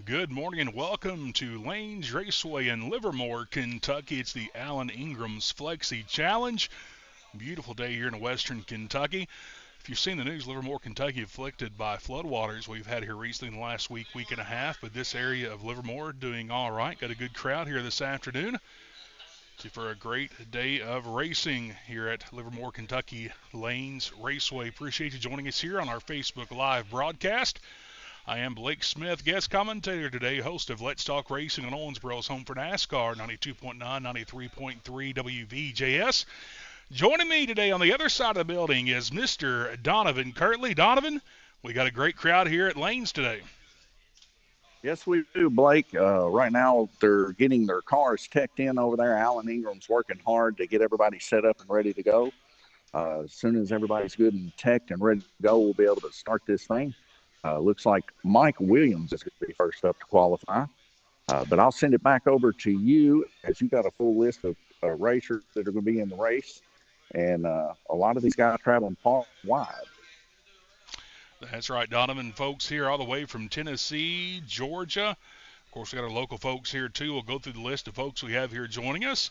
Good morning and welcome to Lanes Raceway in Livermore, Kentucky. It's the Alan Ingram's Flexi Challenge. Beautiful day here in western Kentucky. If you've seen the news, Livermore, Kentucky afflicted by floodwaters we've had here recently in the last week and a half, but this area of Livermore doing all right. Got a good crowd here this afternoon for a great day of racing here at Livermore, Kentucky Lanes Raceway. Appreciate you joining us here on our Facebook Live broadcast. I am Blake Smith, guest commentator today, host of Let's Talk Racing on Owensboro's home for NASCAR, 92.9, 93.3 WVJS. Joining me today on the other side of the building is Mr. Donovan Kirtley. Donovan, we got a great crowd here at Lanes today. Yes, we do, Blake. Right now, they're getting their cars teched in over there. Alan Ingram's working hard to get everybody set up and ready to go. As soon as everybody's good and teched and ready to go, we'll be able to start this thing. Looks like Mike Williams is going to be first up to qualify. But I'll send it back over to you as you got a full list of racers that are going to be in the race. And a lot of these guys traveling far wide. That's right, Donovan. Folks here all the way from Tennessee, Georgia. Of course, we got our local folks here, too. We'll go through the list of folks we have here joining us.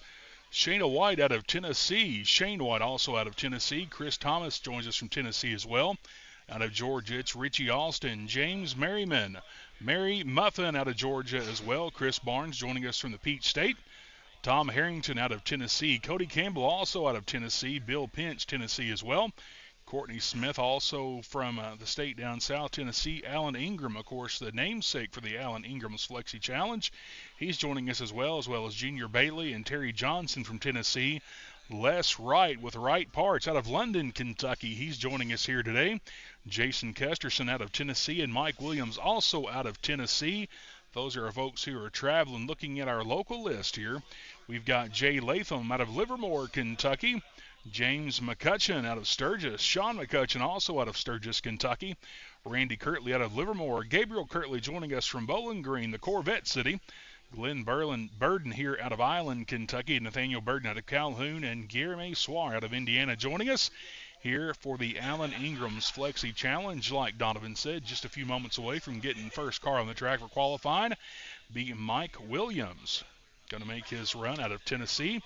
Shayna White out of Tennessee. Shane White also out of Tennessee. Chris Thomas joins us from Tennessee as well. Out of Georgia, it's Richie Alston. James Merriman. Mary Muffin out of Georgia as well. Chris Barnes joining us from the Peach State. Tom Harrington out of Tennessee. Cody Campbell also out of Tennessee. Bill Pinch, Tennessee as well. Courtney Smith also from the state down south, Tennessee. Alan Ingram, of course, the namesake for the Alan Ingram's Flexi Challenge. He's joining us as well as Junior Bailey and Terry Johnson from Tennessee. Les Wright with Wright Parts out of London, Kentucky. He's joining us here today. Jason Kesterson out of Tennessee and Mike Williams also out of Tennessee. Those are our folks who are traveling. Looking at our local list here, we've got Jay Latham out of Livermore, Kentucky. James McCutcheon out of Sturgis. Sean McCutcheon also out of Sturgis, Kentucky. Randy Kirtley out of Livermore. Gabriel Kirtley joining us from Bowling Green, the Corvette City. Glenn Burden here out of Island, Kentucky. Nathaniel Burden out of Calhoun. And Guillermo Swar out of Indiana joining us here for the Alan Ingram's Flexi Challenge. Like Donovan said, just a few moments away from getting first car on the track for qualifying. Be Mike Williams. Going to make his run out of Tennessee.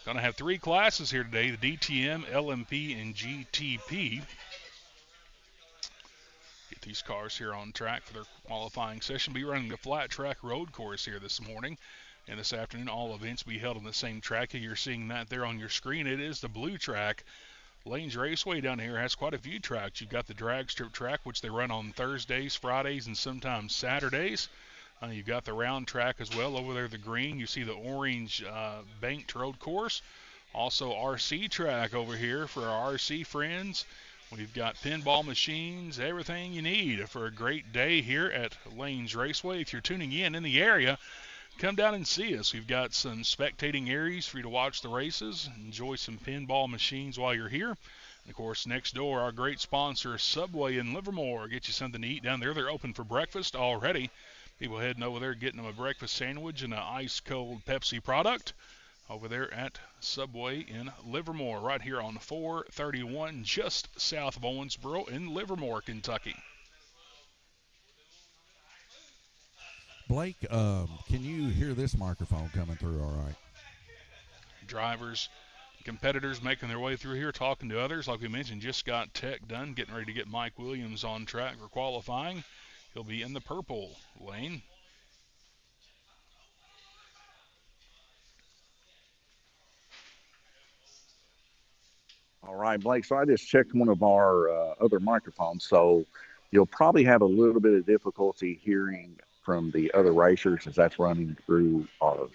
Going to have three classes here today, the DTM, LMP, and GTP. Get these cars here on track for their qualifying session. Be running the flat track road course here this morning and this afternoon. All events be held on the same track. You're seeing that there on your screen. It is the blue track. Lanes Raceway down here has quite a few tracks. You've got the drag strip track, which they run on Thursdays, Fridays, and sometimes Saturdays. You've got the round track as well over there, the green. You see the orange banked road course. Also RC track over here for our RC friends. We've got pinball machines, everything you need for a great day here at Lanes Raceway. If you're tuning in the area, come down and see us. We've got some spectating areas for you to watch the races. Enjoy some pinball machines while you're here. And of course, next door, our great sponsor, Subway in Livermore. Get you something to eat down there. They're open for breakfast already. People heading over there getting them a breakfast sandwich and an ice-cold Pepsi product over there at Subway in Livermore, right here on 431, just south of Owensboro in Livermore, Kentucky. Blake, can you hear this microphone coming through all right? Drivers, competitors making their way through here, talking to others. Like we mentioned, just got tech done, getting ready to get Mike Williams on track for qualifying. He'll be in the purple lane. All right, Blake. So I just checked one of our other microphones. So you'll probably have a little bit of difficulty hearing from the other racers as that's running through our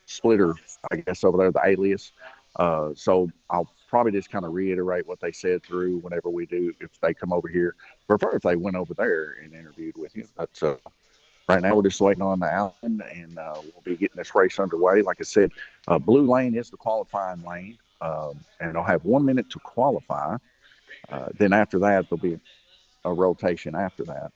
splitter, I guess, over there, the alias. So I'll probably just kind of reiterate what they said through whenever we do, if they come over here. Prefer if they went over there and interviewed with you. But right now we're just waiting on the Allen, and we'll be getting this race underway. Like I said, blue lane is the qualifying lane, and they'll have 1 minute to qualify. Then after that, there'll be a rotation after that.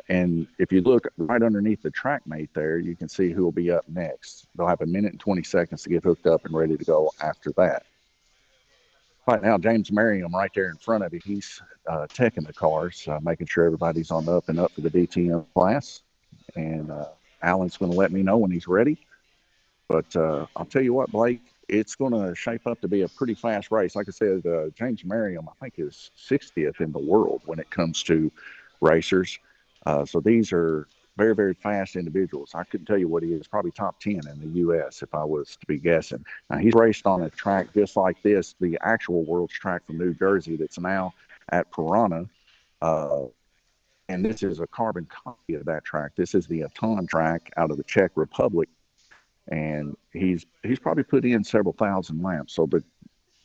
And if you look right underneath the track mate there, you can see who will be up next. They'll have 1 minute and 20 seconds to get hooked up and ready to go after that. Right now, James Merriam right there in front of you. He's checking the cars, making sure everybody's on the up and up for the DTM class. And Alan's going to let me know when he's ready. But I'll tell you what, Blake, it's going to shape up to be a pretty fast race. Like I said, James Merriam, I think, is 60th in the world when it comes to racers. So these are very, very fast individuals. I couldn't tell you what he is, probably top 10 in the U.S. if I was to be guessing. Now, he's raced on a track just like this, the actual world's track from New Jersey that's now at Piranha. And this is a carbon copy of that track. This is the Aton track out of the Czech Republic. And he's probably put in several thousand laps. So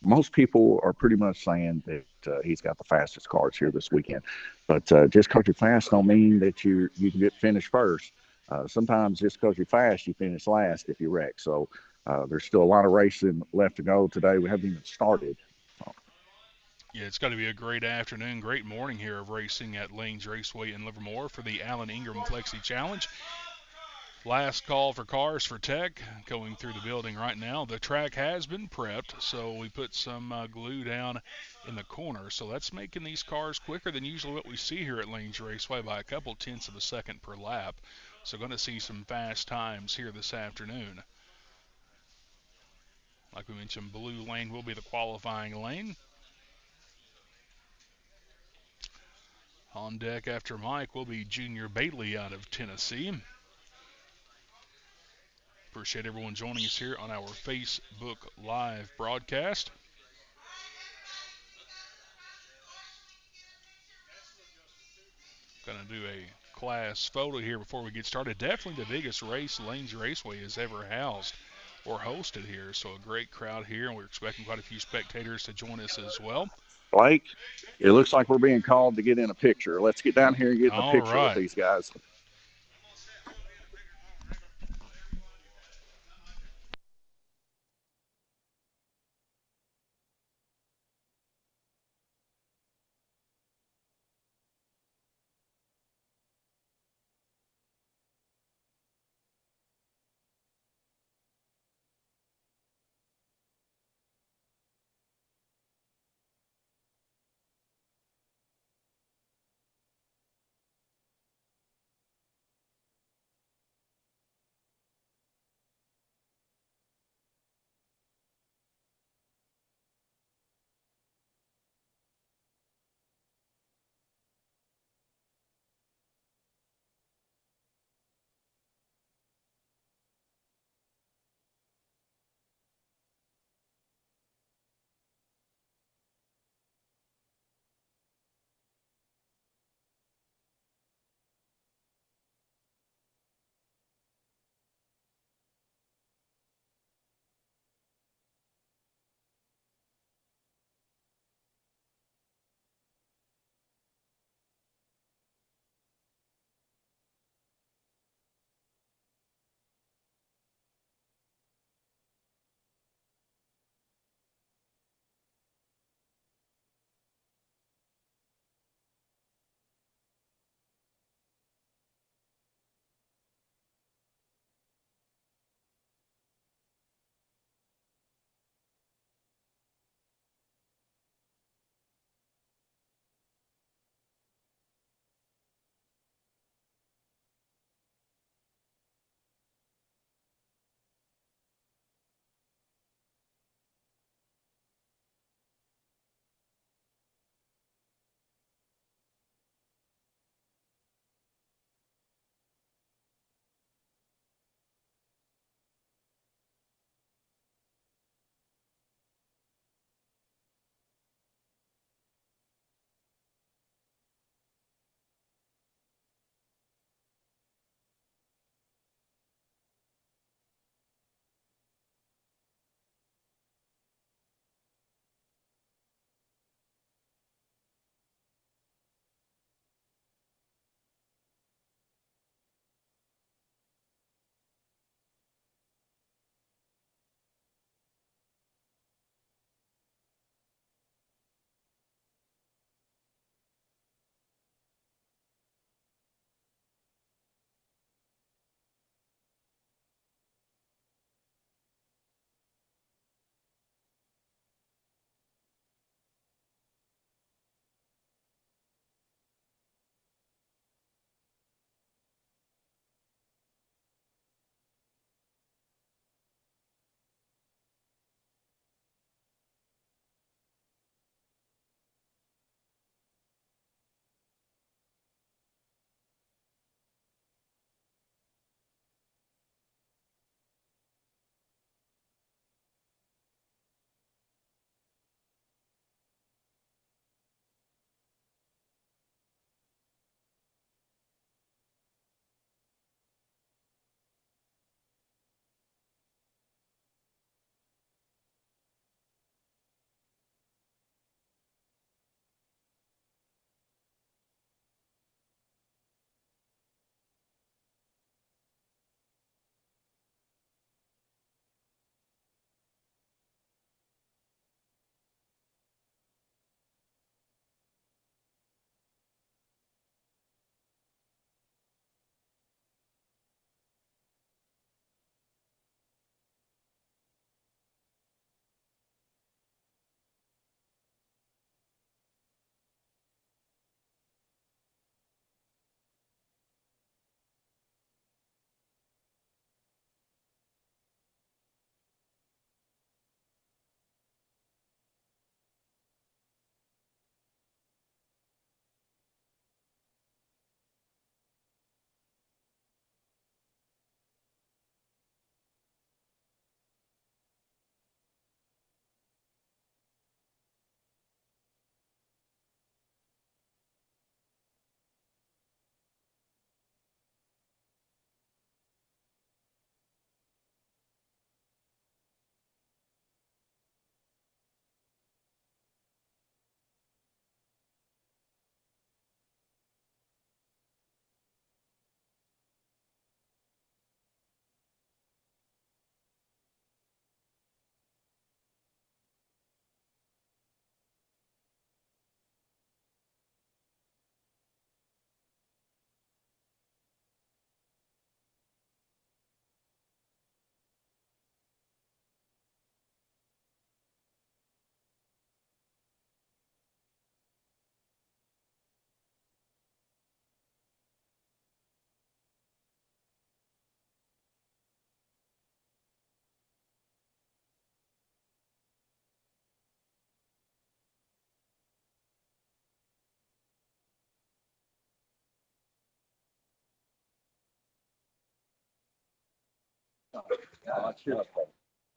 most people are pretty much saying that he's got the fastest cars here this weekend. But just because you're fast don't mean that you can get finished first. Sometimes just because you're fast, you finish last if you wreck. So there's still a lot of racing left to go today. We haven't even started. Yeah, it's got to be a great afternoon, great morning here of racing at Lanes Raceway in Livermore for the Alan Ingram Flexi Challenge. Last call for cars for tech going through the building right now. The track has been prepped, so we put some glue down in the corner. So that's making these cars quicker than usually what we see here at Lanes Raceway by a couple tenths of a second per lap. So going to see some fast times here this afternoon. Like we mentioned, blue lane will be the qualifying lane. On deck after Mike will be Junior Bailey out of Tennessee. Appreciate everyone joining us here on our Facebook Live broadcast. Going to do a class photo here before we get started. Definitely the biggest race Lanes Raceway has ever housed or hosted here. So a great crowd here, and we're expecting quite a few spectators to join us as well. Blake, it looks like we're being called to get in a picture. Let's get down here and get in a All picture with right. these guys.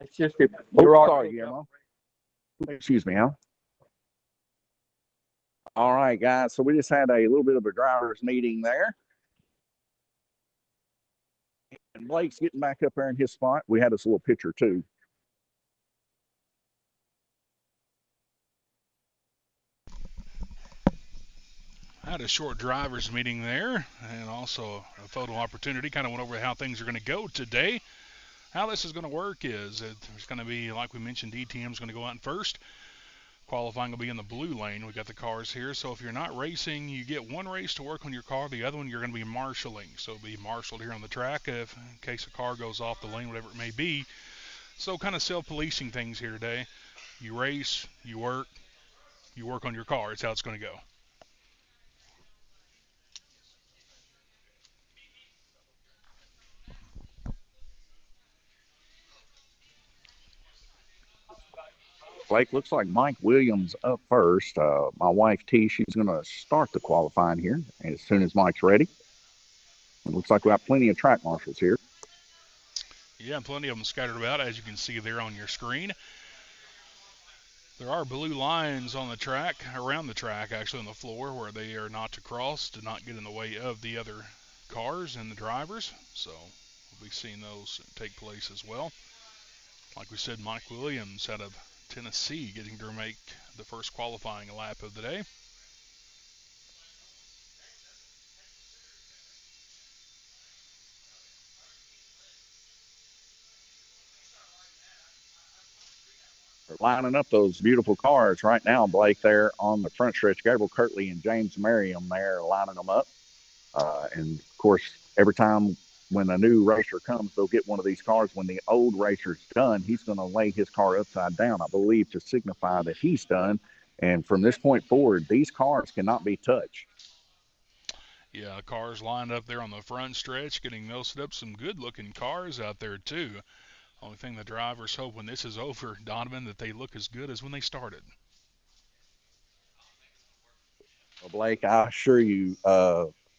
It's just if you're sorry, Guillermo. Excuse me, huh? All right, guys. So we just had a little bit of a drivers' meeting there. And Blake's getting back up there in his spot. We had this little picture, too. Had a short drivers meeting there and also a photo opportunity. Kind of went over how things are going to go today. How this is going to work is there's going to be, like we mentioned, DTM is going to go out in first. Qualifying will be in the blue lane. We got the cars here. So if you're not racing, you get one race to work on your car. The other one you're going to be marshalling. So it'll be marshaled here on the track if in case a car goes off the lane, whatever it may be. So kind of self-policing things here today. You race, you work on your car. It's how it's going to go. Blake, looks like Mike Williams up first. My wife, T, she's going to start the qualifying here as soon as Mike's ready. It looks like we got plenty of track marshals here. Yeah, plenty of them scattered about, as you can see there on your screen. There are blue lines on the track, around the track, actually on the floor, where they are not to cross, to not get in the way of the other cars and the drivers. So we'll be seeing those take place as well. Like we said, Mike Williams out of Tennessee getting to make the first qualifying lap of the day. They're lining up those beautiful cars right now, Blake, there on the front stretch. Gabriel Kirtley and James Merriam there lining them up. And, of course, every time when a new racer comes, they'll get one of these cars. When the old racer's done, he's going to lay his car upside down, I believe, to signify that he's done. And from this point forward, these cars cannot be touched. Yeah, cars lined up there on the front stretch, getting milsed up. Some good-looking cars out there, too. Only thing the drivers hope when this is over, Donovan, that they look as good as when they started. Well, Blake, I assure you,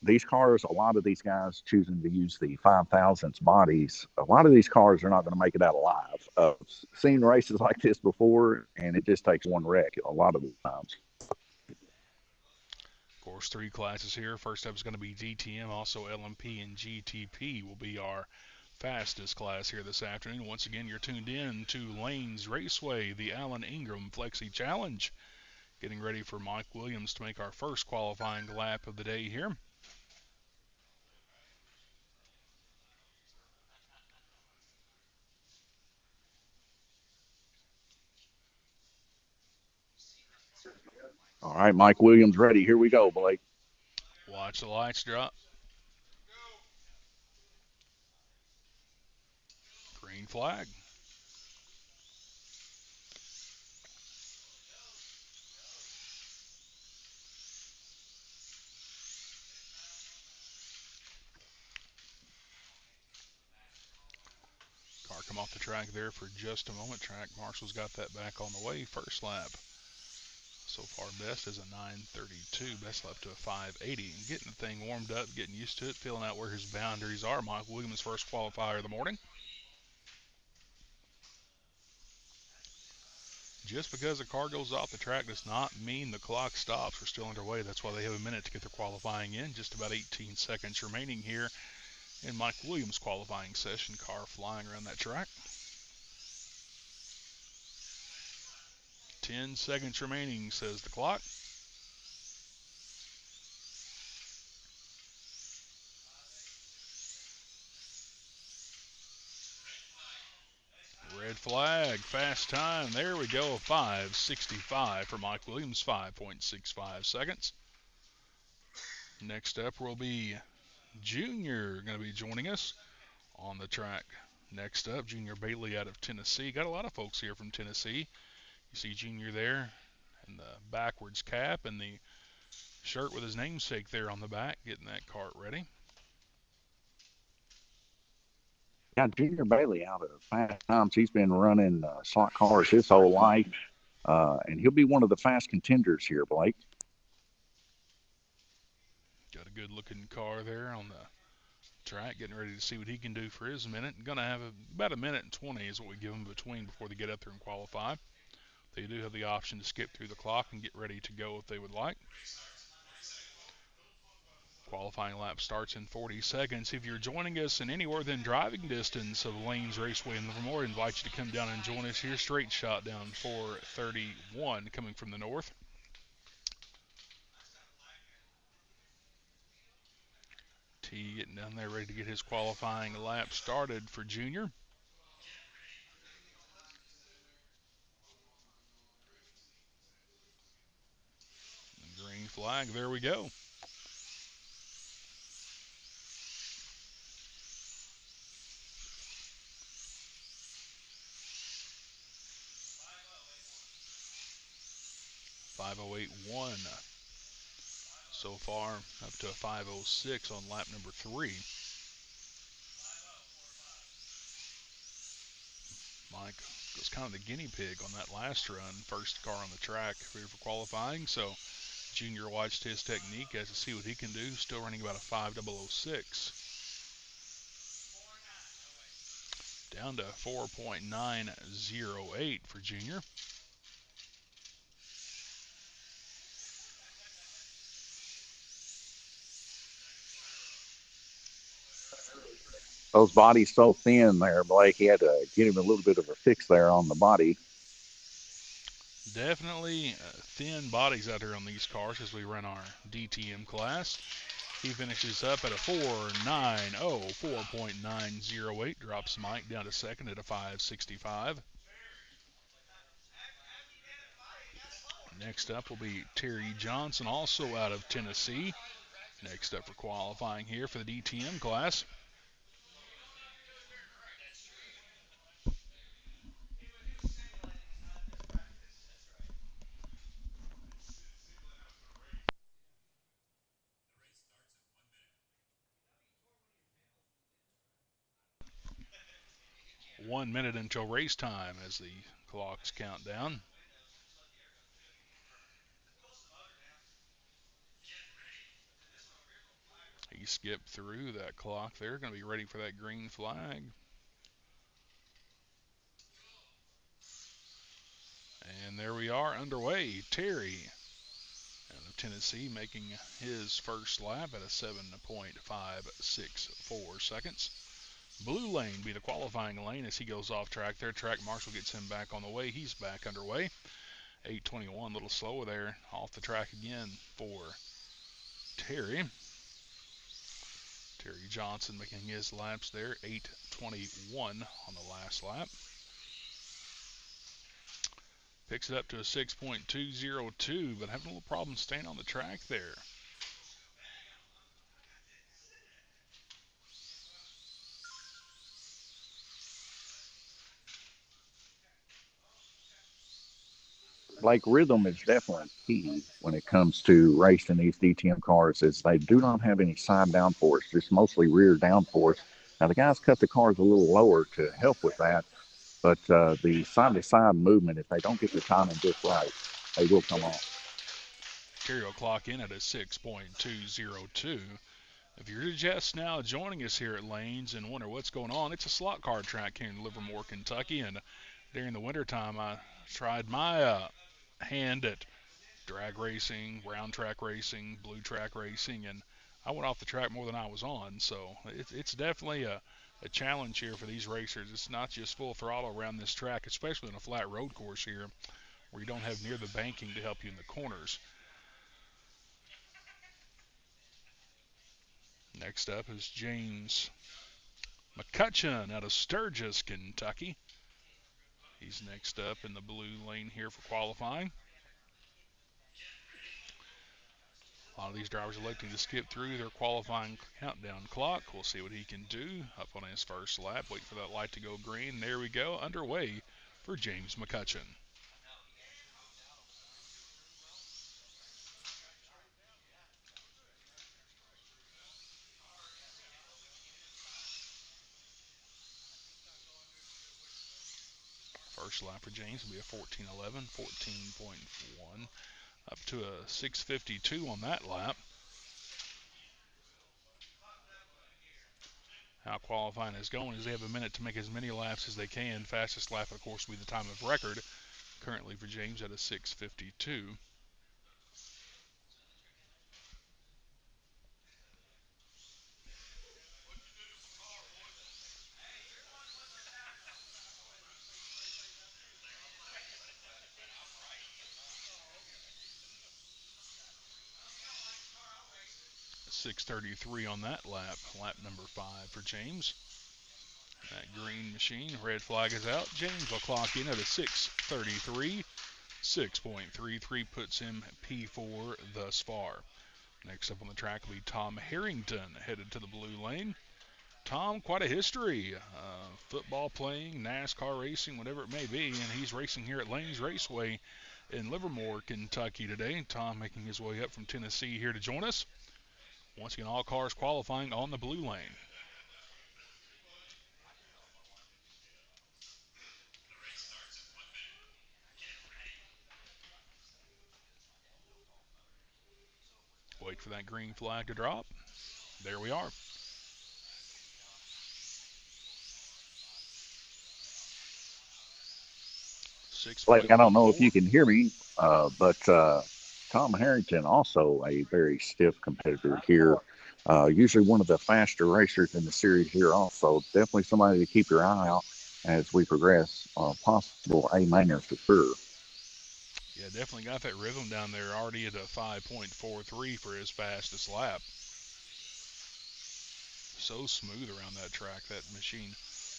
these cars, a lot of these guys choosing to use the 5,000s bodies, a lot of these cars are not going to make it out alive. Seen races like this before, and it just takes one wreck a lot of the times. Of course, three classes here. First up is going to be DTM, also LMP and GTP will be our fastest class here this afternoon. Once again, you're tuned in to Lane's Raceway, the Alan Ingram Flexi Challenge. Getting ready for Mike Williams to make our first qualifying lap of the day here. All right, Mike Williams ready. Here we go, Blake. Watch the lights drop. Green flag. Car come off the track there for just a moment. Track marshal's got that back on the way. First lap. So far, best is a 9:32. Best lap to a 5:80. And getting the thing warmed up, getting used to it, feeling out where his boundaries are. Mike Williams' first qualifier of the morning. Just because a car goes off the track does not mean the clock stops. We're still underway. That's why they have a minute to get their qualifying in. Just about 18 seconds remaining here in Mike Williams' qualifying session. Car flying around that track. 10 seconds remaining, says the clock. Red flag, fast time. There we go, 5:65 for Mike Williams, 5.65 seconds. Next up will be Junior going to be joining us on the track. Next up, Junior Bailey out of Tennessee. Got a lot of folks here from Tennessee. You see Junior there in the backwards cap and the shirt with his namesake there on the back, getting that cart ready. Yeah, Junior Bailey out of Fast Times. He's been running slot cars his whole life, and he'll be one of the fast contenders here, Blake. Got a good-looking car there on the track, getting ready to see what he can do for his minute. Going to have about a minute and 20 is what we give them between before they get up there and qualify. They do have the option to skip through the clock and get ready to go if they would like. Qualifying lap starts in 40 seconds. If you're joining us in anywhere within driving distance of Lanes Raceway in Livermore, I invite you to come down and join us here. Straight shot down 431 coming from the north. T getting down there ready to get his qualifying lap started for Junior. Green flag, there we go. .508.1 so far, up to a 5:06 on lap number 3. Mike was kind of the guinea pig on that last run, first car on the track for qualifying, so Junior watched his technique as to see what he can do, still running about a 5:006. Down to 4.908 for Junior. Those bodies so thin there, Blake. He had to get him a little bit of a fix there on the body. Definitely thin bodies out here on these cars as we run our DTM class. He finishes up at a 4.90, 4.908. Drops Mike down to second at a 5.65. Next up will be Terry Johnson, also out of Tennessee. Next up for qualifying here for the DTM class. .1 minute until race time as the clocks count down. He skipped through that clock there, going to be ready for that green flag. And there we are underway. Terry out of Tennessee making his first lap at a 7.564 seconds. Blue lane be the qualifying lane as he goes off track there. Track marshal gets him back on the way. He's back underway. 8:21, a little slower there. Off the track again for Terry. Terry Johnson making his laps there. 8:21 on the last lap. Picks it up to a 6.202, but having a little problem staying on the track there. Blake, rhythm is definitely key when it comes to racing these DTM cars, as they do not have any side downforce, just mostly rear downforce. Now, the guys cut the cars a little lower to help with that, but the side-to-side movement, if they don't get the timing just right, they will come off. Terry will clock in at a 6.202. If you're just now joining us here at Lanes and wonder what's going on, it's a slot car track here in Livermore, Kentucky, and during the wintertime I tried my hand at drag racing, round track racing, blue track racing, and I went off the track more than I was on, so it's definitely a challenge here for these racers. It's not just full throttle around this track, especially on a flat road course here where you don't have near the banking to help you in the corners. Next up is James McCutcheon out of Sturgis, Kentucky. He's next up in the blue lane here for qualifying. A lot of these drivers electing to skip through their qualifying countdown clock. We'll see what he can do up on his first lap. Wait for that light to go green. There we go. Underway for James McCutcheon. First lap for James will be a 14:11, 14.1, up to a 6:52 on that lap. how qualifying is going, is they have a minute to make as many laps as they can. Fastest lap, of course, will be the time of record, currently for James at a 6:52. 6:33 on that lap, lap number 5 for James. That green machine, red flag is out. James will clock in at a 6:33. 6.33 puts him P4 thus far. Next up on the track will be Tom Harrington, headed to the blue lane. Tom, quite a history. Football playing, NASCAR racing, whatever it may be, and he's racing here at Lanes Raceway in Livermore, Kentucky today. Tom making his way up from Tennessee here to join us. Once again, all cars qualifying on the blue lane. Wait for that green flag to drop. There we are. Blake, I don't know if you can hear me, but Tom Harrington, also a very stiff competitor here. Usually one of the faster racers in the series here also. Definitely somebody to keep your eye out as we progress. Possible A-minor for sure. Yeah, definitely got that rhythm down there, already at a 5.43 for his fastest lap. So smooth around that track, that machine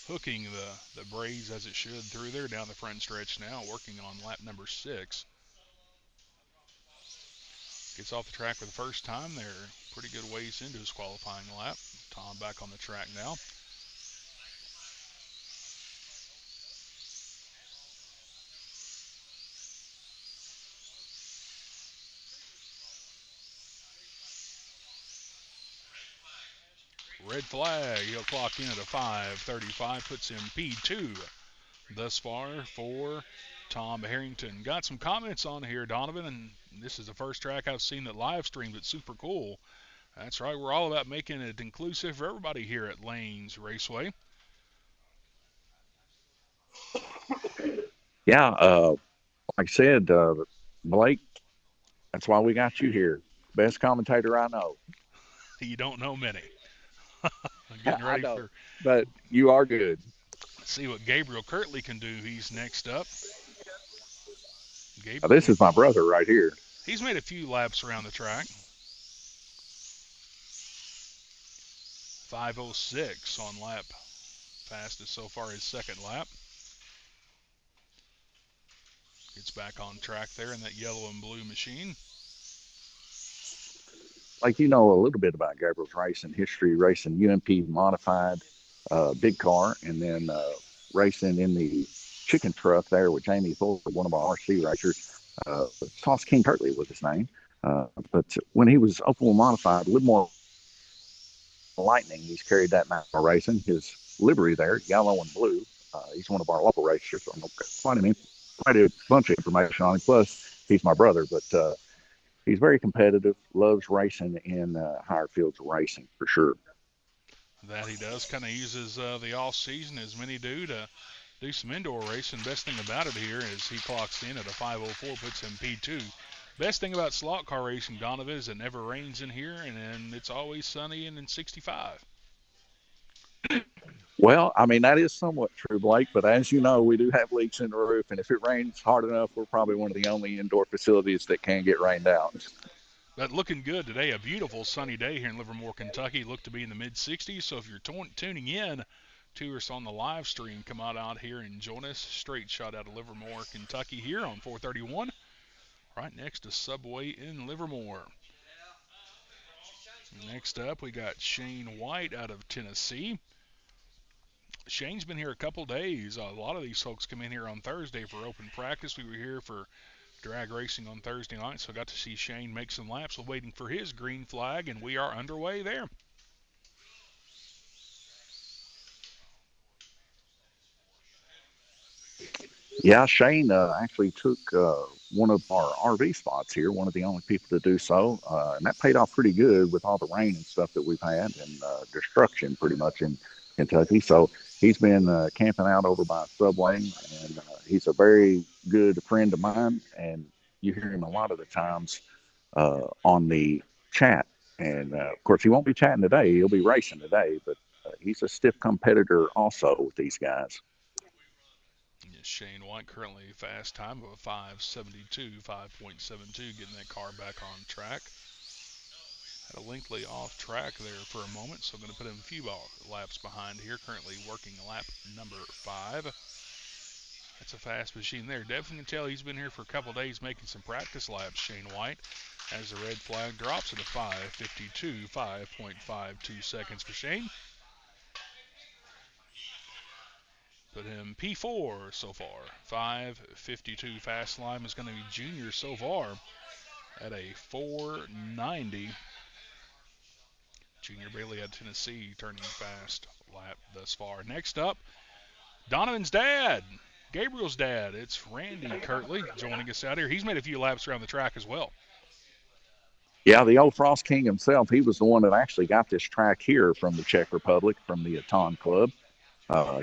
hooking the braids as it should through there down the front stretch now, working on lap number 6. Gets off the track for the first time there, pretty good ways into his qualifying lap. Tom back on the track now. Red flag, he'll clock in at a 5:35, puts him P2 thus far for Tom Harrington. Got some comments on here, Donovan, and this is the first track I've seen that live streamed. It's super cool. That's right, we're all about making it inclusive for everybody here at Lanes Raceway. Yeah, like I said, Blake, that's why we got you here. Best commentator I know. You don't know many. Getting ready but you are good. Let's see what Gabriel Kirtley can do. He's next up. Gabriel, this is my brother right here. He's made a few laps around the track. 5:06 on lap. Fastest so far his second lap. Gets back on track there in that yellow and blue machine. Like, you know a little bit about Gabriel's racing history, racing UMP modified big car, and then racing in the chicken truck there with Jamie Fuller, one of our RC racers. Sauce King Kirtley was his name. But when he was open wheel modified, Livermore Lightning, he's carried that now racing. His livery there, yellow and blue. He's one of our local racers. So quite a bunch of information on him. Plus, he's my brother, but he's very competitive, loves racing in higher fields of racing for sure. That he does. Kind of uses the off season, as many do, to do some indoor racing. Best thing about it here is he clocks in at a 5:04, puts him P2. Best thing about slot car racing, Donovan, is it never rains in here, and it's always sunny and in 65. Well, I mean, that is somewhat true, Blake, but as you know, we do have leaks in the roof, and if it rains hard enough, we're probably one of the only indoor facilities that can get rained out. But looking good today, a beautiful sunny day here in Livermore, Kentucky. Look to be in the mid-60s, so if you're tuning in to us on the live stream, come out here and join us. Straight shot out of Livermore, Kentucky here on 431, right next to Subway in Livermore. Next up, we got Shane White out of Tennessee. Shane's been here a couple days. A lot of these folks come in here on Thursday for open practice. We were here for drag racing on Thursday night, so I got to see Shane make some laps while waiting for his green flag, and we are underway there. Yeah, Shane actually took one of our RV spots here, one of the only people to do so, and that paid off pretty good with all the rain and stuff that we've had and destruction pretty much in Kentucky. So he's been camping out over by Sublane, and he's a very good friend of mine. And you hear him a lot of the times on the chat. And of course, he won't be chatting today. He'll be racing today, but he's a stiff competitor also with these guys. Shane White currently fast time of a 5.72, 5.72, getting that car back on track. Had a lengthy off track there for a moment, so I'm going to put him a few laps behind here. Currently working lap number 5. That's a fast machine there. Definitely can tell he's been here for a couple days making some practice laps, Shane White, as the red flag drops at a 5.52, 5.52 seconds for Shane. Put him P4 so far. 5.52 fast line is going to be Junior so far at a 4.90. Junior Bailey out of Tennessee turning fast lap thus far. Next up, Donovan's dad, Gabriel's dad. It's Randy Kirtley joining us out here. He's made a few laps around the track as well. Yeah, the old Frost King himself, he was the one that actually got this track here from the Czech Republic, from the Aton Club.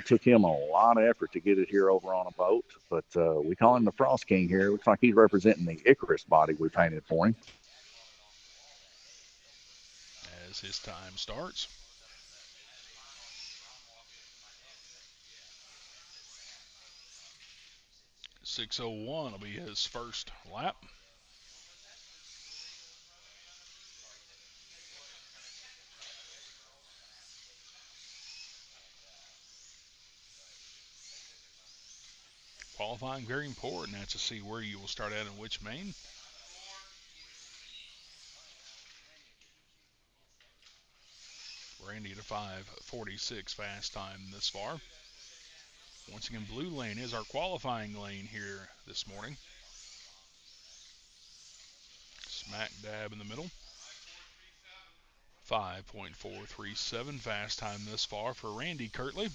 Took him a lot of effort to get it here over on a boat, but we call him the Frost King here. Looks like he's representing the Icarus body we painted for him. As his time starts. .601 will be his first lap. Qualifying very important. That's to see where you will start at and which main. Randy at a 5.46 fast time this far. Once again, blue lane is our qualifying lane here this morning. Smack dab in the middle. 5.437 fast time this far for Randy Kirtley.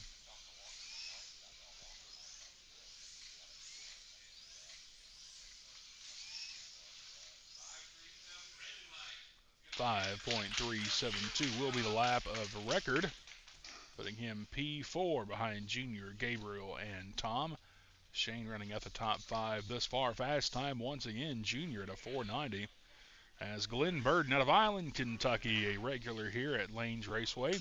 .372 will be the lap of record, putting him P4 behind Junior, Gabriel, and Tom. Shane running at the top 5 thus far. Fast time once again, Junior at a 4.90. As Glenn Burden out of Island, Kentucky, a regular here at Lanes Raceway,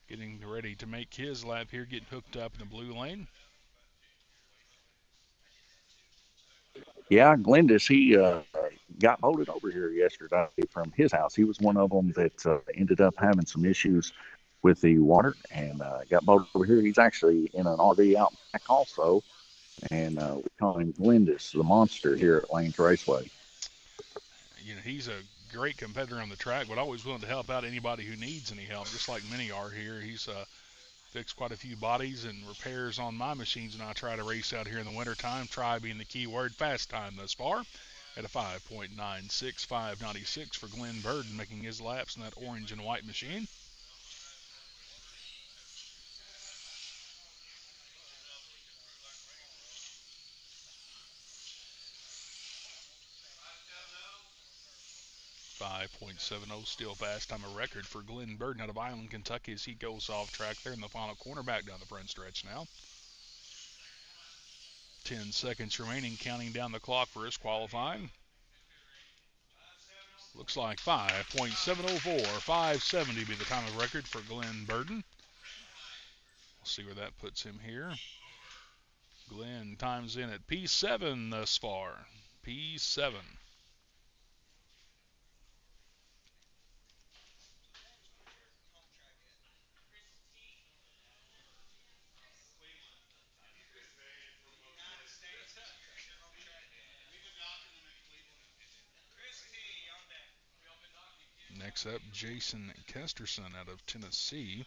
getting ready to make his lap here, getting hooked up in the blue lane. Yeah, Glendis, he got voted over here yesterday from his house. He was one of them that ended up having some issues with the water and got voted over here. He's actually in an RV out back also, and we call him Glendis, the monster here at Lanes Raceway. You know, he's a great competitor on the track, but always willing to help out anybody who needs any help, just like many are here. He's fixed quite a few bodies and repairs on my machines when I try to race out here in the wintertime. Try being the key word. Fast time thus far at a 5.96, 5.96 for Glenn Burden, making his laps in that orange and white machine. .570 still fast time, a record for Glenn Burden out of Island, Kentucky, as he goes off track there in the final corner, back down the front stretch now. 10 seconds remaining, counting down the clock for his qualifying. Looks like 5.704, 570 be the time of record for Glenn Burden. We'll see where that puts him here. Glenn times in at P7 thus far. P7. Next up, Jason Kesterson out of Tennessee.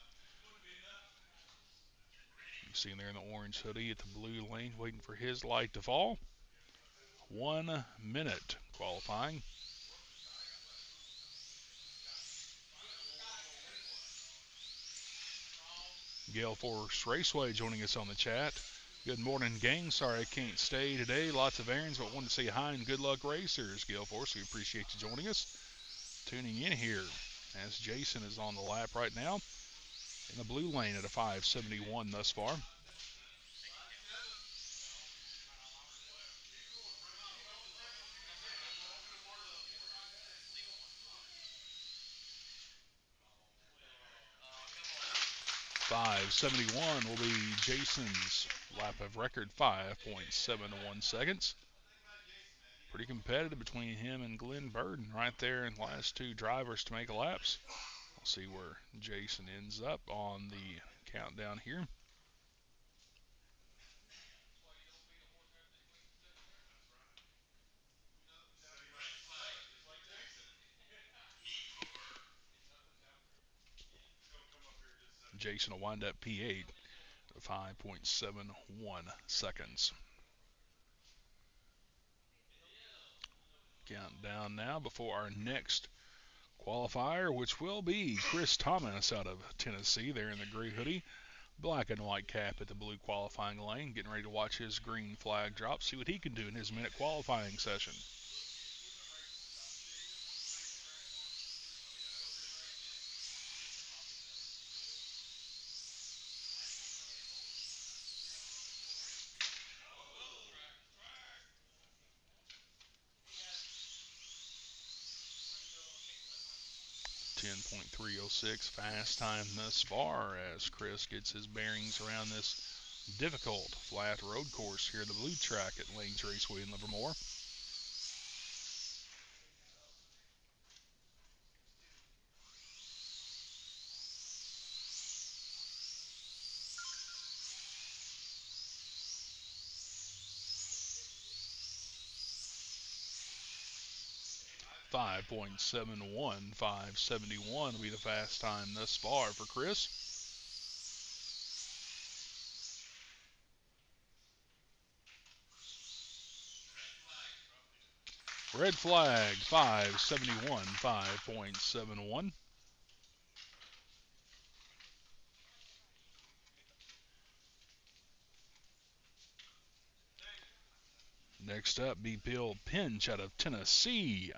You see him there in the orange hoodie at the blue lane, waiting for his light to fall. 1 minute qualifying. Gale Force Raceway joining us on the chat. Good morning, gang. Sorry I can't stay today. Lots of errands, but wanted to say hi and good luck, racers. Gale Force, we appreciate you joining us. Tuning in here as Jason is on the lap right now. in the blue lane at a 571 thus far. .571 will be Jason's lap of record, 5.71 seconds. Pretty competitive between him and Glenn Burden right there in the last two drivers to make laps. We'll see where Jason ends up on the countdown here. Jason will wind up P8 at 5.71 seconds. Countdown now before our next qualifier, which will be Chris Thomas out of Tennessee there in the gray hoodie. Black and white cap at the blue qualifying lane, getting ready to watch his green flag drop, see what he can do in his minute qualifying session. 10.306 fast time thus far as Chris gets his bearings around this difficult flat road course here at the blue track at Lanes Raceway in Livermore. .571, 571 will be the fast time thus far for Chris. Red flag, 571, 5.71. Next up, be Bill Pinch out of Tennessee,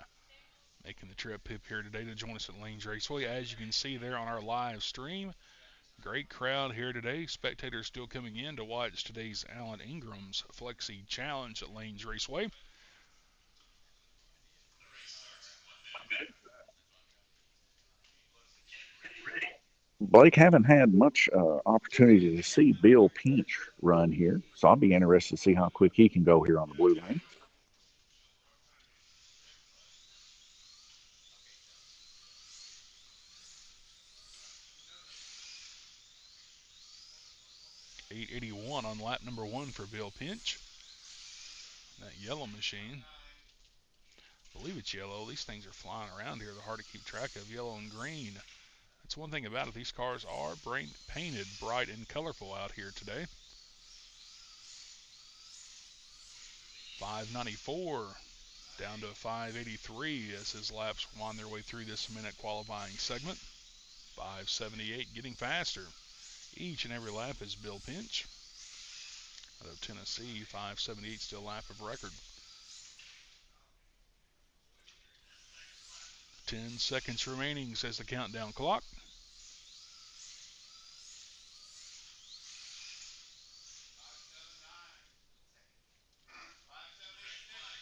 making the trip up here today to join us at Lanes Raceway. As you can see there on our live stream, great crowd here today. Spectators still coming in to watch today's Alan Ingram's Flexi Challenge at Lanes Raceway. Blake, haven't had much opportunity to see Bill Pinch run here, so I'll be interested to see how quick he can go here on the blue lane. .881 on lap number 1 for Bill Pinch. That yellow machine, I believe it's yellow. These things are flying around here. They're hard to keep track of. Yellow and green. That's one thing about it. These cars are painted bright and colorful out here today. 594 down to 583 as his laps wind their way through this minute qualifying segment. 578 getting faster each and every lap is Bill Pinch out of Tennessee. 578 still lap of record. 10 seconds remaining, says the countdown clock.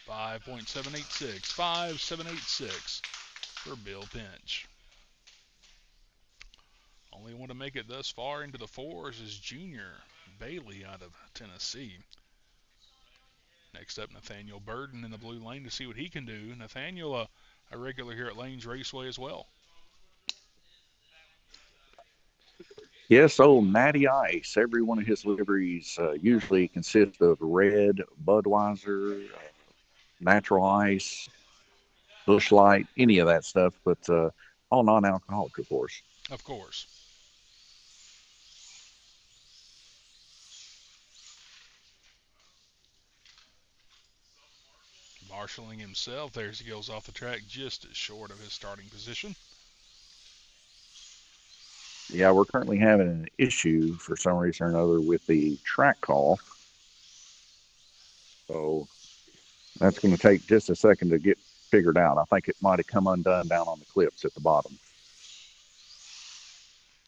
.786, 5.786 for Bill Pinch. Only one to make it thus far into the fours is Junior Bailey out of Tennessee. Next up, Nathaniel Burden in the blue lane to see what he can do. Nathaniel, a regular here at Lanes Raceway as well. Yes, old Natty Ice. Every one of his liveries usually consists of red, Budweiser, natural ice, Busch Light, any of that stuff, but all non-alcoholic, of course. Of course. Marshalling himself there as he goes off the track just short of his starting position. Yeah, we're currently having an issue for some reason or another with the track call. So that's going to take just a second to get figured out. I think it might have come undone down on the clips at the bottom.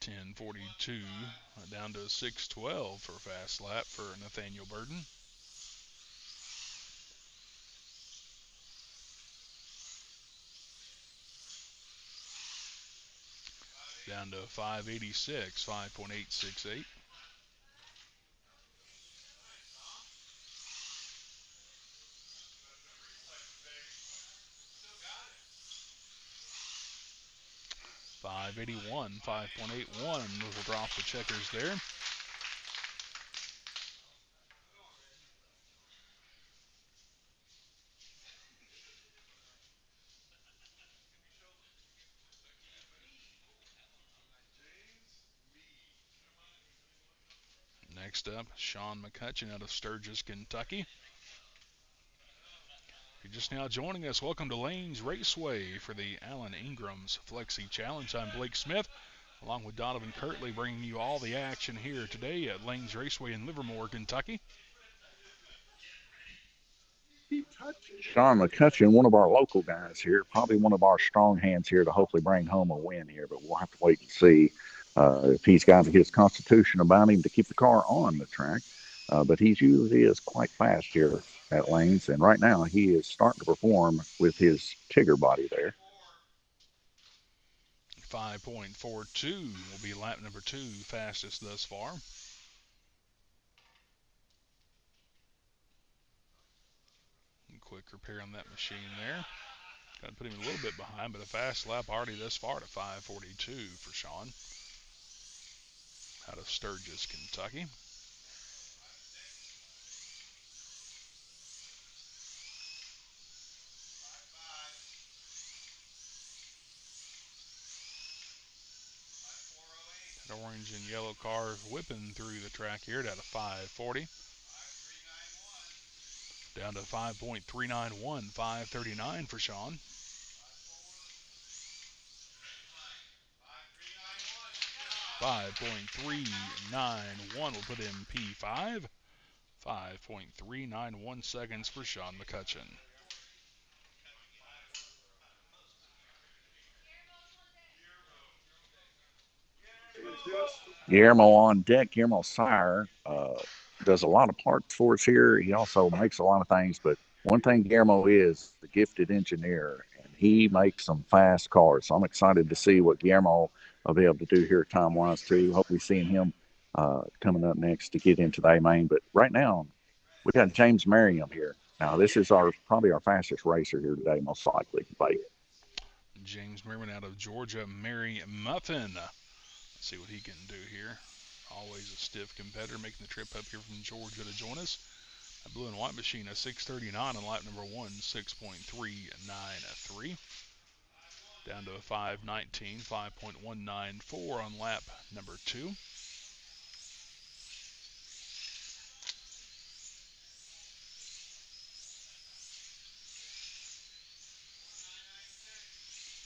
10:42 down to 6:12 for fast lap for Nathaniel Burden. Down to 5:86, 5.868. .581, 5.81 will drop the checkers there. Next up, Sean McCutcheon out of Sturgis, Kentucky. If you're just now joining us, welcome to Lanes Raceway for the Alan Ingram's Flexi Challenge. I'm Blake Smith, along with Donovan Kirtley, bringing you all the action here today at Lanes Raceway in Livermore, Kentucky. Sean McCutcheon, one of our local guys here, probably one of our strong hands here to hopefully bring home a win here, but we'll have to wait and see if he's got his constitution about him to keep the car on the track. But he usually is quite fast here at Lanes, and right now he is starting to perform with his Tigger body there. 5.42 will be lap number 2, fastest thus far. Quick repair on that machine there. Got to put him a little bit behind, but a fast lap already thus far to 5:42 for Sean out of Sturgis, Kentucky. That orange and yellow car whipping through the track here down to 5:40. Down to 5.391, 5:39 for Sean. 5.391 will put him P5. 5.391 seconds for Sean McCutcheon. Guillermo on deck. Guillermo Sire does a lot of parts for us here. He also makes a lot of things, but one thing Guillermo is the gifted engineer, and he makes some fast cars. So I'm excited to see what Guillermo will be able to do here time-wise too. Hopefully seeing him coming up next to get into the A-Main. But right now, we got James Merriam here. Now, this is probably our fastest racer here today, most likely. James Merriman out of Georgia, Mary Muffin. Let's see what he can do here. Always a stiff competitor, making the trip up here from Georgia to join us. A blue and white machine, a 6:39 on lap number 1, 6.393. Down to a 5:19, 5.194 on lap number 2.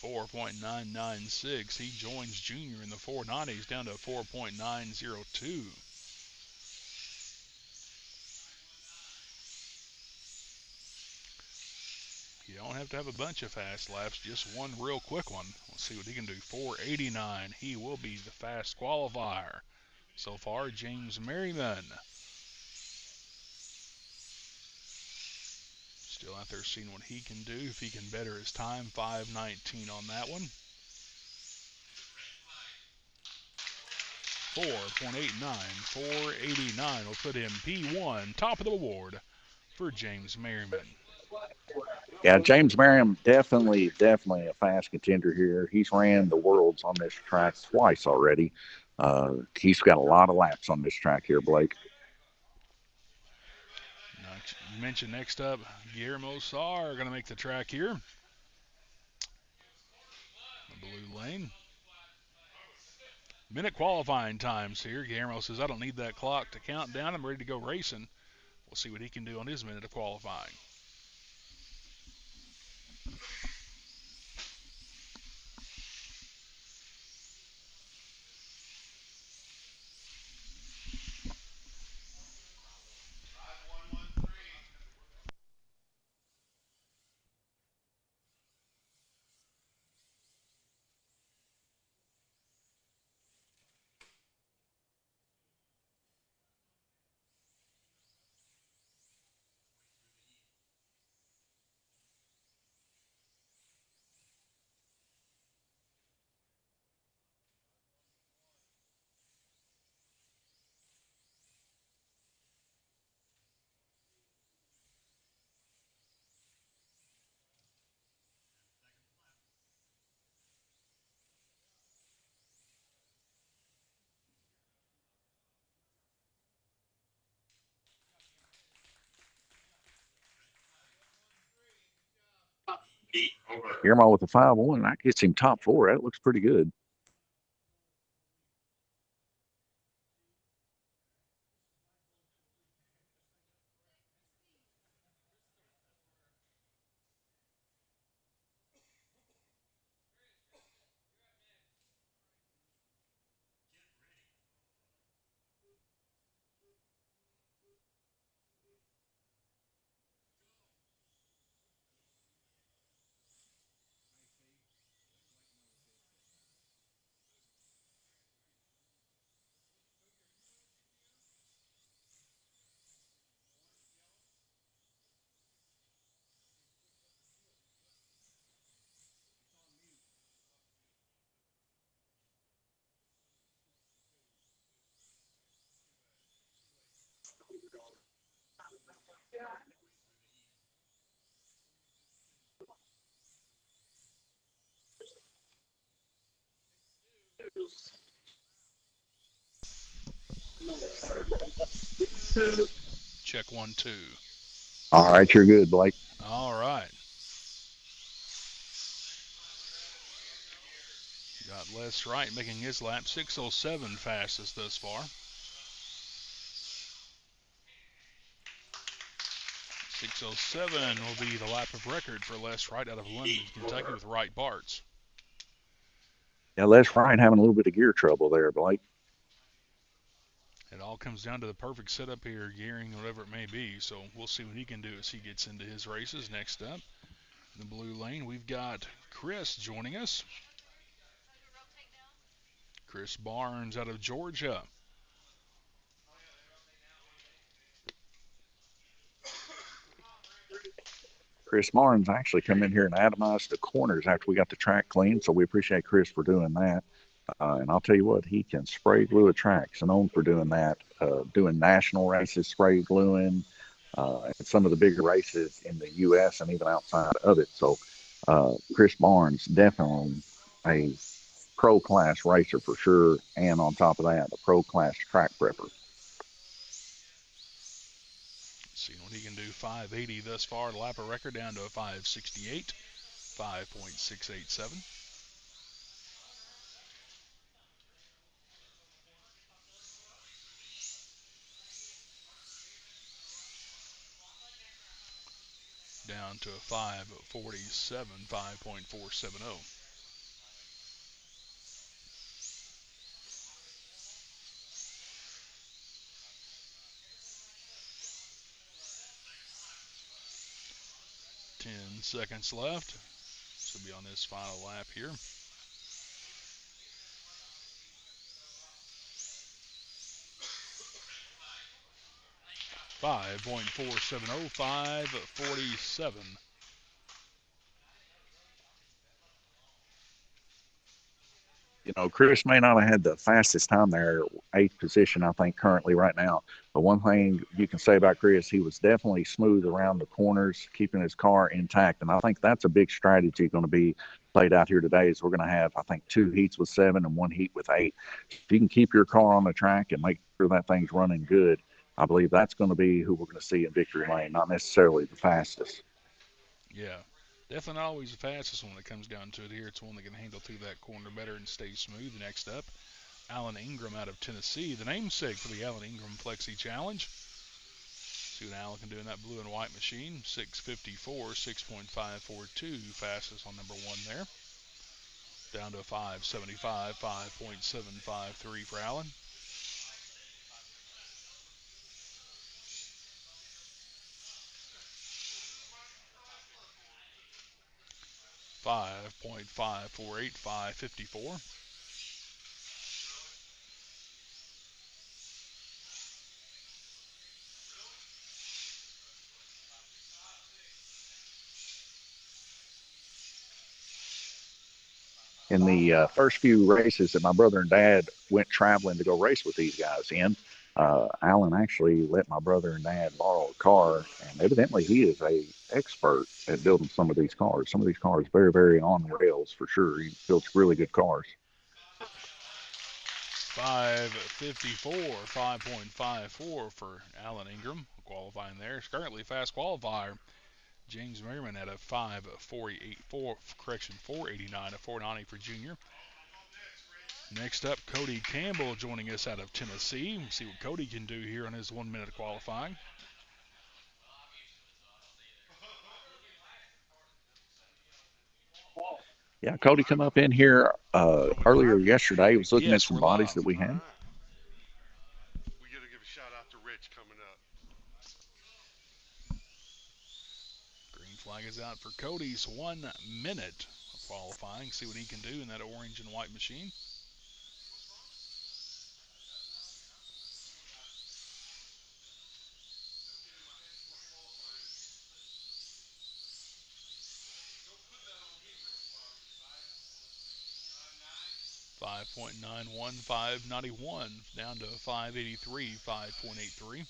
.996. He joins Junior in the 490s down to 4.902. You don't have to have a bunch of fast laps, just one real quick one. We'll see what he can do. 4:89. He will be the fast qualifier. So far, James Merriman. Still out there seeing what he can do, if he can better his time. 5:19 on that one. 4.89, 4:89 will put him P1, top of the board for James Merriman. Yeah, James Merriam, definitely a fast contender here. He's ran the Worlds on this track twice already. He's got a lot of laps on this track here, Blake. You mentioned next up, Guillermo Saar going to make the track here. The blue lane. Minute qualifying times here. Guillermo says, I don't need that clock to count down. I'm ready to go racing. We'll see what he can do on his minute of qualifying. Guillermo with the 5-1. That gets him top 4. That looks pretty good. Check 1, 2. All right, you're good, Blake. All right. Got Les Wright making his lap. 6:07 fastest thus far. 6:07 will be the lap of record for Les Wright out of London, Kentucky with Wright Barts. Yeah, Les Wright having a little bit of gear trouble there, Blake. It all comes down to the perfect setup here, gearing, whatever it may be. So we'll see what he can do as he gets into his races. Next up, in the blue lane, we've got Chris joining us. Chris Barnes out of Georgia. Chris Barnes actually come in here and atomized the corners after we got the track clean, so we appreciate Chris for doing that. And I'll tell you what, he can spray glue a track. So known for doing that, doing national races, spray gluing, and some of the bigger races in the U.S. and even outside of it. So Chris Barnes, definitely a pro-class racer for sure. And on top of that, a pro-class track prepper. Seeing what he can do. 580 thus far. The lap of record down to a 568. 5.687. Down to a 547, 5.470. Seconds left. This will be on this final lap here. .470, 547. You know, Chris may not have had the fastest time there, 8th position, I think, currently right now. But one thing you can say about Chris, he was definitely smooth around the corners, keeping his car intact. And I think that's a big strategy going to be played out here today is we're going to have, I think, 2 heats with 7 and 1 heat with 8. If you can keep your car on the track and make sure that thing's running good, I believe that's going to be who we're going to see in victory lane, not necessarily the fastest. Yeah. Definitely not always the fastest when it comes down to it here. It's one that can handle through that corner better and stay smooth. Next up, Alan Ingram out of Tennessee, the namesake for the Alan Ingram Flexi Challenge. See what Alan can do in that blue and white machine. 654, 6.542, fastest on number 1 there. Down to a 575, 5.753 for Alan. .548, 554. In the first few races that my brother and dad went traveling to go race with these guys in, Alan actually let my brother and dad borrow a car, and evidently he is a expert at building some of these cars. Some of these cars very, very on rails for sure. He builds really good cars. 554, 5.54 for Alan Ingram, qualifying there. He's currently fast qualifier James Merriman at a 489, a 490 for junior. Next up, Cody Campbell joining us out of Tennessee. We'll see what Cody can do here on his 1 minute qualifying. Yeah, Cody come up in here earlier yesterday. He was looking at Yes, some we're bodies live. that we had. We got to give a shout out to Rich coming up. Green flag is out for Cody's 1 minute of qualifying. See what he can do in that orange and white machine. $5.91591 down to 583, 5.83.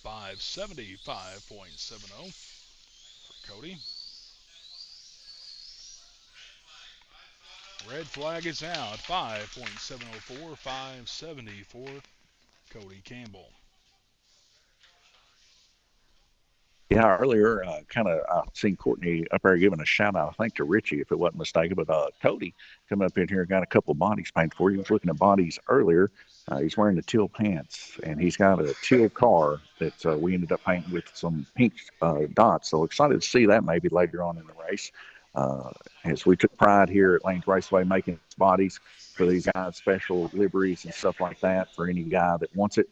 $570, 5.70 for Cody. Red flag is out. 5.704, 570 for Cody Campbell. Yeah, earlier, I seen Courtney up there giving a shout out, I think, to Richie, if it wasn't mistaken. But Cody come up in here and got a couple bodies painted for you. He was looking at bodies earlier. He's wearing the teal pants, and he's got a teal car that we ended up painting with some pink dots. So excited to see that maybe later on in the race. As we took pride here at Lanes Raceway making bodies for these guys, special liveries and stuff like that for any guy that wants it.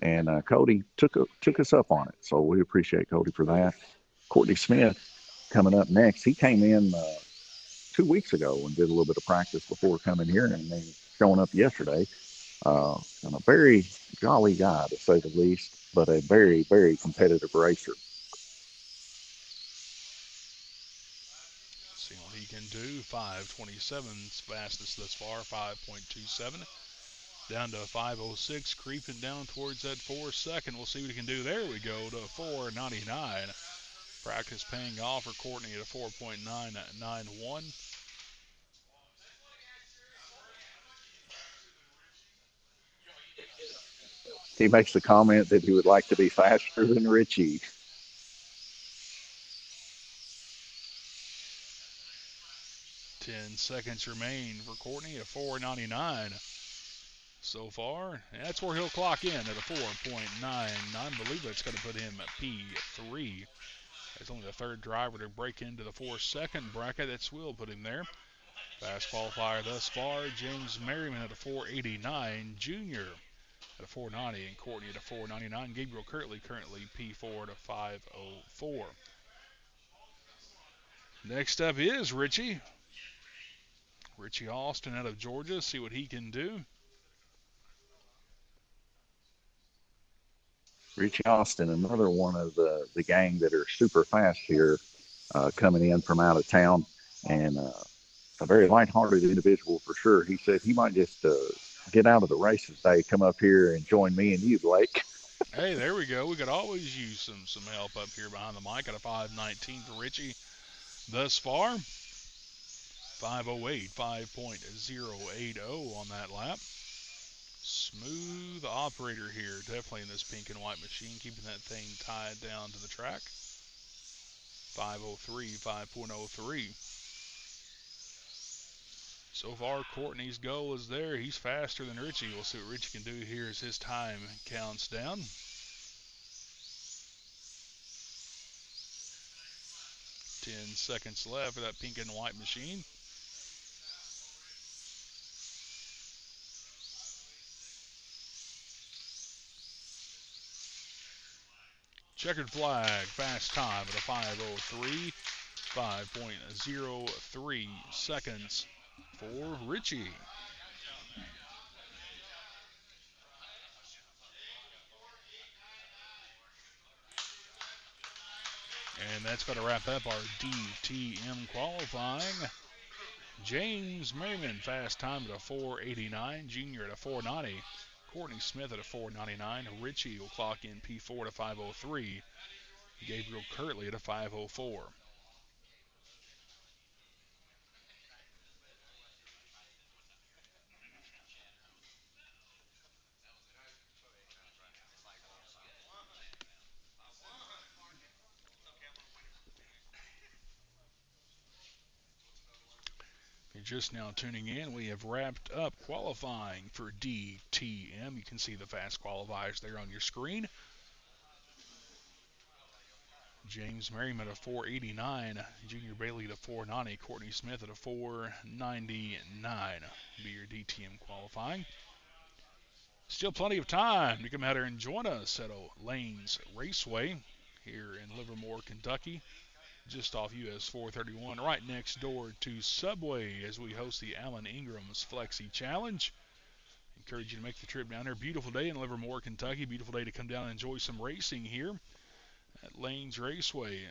And Cody took us up on it. So we appreciate Cody for that. Courtney Smith coming up next. He came in 2 weeks ago and did a little bit of practice before coming here and then showing up yesterday. And a very jolly guy, to say the least, but a very, very competitive racer. See what he can do. 5.27's fastest thus far. 5.27. Down to 5.06, creeping down towards that 4 second. We'll see what he can do. There we go to 4.99. Practice paying off for Courtney at a 4.991. He makes the comment that he would like to be faster than Richie. $10 remain for Courtney at 4.99 so far. And that's where he'll clock in at a 4.99. I believe that's going to put him at P3. That's only the third driver to break into the 4 second bracket. That's will put him there. Fast qualifier thus far, James Merriman at a 4.89. Junior at a 4.90. And Courtney at a 4.99. Gabriel Kirtley currently P4 at a 5.04. Next up is Richie. Richie Austin out of Georgia. See what he can do. Richie Austin, another one of the gang that are super fast here, coming in from out of town. And a very lighthearted individual for sure. He said he might just get out of the races today, come up here and join me and you, Blake. Hey, there we go. We could always use some help up here behind the mic at a 5.19 for Richie thus far. 5.08, 5.080 on that lap. Smooth operator here, definitely in this pink and white machine, keeping that thing tied down to the track. 5.03, 5.03. So far, Courtney's goal is there. He's faster than Richie. We'll see what Richie can do here as his time counts down. 10 seconds left for that pink and white machine. Checkered flag, fast time at a 5.03, 5.03 seconds for Richie. And that's going to wrap up our DTM qualifying. James Merriman, fast time at a 4:89. Junior at a 4:90. Courtney Smith at a 4:99. Richie will clock in P4 at a 5:03. Gabriel Kirtley at a 5:04. If you're just now tuning in, we have wrapped up qualifying for DTM. You can see the fast qualifiers there on your screen. James Merriman at a 4:89, Junior Bailey at a 4:90, Courtney Smith at a 4:99. Be your DTM qualifying. Still plenty of time to come out here and join us at Lanes Raceway here in Livermore, Kentucky, just off US 431, right next door to Subway, as we host the Alan Ingram's Flexi Challenge. Encourage you to make the trip down there. Beautiful day in Livermore, Kentucky. Beautiful day to come down and enjoy some racing here at Lanes Raceway.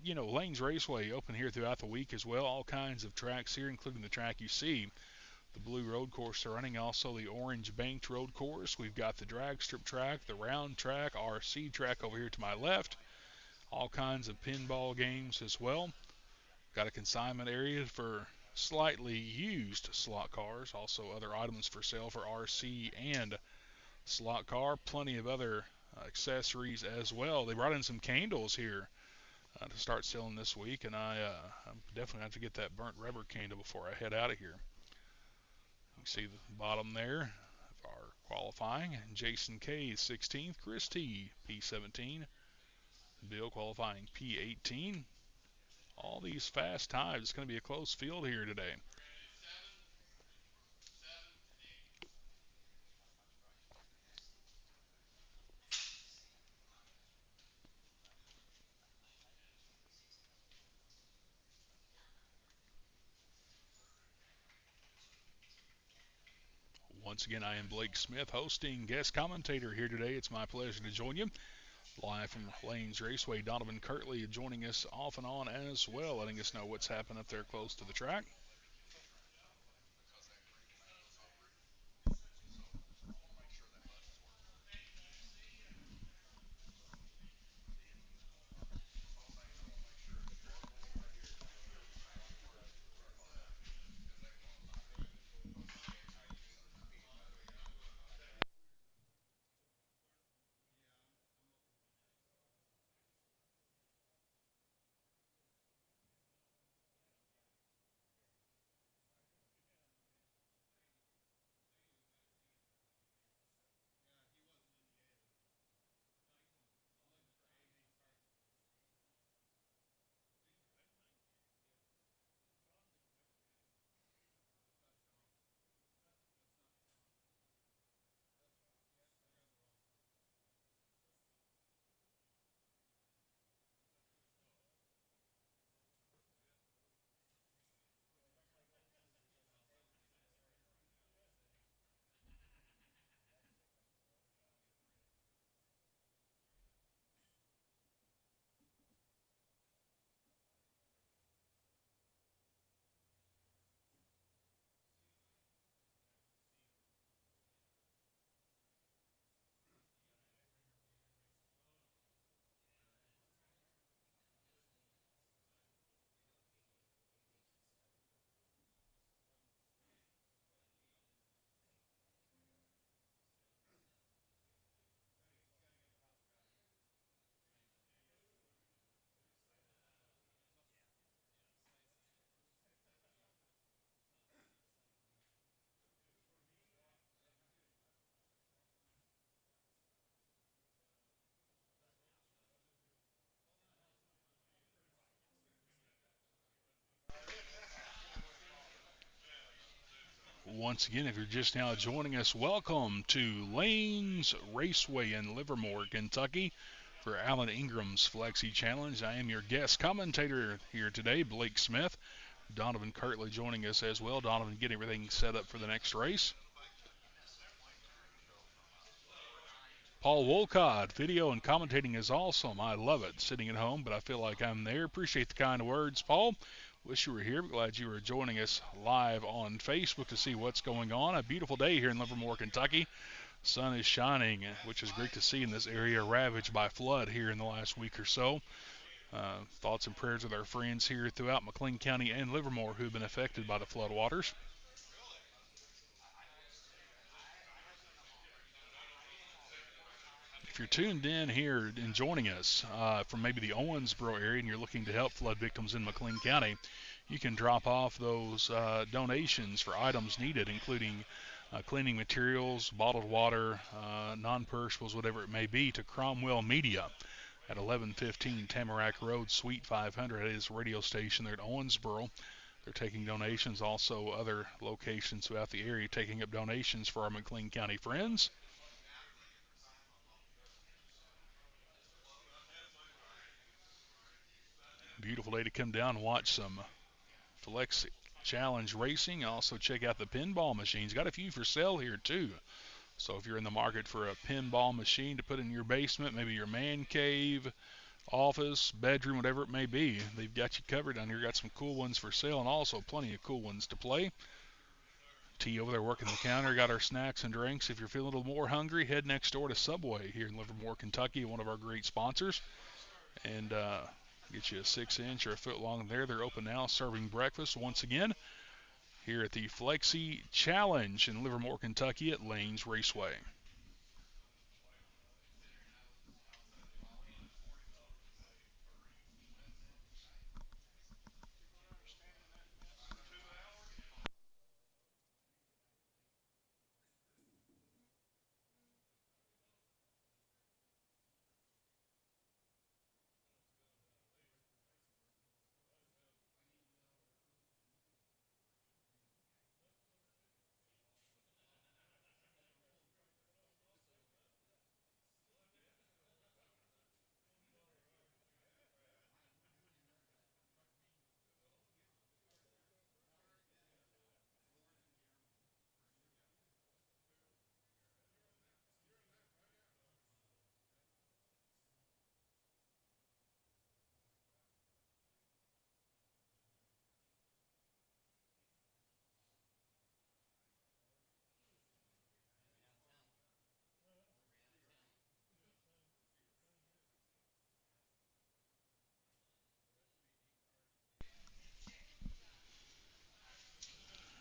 Lanes Raceway open here throughout the week as well. All kinds of tracks here, including the track you see, the blue road course they're running, also the orange banked road course. We've got the drag strip track, the round track, RC track over here to my left. All kinds of pinball games as well. Got a consignment area for slightly used slot cars. Also other items for sale for RC and slot car. Plenty of other accessories as well. They brought in some candles here to start selling this week, and I'm definitely have to get that burnt rubber candle before I head out of here. You can see the bottom there of our qualifying. Jason K, 16th. Chris T, P17. Bill qualifying P18. All these fast times. It's going to be a close field here today. Once again, I am Blake Smith, hosting guest commentator here today. It's my pleasure to join you. Live from Lanes Raceway, Donovan Kirtley joining us off and on as well, letting us know what's happening up there close to the track. Once again, if you're just now joining us, welcome to Lanes Raceway in Livermore, Kentucky for Alan Ingram's Flexi Challenge. I am your guest commentator here today, Blake Smith. Donovan Kirtley joining us as well. Donovan getting everything set up for the next race. Paul Wolcott, video and commentating is awesome. I love it. Sitting at home, but I feel like I'm there. Appreciate the kind words, Paul. Wish you were here. Glad you were joining us live on Facebook to see what's going on. A beautiful day here in Livermore, Kentucky. Sun is shining, which is great to see in this area ravaged by flood here in the last week or so. Thoughts and prayers with our friends here throughout McLean County and Livermore who have been affected by the flood waters. If you're tuned in here and joining us from maybe the Owensboro area and you're looking to help flood victims in McLean County, you can drop off those donations for items needed, including cleaning materials, bottled water, non-perishables, whatever it may be, to Cromwell Media at 1115 Tamarack Road, Suite 500. It is a radio station there at Owensboro. They're taking donations. Also, other locations throughout the area taking up donations for our McLean County friends. Beautiful day to come down and watch some Flexi Challenge racing. Also check out the pinball machines. Got a few for sale here too. So if you're in the market for a pinball machine to put in your basement, maybe your man cave, office, bedroom, whatever it may be, they've got you covered down here. Got some cool ones for sale and also plenty of cool ones to play. T over there working the counter. Got our snacks and drinks. If you're feeling a little more hungry, head next door to Subway here in Livermore, Kentucky, one of our great sponsors. And get you a 6-inch or a foot long there. They're open now serving breakfast once again here at the Flexi Challenge in Livermore, Kentucky at Lanes Raceway.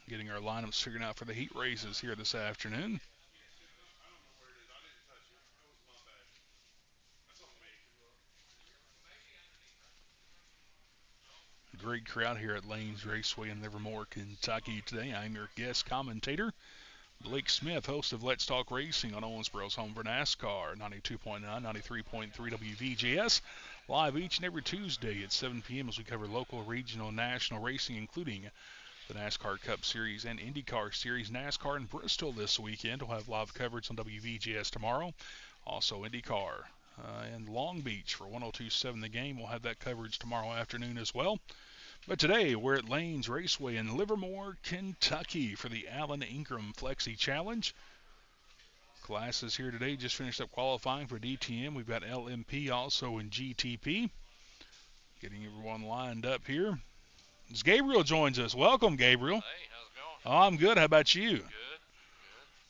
Getting our lineups figured out for the heat races here this afternoon. Great crowd here at Lanes Raceway in Livermore, Kentucky today. I'm your guest commentator, Blake Smith, host of Let's Talk Racing on Owensboro's home for NASCAR, 92.9, 93.3 WVGS. Live each and every Tuesday at 7 p.m. as we cover local, regional, and national racing, including the NASCAR Cup Series and IndyCar Series. NASCAR in Bristol this weekend. We'll have live coverage on WVGS tomorrow. Also IndyCar in Long Beach for 102.7 The Game. We'll have that coverage tomorrow afternoon as well. But today we're at Lanes Raceway in Livermore, Kentucky for the Alan Ingram Flexi Challenge. Classes here today just finished up qualifying for DTM. We've got LMP also in GTP. Getting everyone lined up here. As Gabriel joins us. Welcome, Gabriel. Hey, how's it going? Oh, I'm good. How about you? Good. Is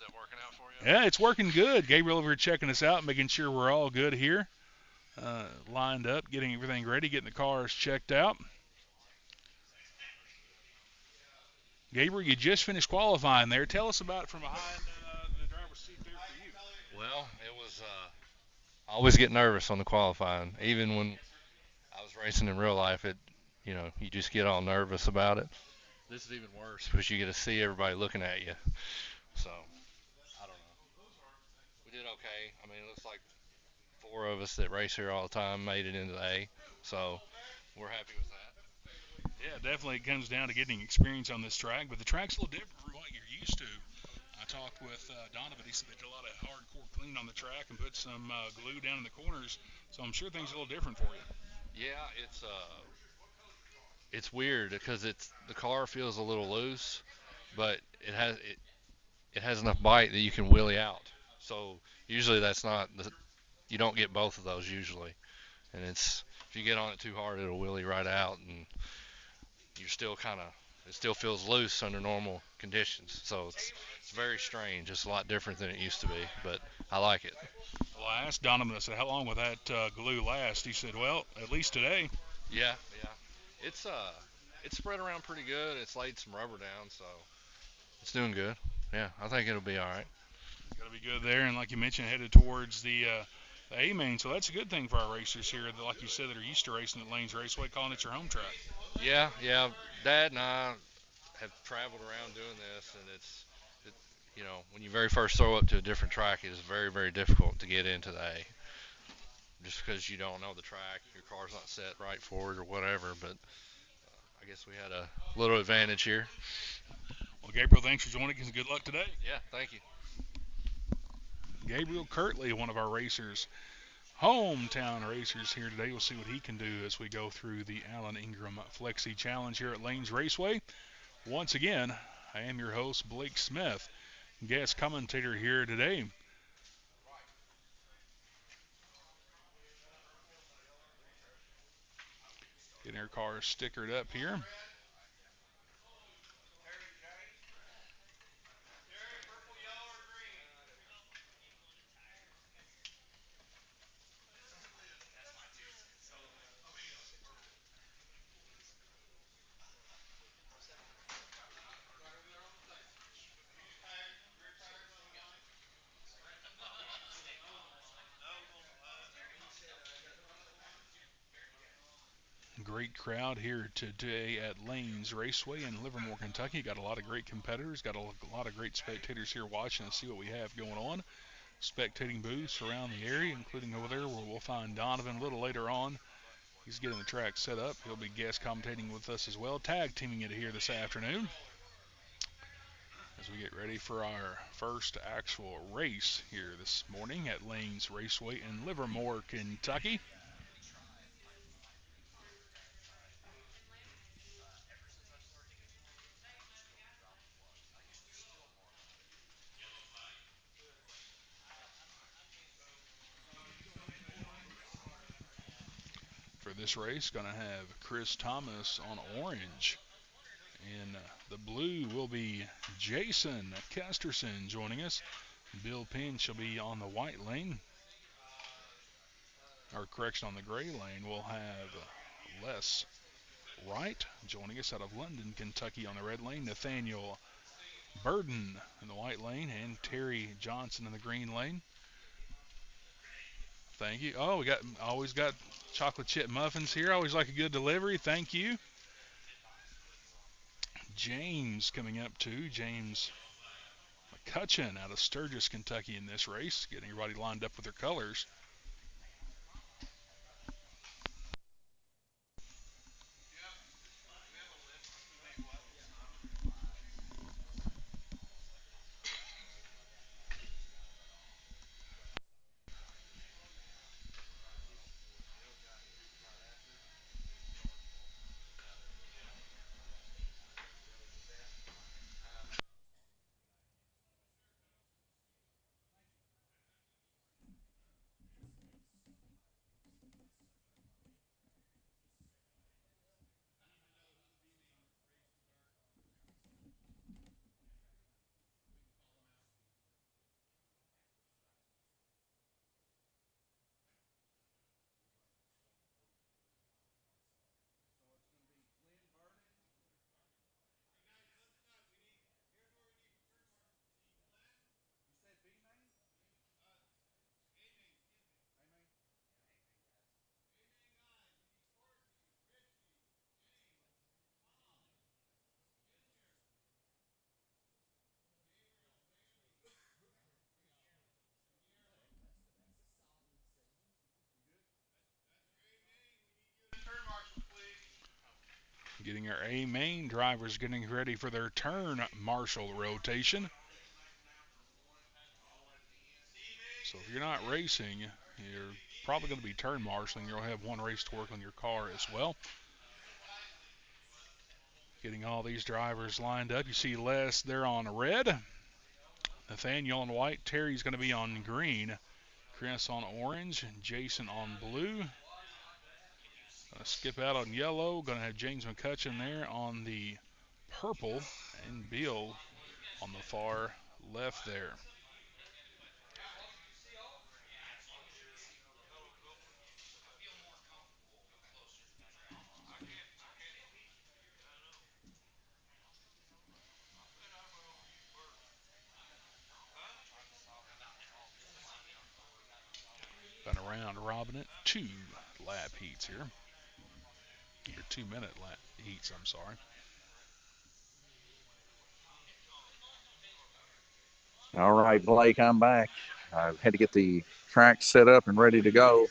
that working out for you? Yeah, it's working good. Gabriel over here checking us out, making sure we're all good here. Lined up, getting everything ready, getting the cars checked out. Gabriel, you just finished qualifying there. Tell us about it from behind the driver's seat there for you. Well, it was. I always get nervous on the qualifying, even when I was racing in real life. You just get all nervous about it. This is even worse because you get to see everybody looking at you. So, I don't know. We did okay. I mean, it looks like 4 of us that race here all the time made it into the A. So, we're happy with that. Yeah, definitely it comes down to getting experience on this track, but the track's a little different from what you're used to. I talked with Donovan. He said they did a lot of hardcore cleaning on the track and put some glue down in the corners, so I'm sure things are a little different for you. Yeah, it's weird because the car feels a little loose, but it has enough bite that you can wheelie out. So usually you don't get both of those usually, and if you get on it too hard, it'll wheelie right out, and you're still it still feels loose under normal conditions. So it's very strange. It's a lot different than it used to be, but I like it. Well, I asked Donovan, I said, how long will that glue last? He said, well, at least today. Yeah, yeah. It's spread around pretty good. It's laid some rubber down, so it's doing good. Yeah, I think it'll be all right. Got to be good there, and like you mentioned, headed towards the A main, so that's a good thing for our racers here, that, like you said, that are used to racing at Lanes Raceway, calling it your home track. Yeah, yeah. Dad and I have traveled around doing this, and when you very first throw up to a different track, it is very, very difficult to get into the A. Just because you don't know the track, your car's not set right for it or whatever. But I guess we had a little advantage here. Well, Gabriel, thanks for joining us, and good luck today. Yeah, thank you. Gabriel Kirtley, one of our racers, hometown racers here today. We'll see what he can do as we go through the Alan Ingram Flexi Challenge here at Lanes Raceway. Once again, I am your host, Blake Smith, guest commentator here today. Getting our car stickered up here. Great crowd here today at Lanes Raceway in Livermore, Kentucky. Got a lot of great competitors, got a lot of great spectators here watching to see what we have going on. Spectating booths around the area, including over there where we'll find Donovan a little later on. He's getting the track set up. He'll be guest commentating with us as well, tag teaming it here this afternoon as we get ready for our first actual race here this morning at Lanes Raceway in Livermore, Kentucky. For this race, going to have Chris Thomas on orange. And the blue will be Jason Kesterson joining us. Bill Pinch will be on the white lane. Or correction, on the gray lane, we'll have Les Wright joining us out of London, Kentucky on the red lane. Nathaniel Burden in the white lane, and Terry Johnson in the green lane. Thank you. Oh, we always got chocolate chip muffins here. Always like a good delivery. Thank you. James coming up too. James McCutcheon out of Sturgis, Kentucky in this race, getting everybody lined up with their colors. Getting our A main drivers getting ready for their turn marshal rotation. So if you're not racing, you're probably going to be turn marshaling. You'll have one race to work on your car as well. Getting all these drivers lined up. You see Les there on red. Nathaniel on white. Terry's going to be on green. Chris on orange. And Jason on blue. Gonna skip out on yellow. Gonna have James McCutcheon there on the purple, and Bill on the far left there. Gonna round robin it. 2 lap heats here. Or 2-minute lap heats, I'm sorry. All right, Blake, I'm back. I had to get the track set up and ready to go.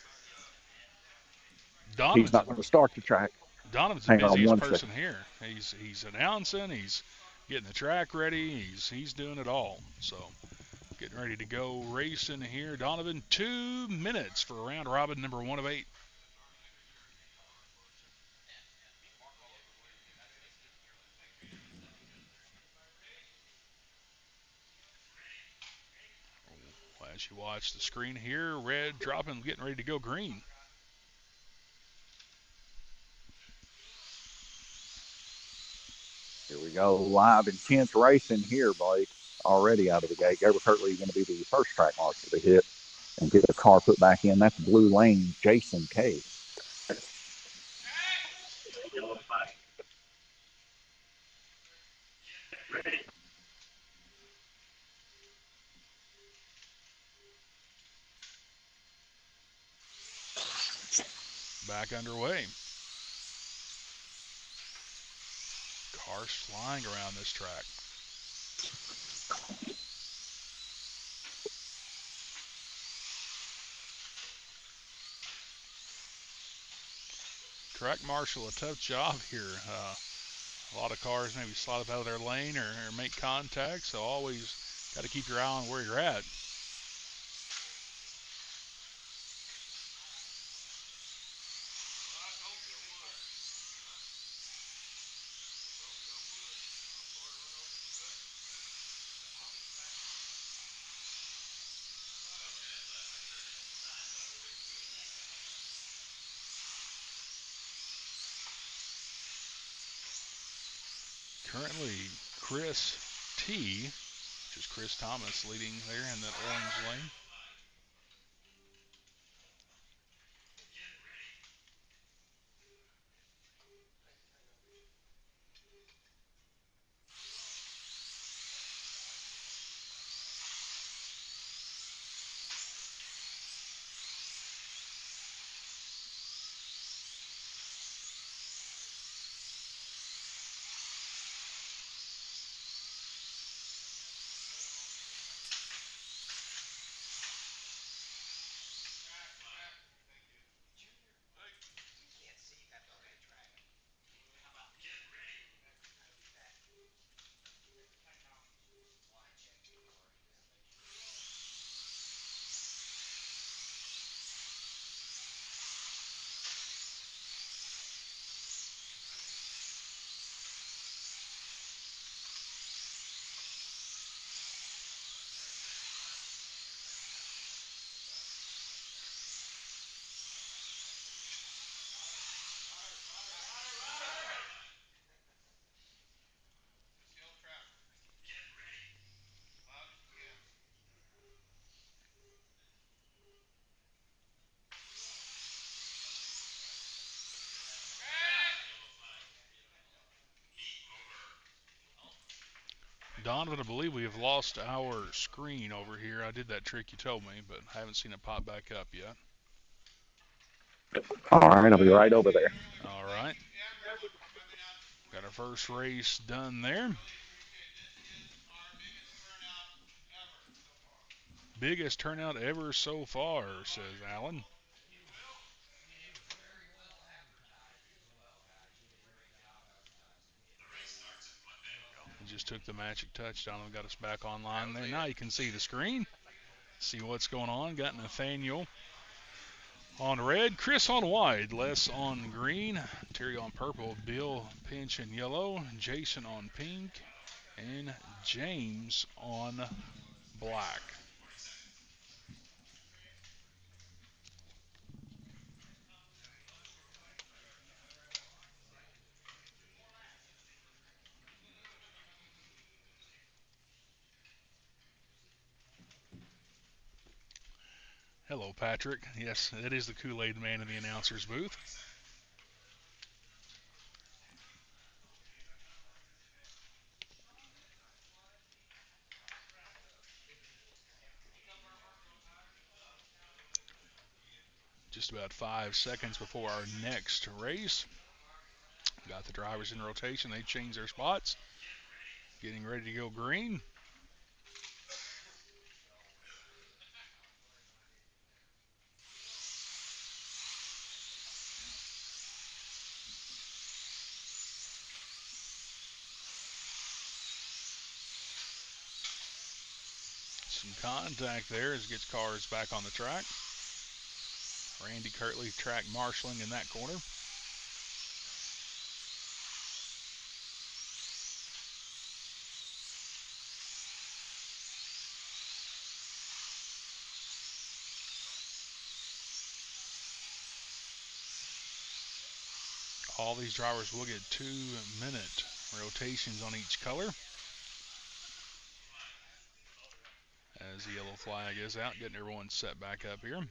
He's not going to start the track. Donovan's the Hang on busiest one person second. here. He's announcing, he's getting the track ready, he's doing it all. So getting ready to go racing here. Donovan, 2 minutes for round robin number 1 of 8. As you watch the screen here, red dropping, getting ready to go green. Here we go, live intense racing here, Blake. Already out of the gate. Gabriel Kirtley going to be the first track marker to hit and get the car put back in. That's blue lane, Jason K. Back underway. Cars flying around this track. Track marshal, a tough job here. A lot of cars maybe slide up out of their lane or make contact, so always got to keep your eye on where you're at. Currently, Chris T, which is Chris Thomas, leading there in that orange lane. Donovan, I believe we have lost our screen over here. I did that trick you told me, but I haven't seen it pop back up yet. All right, I'll be right over there. All right. Got our first race done there. Biggest turnout ever so far, says Alan. He just took the magic touch. Donovan got us back online there. Now you can see the screen. See what's going on. Got Nathaniel on red, Chris on white, Les on green, Terry on purple, Bill Pinch in yellow, Jason on pink, and James on black. Hello, Patrick. Yes, it is the Kool-Aid man in the announcer's booth. Just about 5 seconds before our next race. Got the drivers in rotation. They change their spots. Getting ready to go green. Some contact there as it gets cars back on the track. Randy Kirtley track marshaling in that corner. All these drivers will get 2-minute rotations on each color. As the yellow flag is out, getting everyone set back up here.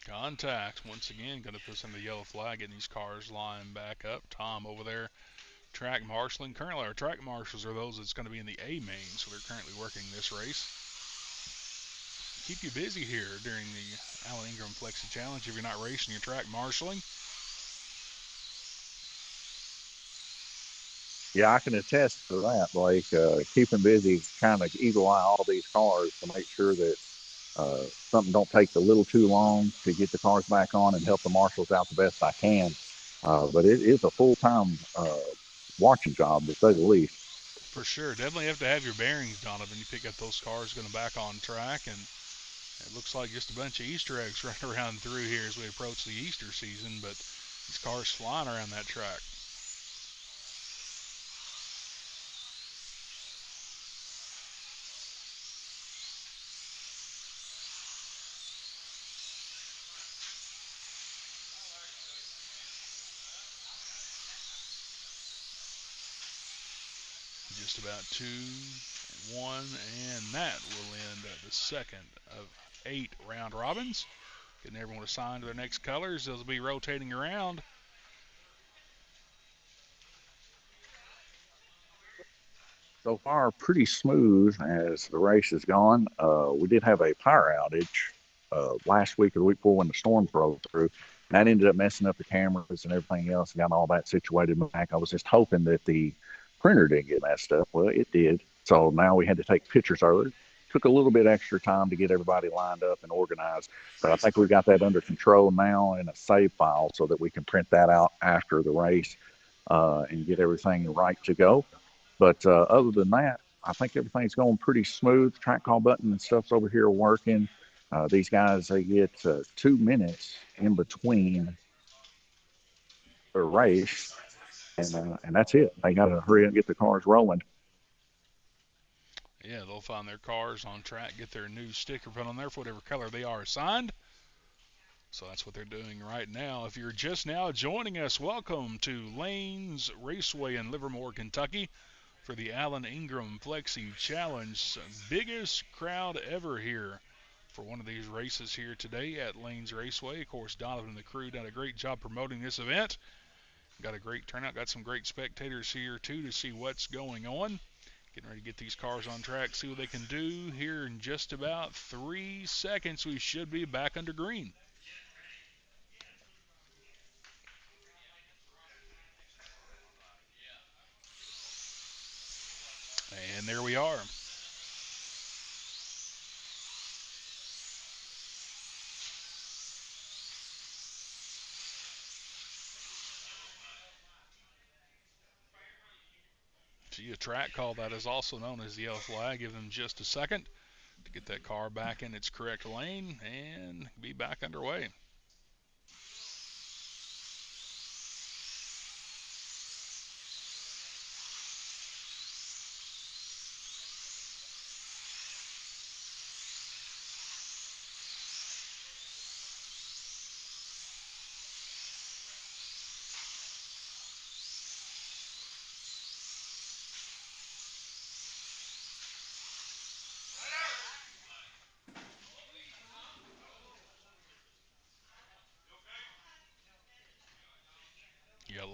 Contact once again, going to put some of the yellow flag, getting these cars lined back up. Tom over there, track marshaling. Currently, our track marshals are those that's going to be in the A main, so they're currently working this race. Keep you busy here during the Alan Ingram Flexi Challenge if you're not racing your track marshaling. Yeah, I can attest to that, Blake. Keeping busy, kind of eagle eye all these cars to make sure that something don't take a little too long to get the cars back on and help the marshals out the best I can. But it is a full-time watching job, to say the least. For sure. Definitely have to have your bearings, Donovan. You pick up those cars going back on track, and it looks like just a bunch of Easter eggs running around through here as we approach the Easter season, but these cars flying around that track. Just about 2-1, and that will end the second of 8 round robins. Getting everyone assigned to their next colors. They'll be rotating around. So far, pretty smooth as the race has gone. We did have a power outage last week or the week before when the storm rolled through. That ended up messing up the cameras and everything else, and got all that situated back. I was just hoping that the printer didn't get messed up. Well, it did. So now we had to take pictures of it. Took a little bit extra time to get everybody lined up and organized, but I think we've got that under control now in a save file so that we can print that out after the race and get everything right to go. But other than that, I think everything's going pretty smooth. Track call button and stuff's over here working. These guys, they get 2 minutes in between a race, and that's it. They got to hurry up and get the cars rolling. Yeah, they'll find their cars on track, get their new sticker put on there for whatever color they are assigned. So that's what they're doing right now. If you're just now joining us, welcome to Lanes Raceway in Livermore, Kentucky for the Alan Ingram Flexi Challenge. Biggest crowd ever here for one of these races here today at Lanes Raceway. Of course, Donovan and the crew done a great job promoting this event. Got a great turnout, got some great spectators here too to see what's going on. Getting ready to get these cars on track, see what they can do here in just about 3 seconds. We should be back under green. And there we are. See, a track call that is also known as the yellow flag. Give them just a second to get that car back in its correct lane and be back underway.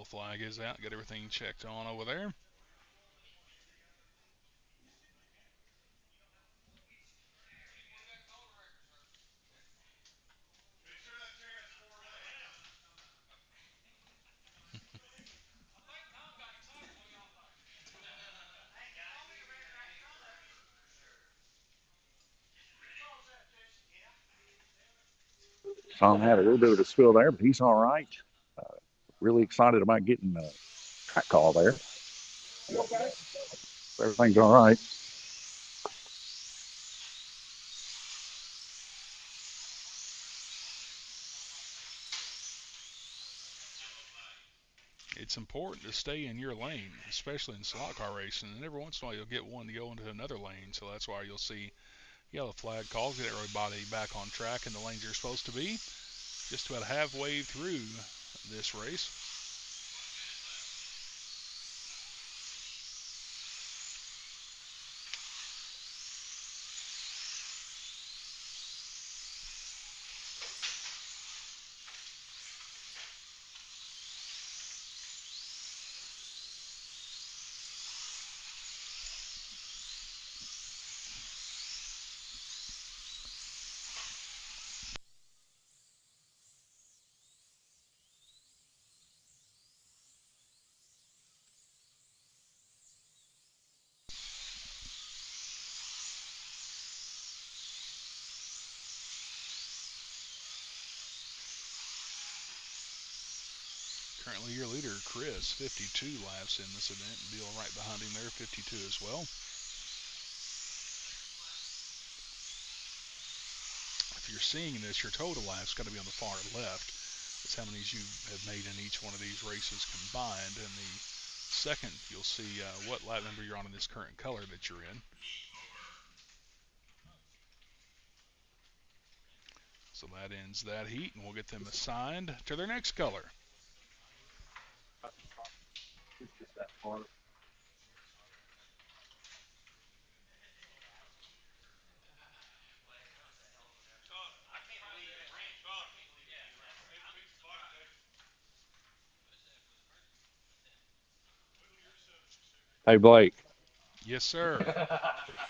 Yellow flag is out. Get everything checked on over there. Tom had a little bit of a spill there, but he's all right. Really excited about getting a track call there. Everything's all right. It's important to stay in your lane, especially in slot car racing. And every once in a while, you'll get one to go into another lane. So that's why you'll see yellow flag calls, get everybody back on track in the lanes they're supposed to be. Just about halfway through this race. Currently your leader, Chris, 52 laps in this event. Bill right behind him there, 52 as well. If you're seeing this, your total laps got to be on the far left. That's how many you have made in each one of these races combined. And the second, you'll see what lap number you're on in this current color that you're in. So that ends that heat, and we'll get them assigned to their next color. Hey, Blake. Yes, sir.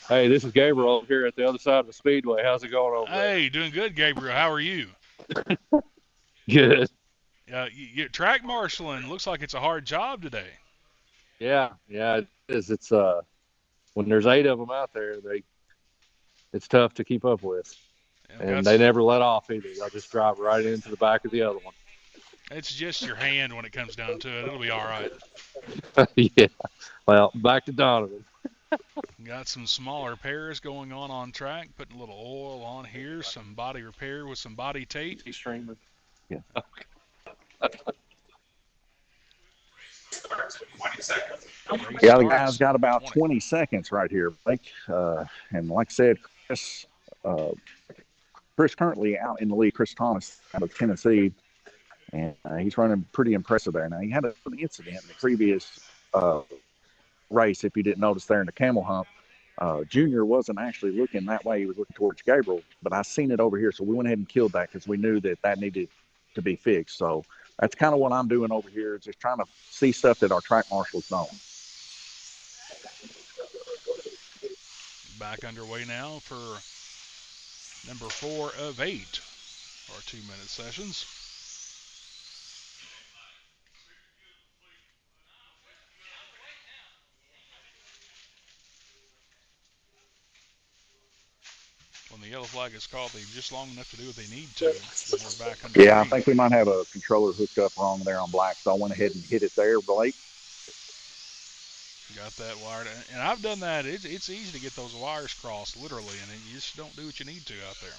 Hey, this is Gabriel over here at the other side of the speedway. How's it going over there? Hey, doing good, Gabriel. How are you? Good. Track marshaling looks like it's a hard job today. Yeah, it is. It's when there's 8 of them out there, it's tough to keep up with, and they never let off either. They'll just drive right into the back of the other one. It's just your hand when it comes down to it. It'll be all right. Yeah. Well, back to Donovan. Got some small repairs going on track, putting a little oil on here, some body repair with some body tape. He's streaming. Yeah. Yeah, the guy's got about 20 seconds right here, Blake. And like I said, Chris currently out in the lead. Chris Thomas out of Tennessee, and he's running pretty impressive there. Now, he had an incident in the previous race, if you didn't notice there in the camel hump. Junior wasn't actually looking that way. He was looking towards Gabriel, but I seen it over here, so we went ahead and killed that because we knew that needed to be fixed. So that's kind of what I'm doing over here, is just trying to see stuff that our track marshals don't. Back underway now for number 4 of 8, our 2-minute sessions. When the yellow flag is called, they've just long enough to do what they need to. We're back under Yeah, I think we might have a controller hooked up wrong there on black, so I went ahead and hit it there, Blake. Got that wired, and I've done that. It's easy to get those wires crossed, literally, and you just don't do what you need to out there.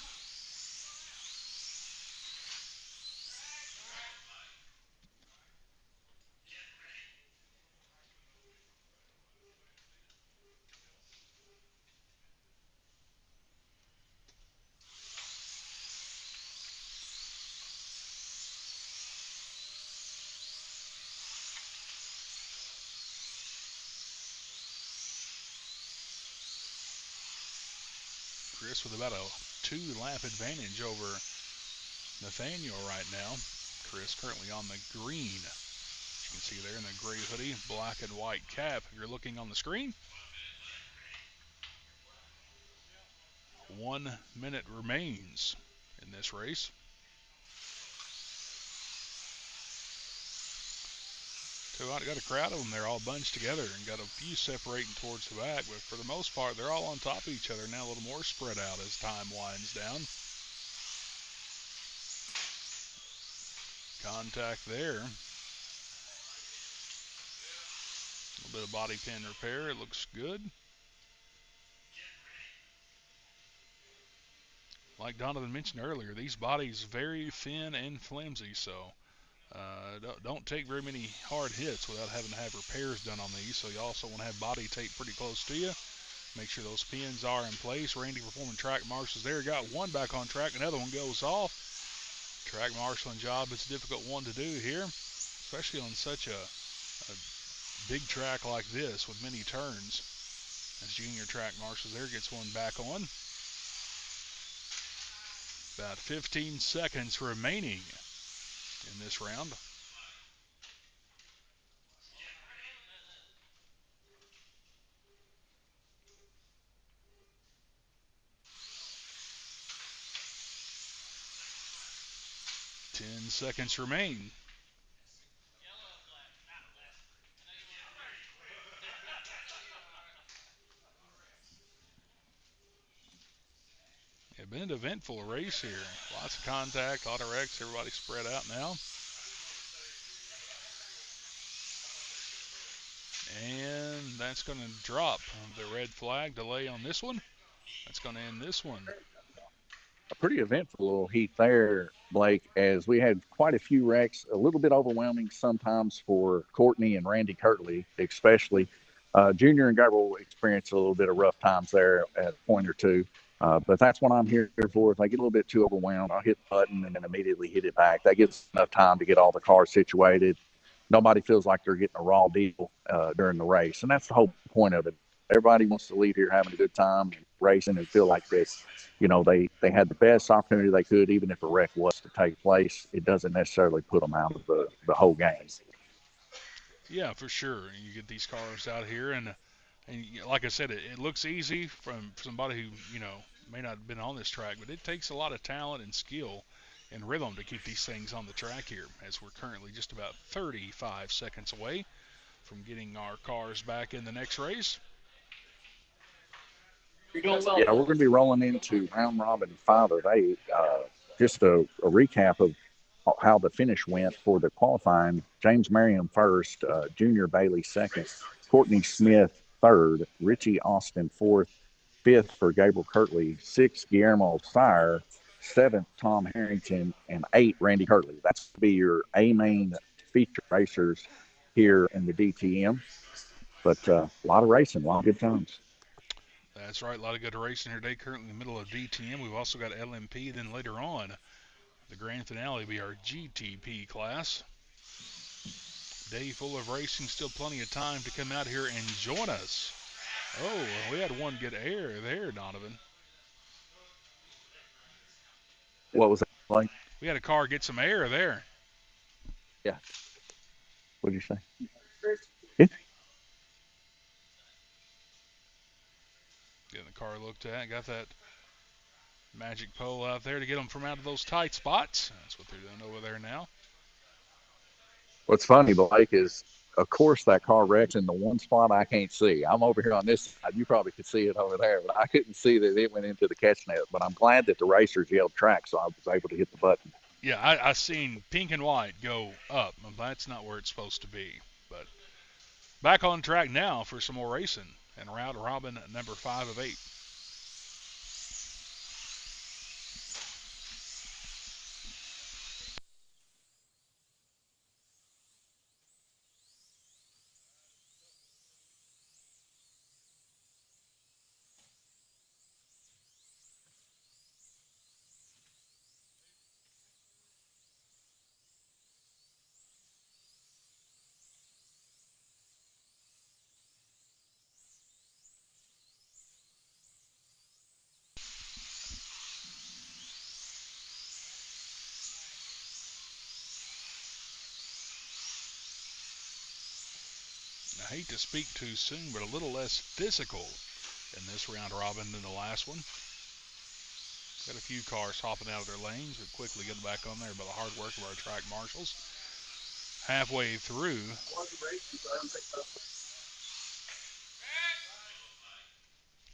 Chris with about a 2-lap advantage over Nathaniel right now. Chris currently on the green. You can see there in the gray hoodie, black and white cap. If you're looking on the screen. 1 minute remains in this race. Got a crowd of them. They're all bunched together and got a few separating towards the back, but for the most part, they're all on top of each other now, a little more spread out as time winds down. Contact there. A little bit of body pin repair. It looks good. Like Donovan mentioned earlier, these bodies very thin and flimsy, so don't take very many hard hits without having to have repairs done on these. So you also want to have body tape pretty close to you. Make sure those pins are in place. Randy performing track marshals there. Got one back on track. Another one goes off. Track marshaling job. It's a difficult one to do here, especially on such a big track like this with many turns. As junior track marshals there gets one back on. About 15 seconds remaining in this round. Ten seconds remain. It's been an eventful race here. Lots of contact, a lot of wrecks, everybody spread out now. And that's going to drop the red flag delay on this one. That's going to end this one. A pretty eventful little heat there, Blake, as we had quite a few wrecks, a little bit overwhelming sometimes for Courtney and Randy Kirtley, especially. Junior and Gabriel experienced a little bit of rough times there at a point or two. But that's what I'm here for. If I get a little bit too overwhelmed, I'll hit the button and then immediately hit it back. That gives enough time to get all the cars situated. Nobody feels like they're getting a raw deal during the race. And that's the whole point of it. Everybody wants to leave here having a good time, racing, and feel like this. You know, they had the best opportunity they could, even if a wreck was to take place. It doesn't necessarily put them out of the whole game. Yeah, for sure. You get these cars out here, and like I said, it looks easy from somebody who, you know, may not have been on this track, but it takes a lot of talent and skill and rhythm to keep these things on the track here, as we're currently just about 35 seconds away from getting our cars back in the next race. Yeah, we're going to be rolling into round robin 5 of 8. Just a recap of how the finish went for the qualifying. James Merriam first, Junior Bailey second, Courtney Smith third, Richie Austin fourth, fifth for Gabriel Kirtley, sixth Guillermo Sire, seventh Tom Harrington, and 8 Randy Kirtley. That's to be your A main feature racers here in the DTM. But a lot of racing, a lot of good times. That's right, a lot of good racing here today. Currently in the middle of DTM. We've also got LMP. Then later on, the grand finale will be our GTP class. Day full of racing, still plenty of time to come out here and join us. Oh, we had one get air there, Donovan. What was that like? We had a car get some air there. Yeah. What did you say? Yeah. Getting the car looked at, got that magic pole out there to get them from out of those tight spots. That's what they're doing over there now. What's funny, Blake, is of course that car wrecked in the one spot I can't see. I'm over here on this side. You probably could see it over there, but I couldn't see that it went into the catch net. But I'm glad that the racers yelled track, so I was able to hit the button. Yeah, I seen pink and white go up. That's not where it's supposed to be. But back on track now for some more racing. And round robin number 5 of 8. I hate to speak too soon, but a little less physical in this round robin than the last one. Got a few cars hopping out of their lanes, but quickly getting back on there by the hard work of our track marshals. Halfway through.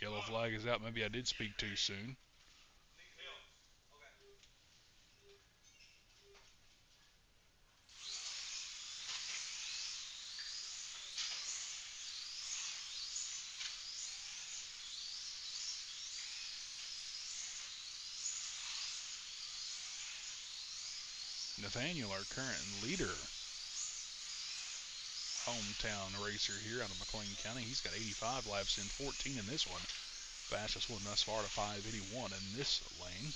Yellow flag is out. Maybe I did speak too soon. Nathaniel, our current leader, hometown racer here out of McLean County. He's got 85 laps in, 14 in this one. Fastest one thus far to 581 in this lane.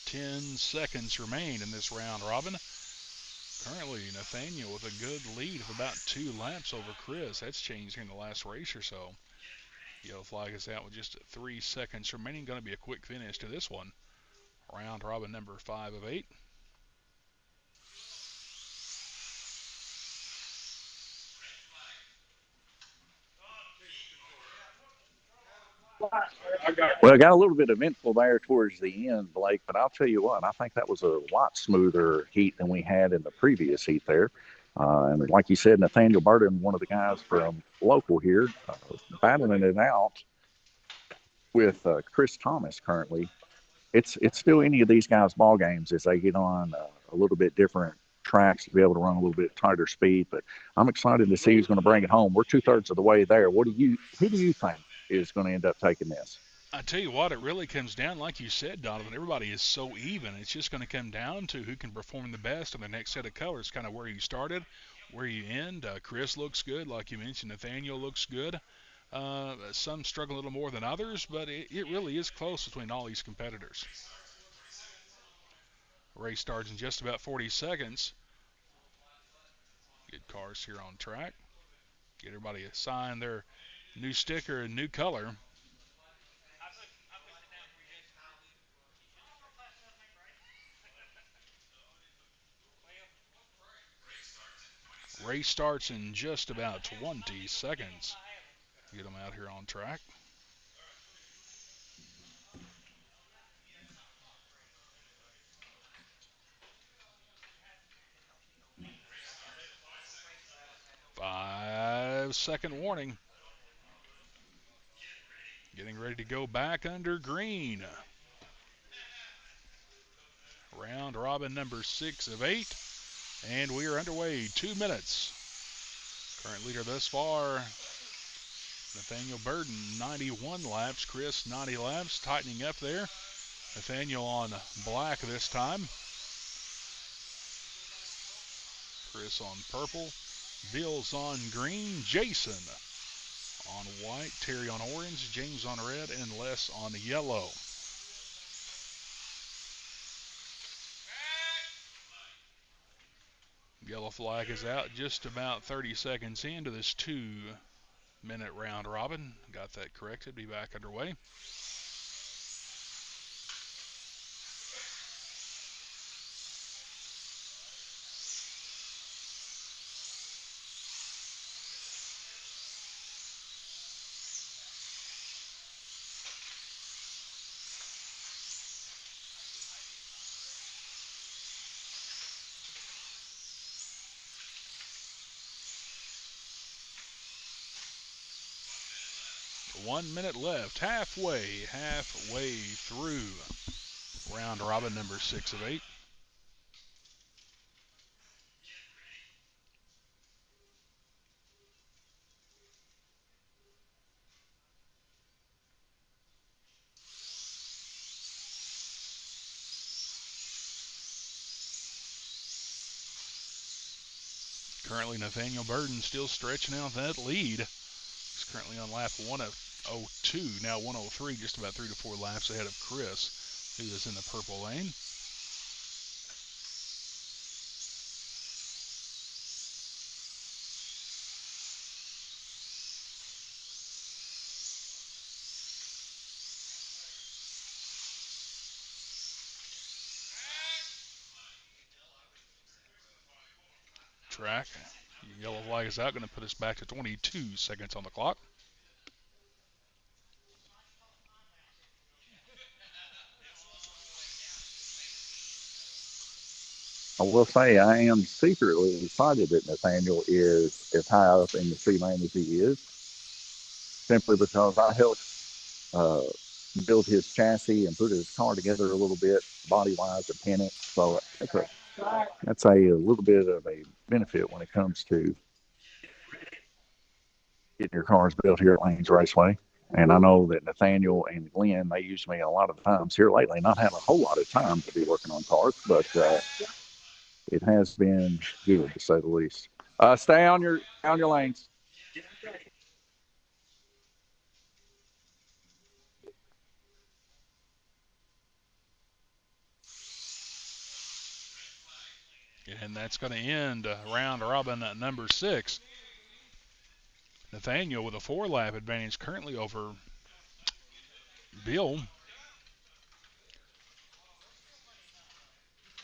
Ten seconds remain in this round robin. Currently, Nathaniel with a good lead of about 2 laps over Chris. That's changed here in the last race or so. Yellow flag is out with just 3 seconds remaining. Going to be a quick finish to this one. Round robin number 5 of 8. Well, it got a little bit eventful there towards the end, Blake, but I'll tell you what, I think that was a lot smoother heat than we had in the previous heat there. And like you said, Nathaniel Burden, one of the guys from local here, battling it out with Chris Thomas currently. It's still any of these guys' ball games as they get on a little bit different tracks to be able to run a little bit tighter speed. But I'm excited to see who's going to bring it home. We're 2/3 of the way there. Who do you think is going to end up taking this? I tell you what, it really comes down, like you said, Donovan, everybody is so even. It's just going to come down to who can perform the best on the next set of colors, kind of where you started, where you end. Chris looks good, like you mentioned. Nathaniel looks good. Some struggle a little more than others, but it really is close between all these competitors. Race starts in just about 40 seconds. Get cars here on track. Get everybody assigned their new sticker and new color. Race starts in just about 20 seconds. Get them out here on track. Five-second warning. Getting ready to go back under green. Round robin number 6 of 8. And we are underway. 2 minutes. Current leader thus far, Nathaniel Burden, 91 laps. Chris, 90 laps. Tightening up there. Nathaniel on black this time. Chris on purple. Bill's on green. Jason on white. Terry on orange. James on red. And Les on yellow. Yellow flag is out just about 30 seconds into this 2-minute round robin. Got that corrected. Be back underway. One minute left. Halfway through round robin number 6 of 8. Currently, Nathaniel Burden still stretching out that lead. He's currently on lap 102, now 103, just about 3 to 4 laps ahead of Chris, who is in the purple lane. track. Yellow flag is out, going to put us back to 22 seconds on the clock. I will say I am secretly excited that Nathaniel is as high up in the C lane as he is, simply because I helped build his chassis and put his car together a little bit, body-wise and pin it. So that's a little bit of a benefit when it comes to getting your cars built here at Lanes Raceway. And I know that Nathaniel and Glenn, they use me a lot of times here lately, not having a whole lot of time to be working on cars, but it has been good, to say the least. Stay on your lanes. And that's going to end round robin number 6. Nathaniel with a 4-lap advantage currently over Bill.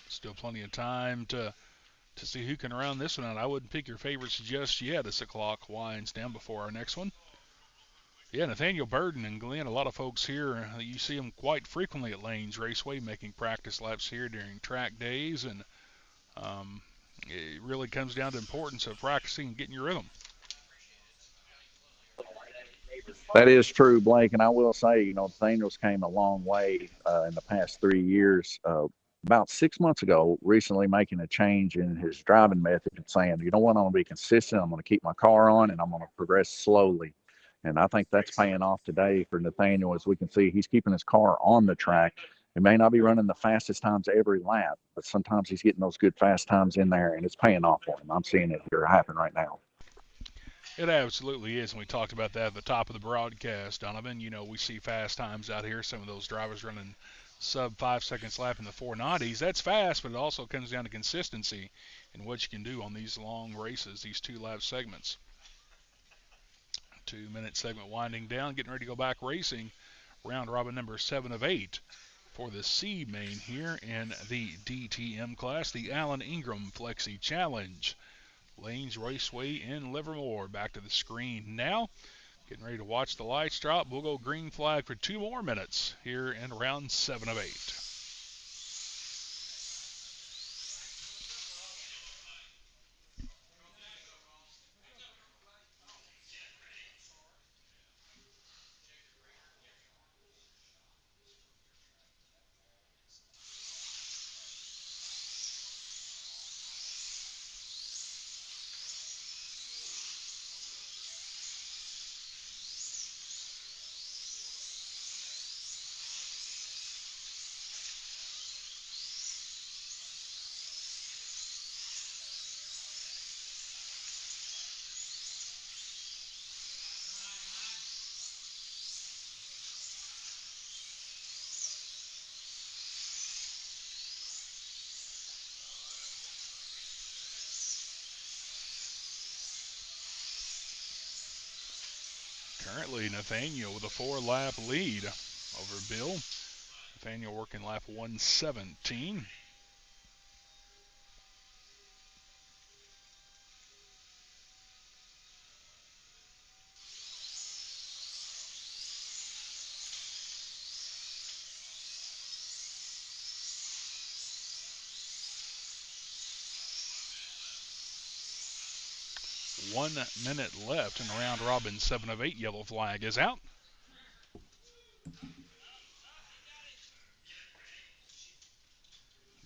Still plenty of time to see who can round this one out. I wouldn't pick your favorites just yet as the clock winds down before our next one. Yeah, Nathaniel Burden and Glenn, a lot of folks here, you see them quite frequently at Lanes Raceway making practice laps here during track days, and it really comes down to the importance of practicing and getting your rhythm. That is true, Blake, and I will say, Nathaniel's came a long way in the past 3 years. About 6 months ago, recently making a change in his driving method and saying, you know what, I'm going to be consistent, I'm going to keep my car on, and I'm going to progress slowly. And I think that's paying off today for Nathaniel. As we can see, he's keeping his car on the track. He may not be running the fastest times every lap, but sometimes he's getting those good fast times in there, and it's paying off for him. I'm seeing it here happen right now. It absolutely is, and we talked about that at the top of the broadcast, Donovan. We see fast times out here. Some of those drivers running sub 5 seconds lap in the 490s. That's fast, but it also comes down to consistency and what you can do on these long races, these 2-lap segments. 2-minute segment winding down, getting ready to go back racing. Round robin number 7 of 8 for the C main here in the DTM class, the Alan Ingram Flexi Challenge. Lanes Raceway in Livermore. Back to the screen now. Getting ready to watch the lights drop. We'll go green flag for 2 more minutes here in round 7 of 8. Currently, Nathaniel with a 4-lap lead over Bill. Nathaniel working lap 117. One minute left in round robin 7 of 8. Yellow flag is out.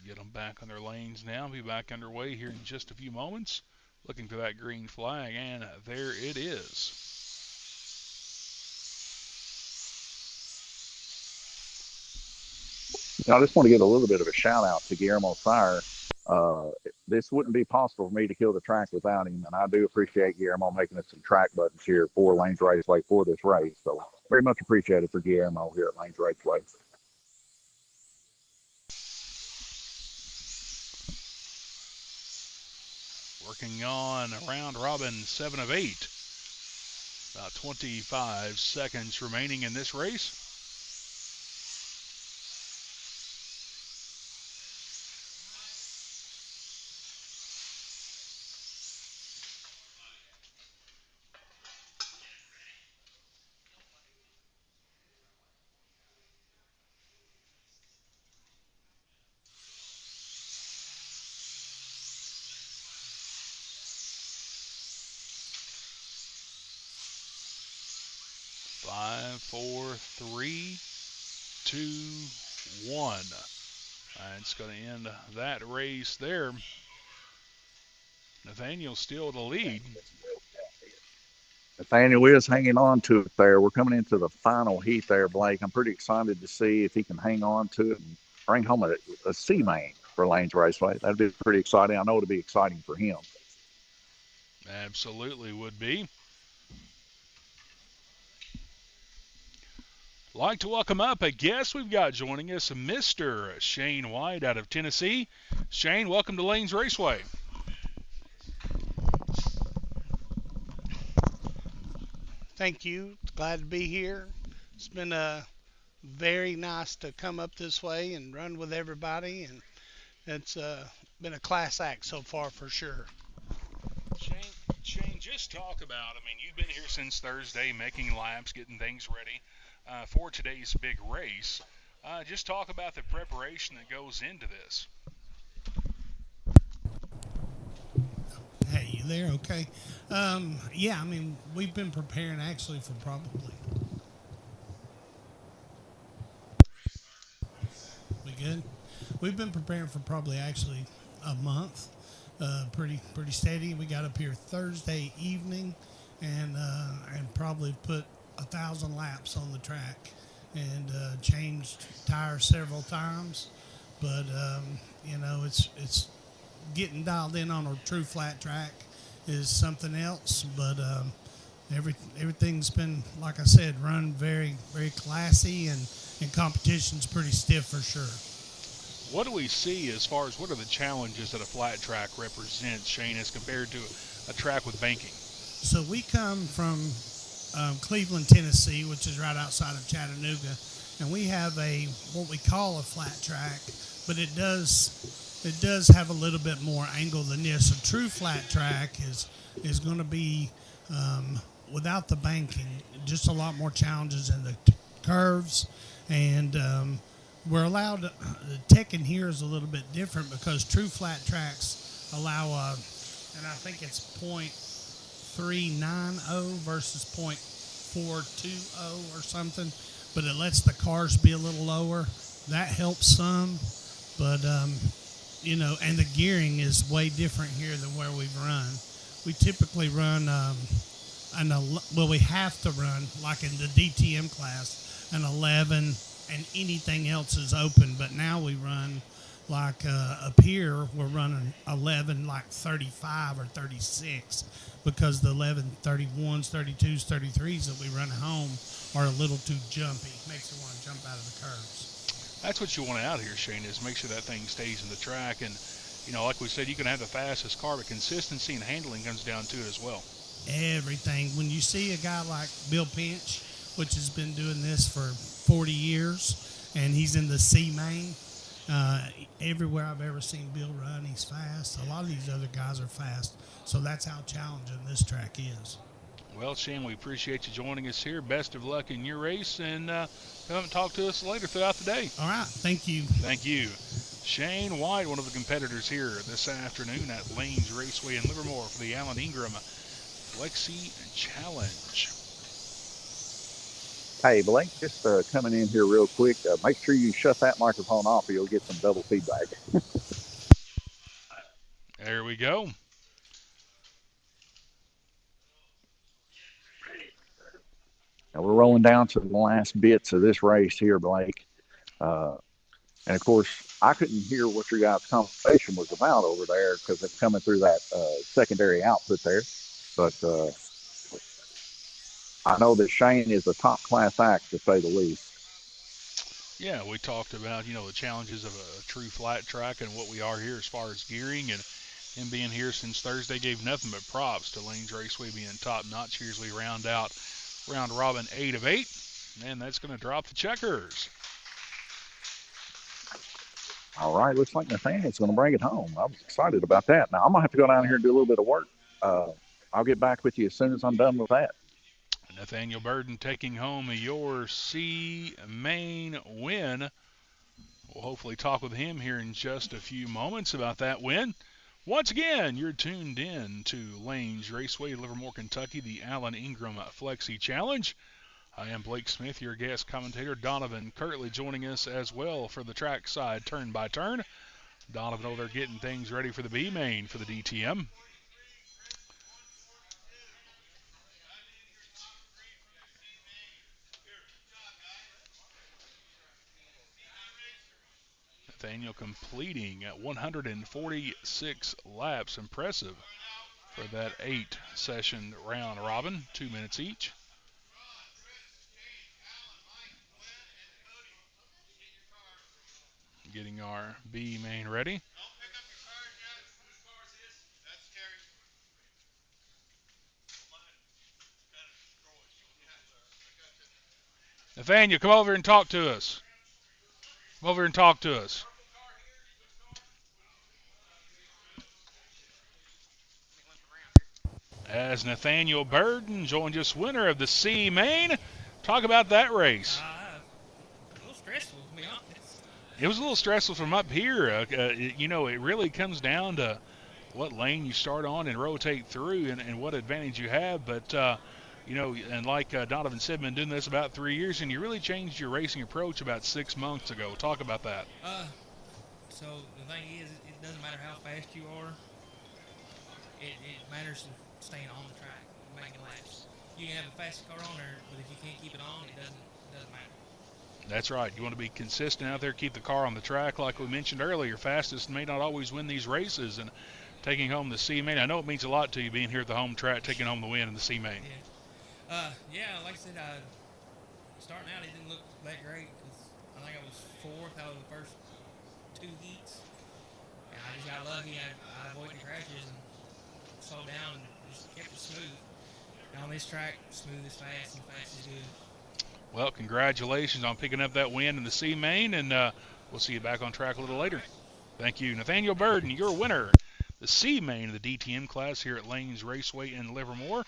Get them back on their lanes now. Be back underway here in just a few moments. Looking for that green flag, and there it is. I just want to give a little bit of a shout out to Guillermo Sire. This wouldn't be possible for me to kill the track without him, and I do appreciate Guillermo making us some track buttons here for Lanes Raceway for this race. So very much appreciated for Guillermo here at Lanes Raceway. Working on round robin 7 of 8. About 25 seconds remaining in this race. 5, 4, 3, 2, 1. It's going to end that race there. Nathaniel still the lead. Nathaniel is hanging on to it there. We're coming into the final heat there, Blake. I'm pretty excited to see if he can hang on to it and bring home a C main for Lanes Raceway. That'd be pretty exciting. I know it'll be exciting for him. Absolutely would be. Like to welcome up a guest we've got joining us, Mr. Shane White out of Tennessee. Shane, welcome to Lanes Raceway. Thank you. Glad to be here. It's been very nice to come up this way and run with everybody, and it's been a class act so far for sure. Shane, just talk about, you've been here since Thursday making laps, getting things ready for today's big race. Just talk about the preparation that goes into this. Hey, you there? Okay. Yeah, we've been preparing actually for probably. We good? We've been preparing for probably actually a month. Pretty steady. We got up here Thursday evening, and probably put 1,000 laps on the track, and changed tires several times. But it's getting dialed in on a true flat track is something else. But everything's been, like I said, run very, very classy, and competition's pretty stiff for sure. What do we see as far as what are the challenges that a flat track represents, Shane, as compared to a track with banking? So we come from Cleveland, Tennessee, which is right outside of Chattanooga, and we have what we call a flat track, but it does have a little bit more angle than this. A true flat track is going to be without the banking, just a lot more challenges in the curves, and we're allowed the tech in here is a little bit different because true flat tracks allow and I think it's 0.390 versus 0.420 or something, but it lets the cars be a little lower. That helps some, but and the gearing is way different here than where we've run. We typically run we have to run, like in the DTM class, an 11, and anything else is open. But now we run like up here, we're running 11 like 35 or 36 because the 11, 31s, 32s, 33s that we run at home are a little too jumpy. Makes you want to jump out of the curves. That's what you want out here, Shane, is make sure that thing stays in the track. And, like we said, you can have the fastest car, but consistency and handling comes down to it as well. Everything. When you see a guy like Bill Pinch, which has been doing this for 40 years, and he's in the C main, everywhere I've ever seen Bill run, he's fast. A lot of these other guys are fast, so that's how challenging this track is. Well, Shane, we appreciate you joining us here. Best of luck in your race, and come and talk to us later throughout the day. All right. Thank you. Thank you. Shane White, one of the competitors here this afternoon at Lanes Raceway in Livermore for the Alan Ingram Flexi Challenge. Hey, Blake, just coming in here real quick. Make sure you shut that microphone off or you'll get some double feedback. There we go. Now we're rolling down to the last bits of this race here, Blake. And, of course, I couldn't hear what your guys' conversation was about over there because it's coming through that secondary output there. But I know that Shane is a top-class act, to say the least. Yeah, we talked about, the challenges of a true flat track and what we are here as far as gearing. And him being here since Thursday gave nothing but props to Lanes Raceway being top-notch here as we round out round robin 8 of 8. And that's going to drop the checkers. All right, looks like Nathaniel's going to bring it home. I was excited about that. Now, I'm going to have to go down here and do a little bit of work. I'll get back with you as soon as I'm done with that. Nathaniel Burden taking home your C main win. We'll hopefully talk with him here in just a few moments about that win. Once again, you're tuned in to Lanes Raceway, Livermore, Kentucky, the Alan Ingram Flexi Challenge. I am Blake Smith, your guest commentator. Donovan Kirtley joining us as well for the track side turn by turn. Donovan over there getting things ready for the B main for the DTM. Nathaniel completing at 146 laps. Impressive for that 8-session round robin, 2 minutes each. Getting our B main ready. Nathaniel, come over and talk to us. Come over and talk to us. As Nathaniel Burden joins us, winner of the C main. Talk about that race. A little stressful, to be honest. It was a little stressful from up here. It really comes down to what lane you start on and rotate through and what advantage you have. But, and like Donovan said, been doing this about 3 years, and you really changed your racing approach about 6 months ago. Talk about that. So the thing is, it doesn't matter how fast you are. It matters staying on the track, making laps. You can have the fastest car on there, but if you can't keep it on, it doesn't matter. That's right. You want to be consistent out there, keep the car on the track. Like we mentioned earlier, fastest may not always win these races, and taking home the C main. I know it means a lot to you being here at the home track, taking home the win in the C main. Yeah. Like I said, starting out it didn't look that great because I think I was 4th out of the first 2 heats, and I just got lucky. I avoided crashes and slowed down and just kept it smooth. And on this track, smooth is fast and fast is good. Well, congratulations on picking up that win in the C main, and we'll see you back on track a little later. Thank you. Nathaniel Burden, your winner, the C main of the DTM class here at Lanes Raceway in Livermore.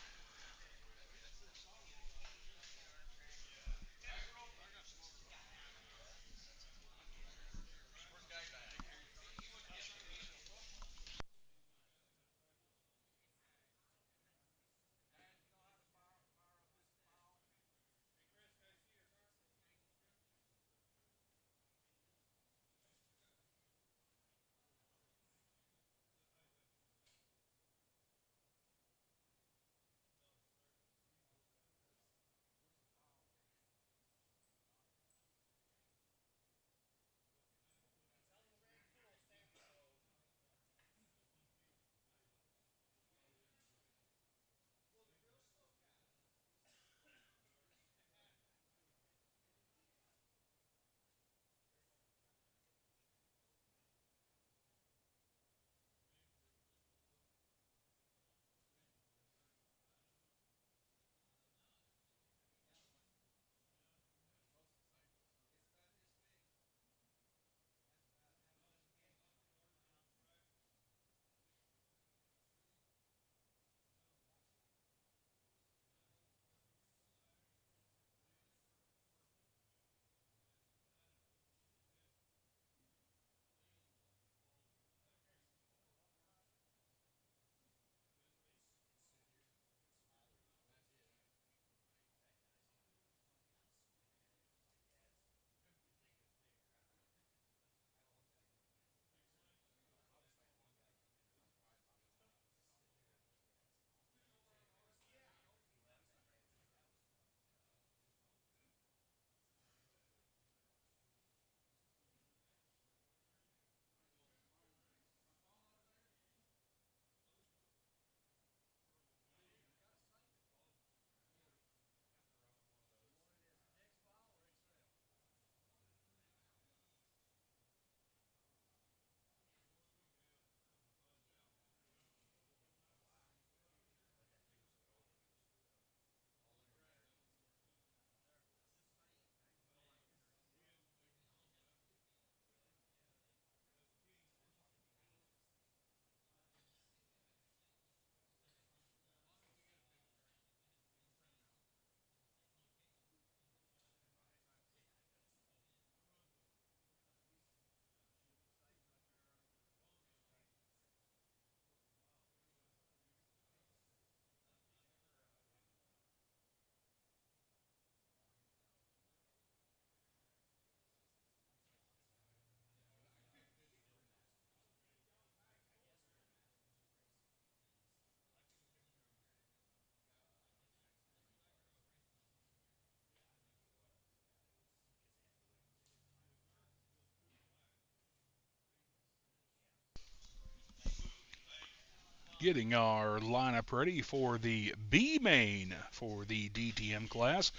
getting our lineup ready for the B main for the DTM class.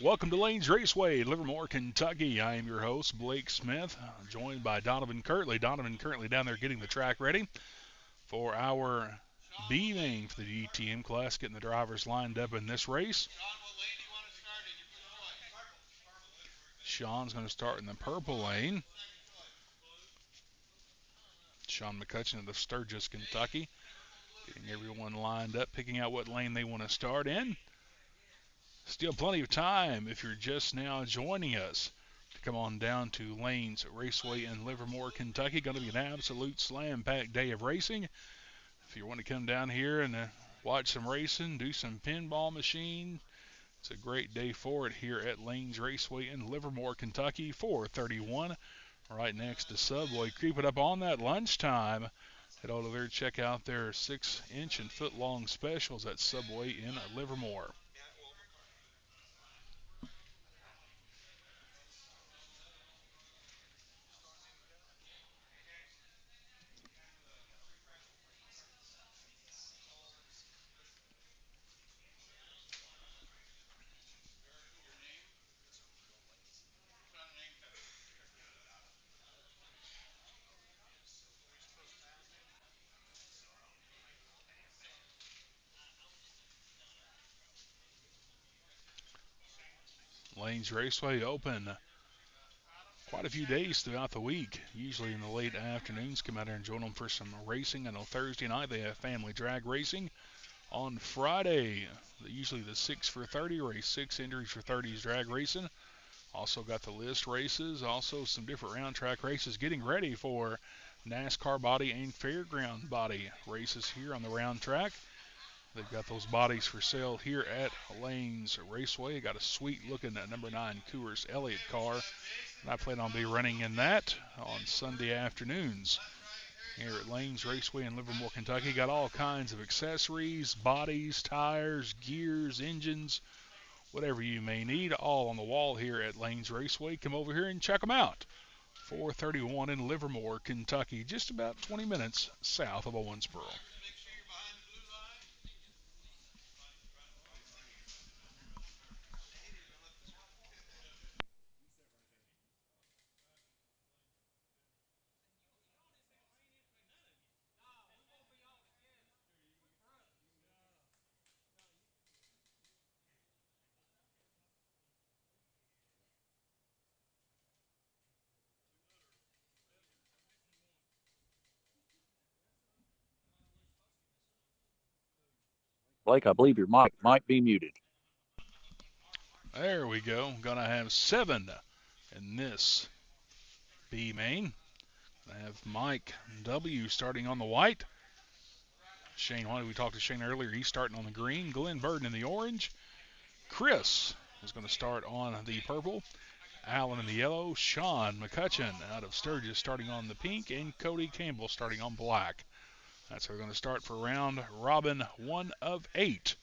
Welcome to Lanes Raceway, Livermore, Kentucky. I am your host, Blake Smith, joined by Donovan Kirtley. Donovan currently down there getting the track ready for our B main for the DTM class, getting the drivers lined up in this race. Sean's going to start in the purple lane. Sean McCutcheon of Sturgis, Kentucky. Getting everyone lined up, picking out what lane they want to start in. Still plenty of time if you're just now joining us to come on down to Lanes Raceway in Livermore, Kentucky. Going to be an absolute slam-packed day of racing. If you want to come down here and watch some racing, do some pinball machine, it's a great day for it here at Lanes Raceway in Livermore, Kentucky. 4:31, right next to Subway. Creeping up on that lunchtime. Head over there, check out their 6-inch and foot-long specials at Subway in Livermore. Lanes Raceway open quite a few days throughout the week. Usually in the late afternoons, come out here and join them for some racing. I know Thursday night they have family drag racing. On Friday, usually the 6 for 30 race, 6 entries for 30s drag racing. Also got the list races, also some different round track races, getting ready for NASCAR body and fairground body races here on the round track. They've got those bodies for sale here at Lanes Raceway. Got a sweet-looking number 9 Coors Elliott car. And I plan on be running in that on Sunday afternoons here at Lanes Raceway in Livermore, Kentucky. Got all kinds of accessories, bodies, tires, gears, engines, whatever you may need, all on the wall here at Lanes Raceway. Come over here and check them out. 4:31 in Livermore, Kentucky, just about 20 minutes south of Owensboro. Blake, I believe your mic might be muted. There we go. Gonna have 7 in this B main. I have Mike W. starting on the white. Shane White, we talked to Shane earlier, he's starting on the green. Glenn Burden in the orange. Chris is going to start on the purple. Allen in the yellow. Sean McCutcheon out of Sturgis starting on the pink. And Cody Campbell starting on black. That's how we're going to start for round robin 1 of 8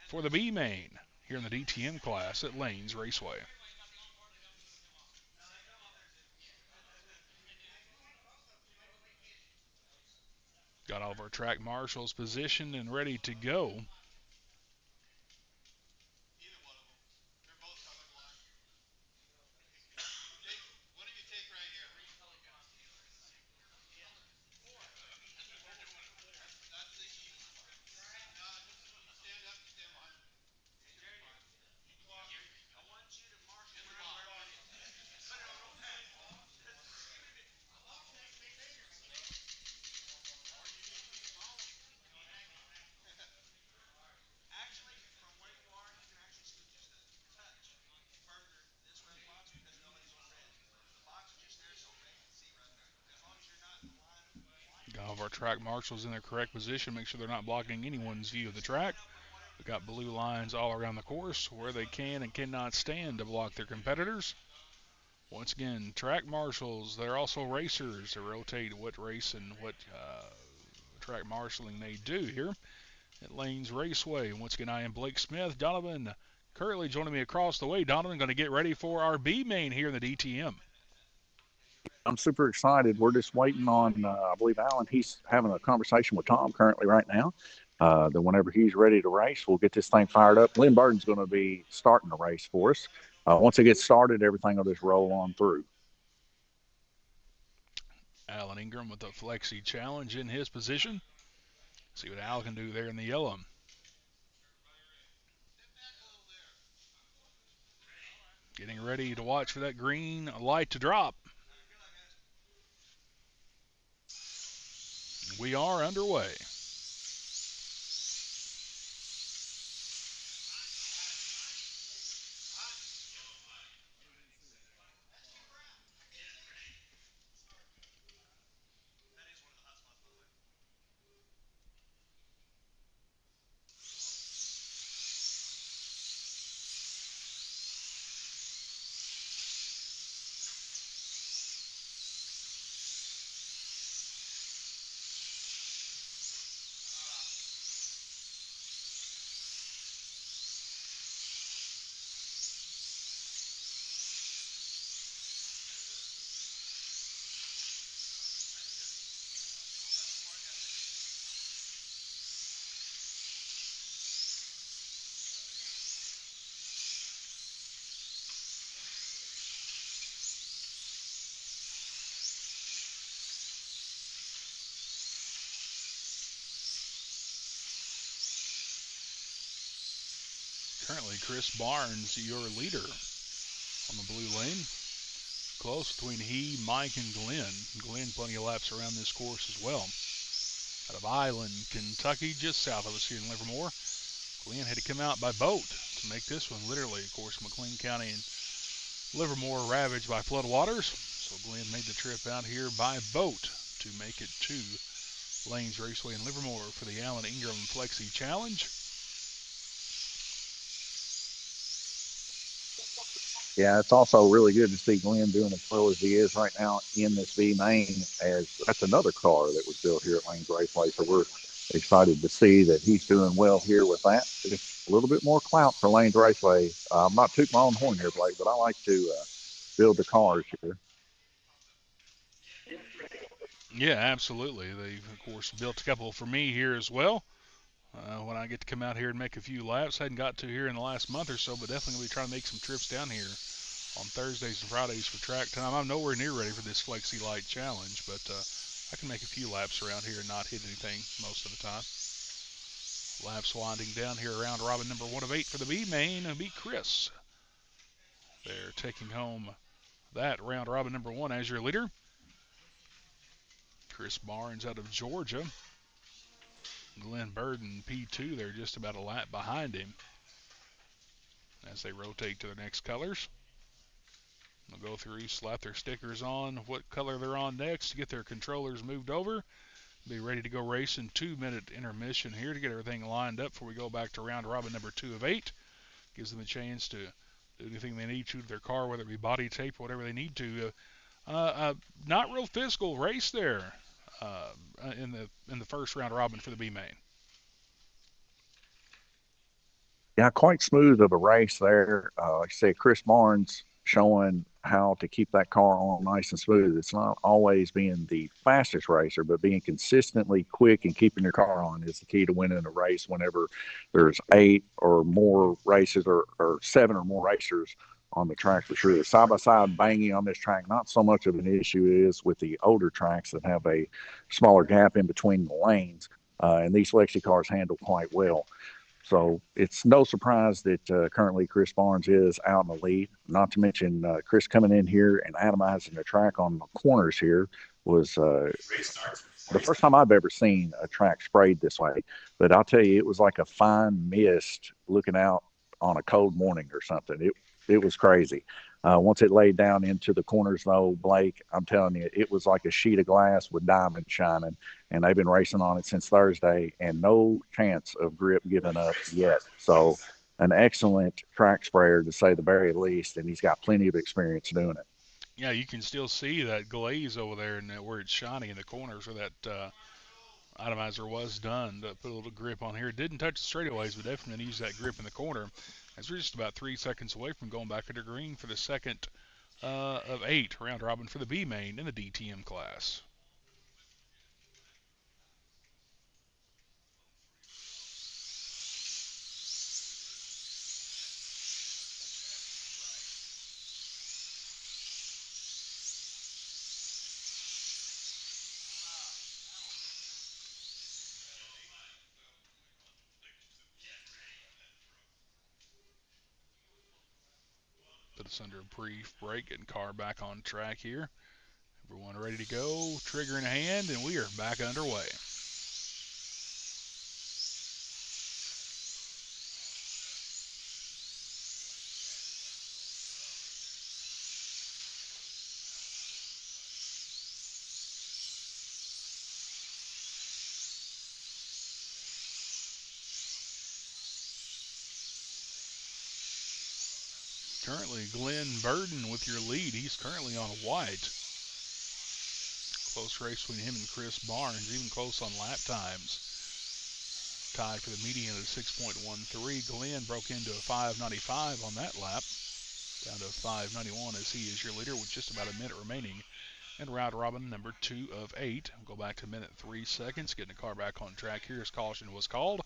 for the B main here in the DTM class at Lanes Raceway. Got all of our track marshals positioned and ready to go. Got all of our track marshals in their correct position. Make sure they're not blocking anyone's view of the track. We've got blue lines all around the course where they can and cannot stand to block their competitors. Once again, track marshals, they're also racers to rotate what race and what track marshaling they do here at Lanes Raceway. Once again, I am Blake Smith. Donovan Curley joining me across the way. Donovan going to get ready for our B main here in the DTM. I'm super excited. We're just waiting on, I believe, Alan. He's having a conversation with Tom currently right now. Then whenever he's ready to race, we'll get this thing fired up. Lynn Burton's going to be starting the race for us. Once it gets started, everything will just roll on through. Alan Ingram with the Flexi challenge in his position. See what Al can do there in the yellow. Getting ready to watch for that green light to drop. We are underway. Currently, Chris Barnes, your leader on the blue lane. Close between he, Mike, and Glenn. Glenn, plenty of laps around this course as well. Out of Island, Kentucky, just south of us here in Livermore. Glenn had to come out by boat to make this one. Literally, of course, McLean County and Livermore ravaged by flood waters. So Glenn made the trip out here by boat to make it to Lanes Raceway in Livermore for the Alan Ingram Flexi Challenge. Yeah, it's also really good to see Glenn doing as well as he is right now in this V main, as that's another car that was built here at Lanes Raceway. So we're excited to see that he's doing well here with that. Just a little bit more clout for Lanes Raceway. I'm not tooting my own horn here, Blake, but I like to build the cars here. Yeah, absolutely. They've, of course, built a couple for me here as well. When I get to come out here and make a few laps. Hadn't got to here in the last month or so, but definitely going to be trying to make some trips down here on Thursdays and Fridays for track time. I'm nowhere near ready for this Flexi Light Challenge, but I can make a few laps around here and not hit anything most of the time. Laps winding down here around robin number 1 of 8 for the B main. It'll be Chris. They're taking home that round robin number 1 as your leader. Chris Barnes out of Georgia. Glenn Burden, P2, they're just about a lap behind him as they rotate to their next colors. They'll go through, slap their stickers on what color they're on next to get their controllers moved over. Be ready to go racing. 2-minute intermission here to get everything lined up before we go back to round robin number 2 of 8. Gives them a chance to do anything they need to their car, whether it be body tape or whatever they need to. Not real physical race there in the first round robin for the B main. Yeah, quite smooth of a race there. Like I said, Chris Barnes showing how to keep that car on nice and smooth. It's not always being the fastest racer, but being consistently quick and keeping your car on is the key to winning a race whenever there's 8 or more races or 7 or more racers on the track for sure. Side-by-side banging on this track, not so much of an issue is with the older tracks that have a smaller gap in between the lanes, and these Flexi cars handle quite well. So it's no surprise that currently Chris Barnes is out in the lead. Not to mention Chris coming in here and atomizing the track on the corners here was the first time I've ever seen a track sprayed this way. But I'll tell you, it was like a fine mist looking out on a cold morning or something. It was crazy. Once it laid down into the corners, though, Blake, I'm telling you, it was like a sheet of glass with diamonds shining. And they've been racing on it since Thursday, and no chance of grip giving up yet. So an excellent track sprayer, to say the very least, and he's got plenty of experience doing it. Yeah, you can still see that glaze over there and where it's shiny in the corners where that atomizer was done to put a little grip on here. It didn't touch the straightaways, but definitely use that grip in the corner. As we're just about 3 seconds away from going back under green for the second of 8 round robin for the B main in the DTM class. Put us under a brief break, getting car back on track here. Everyone ready to go, trigger in hand, and we are back underway. Currently, Glenn Burden with your lead. He's currently on white. Close race between him and Chris Barnes, even close on lap times. Tied for the median at 6.13. Glenn broke into a 5.95 on that lap. Down to 5.91 as he is your leader with just about a minute remaining. And round robin number 2 of 8. We'll go back to minute 3 seconds. Getting the car back on track here as caution was called.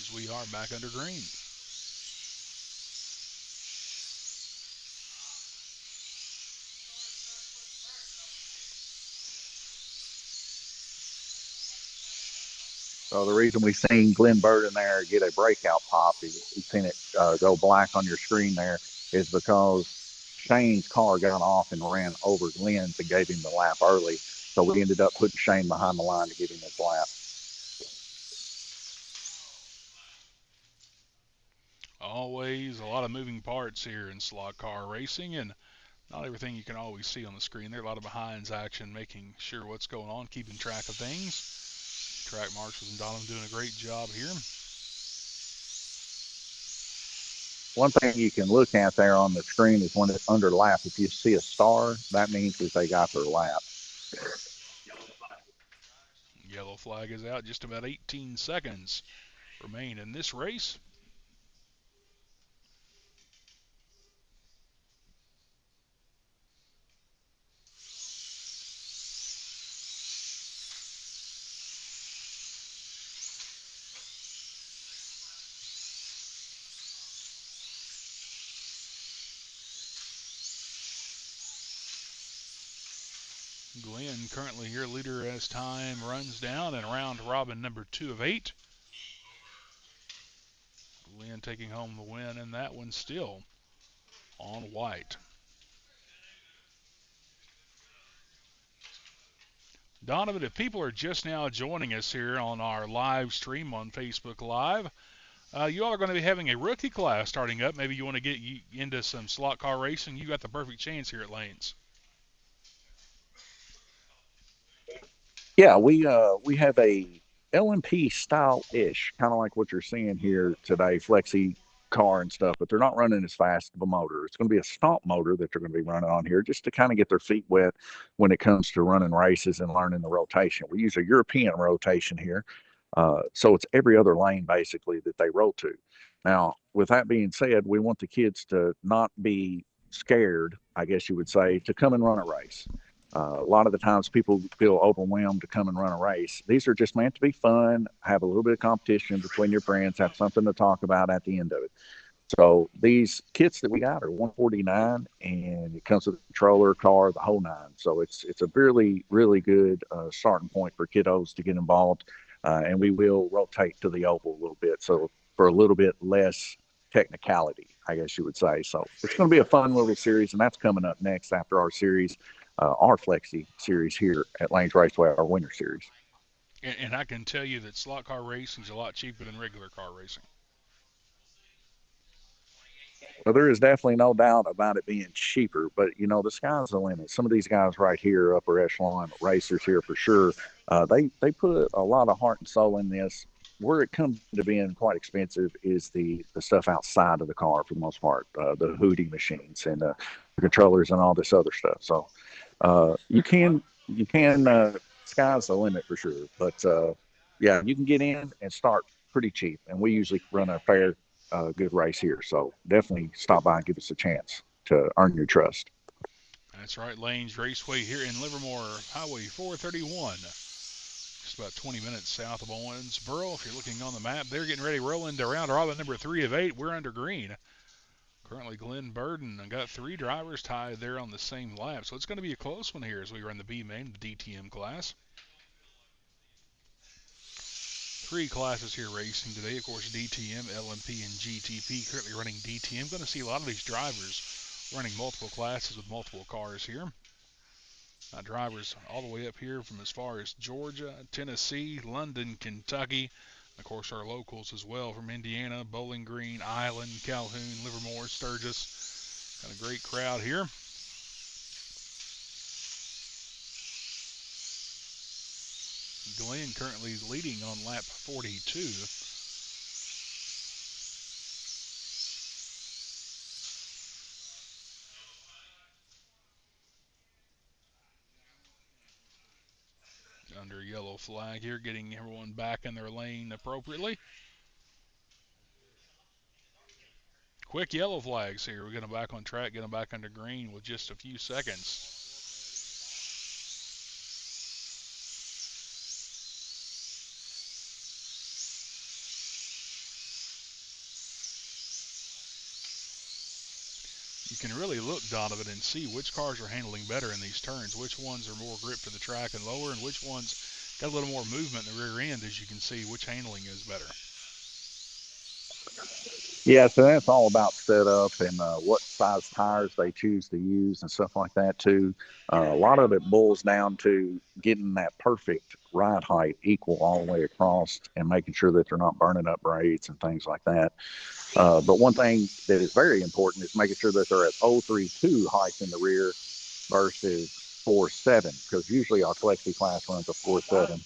As we are back under green. So the reason we've seen Glenn Burden there get a breakout pop, you've seen it go black on your screen there, is because Shane's car got off and ran over Glenn's and gave him the lap early. So we ended up putting Shane behind the line to give him his lap. Always a lot of moving parts here in slot car racing, and not everything you can always see on the screen. There are a lot of behinds action, making sure what's going on, keeping track of things. Track marshals and Donovan doing a great job here. One thing you can look at there on the screen is when it's under lap. If you see a star, that means that they got their lap. Yellow flag is out. Just about 18 seconds remain in this race. Glenn currently your leader as time runs down in round robin number 2 of 8. Glenn taking home the win in that one, still on white. Donovan, if people are just now joining us here on our live stream on Facebook Live, you all are going to be having a rookie class starting up. Maybe you want to get into some slot car racing. You got the perfect chance here at Lanes. Yeah, we have a LMP style-ish, kind of like what you're seeing here today, Flexi car and stuff, but they're not running as fast of a motor. It's going to be a stomp motor that they're going to be running on here just to kind of get their feet wet when it comes to running races and learning the rotation. We use a European rotation here, so it's every other lane basically that they roll to. Now, with that being said, we want the kids to not be scared, I guess you would say, to come and run a race. A lot of the times people feel overwhelmed to come and run a race. These are just meant to be fun, have a little bit of competition between your friends, have something to talk about at the end of it. So these kits that we got are $149, and it comes with a controller, car, the whole nine. So it's a really, really good starting point for kiddos to get involved. And we will rotate to the oval a little bit, so for a little bit less technicality, I guess you would say. So it's going to be a fun little series, and that's coming up next after our series. Our Flexi series here at Lanes Raceway, our winter series. And I can tell you that slot car racing is a lot cheaper than regular car racing. Well, there is definitely no doubt about it being cheaper, but the sky's the limit. Some of these guys right here, upper echelon racers here for sure, they put a lot of heart and soul in this. where it comes to being quite expensive is the stuff outside of the car for the most part, the hooting machines and the controllers and all this other stuff. So you can sky's the limit for sure. But yeah, you can get in and start pretty cheap, and we usually run a fair, good race here. So definitely stop by and give us a chance to earn your trust. That's right, Lanes Raceway here in Livermore, Highway 431. Just about 20 minutes south of Owensboro. If you're looking on the map, they're getting ready to roll into round robin number 3 of 8. We're under green. Currently, Glenn Burden got 3 drivers tied there on the same lap. So it's going to be a close one here as we run the B main, the DTM class. 3 classes here racing today. Of course, DTM, LMP, and GTP. Currently running DTM. Going to see a lot of these drivers running multiple classes with multiple cars here. Drivers all the way up here from as far as Georgia, Tennessee, London, Kentucky. Of course, our locals as well from Indiana, Bowling Green, Island, Calhoun, Livermore, Sturgis. Got a great crowd here. Glenn currently leading on lap 42. Under yellow flag here, getting everyone back in their lane appropriately. Quick yellow flags here. We're getting back on track, getting back under green with just a few seconds. You can really look, Donovan, and see which cars are handling better in these turns, which ones are more grip for the track and lower, and which ones got a little more movement in the rear end, as you can see which handling is better. Yeah, so that's all about setup and what size tires they choose to use and stuff like that too. A lot of it boils down to getting that perfect ride height equal all the way across and making sure that they're not burning up braids and things like that. But one thing that is very important is making sure that they're at 032 height in the rear versus 47, because usually our Flexi class runs a 47.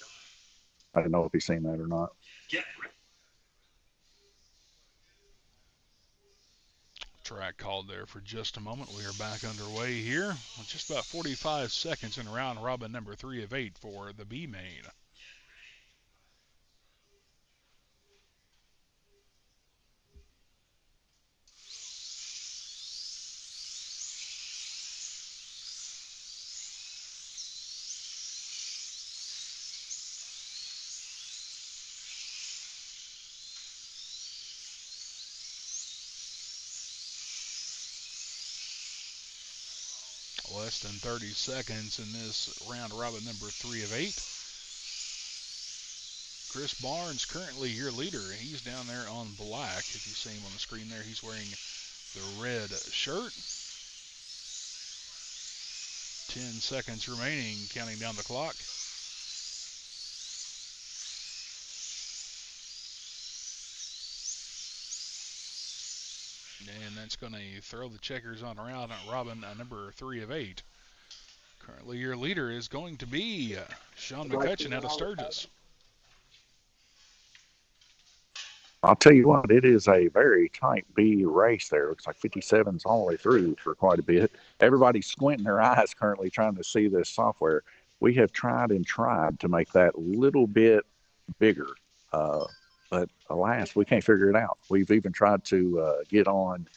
I don't know if you've seen that or not. Track called there for just a moment. We are back underway here with just about 45 seconds in round robin number 3 of 8 for the B main. Less than 30 seconds in this round robin number 3 of 8. Chris Barnes currently your leader. He's down there on black. If you see him on the screen there, he's wearing the red shirt. 10 seconds remaining, counting down the clock. And that's going to throw the checkers on round robin number 3 of 8. Currently your leader is going to be Sean McCutcheon out of Sturgis. I'll tell you what, it is a very tight B race there. Looks like 57's all the way through for quite a bit. Everybody's squinting their eyes currently trying to see this software. We have tried to make that a little bit bigger, but alas, we can't figure it out. We've even tried to get on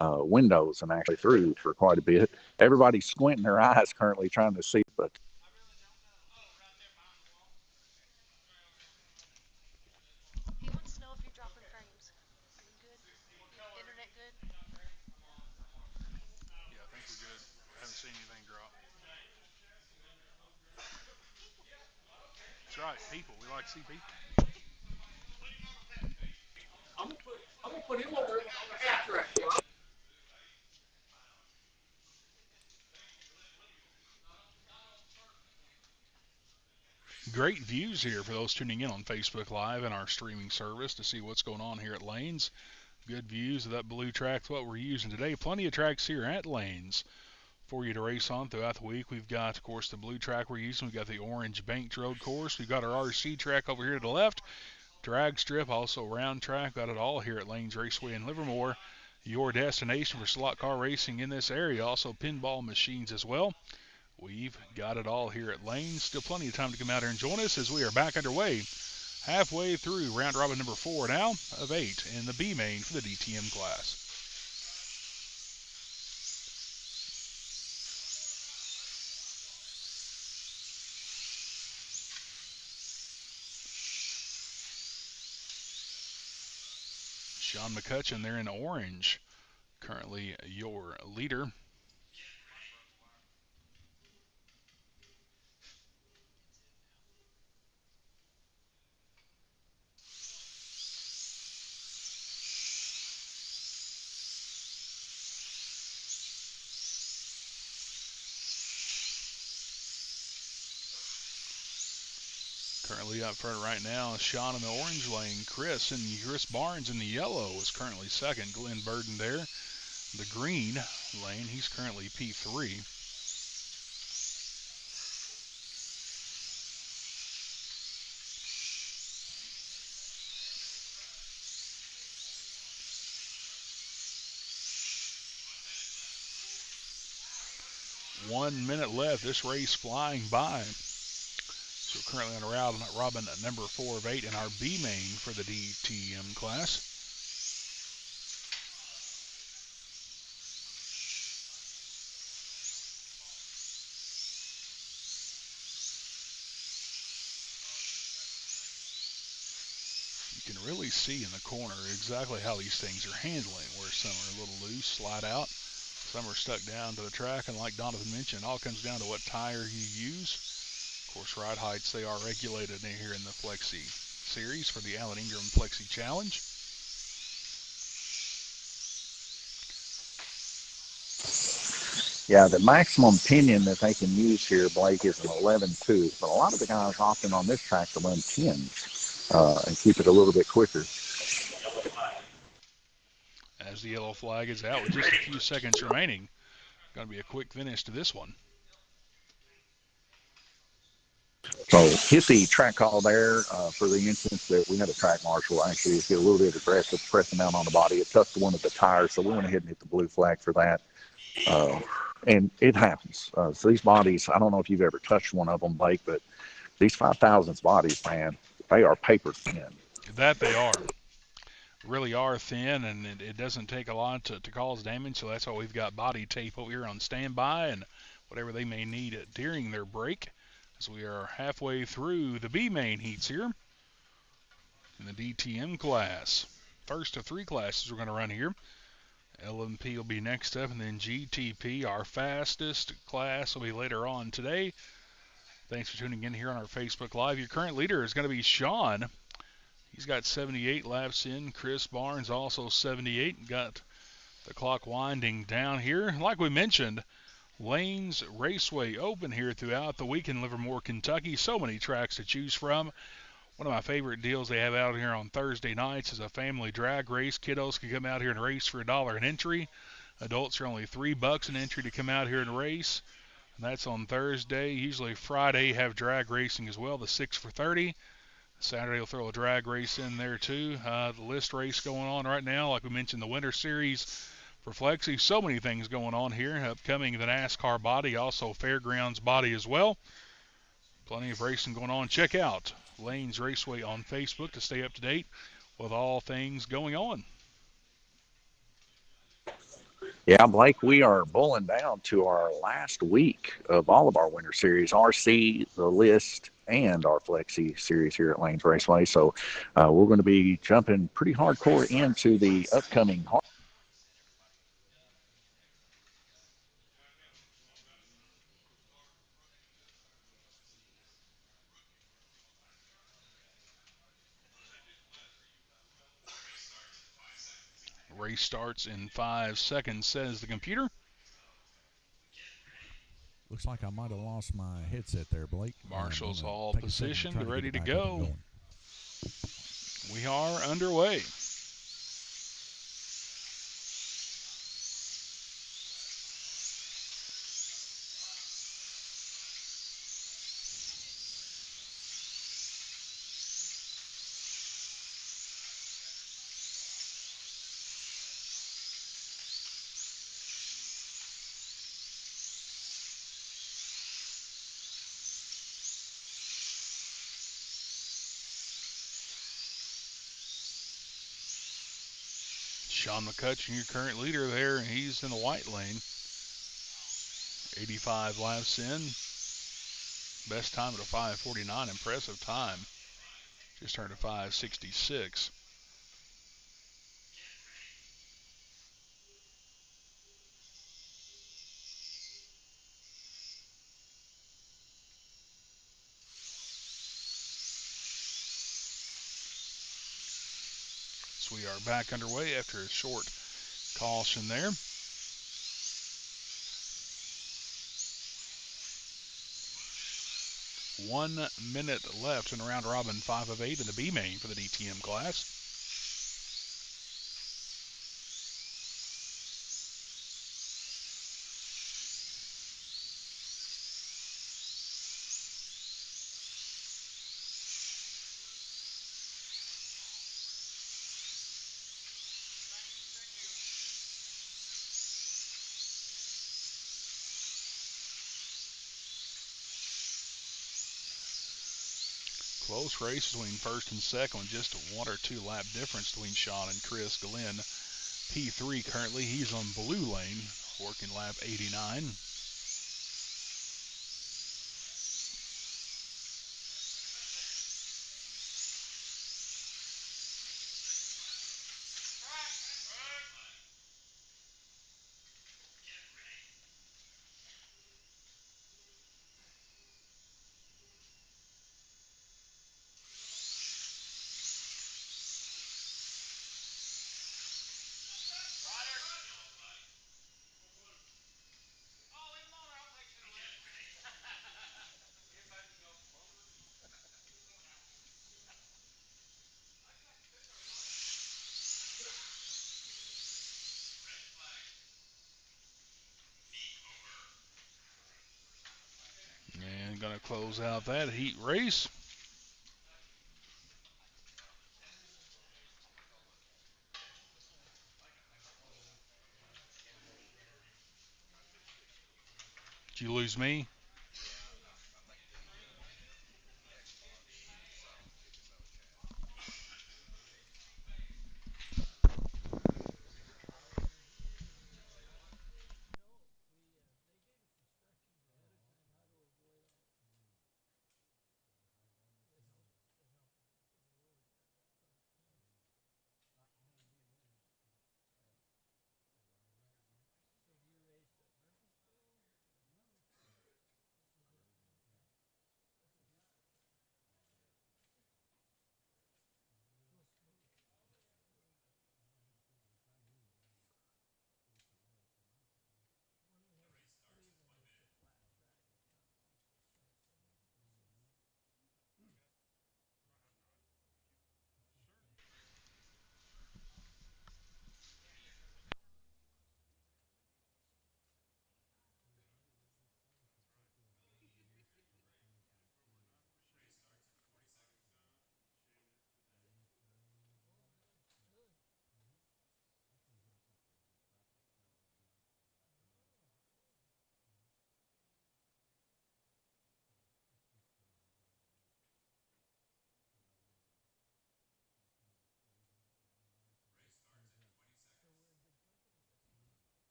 Windows and actually through for quite a bit. Everybody's squinting their eyes currently trying to see, but He wants to know if you're dropping frames. Are you good? Internet good? Yeah, I think we're good. I haven't seen anything drop. That's right, people. We like to see people. I'm gonna put him over on the half track. Great views here for those tuning in on Facebook Live and our streaming service to see what's going on here at Lanes. Good views of that blue track, what we're using today. Plenty of tracks here at Lanes for you to race on throughout the week. We've got, of course, the blue track we're using. We've got the orange banked road course. We've got our RC track over here to the left. drag strip, also round track. Got it all here at Lanes Raceway in Livermore, your destination for slot car racing in this area. Also pinball machines as well. We've got it all here at Lanes. Still plenty of time to come out here and join us as we are back underway. Halfway through round robin number 4 now of 8 in the B main for the DTM class. Sean McCutcheon there in orange, currently your leader. Currently up front right now, Sean in the orange lane. Chris Barnes in the yellow is currently second. Glenn Burden there. The green lane, he's currently P3. One minute left. This race flying by. So currently on round robin number 4 of 8 in our B main for the DTM class. You can really see in the corner exactly how these things are handling, where some are a little loose, slide out. Some are stuck down to the track, and like Donovan mentioned, it all comes down to what tire you use. Of course, ride heights, they are regulated in here in the Flexi series for the Alan Ingram Flexi Challenge. Yeah, the maximum pinion that they can use here, Blake, is an 11.2. But a lot of the guys opting on this track to run 10s and keep it a little bit quicker. As the yellow flag is out with just a few seconds remaining, going to be a quick finish to this one. So hit the track call there for the instance that we had a track marshal actually get a little bit aggressive, pressing down on the body. It touched one of the tires, so we went ahead and hit the blue flag for that. And it happens. So these bodies, I don't know if you've ever touched one of them, Blake, but these 5000s bodies, man, they are paper thin. That they are. Really are thin, and it doesn't take a lot to cause damage, so that's why we've got body tape over here on standby and whatever they may need during their break, as we are halfway through the B main heats here in the DTM class. First of 3 classes we're going to run here. LMP will be next up, and then GTP, our fastest class, will be later on today. Thanks for tuning in here on our Facebook Live. Your current leader is going to be Sean. He's got 78 laps in. Chris Barnes also 78. Got the clock winding down here. Like we mentioned, Lanes Raceway open here throughout the week in Livermore, Kentucky. So many tracks to choose from. One of my favorite deals they have out here on Thursday nights is a family drag race. Kiddos can come out here and race for $1 an entry. Adults are only $3 an entry to come out here and race. And that's on Thursday. Usually Friday have drag racing as well, the 6 for $30. Saturday will throw a drag race in there too. The list race going on right now, like we mentioned, the Winter Series for Flexi. So many things going on here. Upcoming the NASCAR body, also Fairgrounds body as well. Plenty of racing going on. Check out Lanes Raceway on Facebook to stay up to date with all things going on. Yeah, Blake, we are bowling down to our last week of all of our Winter Series, RC, the list, and our Flexi series here at Lanes Raceway. So we're going to be jumping pretty hardcore into the upcoming Race starts in 5 seconds, says the computer. Looks like I might have lost my headset there, Blake. Marshals all positioned, ready to go. We are underway. Sean McCutcheon, your current leader there, and he's in the white lane. 85 laps in. Best time at a 5:49. Impressive time. Just turned a 5:66. So we are back underway after a short caution there. One minute left in round robin 5 of 8 in the B main for the DTM class. Close race between first and second with just a 1 or 2 lap difference between Sean and Chris. Glenn, P3 currently, he's on blue lane, working lap 89. And going to close out that heat race. Did you lose me?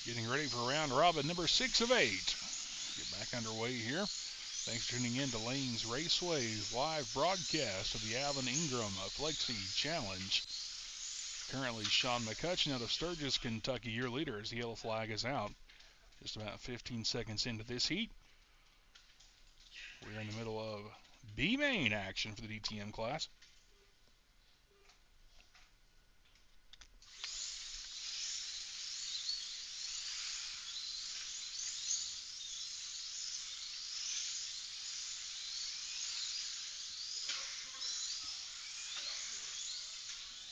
Getting ready for round robin number 6 of 8. Get back underway here. Thanks for tuning in to Lane's Raceway live broadcast of the Alvin Ingram Flexi Challenge. Currently, Sean McCutcheon out of Sturgis, Kentucky, your leader as the yellow flag is out. Just about 15 seconds into this heat. We're in the middle of B-main action for the DTM class.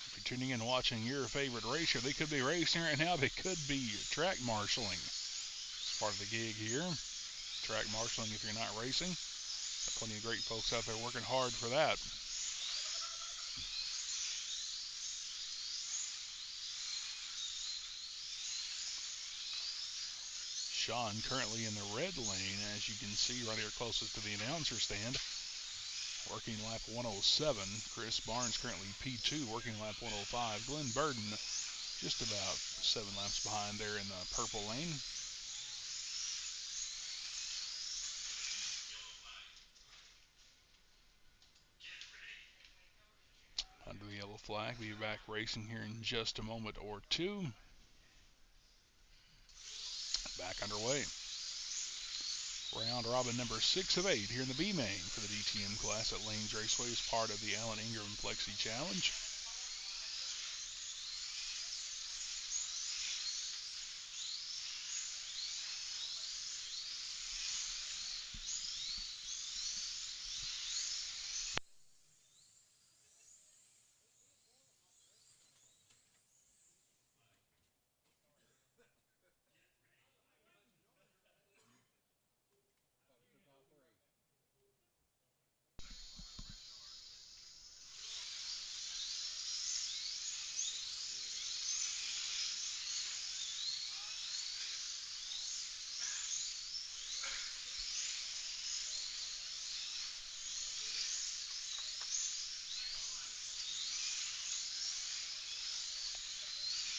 If you're tuning in and watching your favorite racer, they could be racing right now, they could be track marshaling. Part of the gig here. Track marshaling if you're not racing. Plenty of great folks out there working hard for that. Sean currently in the red lane, as you can see right here closest to the announcer stand, working lap 107. Chris Barnes currently P2, working lap 105. Glenn Burden just about 7 laps behind there in the purple lane. Under the yellow flag, we'll be back racing here in just a moment or two. Back underway. Round robin number 6 of 8 here in the B main for the DTM class at Lanes Raceway as part of the Alan Ingram Flexi Challenge.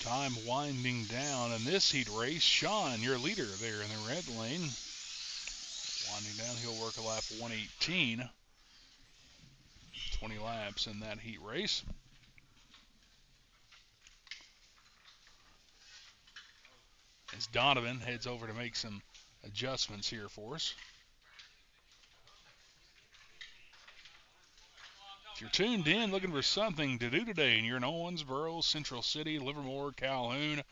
Time winding down in this heat race. Sean, your leader there in the red lane. Winding down, he'll work a lap 118. 20 laps in that heat race. As Donovan heads over to make some adjustments here for us. If you're tuned in looking for something to do today and you're in Owensboro, Central City, Livermore, Calhoun,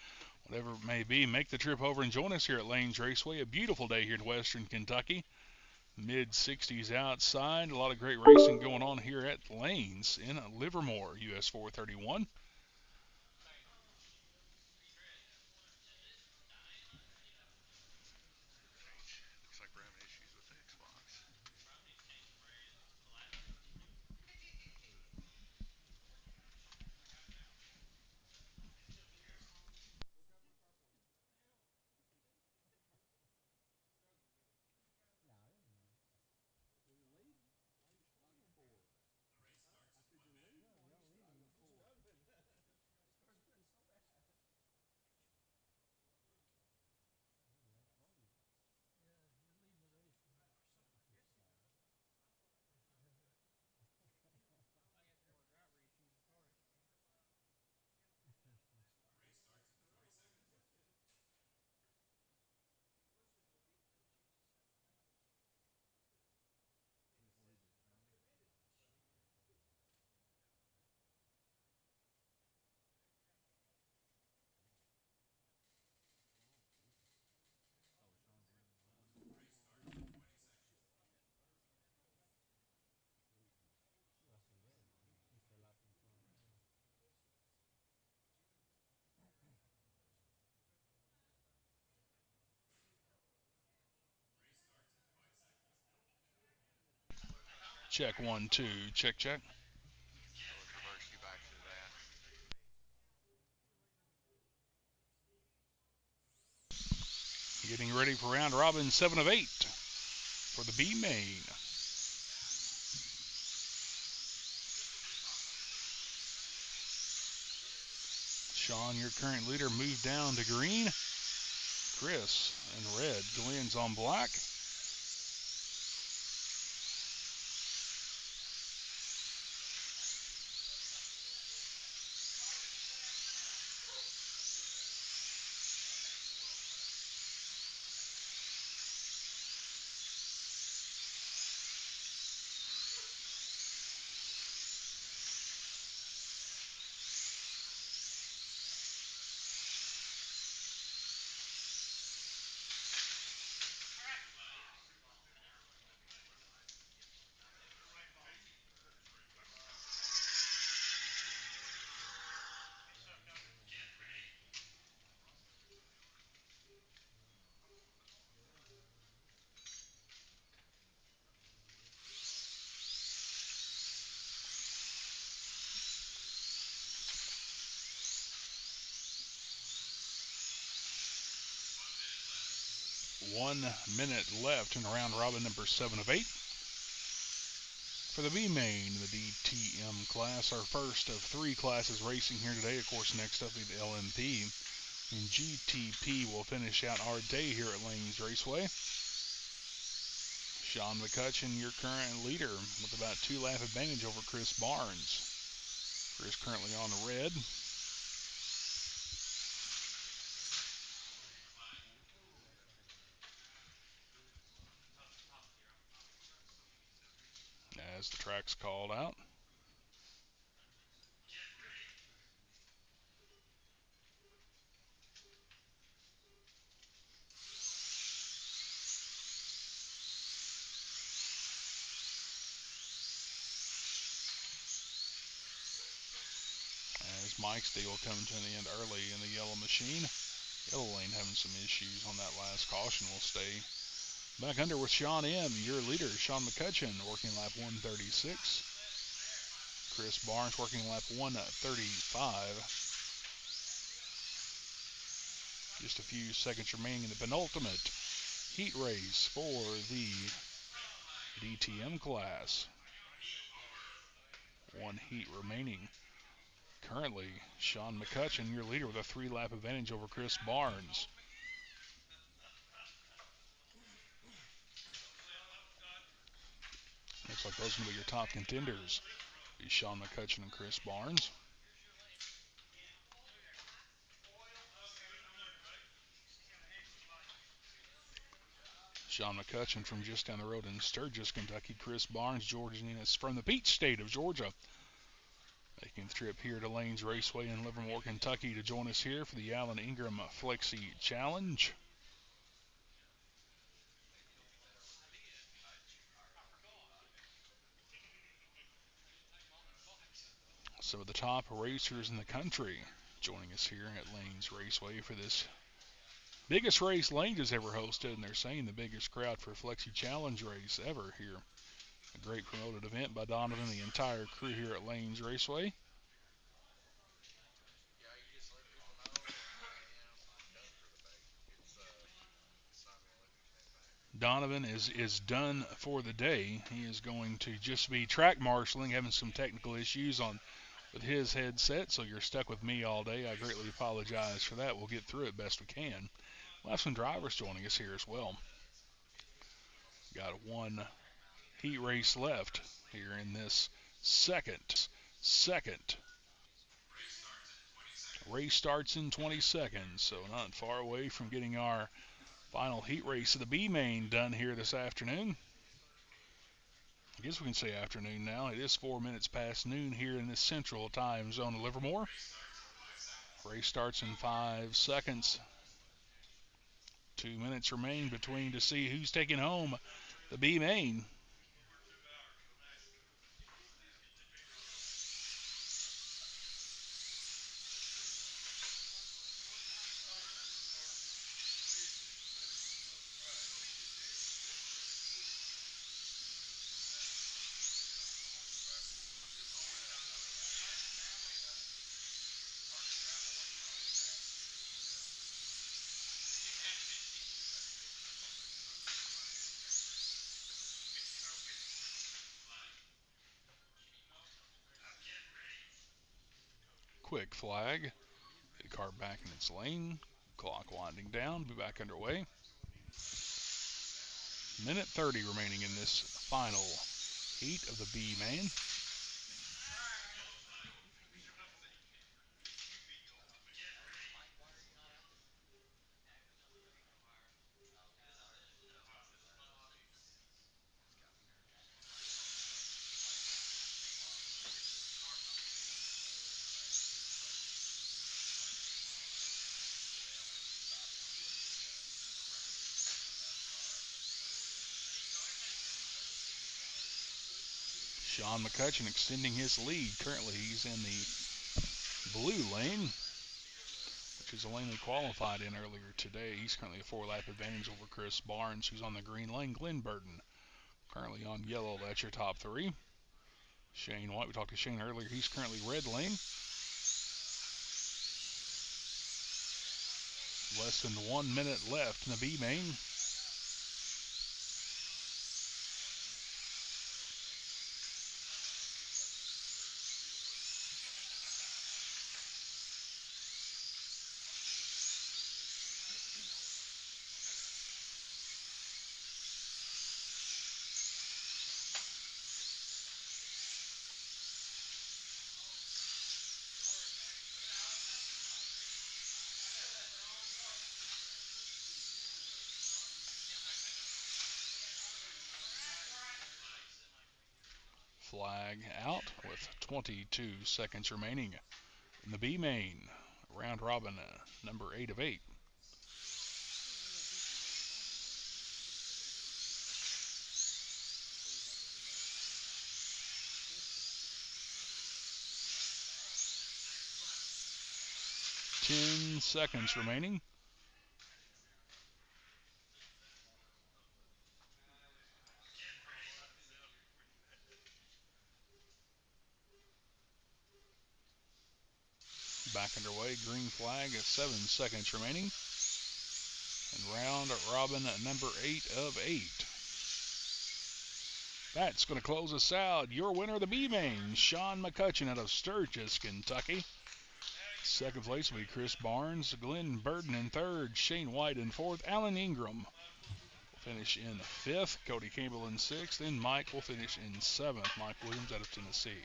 whatever it may be, make the trip over and join us here at Lanes Raceway. A beautiful day here in Western Kentucky. Mid-60s outside. A lot of great racing going on here at Lanes in Livermore, US 431. Looks like we're having issues with the Xbox. Check 1, 2. Check, check. Reverse you back to that. Getting ready for round robin 7 of 8 for the B main. Sean, your current leader, moved down to green. Chris in red. Glenn's on black. 1 minute left in round robin number 7 of 8. For the B main, the DTM class, our first of 3 classes racing here today. Of course, next up will be the LMP. And GTP will finish out our day here at Lanes Raceway. Sean McCutcheon, your current leader, with about 2 lap advantage over Chris Barnes. Chris currently on the red. As the track's called out. As Mike's deal coming to an end early in the yellow machine. Yellow lane having some issues on that last caution. Will stay back under with Sean M. Your leader, Sean McCutcheon, working lap 136. Chris Barnes working lap 135. Just a few seconds remaining in the penultimate heat race for the DTM class. 1 heat remaining. Currently, Sean McCutcheon, your leader, with a 3 lap advantage over Chris Barnes. Looks like those are going to be your top contenders. Be Sean McCutcheon and Chris Barnes. Sean McCutcheon from just down the road in Sturgis, Kentucky. Chris Barnes, joining us from the Peach State of Georgia. Making the trip here to Lanes Raceway in Livermore, Kentucky to join us here for the Alan Ingram Flexi Challenge. Some of the top racers in the country joining us here at Lanes Raceway for this biggest race Lanes has ever hosted, and they're saying the biggest crowd for a Flexi Challenge race ever here. A great promoted event by Donovan and the entire crew here at Lanes Raceway. Donovan is done for the day. He is going to just be track marshaling, having some technical issues with his headset, so you're stuck with me all day. I greatly apologize for that. We'll get through it best we can. We'll have some drivers joining us here as well. Got 1 heat race left here in this second. Race starts in 20 seconds, so not far away from getting our final heat race of the B main done here this afternoon. I guess we can say afternoon now. It is 4 minutes past noon here in this central time zone of Livermore. Race starts in 5 seconds. 2 minutes remain between to see who's taking home the B main. Quick flag. Get the car back in its lane. Clock winding down. Be back underway. Minute 30 remaining in this final heat of the B main. Sean McCutcheon extending his lead. Currently he's in the blue lane, which is a lane we qualified in earlier today. He's currently a 4-lap advantage over Chris Barnes, who's on the green lane. Glenn Burton currently on yellow. That's your top 3. Shane White, we talked to Shane earlier. He's currently red lane. Less than 1 minute left in the B main. flag out with 22 seconds remaining in the B main. Round robin, number 8 of 8. Ten seconds remaining. Back underway, green flag, 7 seconds remaining. And round robin, number 8 of 8. That's going to close us out. Your winner of the B main, Sean McCutcheon out of Sturgis, Kentucky. Second place will be Chris Barnes, Glenn Burden in third, Shane White in fourth, Alan Ingram will finish in fifth, Cody Campbell in sixth, and Mike will finish in seventh. Mike Williams out of Tennessee.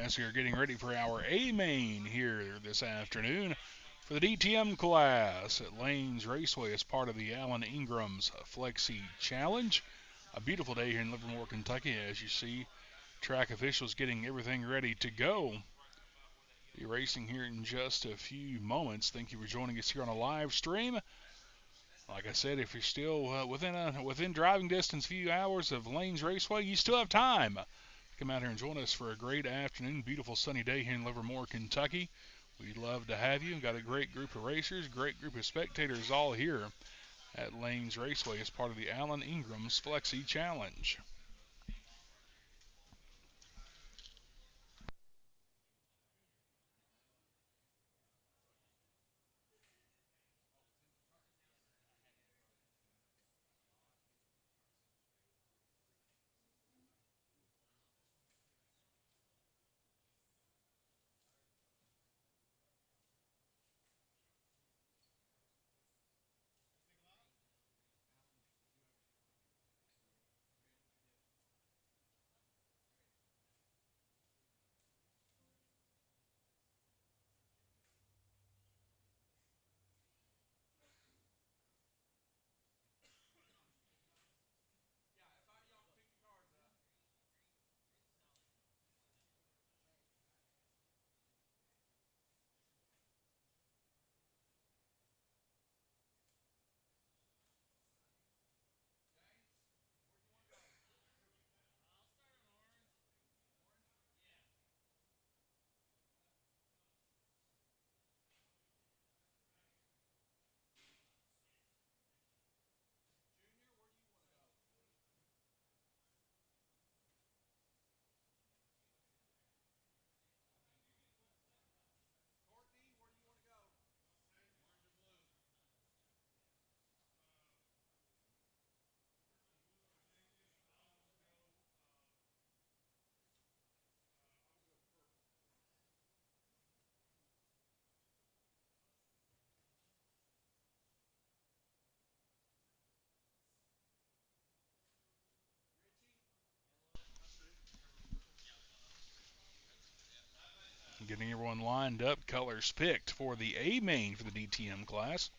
As we are getting ready for our A main here this afternoon for the DTM class at Lanes Raceway as part of the Alan Ingram's Flexi Challenge. A beautiful day here in Livermore, Kentucky, as you see track officials getting everything ready to go. Be racing here in just a few moments. Thank you for joining us here on a live stream. Like I said, if you're still within driving distance, few hours of Lanes Raceway, you still have time. Come out here and join us for a great afternoon, beautiful sunny day here in Livermore, Kentucky. We'd love to have you. We've got a great group of racers, great group of spectators all here at Lanes Raceway as part of the Alan Ingram's Flexi Challenge. Getting everyone lined up, colors picked for the A main for the DTM class.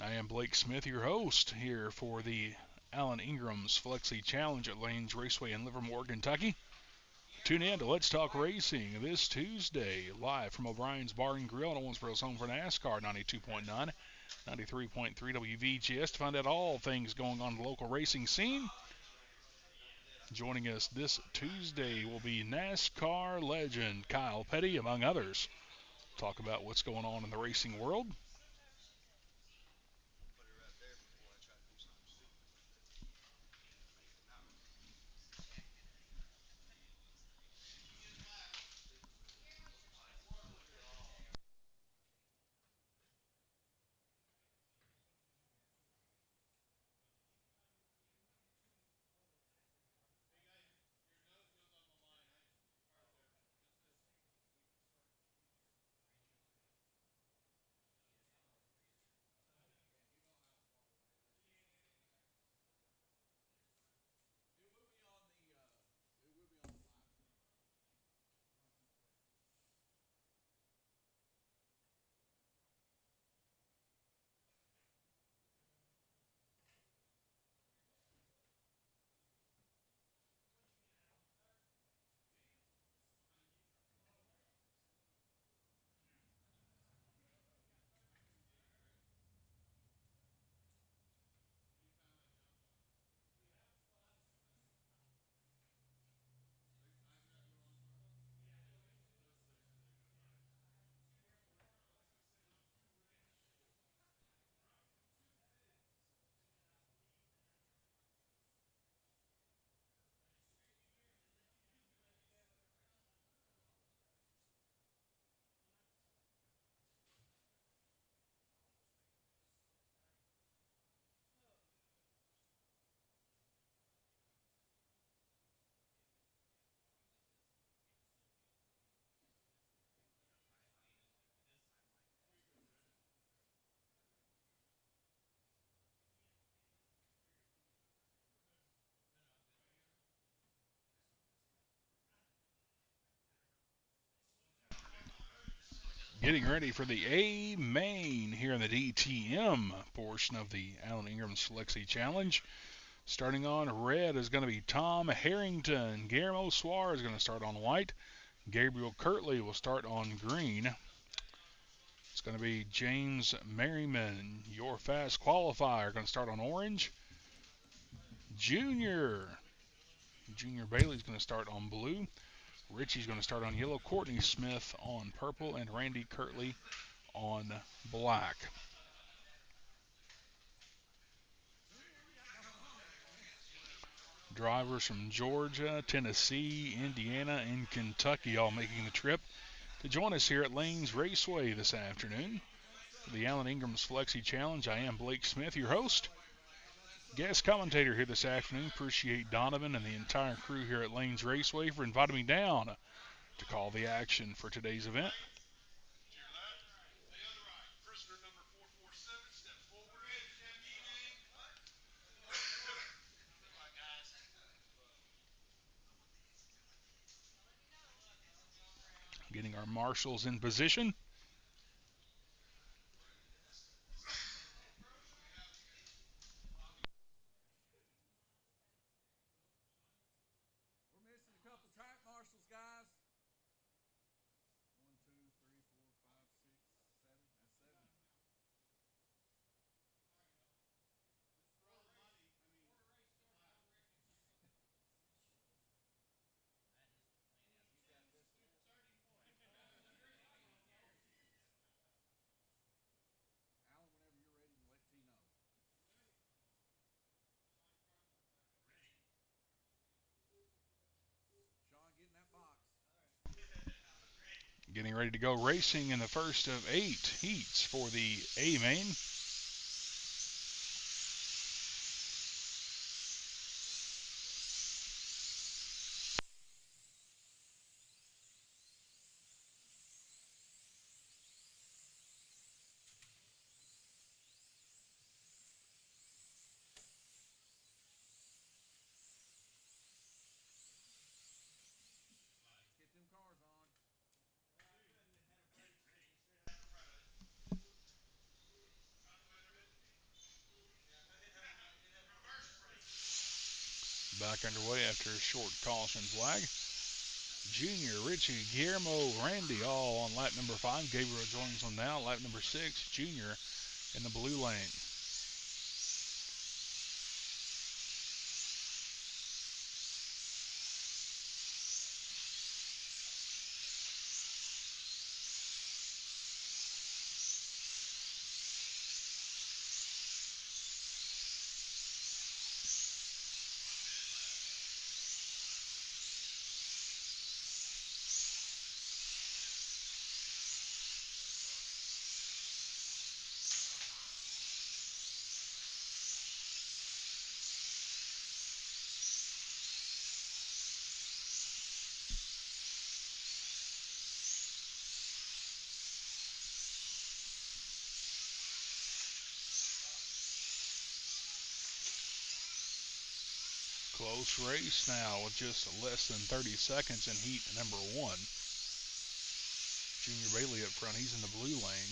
I am Blake Smith, your host here for the Alan Ingram's Flexi Challenge at Lanes Raceway in Livermore, Kentucky. Tune in to Let's Talk Racing this Tuesday, live from O'Brien's Bar and Grill in Owensboro's home for NASCAR, 92.9, 93.3 WVGS, to find out all things going on in the local racing scene. Joining us this Tuesday will be NASCAR legend Kyle Petty, among others. Talk about what's going on in the racing world. Getting ready for the A main here in the DTM portion of the Alan Ingram's Flexi Challenge. Starting on red is going to be Tom Harrington. Guillermo Suarez is going to start on white. Gabriel Kirtley will start on green. It's going to be James Merriman, your fast qualifier, going to start on orange. Junior Bailey is going to start on blue. Richie's going to start on yellow. Courtney Smith on purple. And Randy Kirtley on black. Drivers from Georgia, Tennessee, Indiana, and Kentucky all making the trip to join us here at Lanes Raceway this afternoon for the Alan Ingram's Flexi Challenge. I am Blake Smith, your host. Guest commentator here this afternoon. Appreciate Donovan and the entire crew here at Lanes Raceway for inviting me down to call the action for today's event. Getting our marshals in position. We're missing a couple track marshals, guys. 1, 2, 3, 4, 5, 6, 7. That's 7. Alan, whenever you're ready, let T know. Sean, get in that box. Getting ready to go racing in the first of 8 heats for the A main. Back underway after a short caution flag. Junior, Richie, Guillermo, Randy all on lap number 5. Gabriel joins them now. Lap number 6, Junior in the blue lane. Close race now with just less than 30 seconds in heat number 1. Junior Bailey up front, he's in the blue lane.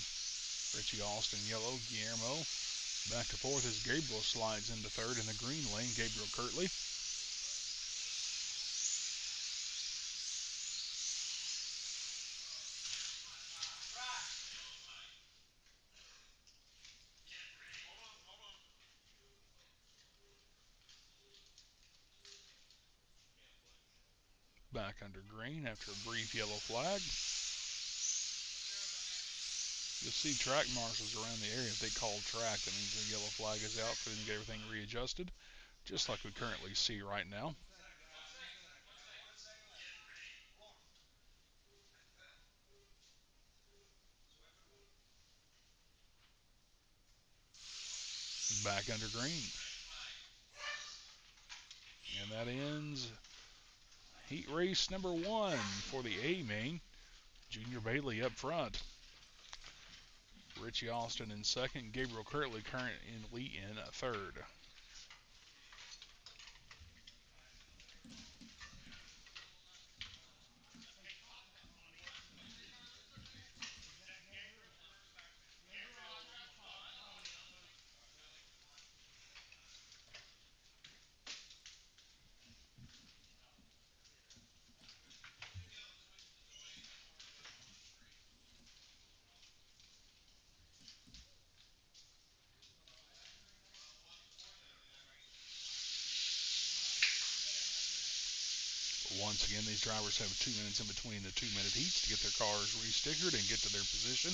Richie Austin yellow, Guillermo back to 4th as Gabriel slides into 3rd in the green lane. Gabriel Kirtley. Back under green after a brief yellow flag. You'll see track marshals around the area. If they call track, that means the yellow flag is out for them to get everything readjusted, just like we currently see right now. Back under green. And that ends heat race number 1 for the A main. Junior Bailey up front. Richie Austin in 2nd. Gabriel Kirtley currently in 3rd. Once again, these drivers have 2 minutes in between the 2-minute heats to get their cars restickered and get to their position.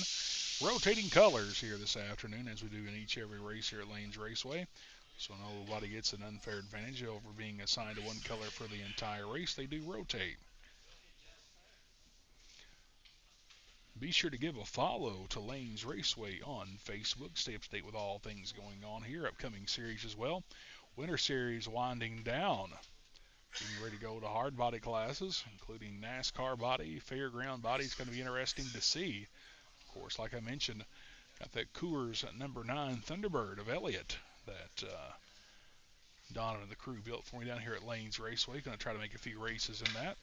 Rotating colors here this afternoon, as we do in each every race here at Lanes Raceway. So nobody gets an unfair advantage over being assigned to one color for the entire race. They do rotate. Be sure to give a follow to Lanes Raceway on Facebook. Stay up to date with all things going on here. Upcoming series as well. Winter Series winding down. Getting ready to go to hard body classes, including NASCAR body, fairground body. It's going to be interesting to see. Of course, like I mentioned, got that Coors number 9 Thunderbird of Elliott that Donna and the crew built for me down here at Lanes Raceway. Going to try to make a few races in that.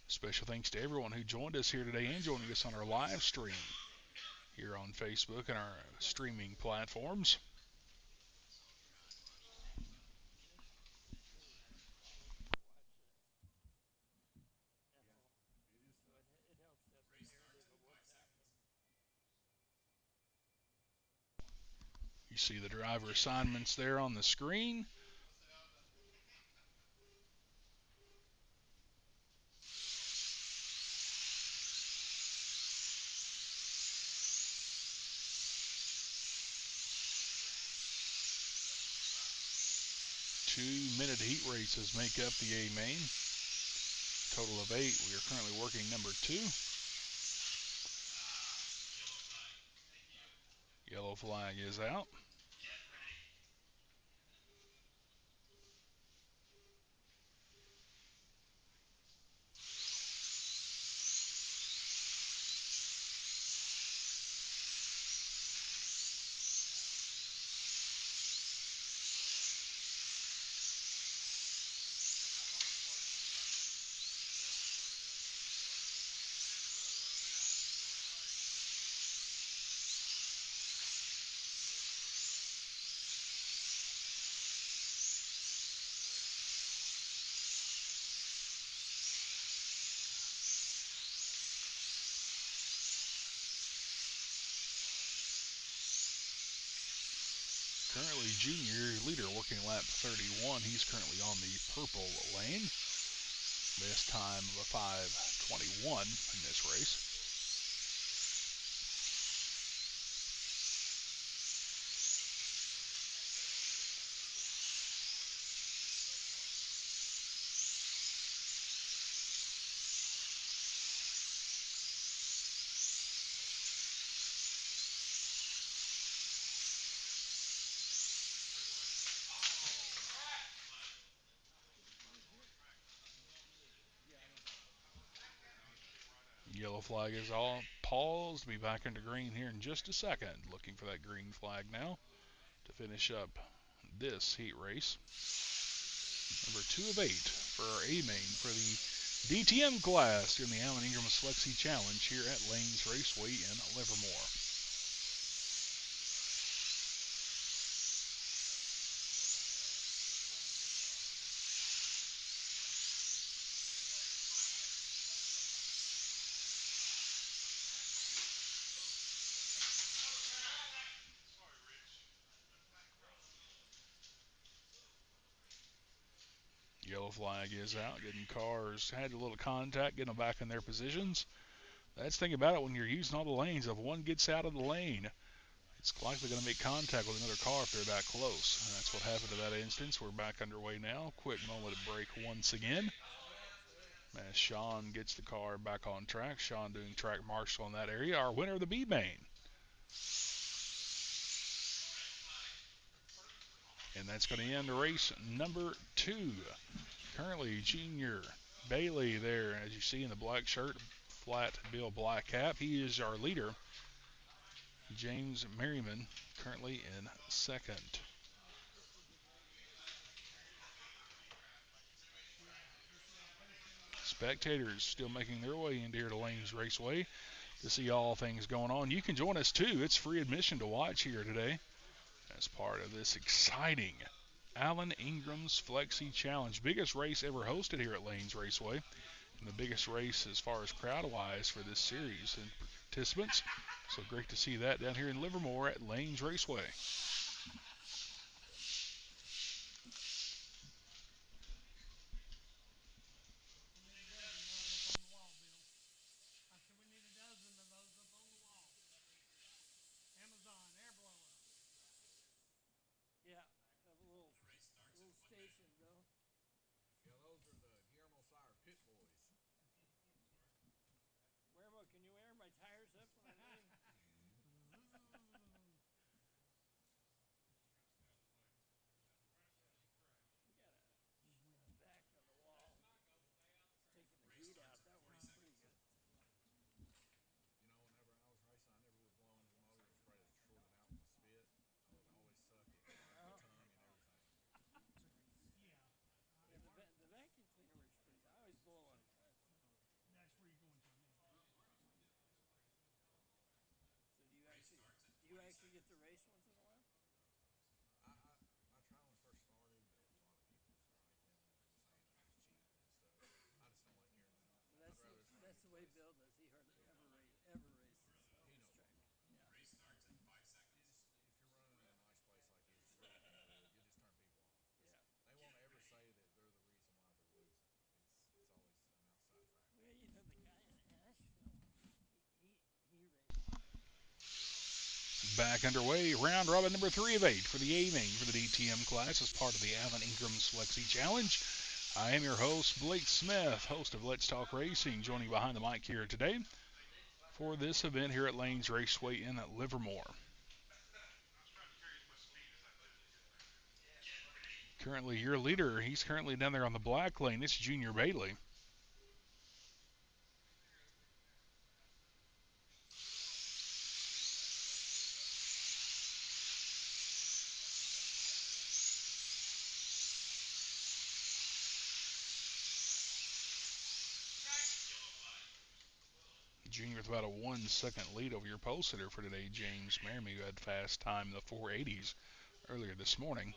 Special thanks to everyone who joined us here today and joining us on our live stream here on Facebook and our streaming platforms. You see the driver assignments there on the screen. Two-minute heat races make up the A main. Total of 8. We are currently working number 2. Yellow flag is out. Currently junior leader working lap 31. He's currently on the purple lane. Best time of a 5:21 in this race. Yellow flag is all paused. Be back into green here in just a second. Looking for that green flag now to finish up this heat race. Number 2 of 8 for our A main for the DTM class in the Allen Ingram Flexi Challenge here at Lanes Raceway in Livermore. Yellow flag is out. Getting cars had a little contact, getting them back in their positions. That's the thing about it when you're using all the lanes. If one gets out of the lane, it's likely going to make contact with another car if they're that close. And that's what happened to that instance. We're back underway now. Quick moment of break once again. As Sean gets the car back on track. Sean doing track marshal in that area. Our winner of the B main. And that's going to end race number 2. Currently, junior Bailey there, as you see in the black shirt, flat bill black cap. He is our leader. James Merriman currently in second. Spectators still making their way into here to Lanes Raceway to see all things going on. You can join us too. It's free admission to watch here today as part of this exciting Allen Ingram's Flexi Challenge. Biggest race ever hosted here at Lanes Raceway, and the biggest race as far as crowd-wise for this series and participants. So great to see that down here in Livermore at Lanes Raceway. Can you air my tires up when I'm in? We got a back on the wall. It's taking the heat out. That works pretty good. You know, whenever I was racing, I never would blow into the motor. I was afraid I'd short it out with my spit. I would always suck it, the tongue and everything. Yeah, the vacuum cleaner works pretty good. I always blow on it. That's where you're going to next. So do you actually get to race once in a while? I tried when I first started, but a lot of people was griping and saying I was cheating and stuff. I just don't like hearing that. Well, that's the way Bill does. He hardly ever races on this track. Yeah. Race starts in 5 seconds. If you're running in a nice place like this, you really can't do it. You'll just turn people off. Yeah. They won't ever say that they're the reason why they're losing. It's always an outside factor. Well, you know, the guy in Asheville, he raced. Back underway, round robin number 3 of 8 for the A main for the DTM class as part of the Allen Ingram's Flexi Challenge. I am your host, Blake Smith, host of Let's Talk Racing, joining behind the mic here today for this event here at Lanes Raceway in Livermore. Currently your leader, he's currently down there on the black lane. It's Junior Bailey. Junior with about a 1 second lead over your pole sitter for today, James Merriman, who had fast time in the 480s earlier this morning.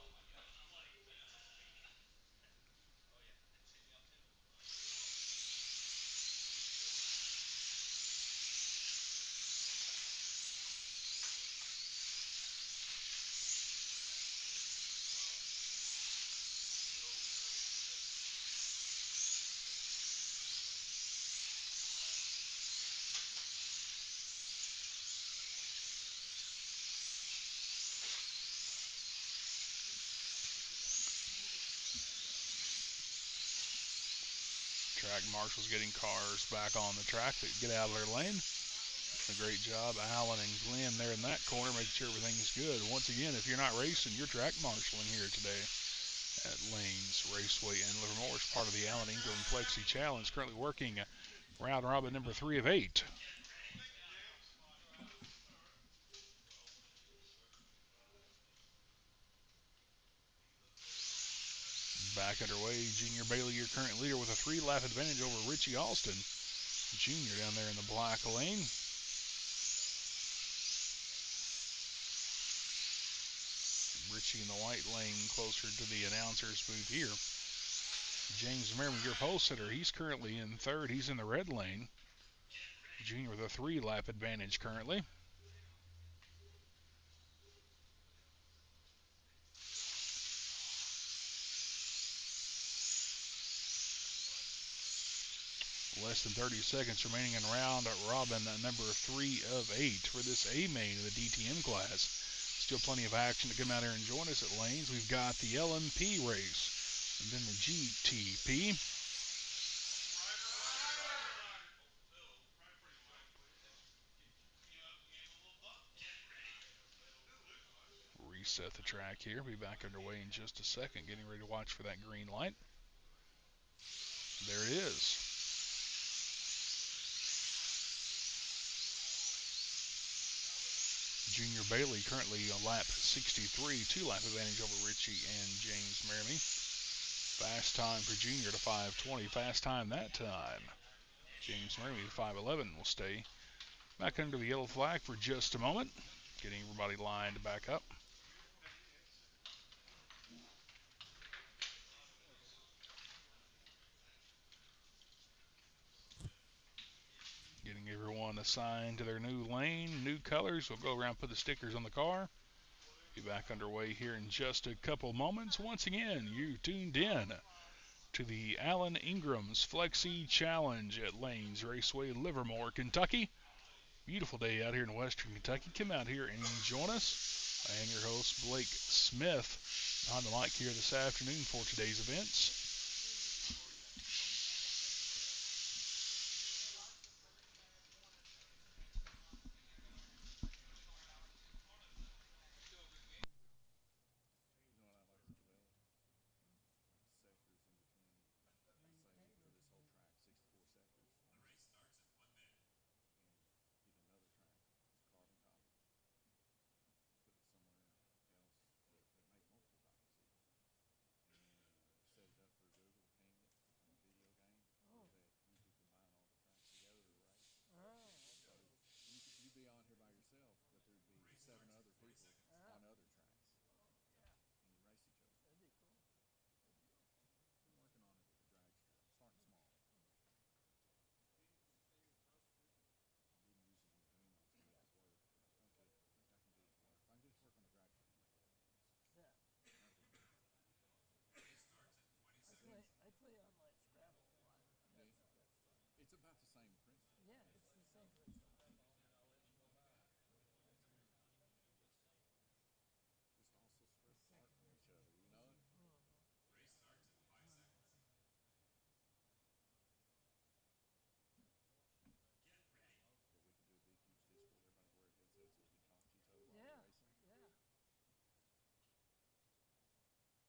Track marshals getting cars back on the track that get out of their lane. A great job, Alan and Glenn there in that corner, making sure everything's good. Once again, if you're not racing, you're track marshaling here today at Lanes, Raceway, and Livermore as part of the Alan Ingram Flexi Challenge. Currently working round robin number 3 of 8. Back underway, Junior Bailey, your current leader, with a 3-lap advantage over Richie Alston. Junior down there in the black lane. Richie in the white lane closer to the announcer's booth here. James Merriman, your pole sitter, he's currently in third. He's in the red lane. Junior with a 3-lap advantage currently. Less than 30 seconds remaining in round robin number 3 of 8 for this A main of the DTM class. Still plenty of action to come out here and join us at Lanes. We've got the LMP race and then the GTP. Reset the track here. Be back underway in just a second. Getting ready to watch for that green light. There it is. Junior Bailey currently on lap 63, 2-lap advantage over Richie and James Merriman. Fast time for Junior to 5:20. Fast time that time. James Merriman to 5:11 will stay back under the yellow flag for just a moment. Getting everybody lined back up. Getting everyone assigned to their new lane, new colors. We'll go around, put the stickers on the car. Be back underway here in just a couple moments. Once again, you tuned in to the Alan Ingram's Flexi Challenge at Lanes Raceway, Livermore, Kentucky. Beautiful day out here in western Kentucky. Come out here and join us. I am your host, Blake Smith, on the mic here this afternoon for today's events. You know what I like to develop? Sectors in between, say, for this whole track, 64 sectors. And get another track that's carbon copy. Put it somewhere else that make multiple copies even. And set it up through Google, ping it in a video game, so that you could combine all the tracks together to race. So you'd be on here by yourself, but there'd be 7 other people on other tracks. And you race each other. That'd be cool. I'm working on it with the drag strip, starting small. I didn't use it in green on some of those work, but I think I can do it to work. If I can just work on the drag strip and make it look nice. Yeah. That'd be good. I play online Scrabble a lot. That's fun. It's about the same principle. Yeah, it's the same principle. Just also spread apart from each other, you know? But we could do a big, huge disc where everybody wear headsets so we can talk to each other while we're racing.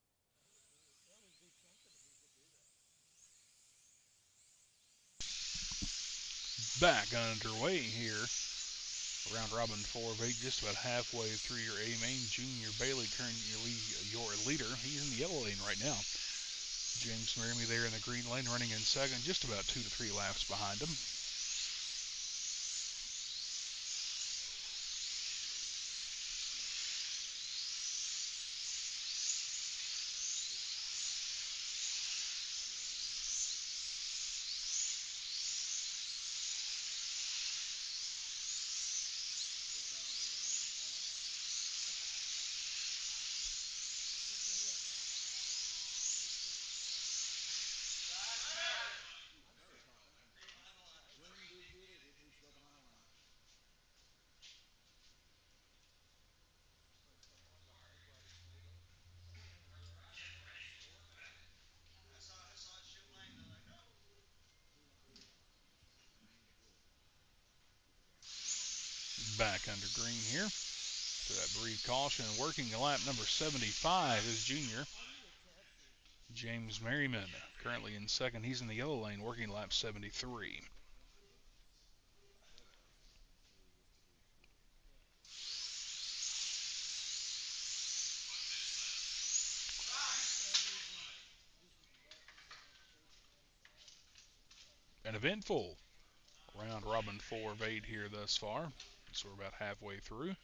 Yeah. That would be something if we could do that. Back underway here. Round robin 4 of 8, just about halfway through your A main. Junior Bailey, currently your leader. He's in the yellow lane right now. James Merriman there in the green lane, running in second, just about 2 to 3 laps behind him. Back under green here. To that brief caution, working lap number 75 is junior James Merriman, currently in second. He's in the yellow lane, working lap 73. An eventful round robin 4 of 8 here thus far. So we're about halfway through.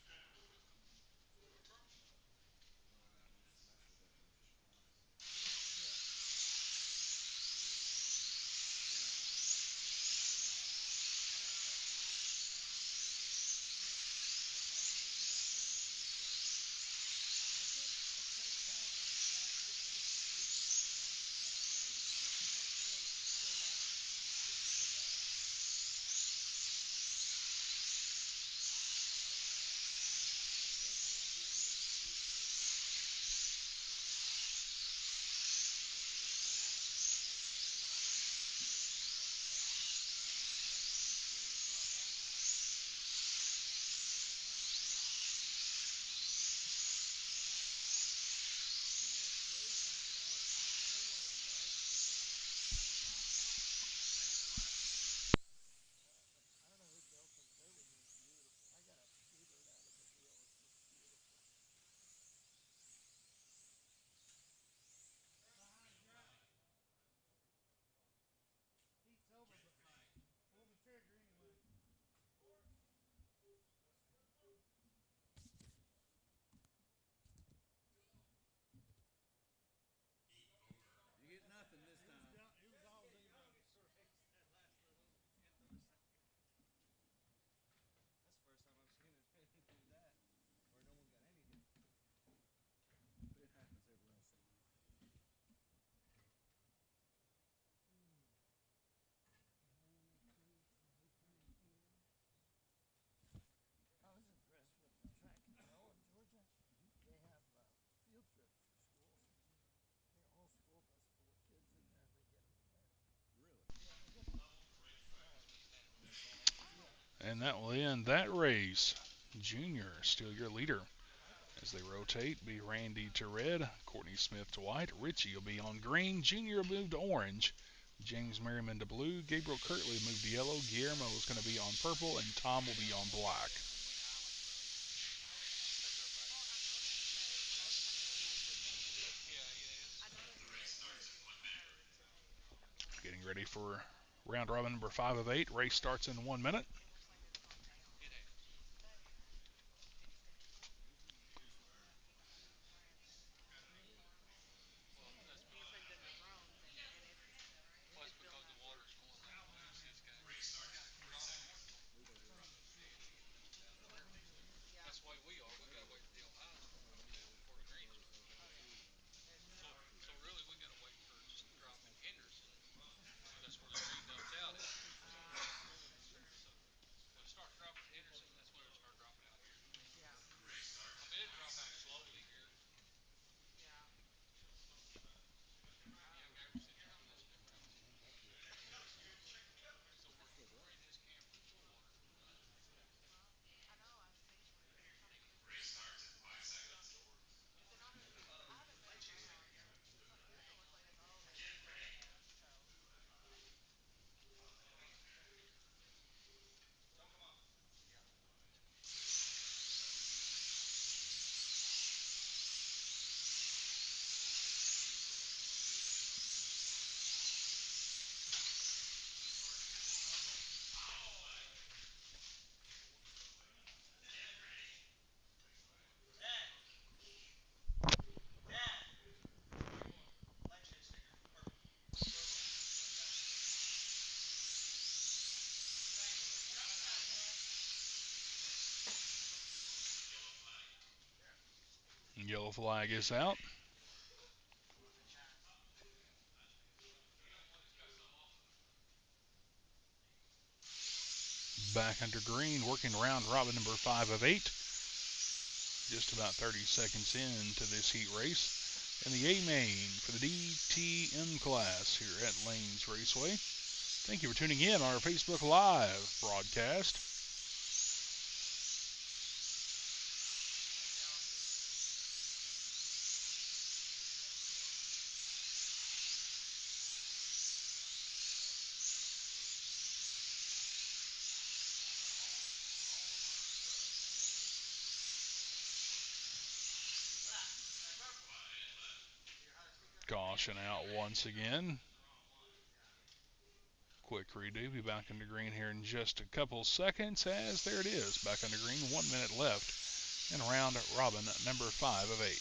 You get nothing this time. It was all Ingram. That's the first time I've seen it do that, where no one got anything. It happens every once in a while. I was impressed with the track and field in Georgia. They have field trips for schools. They all school bus full of kids in there. They get them from there. Really? Yeah, they get them. And that will end that race. Junior still your leader. As they rotate, be Randy to red, Courtney Smith to white, Richie will be on green, Junior will move to orange, James Merriman to blue, Gabriel Kirtley moved to yellow, Guillermo is going to be on purple, and Tom will be on black. Getting ready for round robin number 5 of 8. Race starts in 1 minute. Yellow flag is out. Back under green, working round robin number 5 of 8. Just about 30 seconds into this heat race. And the A main for the DTM class here at Lanes Raceway. Thank you for tuning in on our Facebook Live broadcast. Caution out once again. Quick redo. Be back into green here in just a couple seconds, as there it is. Back into green, 1 minute left in round robin number 5 of 8.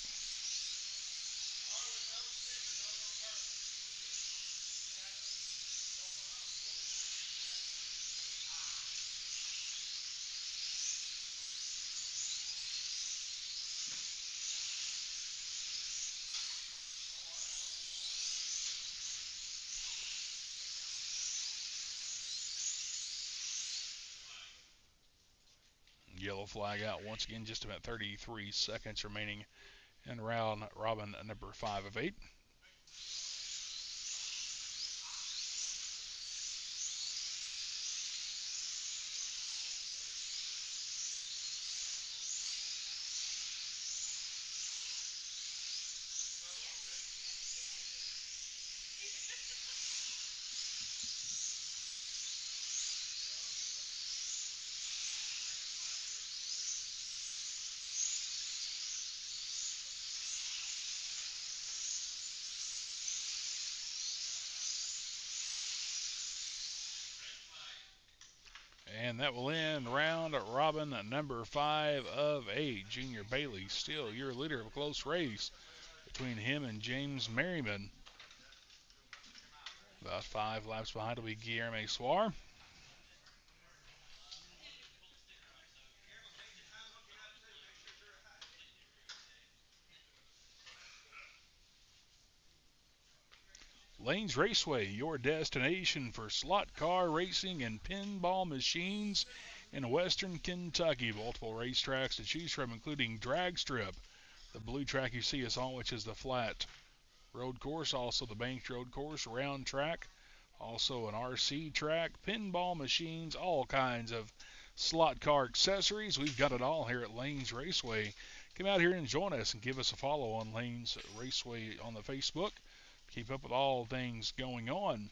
Yellow flag out once again, just about 33 seconds remaining in round robin number 5 of 8. And that will end round robin number 5 of 8. Junior Bailey still your leader of a close race between him and James Merriman. About 5 laps behind will be Guillermo Suar. Lanes Raceway, your destination for slot car racing and pinball machines in western Kentucky. Multiple racetracks to choose from, including Drag Strip, the blue track you see us on, which is the flat road course, also the banked road course, round track, also an RC track, pinball machines, all kinds of slot car accessories. We've got it all here at Lanes Raceway. Come out here and join us and give us a follow on Lanes Raceway on the Facebook. Keep up with all things going on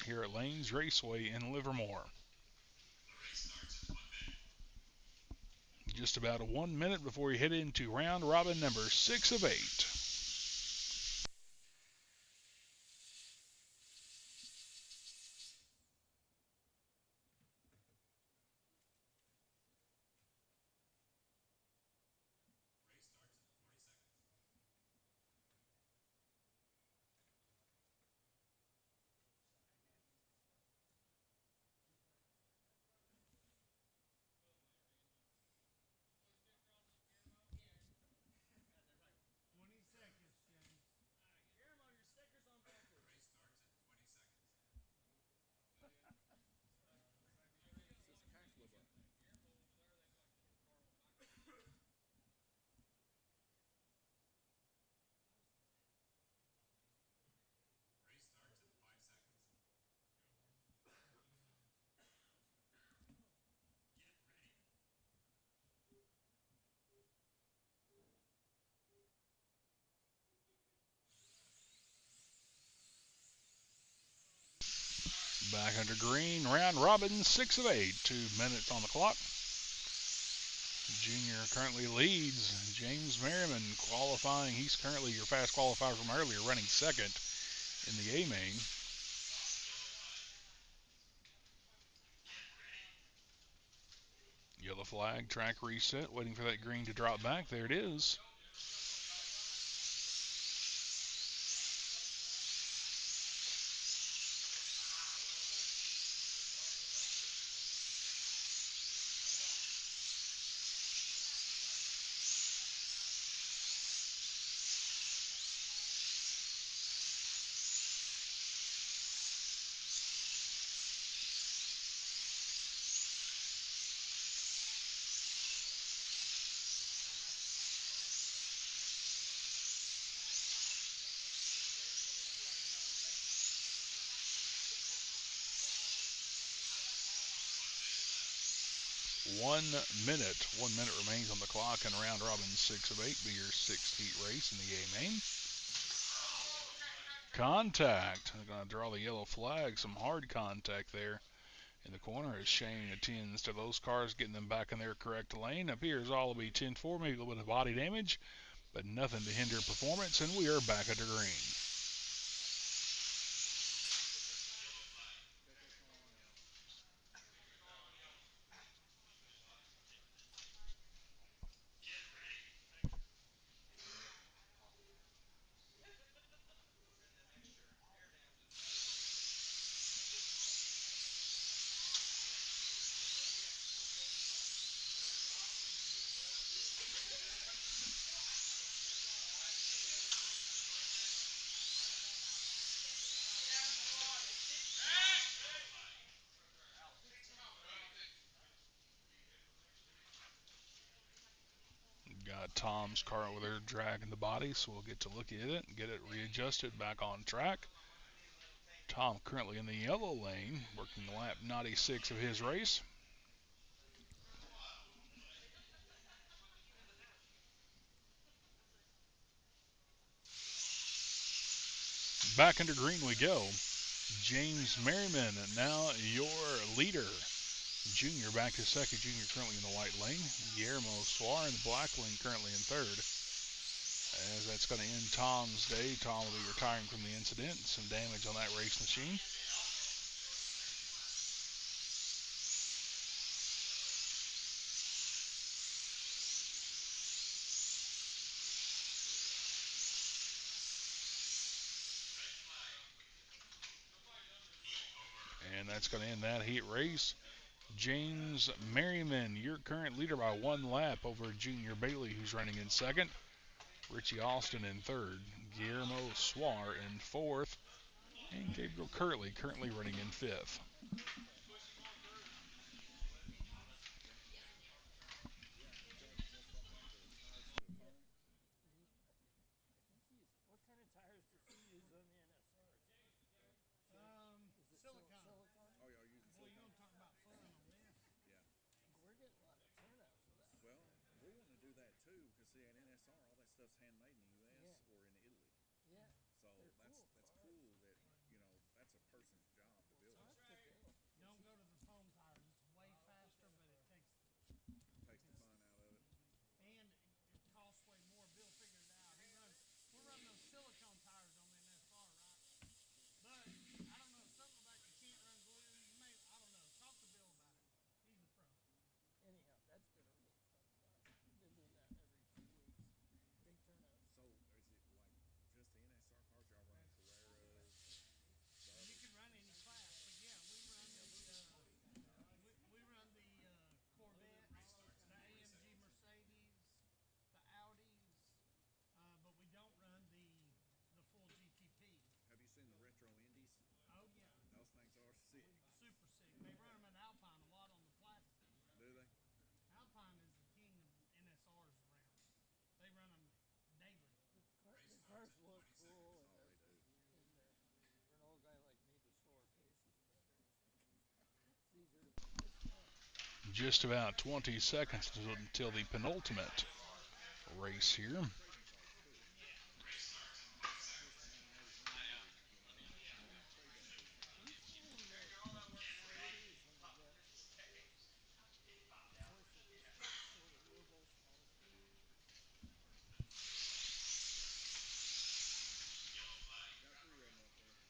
here at Lanes Raceway in Livermore. Just about 1 minute before we head into round robin number 6 of 8. Back under green, round robin 6 of 8. 2 minutes on the clock. Junior currently leads. James Merriman qualifying. He's currently your fast qualifier from earlier, running second in the A-main. Yellow flag, track reset, waiting for that green to drop back. There it is. One minute remains on the clock in round robin 6 of 8. Be your 6th heat race in the A-main. Contact. I'm going to draw the yellow flag. Some hard contact there in the corner as Shane attends to those cars, getting them back in their correct lane. Appears all will be 10-4, maybe a little bit of body damage. but nothing to hinder performance, and we are back at the green. Got Tom's car over there dragging the body, so we'll get to look at it and get it readjusted back on track. Tom currently in the yellow lane, working the lap 96 of his race. Back into green we go. James Merriman, now your leader. Junior back to second. Junior currently in the white lane. Guillermo Suar in the black lane, currently in third. As that's going to end Tom's day. Tom will be retiring from the incident. Some damage on that race machine. And that's going to end that heat race. James Merriman, your current leader by one lap over Junior Bailey, who's running in second. Richie Austin in third. Guillermo Suar in fourth. And Gabriel Curley currently running in fifth. What kind of tires does he use on the NSRs? Is it Silicone. silicone? Oh, y'all using Well, you silicone? want to talk about fun on this? Yeah. We're getting a lot of turnout for that. Well, we're wanting to do that too, because see, at NSR, all that stuff's handmade in the U.S. Yeah. or in Italy. Yeah. So that's cool that, you know, that's a person's job to build it. Tough to build. Don't go to the foam tires. It's way faster, but it takes Takes the fun out of it. and it costs way more. Bill figured it out. We're running those silicone tires on the NSR, right? But I don't know, something about you can't run glue. You may, I don't know. Talk to Bill about it. He's the pro. Anyhow, that's been a really fun class. We've been doing that every 2 weeks. Big turnout. So is it like just the NSR cars? Y'all run Carreras? You can run any class, but yeah, we run the Corvettes, the AMG Mercedes, the Audis, but we don't run the full GTP. Have you seen the retro Indies? Oh yeah, Those things are sick. super sick. They run them at Alpine a lot on the plastic. Do they? Alpine is the king of NSRs around. They run them daily. The cars look cool. Oh, they do. And for an old guy like me, the slower pace is better. It's easier to. It's fun. Just about 20 seconds until the penultimate race here. Trading cards too. Especially 1981 Indy, you know. Trade that for something. We find that Mercedes and we got Porsche just sort of wheelbase most of it. Got 3 of them up there.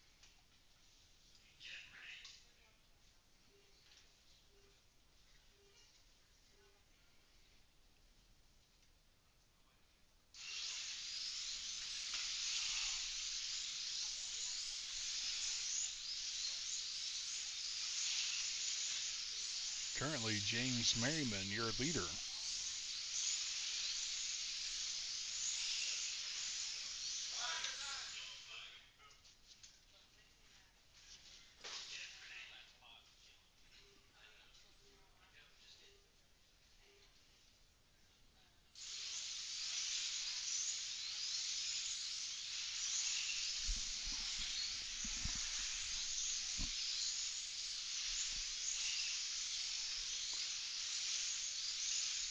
Currently, James Merriman, your leader.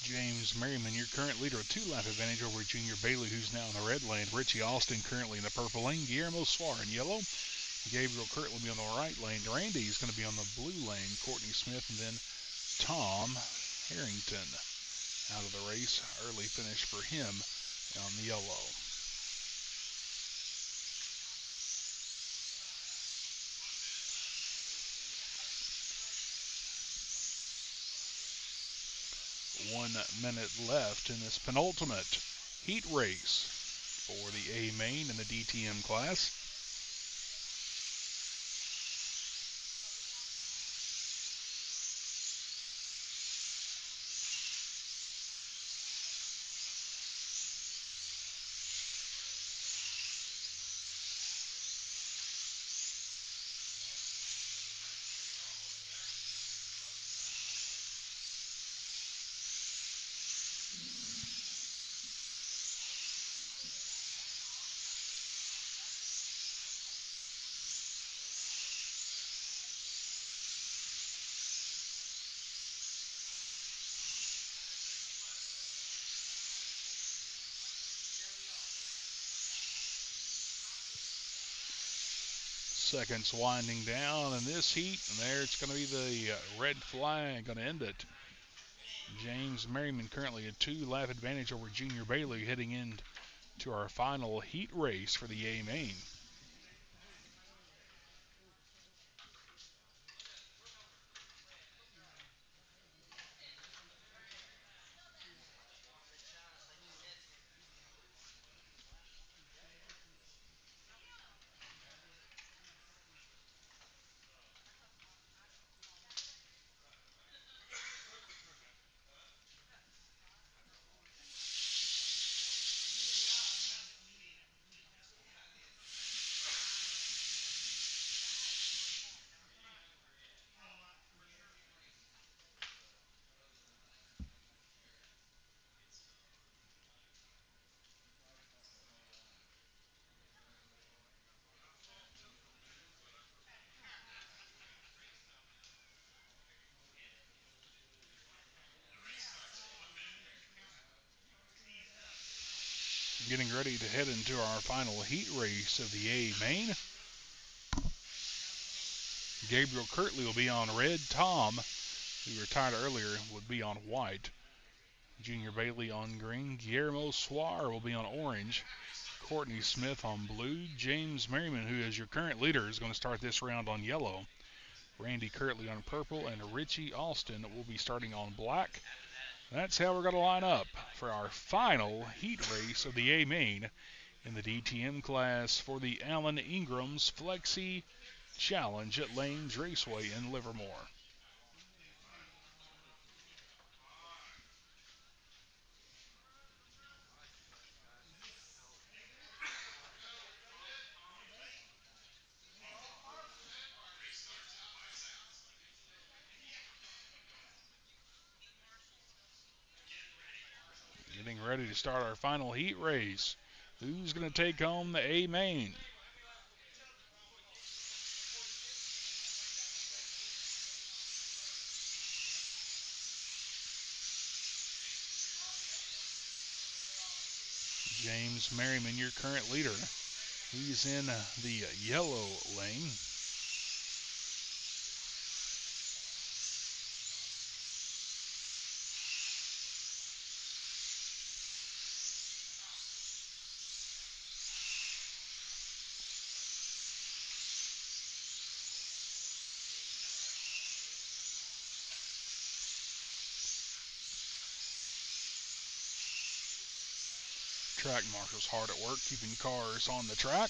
James Merriman, your current leader, a 2-lap advantage over Junior Bailey, who's now in the red lane. Richie Austin currently in the purple lane. Guillermo Suar in yellow. Gabriel Kurt will be on the right lane. Randy is going to be on the blue lane. Courtney Smith, and then Tom Harrington out of the race. Early finish for him. on the yellow. One minute left in this penultimate heat race for the A main in the DTM class. Seconds winding down in this heat, and there it's going to be the red flag going to end it. James Merriman currently a 2-lap advantage over Junior Bailey heading into our final heat race for the A main. Getting ready to head into our final heat race of the A main. Gabriel Kirtley will be on red. Tom, who retired earlier, would be on white. Junior Bailey on green. Guillermo Suar will be on orange. Courtney Smith on blue. James Merriman, who is your current leader, is going to start this round on yellow. Randy Kirtley on purple, and Richie Austin will be starting on black. That's how we're going to line up for our final heat race of the A main in the DTM class for the Alan Ingram's Flexi Challenge at Lanes Raceway in Livermore. Getting ready to start our final heat race. Who's going to take home the A main? James Merriman, your current leader. He's in the yellow lane. Track marshal's hard at work keeping cars on the track.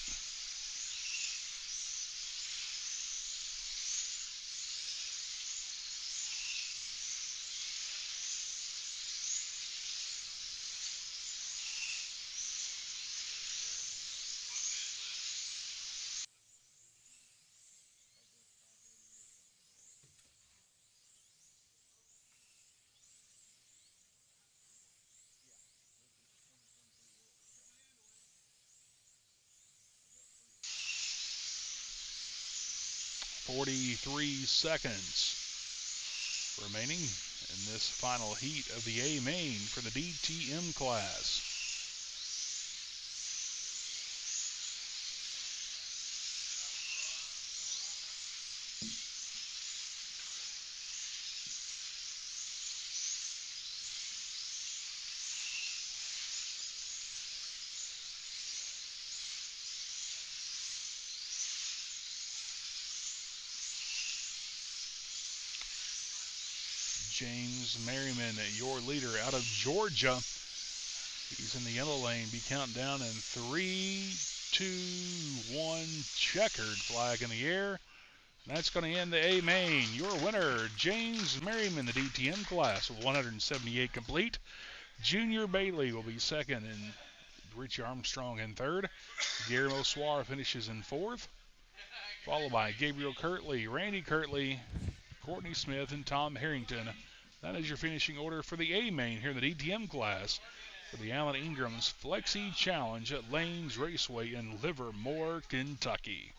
.43 seconds remaining in this final heat of the A main for the DTM class. James Merriman, your leader out of Georgia. He's in the yellow lane. Be counting down in 3, 2, 1. Checkered flag in the air. And that's going to end the A main. Your winner, James Merriman, the DTM class, 178 complete. Junior Bailey will be second, and Richie Armstrong in third. Guillermo Suarez finishes in fourth, followed by Gabriel Kirtley, Randy Kirtley, Courtney Smith, and Tom Harrington. That is your finishing order for the A main here in the DTM class for the Alan Ingram's Flexi Challenge at Lanes Raceway in Livermore, Kentucky.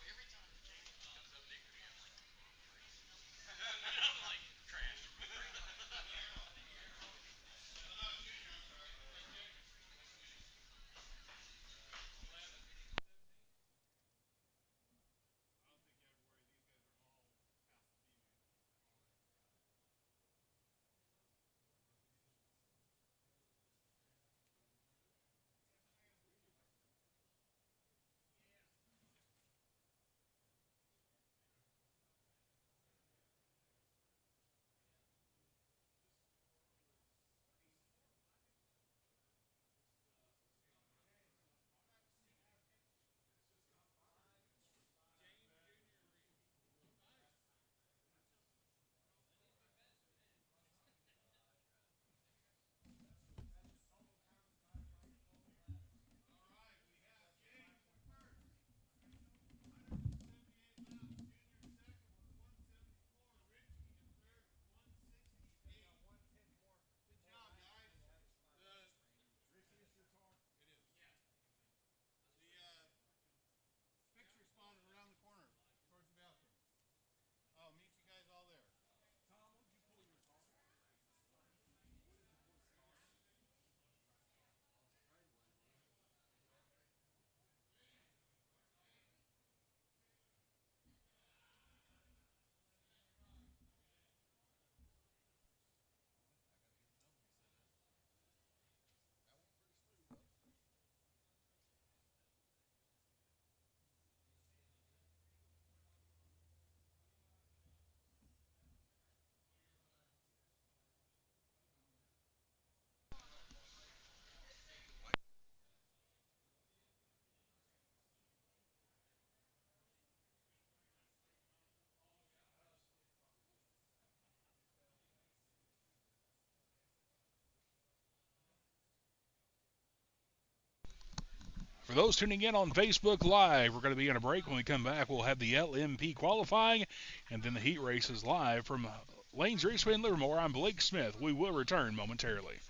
For those tuning in on Facebook Live, we're going to be on a break. When we come back, we'll have the LMP qualifying and then the heat races live from Lanes Raceway in Livermore. I'm Blake Smith. We will return momentarily.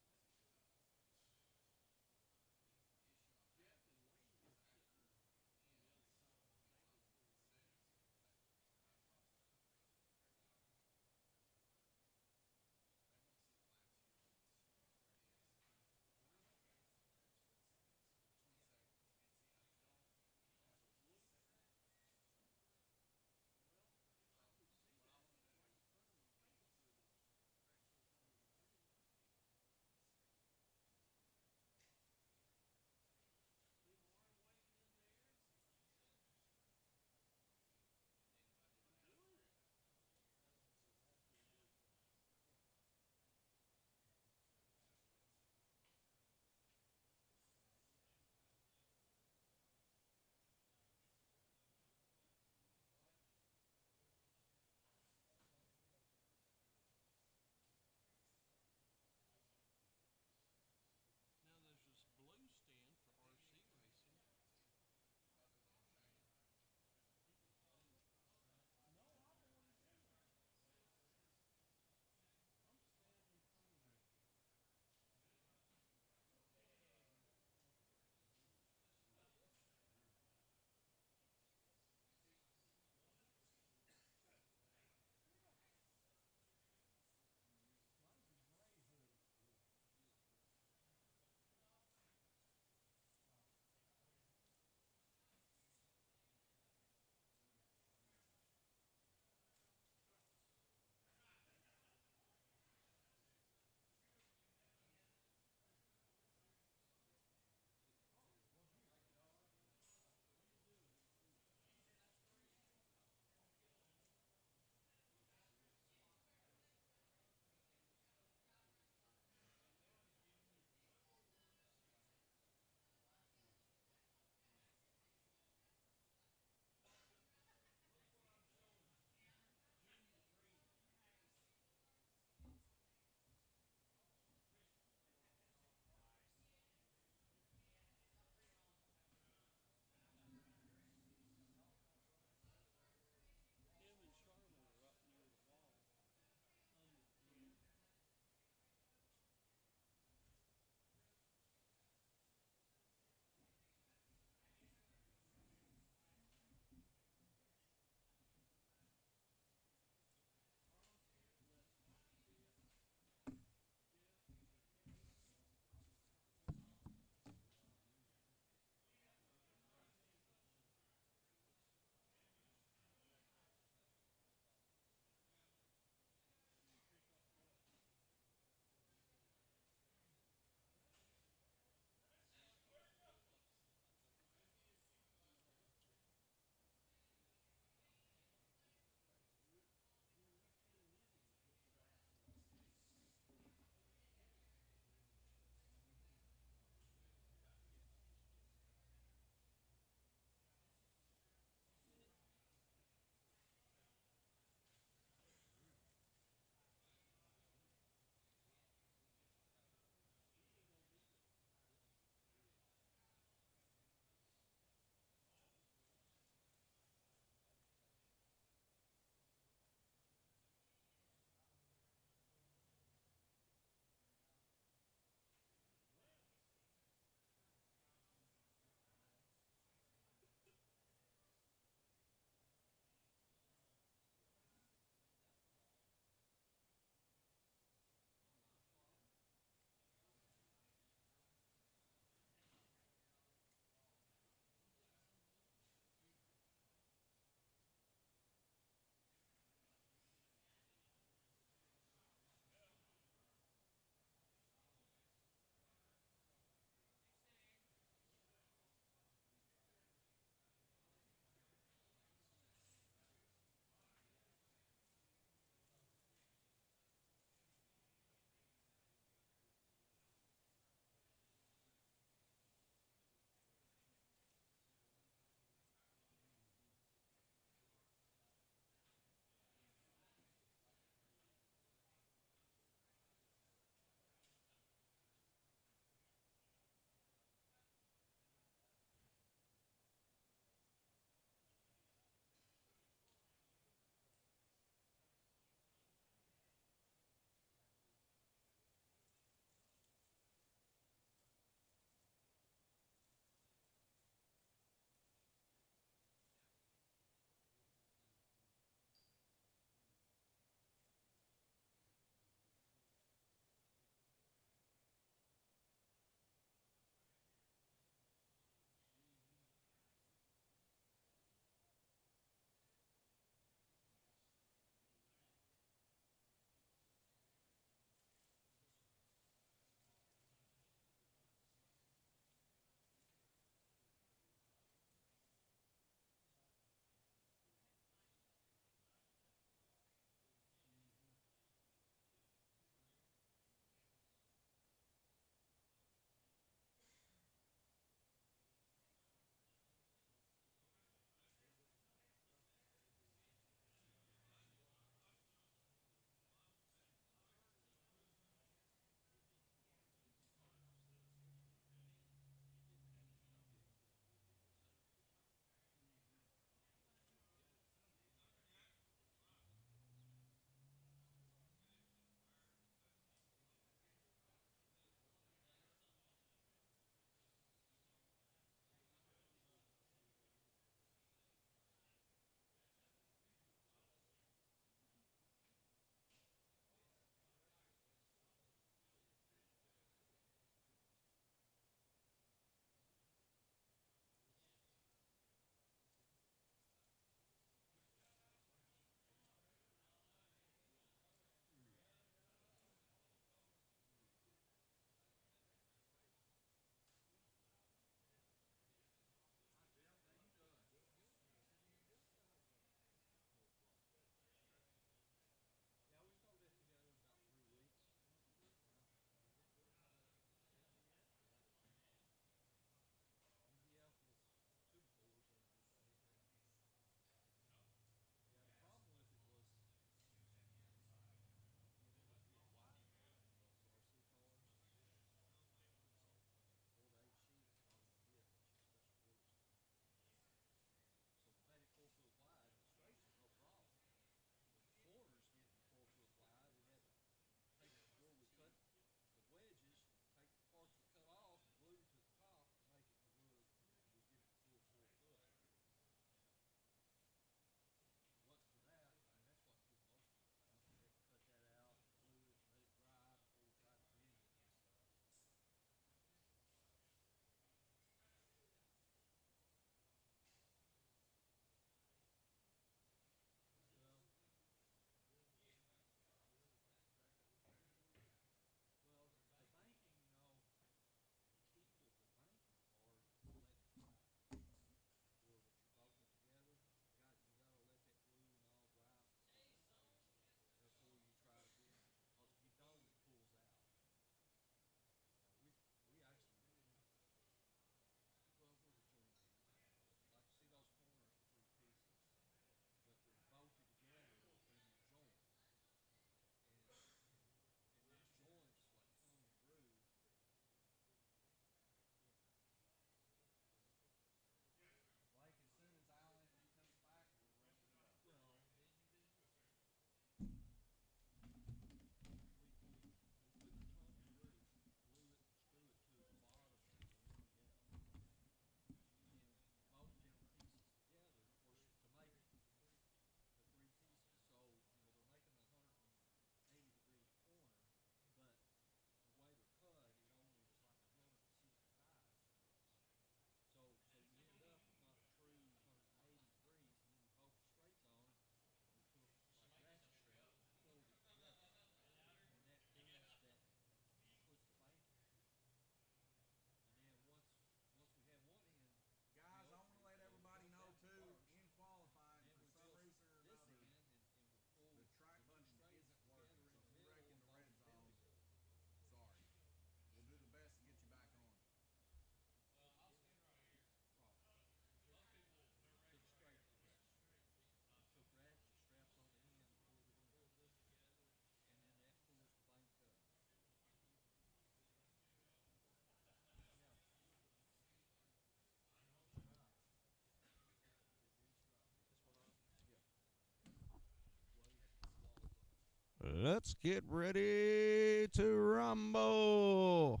Let's get ready to rumble.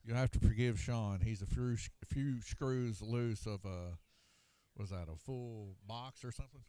You'll have to forgive Sean. He's a few screws loose of a, was that a full box or something?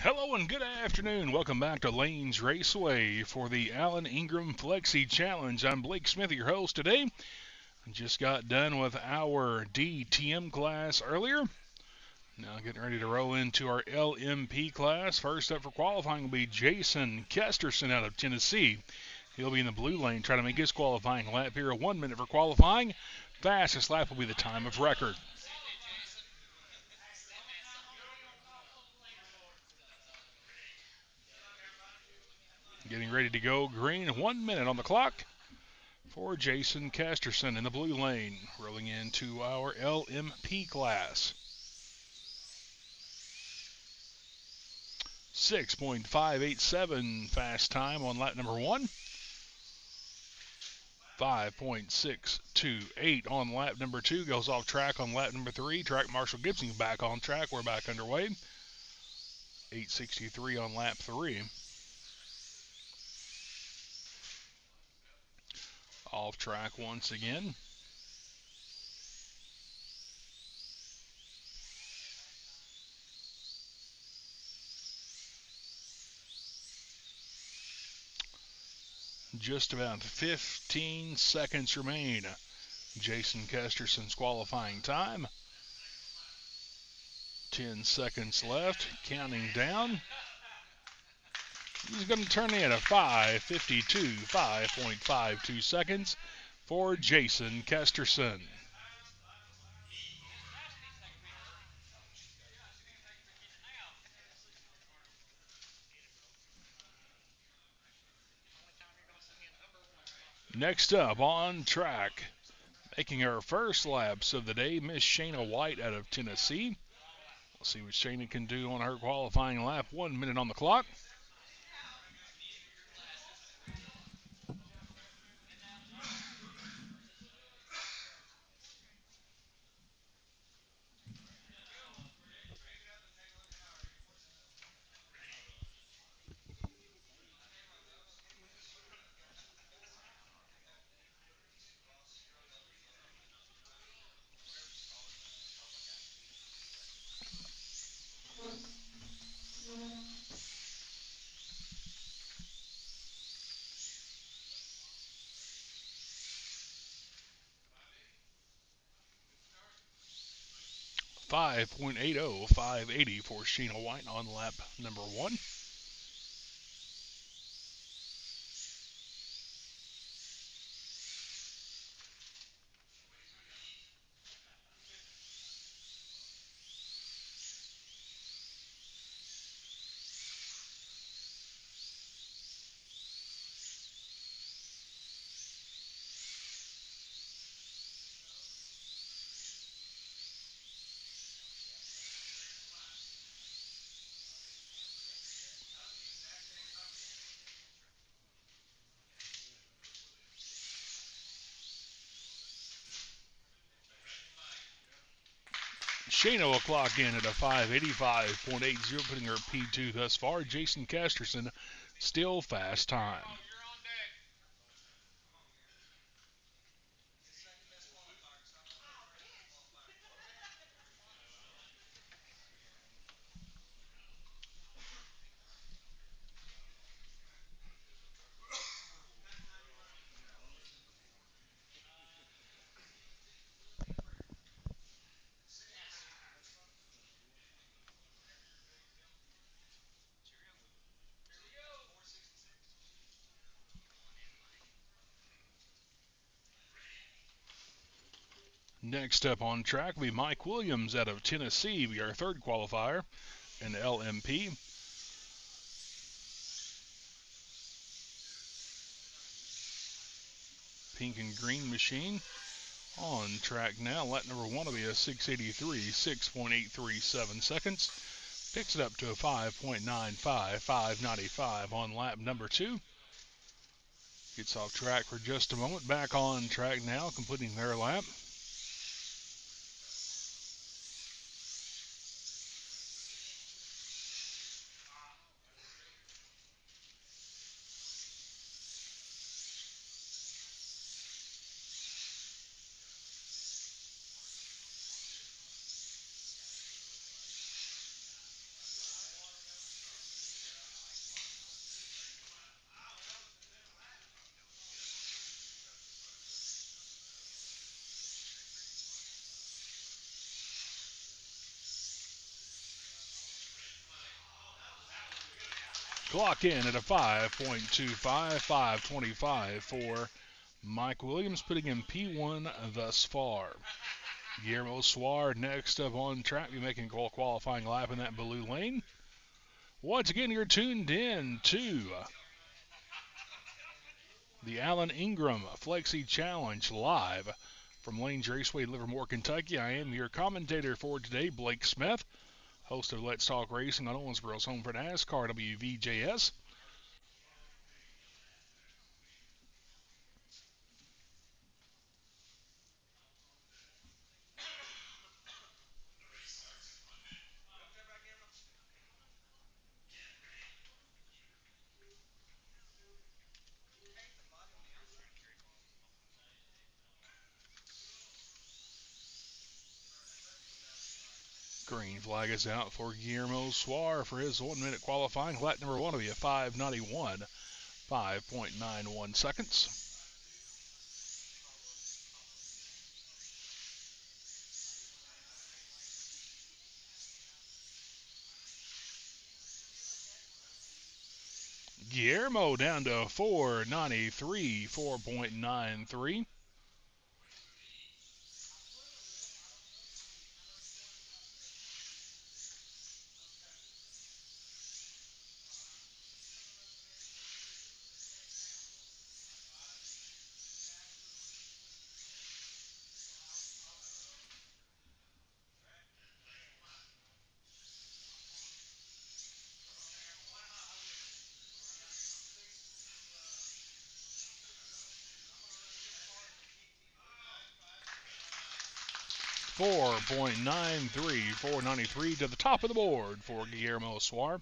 Hello and good afternoon. Welcome back to Lanes Raceway for the Allen Ingram Flexi Challenge. I'm Blake Smith, your host today. Just got done with our DTM class earlier. Now getting ready to roll into our LMP class. First up for qualifying will be Jason Kesterson out of Tennessee. He'll be in the blue lane trying to make his qualifying lap here. 1 minute for qualifying. Fastest lap will be the time of record. Getting ready to go green. 1 minute on the clock for Jason Kesterson in the blue lane. Rolling into our LMP class. 6.587 fast time on lap number 1. 5.628 on lap number 2. Goes off track on lap number 3. Track Marshall Gibson back on track. We're back underway. 8.63 on lap 3. Off track once again. Just about 15 seconds remain. Jason Kesterson's qualifying time. 10 seconds left. Counting down. He's going to turn in a 5.52, 5.52 seconds for Jason Kesterson. Next up on track, making her first laps of the day, Miss Shayna White out of Tennessee. We'll see what Shayna can do on her qualifying lap. 1 minute on the clock. 5.80, 580 for Sheena White on lap number 1. Shano will clock in at a 585.80, putting her P2 thus far. Jason Casterson still fast time. Next up on track will be Mike Williams out of Tennessee, be our third qualifier in LMP. Pink and green machine on track now. Lap number 1 will be a 683, 6.837 seconds. Picks it up to a 5.95, 595 on lap number 2. Gets off track for just a moment. Back on track now, completing their lap. Clock in at a 5.25, 525 for Mike Williams, putting in P1 thus far. Guillermo Suar next up on track, be making a qualifying lap in that blue lane. Once again, you're tuned in to the Alan Ingram Flexi Challenge live from Lanes Raceway, Livermore, Kentucky. I am your commentator for today, Blake Smith, host of Let's Talk Racing on Owensboro's home for NASCAR, WVJS. Green flag is out for Guillermo Suar for his 1 minute qualifying. Lap number 1 will be a 591, 5.91 seconds. Guillermo down to 493, 4.93. .93 to the top of the board for Guillermo Suar.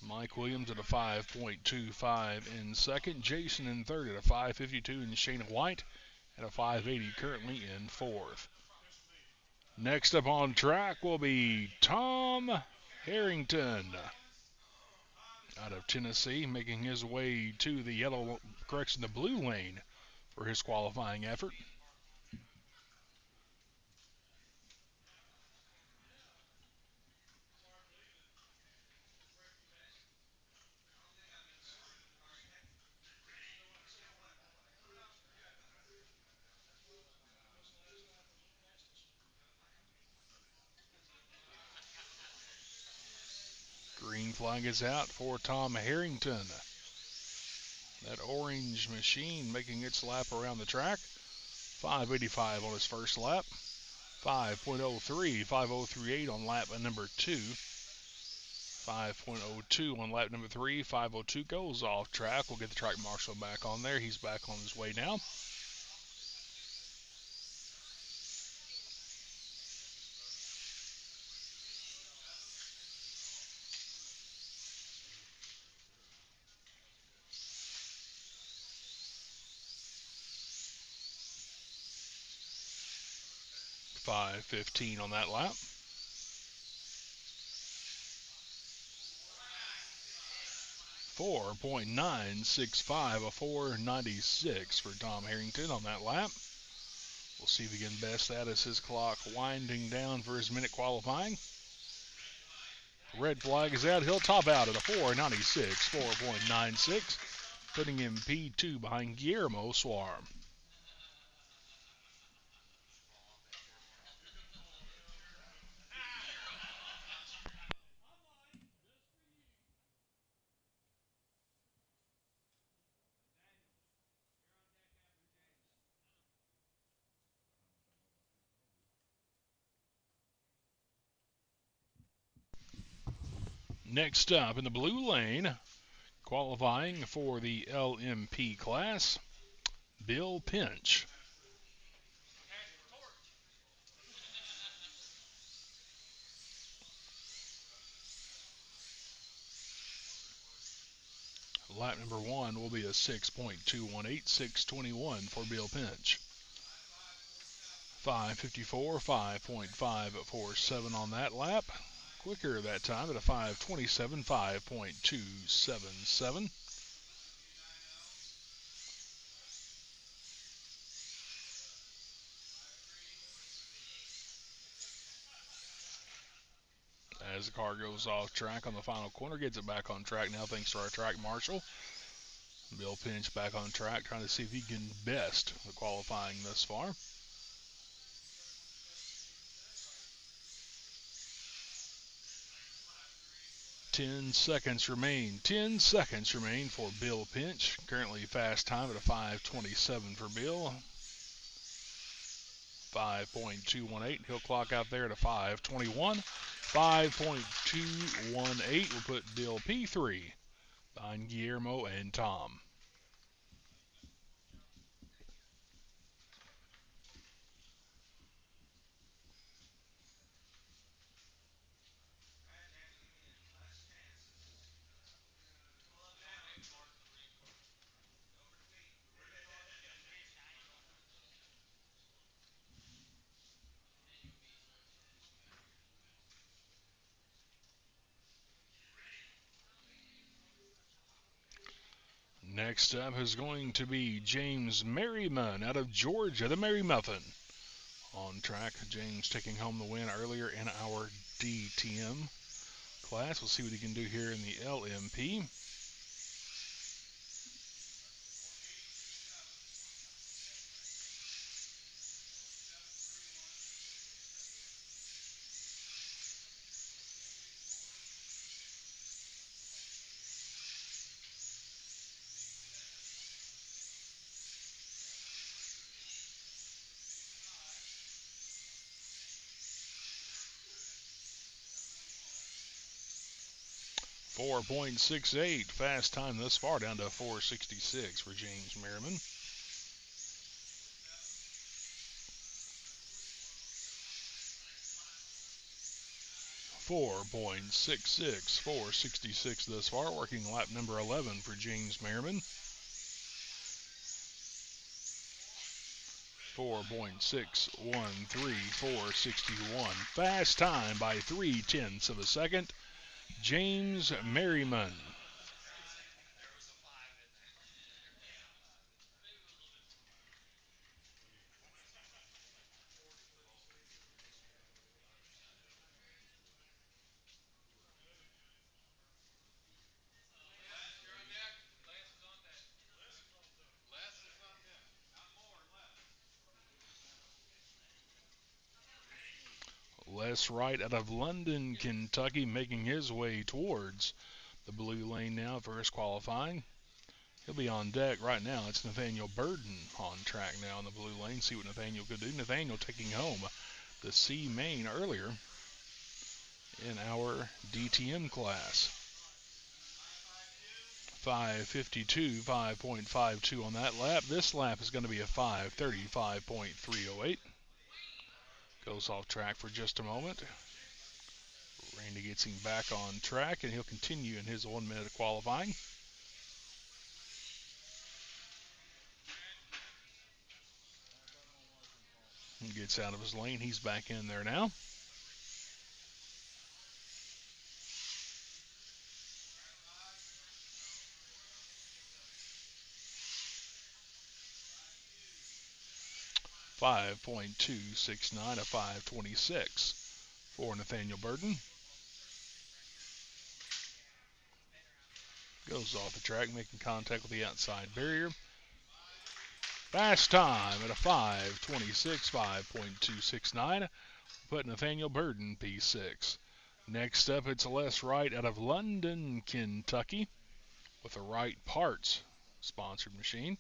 Mike Williams at a 5.25 in second. Jason in third at a 5.52, and Shana White at a 5.80 currently in fourth. Next up on track will be Tom Harrington out of Tennessee, making his way to the blue lane for his qualifying effort. flag is out for Tom Harrington. That orange machine making its lap around the track. 5:85 on his first lap. 5.03, 5:038 on lap number 2. 5.02 on lap number 3. 5:02 goes off track. We'll get the track marshal back on there. He's back on his way now. .15 on that lap. .965, a 4.96 for Tom Harrington on that lap. We'll see if he can best that as his clock winding down for his minute qualifying. Red flag is out. He'll top out at a 4.96, 4.96, putting him P2 behind Guillermo Suar. Next up in the blue lane, qualifying for the LMP class, Bill Pinch. Lap number 1 will be a 6.218, 6:21 for Bill Pinch. 5:54, 5.547 on that lap. Quicker that time at a 5:27, 5.277. As the car goes off track on the final corner, gets it back on track now thanks to our track marshal. Bill Pinch back on track, trying to see if he can best the qualifying thus far. Ten seconds remain for Bill Pinch. Currently fast time at a 5:27 for Bill. 5.218. He'll clock out there at a 5:21. 5.218 will put Bill P3 behind Guillermo and Tom. Next up is going to be James Merriman out of Georgia, the Merry Muffin. On track, James taking home the win earlier in our DTM class. We'll see what he can do here in the LMP. .468 fast time thus far, down to 4.66 for James Merriman. .466, 4.66 thus far, working lap number 11 for James Merriman. 4.613, 4.61. Fast time by 0.3 of a second. James Merriman. less right out of London, Kentucky, making his way towards the blue lane now for his qualifying. He'll be on deck right now. It's Nathaniel Burden on track now in the blue lane. See what Nathaniel could do. Nathaniel taking home the C main earlier in our DTM class. 5:52, 5.52 on that lap. This lap is going to be a 5:35.308. Goes off track for just a moment. Randy gets him back on track, and he'll continue in his 1 minute of qualifying. He gets out of his lane. He's back in there now. .269, a 5:26 for Nathaniel Burden. Goes off the track, making contact with the outside barrier. Fast time at a 5:26, 5.269. Put Nathaniel Burden P6. Next up, it's Les Wright out of London, Kentucky, with a Wright Parts sponsored machine.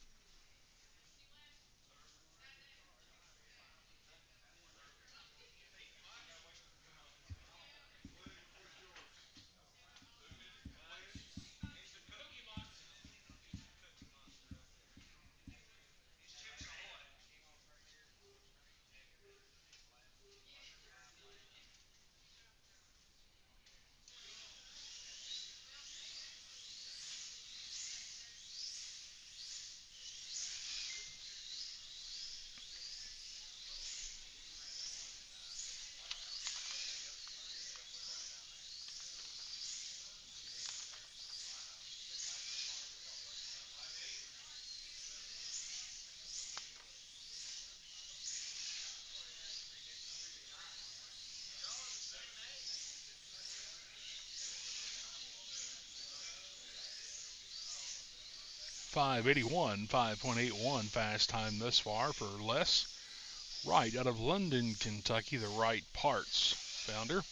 .581, 5.81 fast time thus far for Les Wright out of London, Kentucky, the Wright Parts founder.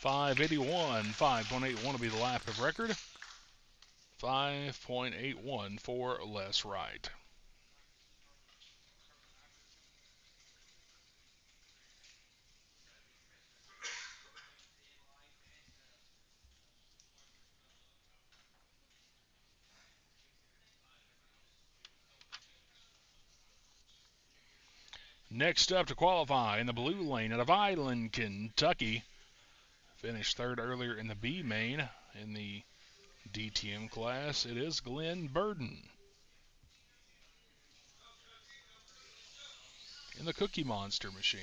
.581, 5.81 will be the lap of record. 5.81 for Les Wright. Next up to qualify in the blue lane out of Island, Kentucky. Finished third earlier in the B main in the DTM class. It is Glenn Burden in the Cookie Monster machine.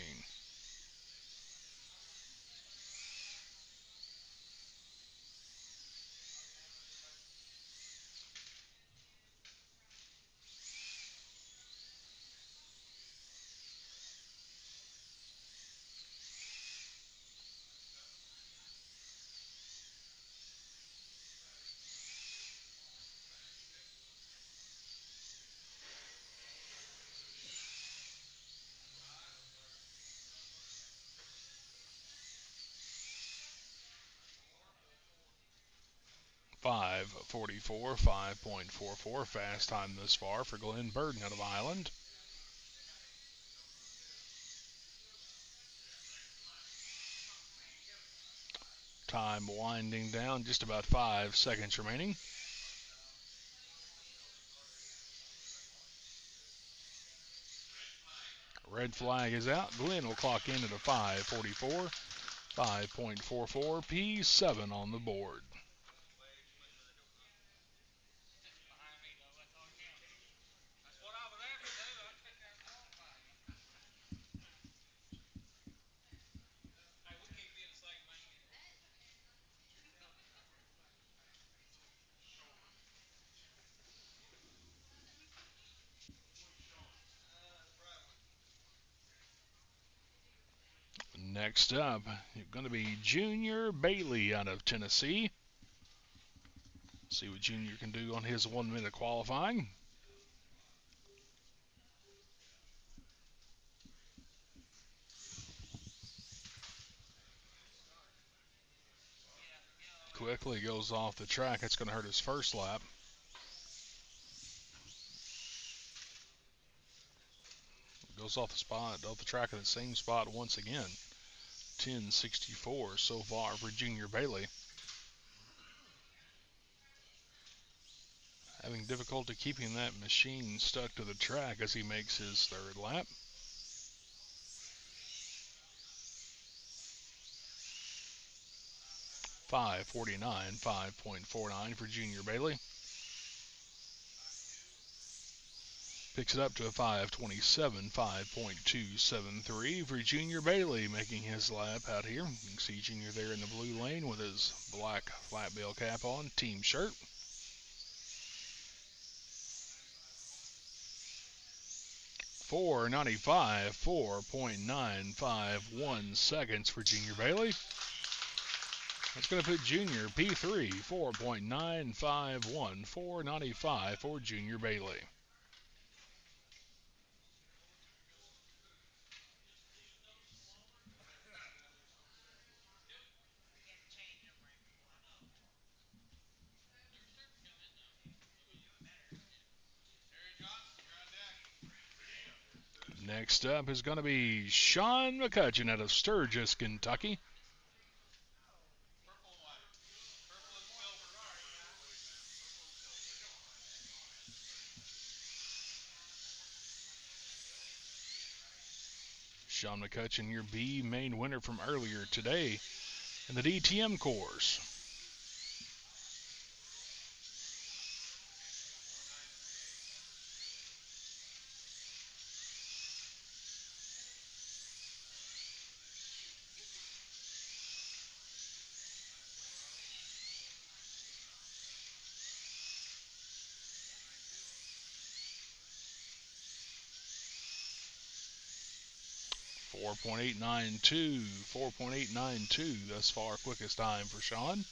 .544, 5.44 fast time thus far for Glenn Burden out of Island. Time winding down, just about 5 seconds remaining. Red flag is out. Glenn will clock in at a 5:44, 5.44, P7 on the board. Next up, going to be Junior Bailey out of Tennessee. See what Junior can do on his 1 minute qualifying. Quickly goes off the track. That's going to hurt his first lap. Goes off the track in the same spot once again. 10.64 so far for Junior Bailey. Having difficulty keeping that machine stuck to the track as he makes his third lap. .549, 5.49 for Junior Bailey. Picks it up to a 5.27, 5.273 for Junior Bailey, making his lap out here. You can see Junior there in the blue lane with his black flat bill cap on, team shirt. .495, 4.951 seconds for Junior Bailey. That's going to put Junior P3, 4.951, 4.95 for Junior Bailey. Next up is going to be Sean McCutcheon out of Sturgis, Kentucky. Sean McCutcheon, your B main winner from earlier today in the DTM course. .4.892 thus far, quickest time for Sean.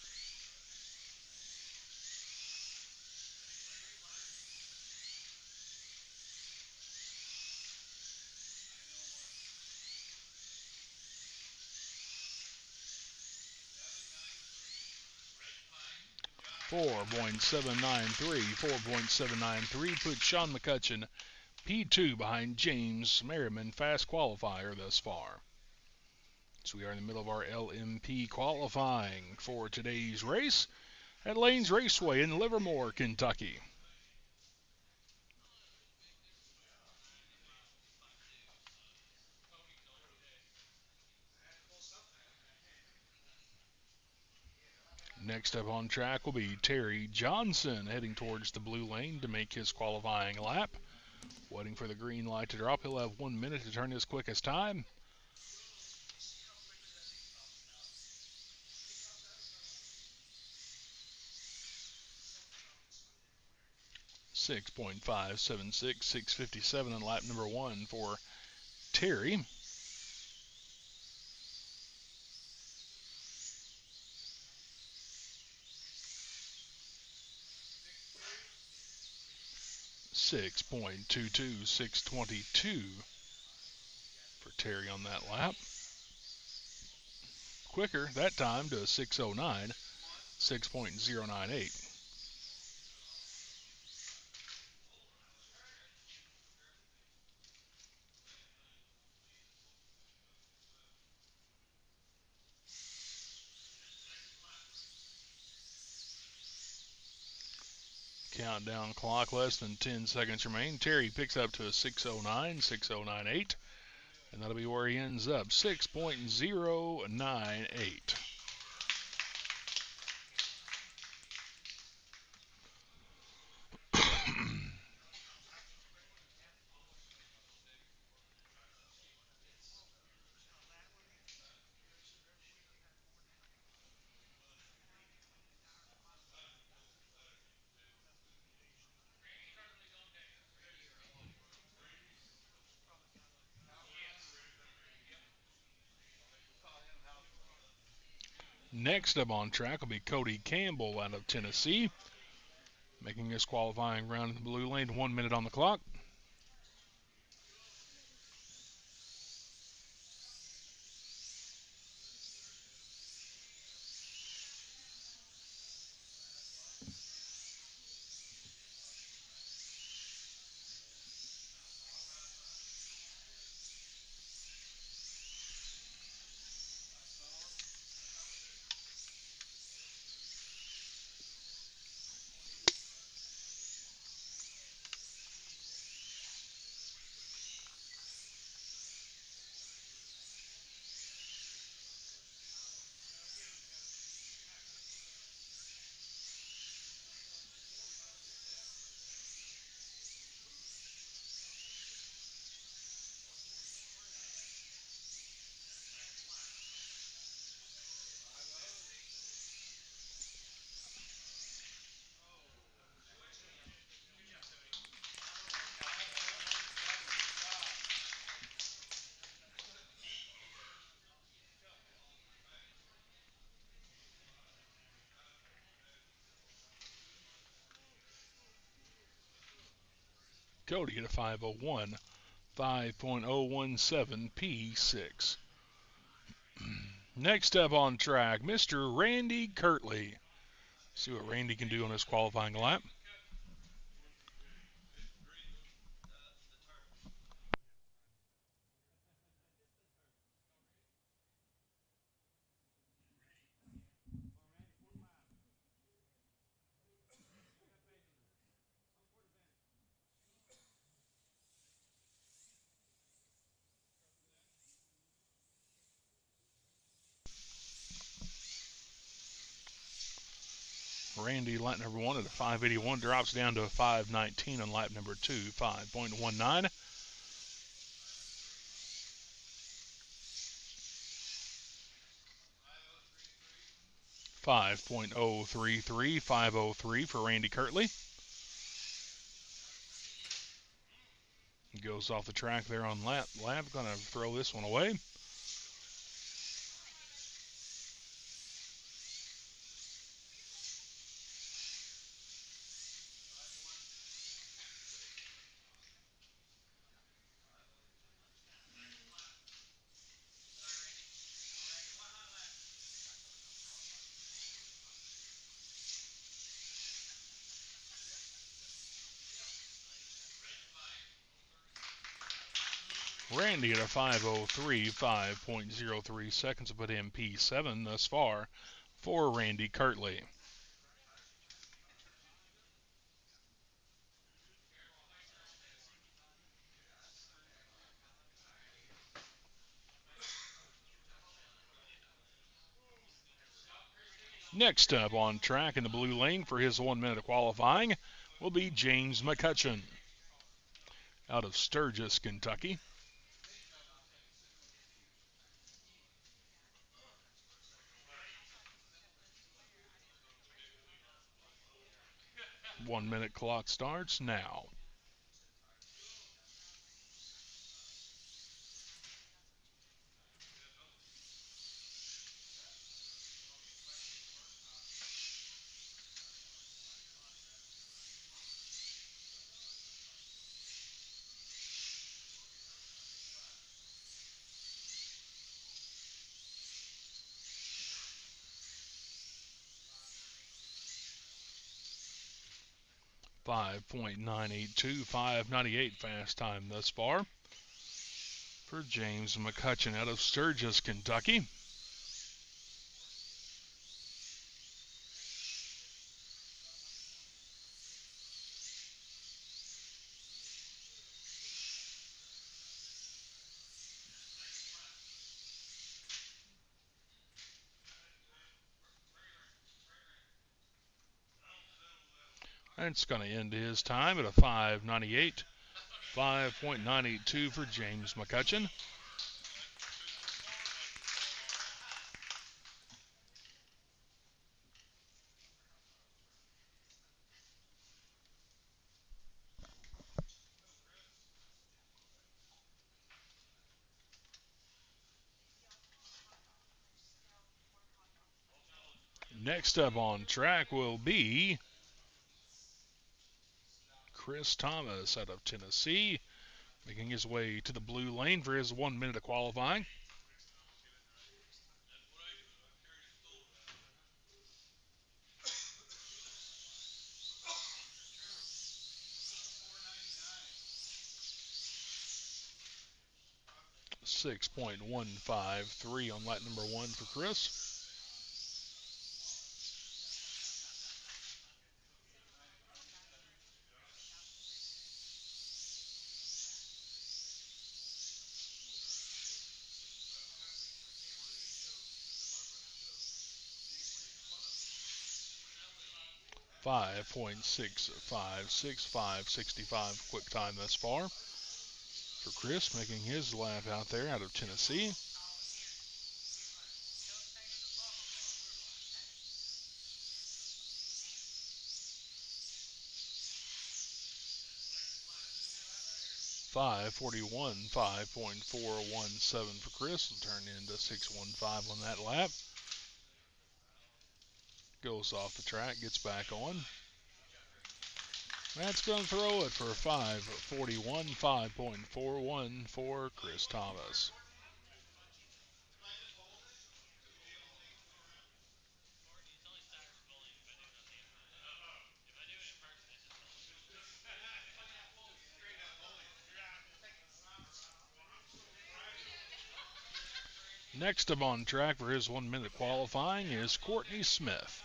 .4.793 put Sean McCutcheon P2 behind James Merriman, fast qualifier thus far. So we are in the middle of our LMP qualifying for today's race at Lanes Raceway in Livermore, Kentucky. Next up on track will be Terry Johnson heading towards the blue lane to make his qualifying lap. Waiting for the green light to drop. He'll have 1 minute to turn his quickest time. .576, 6:57 on lap number 1 for Terry. .622, 6:22 for Terry on that lap. Quicker that time to a 6:09, 6.098. Countdown clock, less than 10 seconds remain. Terry picks up to a 6:09, 6:098, and that'll be where he ends up, 6.098. Next up on track will be Cody Campbell out of Tennessee, making his qualifying round in the blue lane. 1 minute on the clock. Cody at a 5:01, 5.017 P6. Next up on track, Mr. Randy Kirtley. See what Randy can do on his qualifying lap. Randy, lap number 1 at a 5:81, drops down to a 5:19 on lap number 2, 5.19. .033, 5:03 for Randy Kirtley. He goes off the track there on lap. Going to throw this one away. Randy at a 5:03, 5.03 seconds to put in P7 thus far for Randy Kirtley. Next up on track in the blue lane for his 1 minute of qualifying will be James McCutcheon out of Sturgis, Kentucky. One minute clock starts now. .5.982, 5:98 fast time thus far for James McCutcheon out of Sturgis, Kentucky. And it's going to end his time at a 5:98, 5.982 for James McCutcheon. Next up on track will be Chris Thomas out of Tennessee, making his way to the blue lane for his 1 minute of qualifying. .153 on lap number 1 for Chris. 5.6565 quick time thus far for Chris, making his lap out there out of Tennessee. .541, 5.417 for Chris. Will turn into 615 on that lap. Goes off the track, gets back on. That's going to throw it for 5.41, 5.41 for Chris Thomas. Next up on track for his 1 minute qualifying is Courtney Smith.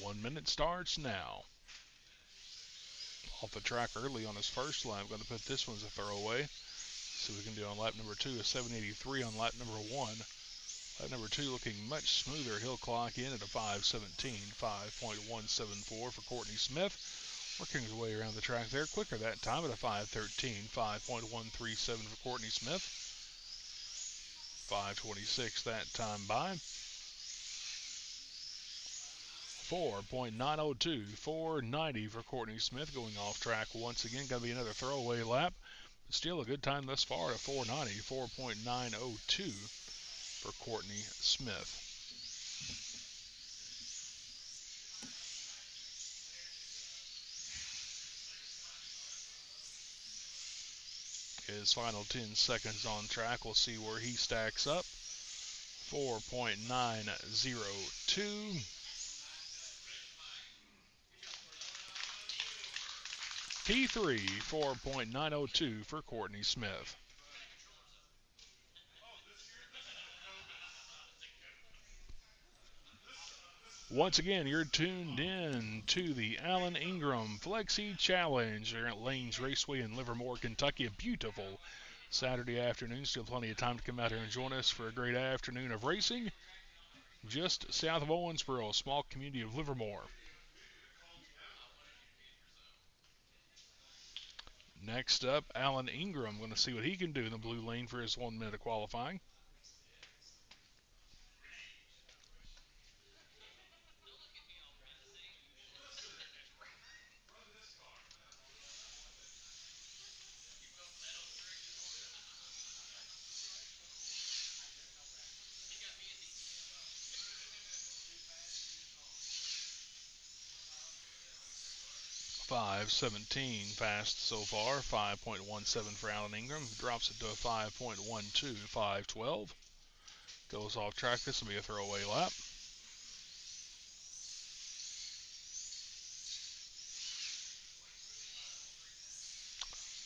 One minute starts now. Off the track early on his first lap. Going to put this one as a throwaway. See what we can do on lap number 2. A 783 on lap number 1. Lap number 2 looking much smoother. He'll clock in at a 5.17, 5.174 for Courtney Smith. Working his way around the track there quicker that time at a 5.13, 5.137 for Courtney Smith. 5.26 that time by. 4.902, 4.90 for Courtney Smith going off track once again. Going to be another throwaway lap. But still a good time thus far at 4.90, 4.902 for Courtney Smith. His final 10 seconds on track. We'll see where he stacks up. 4.902. P3, 4.902 for Courtney Smith. Once again, you're tuned in to the Alan Ingram Flexi Challenge here at Lanes Raceway in Livermore, Kentucky. A beautiful Saturday afternoon. Still plenty of time to come out here and join us for a great afternoon of racing. Just south of Owensboro, a small community of Livermore. Next up, Alan Ingram. Going to see what he can do in the blue lane for his 1 minute of qualifying. .517 fast so far. 5.17 for Alan Ingram. Drops it to a 5.12, 5.12. Goes off track. This will be a throwaway lap.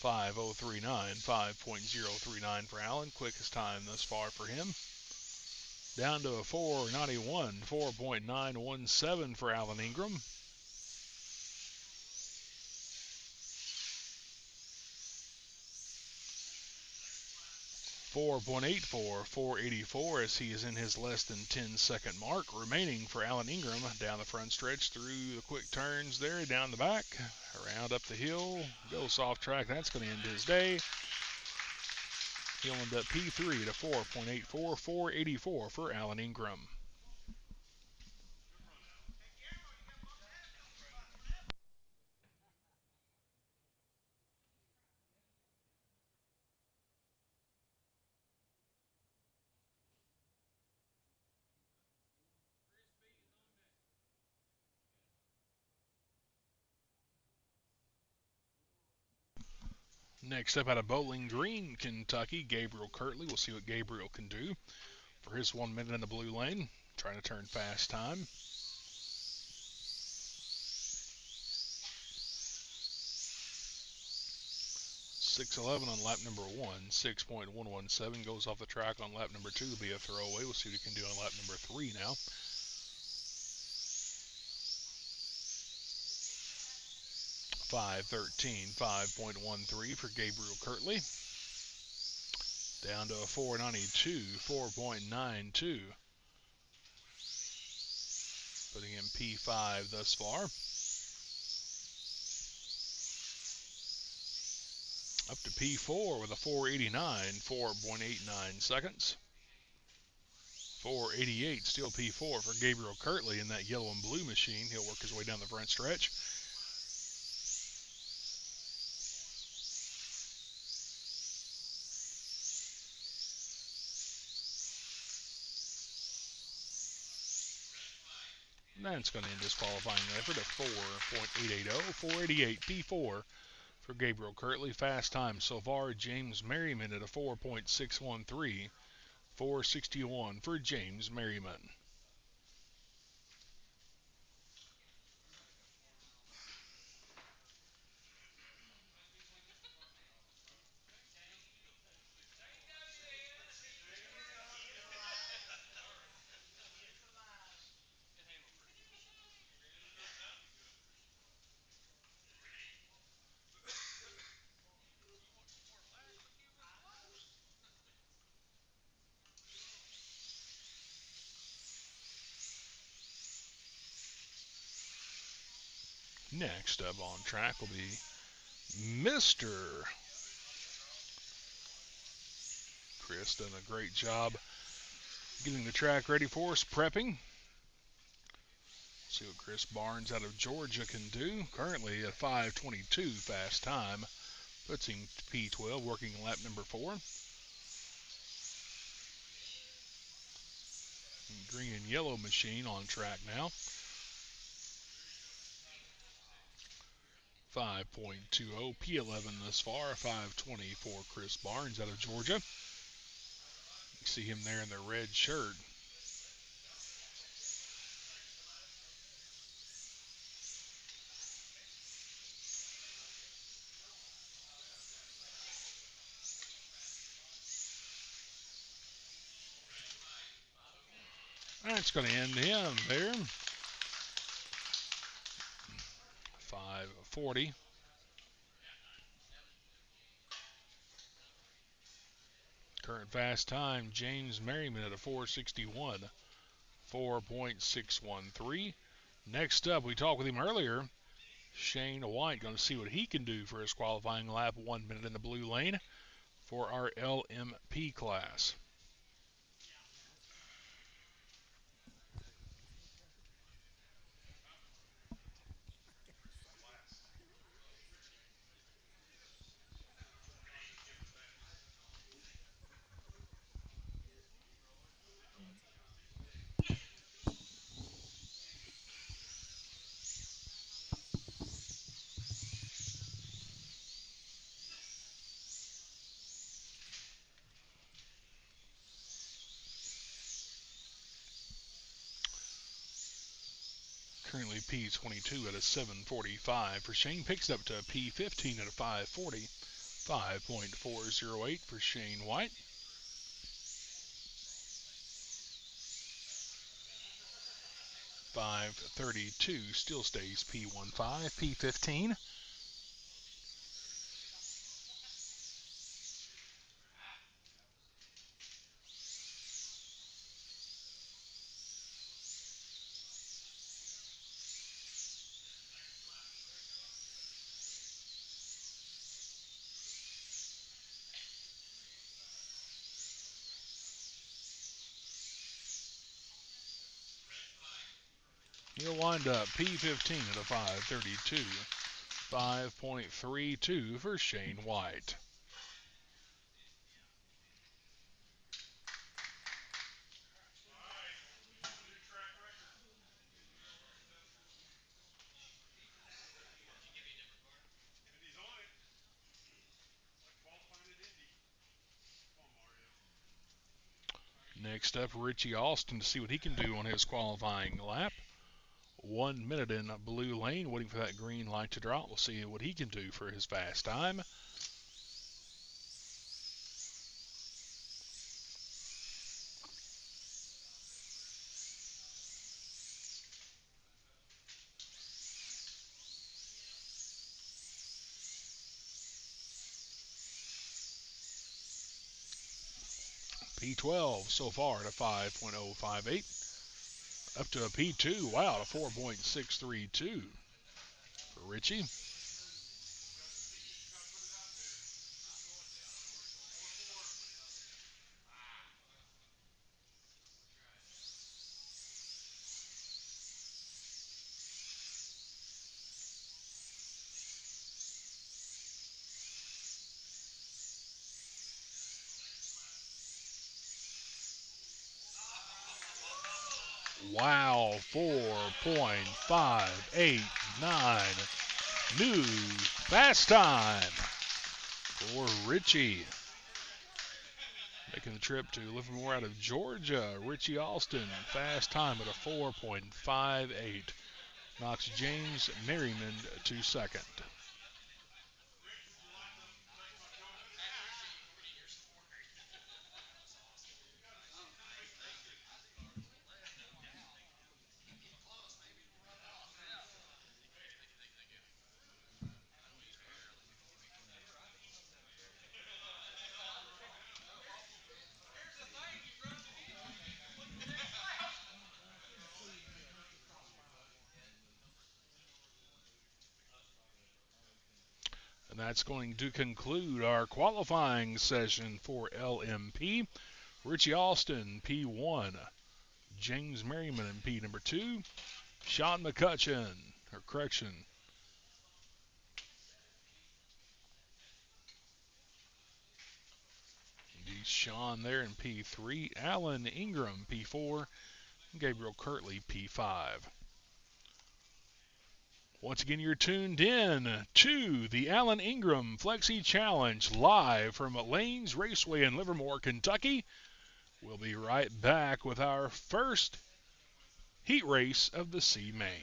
.5039, 5.039 for Alan. Quickest time thus far for him. Down to a 4.91, 4.917 for Alan Ingram. 4.84, 4.84 as he is in his less than 10-second mark remaining for Alan Ingram down the front stretch through the quick turns there, down the back, around up the hill, goes off track. That's going to end his day. He'll end up P3 to 4.84, 4.84 for Alan Ingram. Next up out of Bowling Green, Kentucky, Gabriel Kirtley. We'll see what Gabriel can do for his 1 minute in the blue lane. Trying to turn fast time. .611 on lap number 1. 6.117 goes off the track on lap number 2. Will be a throwaway. We'll see what he can do on lap number 3 now. .513, 5.13 for Gabriel Kirtley. Down to a 492, 4.92. Putting in P5 thus far. Up to P4 with a 489, 4.89 seconds. 488, still P4 for Gabriel Kirtley in that yellow and blue machine. He'll work his way down the front stretch. And that's going to end his qualifying effort at 4.880, 488 P4 for Gabriel Kirtley. Fast time so far, James Merriman at a 4.613, 461 for James Merriman. Next up on track will be Mr. Chris done a great job getting the track ready for us, prepping. See what Chris Barnes out of Georgia can do. Currently at 5:22 fast time. Puts him P12, working lap number 4. Green and yellow machine on track now. 5.20, P11 thus far, 5:20 for Chris Barnes out of Georgia. You see him there in the red shirt. That's going to end him there. 5:40. Current fast time, James Merriman at a 4:61, 4.613. Next up, we talked with him earlier, Shane White, going to see what he can do for his qualifying lap. 1 minute in the blue lane for our LMP class. Currently P22 at a 7:45 for Shane. Picks up to P15 at a 5:40. 5.408 for Shane White. .532 still stays P15, P15. He'll wind up P15 at a 5:32. 5.32 for Shane White. Next up, Richie Austin to see what he can do on his qualifying lap. 1 minute in blue lane, waiting for that green light to drop. We'll see what he can do for his fast time. P12 so far at a 5.058. Up to a P2, wow, to 4.632 for Richie. Wow, 4.589. New fast time for Richie. Making the trip to Livermore out of Georgia. Richie Austin, fast time at a 4.58. Knocks James Merriman to second. And that's going to conclude our qualifying session for LMP. Richie Austin, P1. James Merriman in P number 2. Sean McCutcheon, or correction. Indeed, Sean there in P3. Alan Ingram, P4. Gabriel Kirtley, P5. Once again, you're tuned in to the Alan Ingram Flexi Challenge live from Lanes Raceway in Livermore, Kentucky. We'll be right back with our first heat race of the C-Main.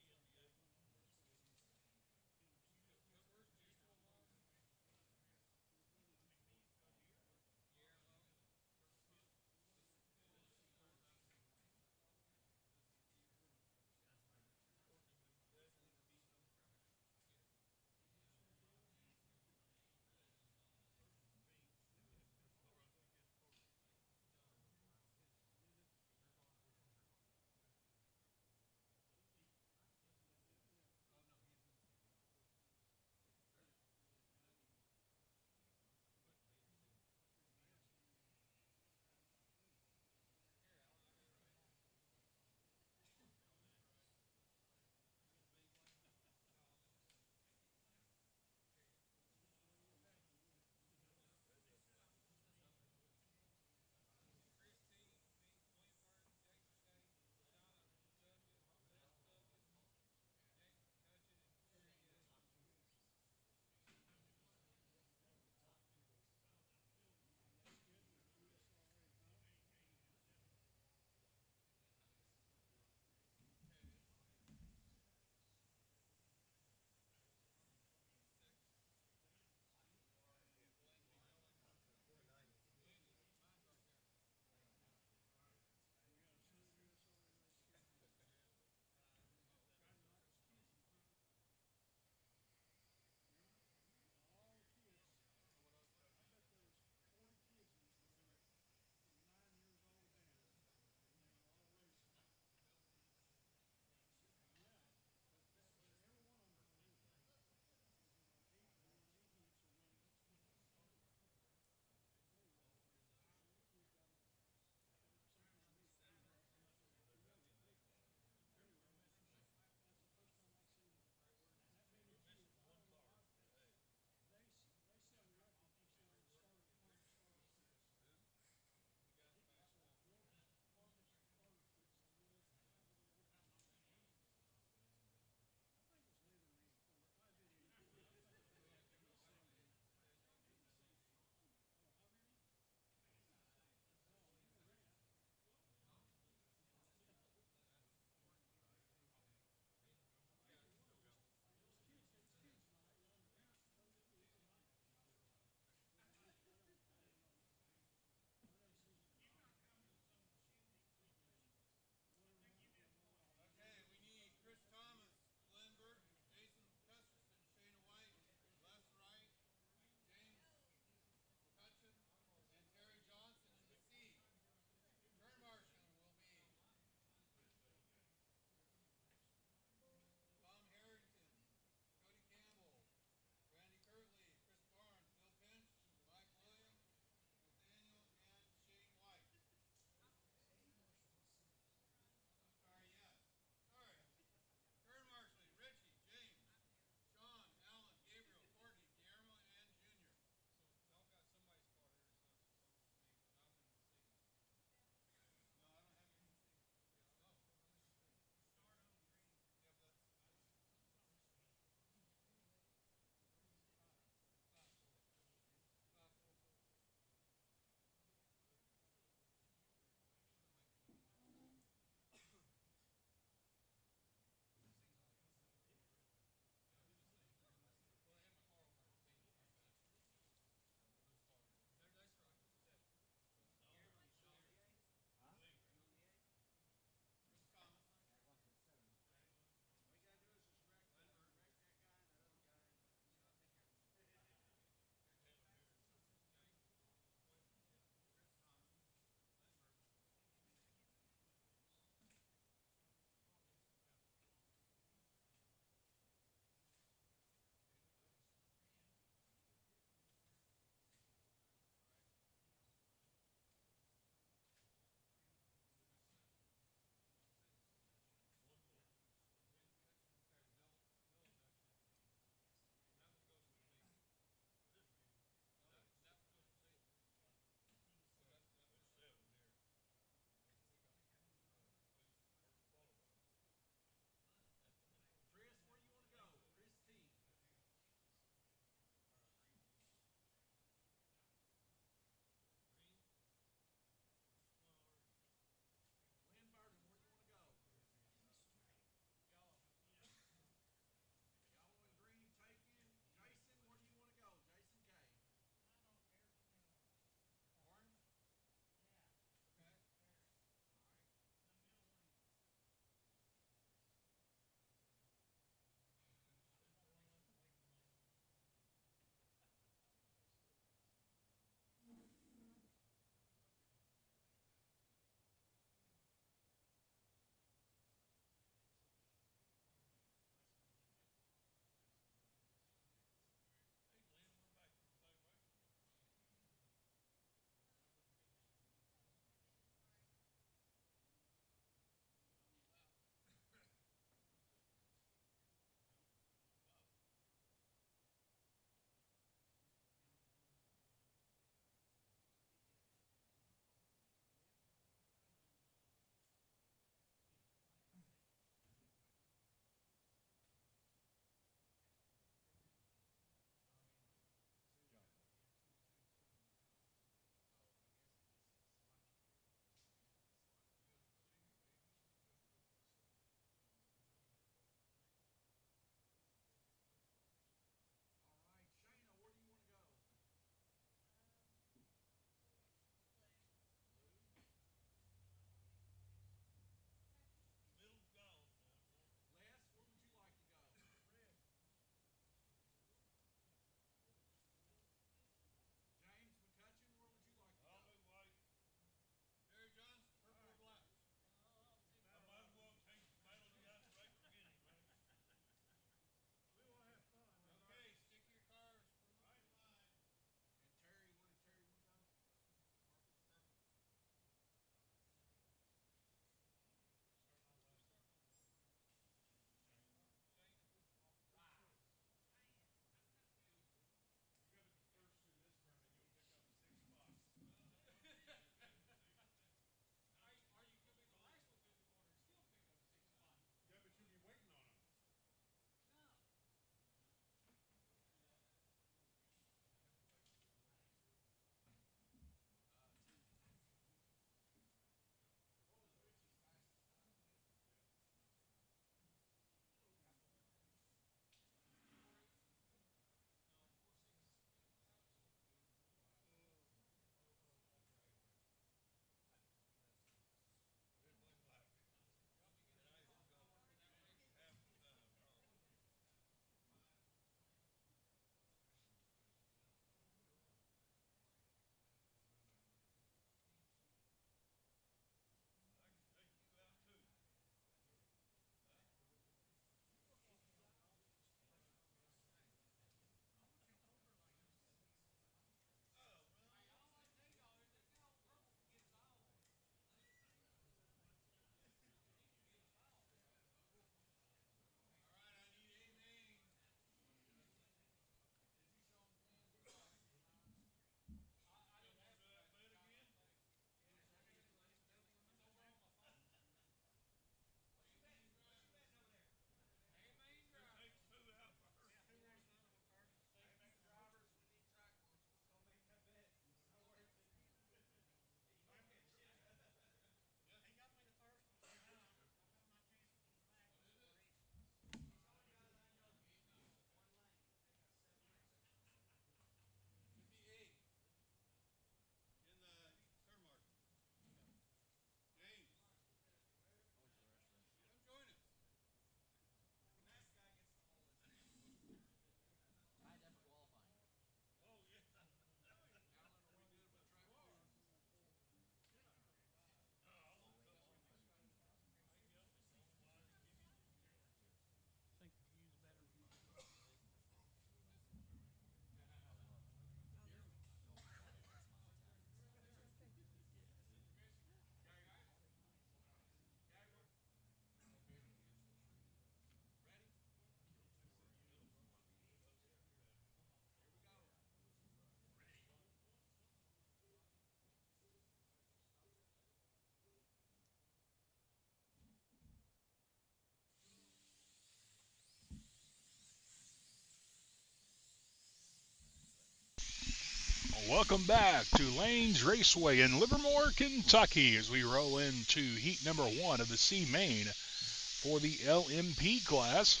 Welcome back to Lanes Raceway in Livermore, Kentucky, as we roll into heat number 1 of the C main for the LMP class.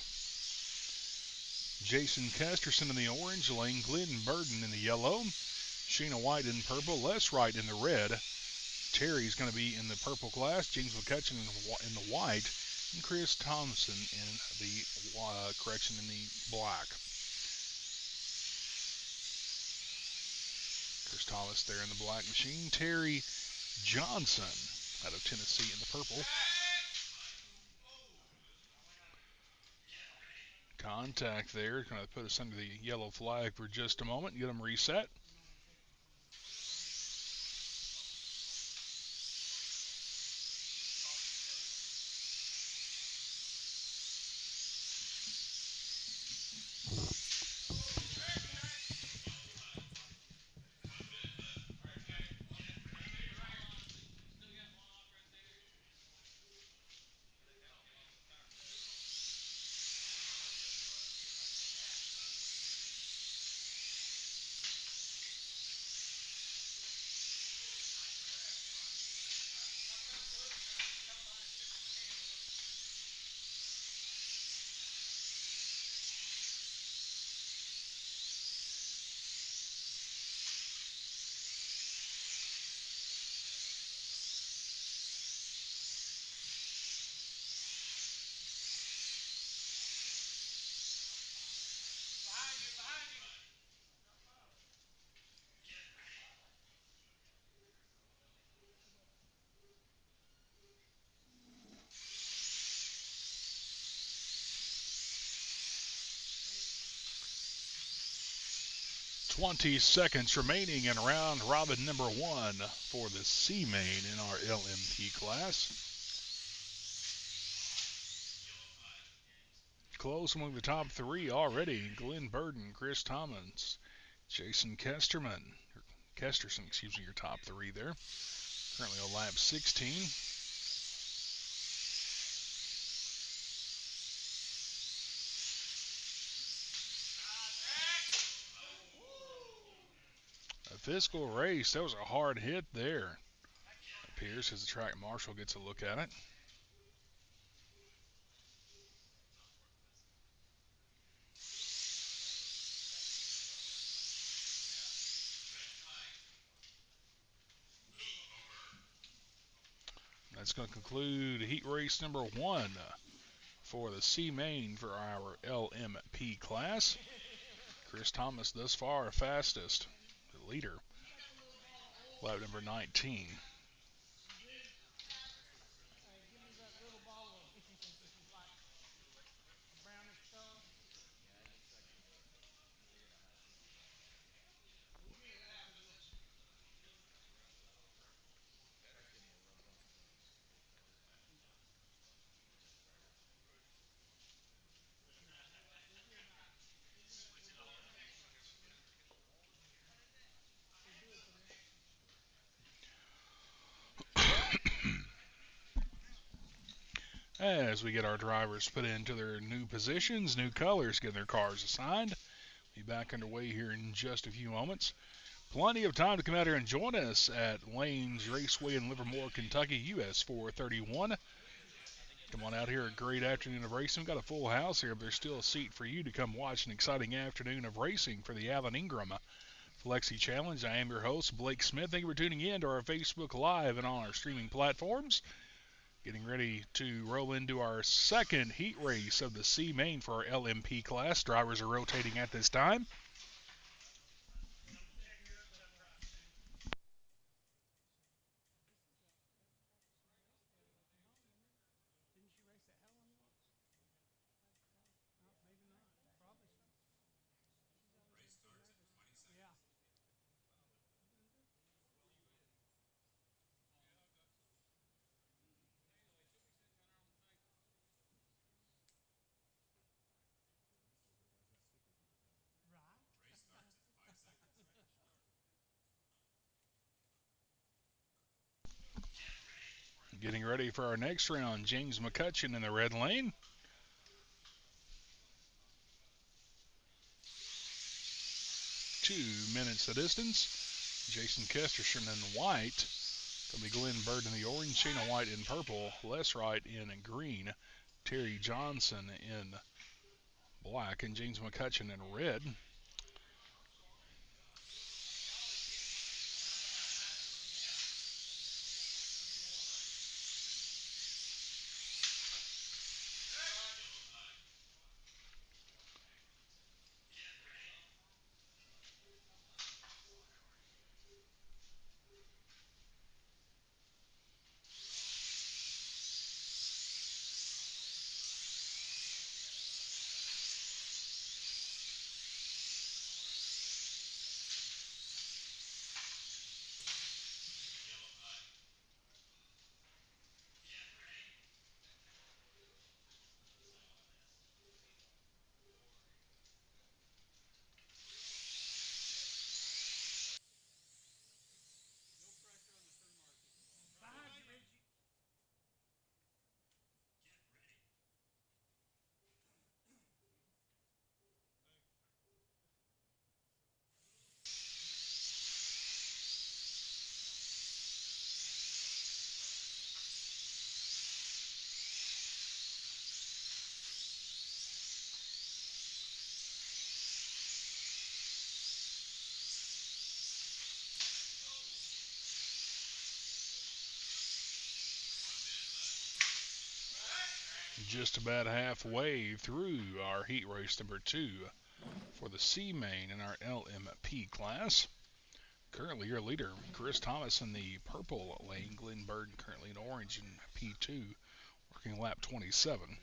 Jason Kesterson in the orange, Lane Glidden Burden in the yellow, Sheena White in purple, Les Wright in the red. Terry's going to be in the purple class, James McCutcheon in the white, and Chris Thompson in the black. Chris Thomas there in the black machine. Terry Johnson out of Tennessee in the purple. Contact there. Going to put us under the yellow flag for just a moment. Get them reset. Seconds remaining in round robin number 1 for the C main in our LMP class. Close among the top 3 already. Glenn Burden, Chris Thomas, Jason Kesterson, your top 3 there. Currently on lap 16. A physical race. That was a hard hit there. Appears as the track marshal gets a look at it. That's going to conclude heat race number 1 for the C main for our LMP class. Chris Thomas thus far fastest, the leader. Lap number 19. As we get our drivers put into their new positions, new colors, getting their cars assigned. Be back underway here in just a few moments. Plenty of time to come out here and join us at Lanes Raceway in Livermore, Kentucky, US 431. Come on out here, a great afternoon of racing. We've got a full house here, but there's still a seat for you to come watch an exciting afternoon of racing for the Alan Ingram Flexi Challenge. I am your host, Blake Smith. Thank you for tuning in to our Facebook Live and on our streaming platforms. Getting ready to roll into our second heat race of the C main for our LMP class. Drivers are rotating at this time. Getting ready for our next round, James McCutcheon in the red lane. Two minutes the distance. Jason Kesterson in white. Going to be Glenn Bird in the orange, Shayna White in purple, Les Wright in green, Terry Johnson in black, and James McCutcheon in red. Just about halfway through our heat race number 2 for the C main in our LMP class. Currently your leader, Chris Thomas in the purple lane, Glenn Bird currently in orange in P2, working lap 27.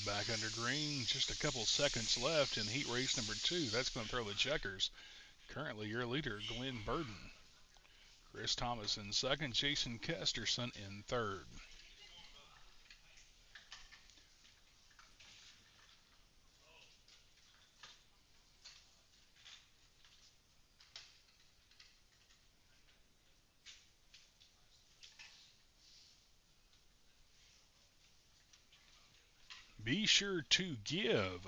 Back under green, just a couple seconds left in heat race number 2. That's going to throw the checkers. Currently your leader, Glenn Burden. Chris Thomas in second, Jason Kesterson in third. Be sure to give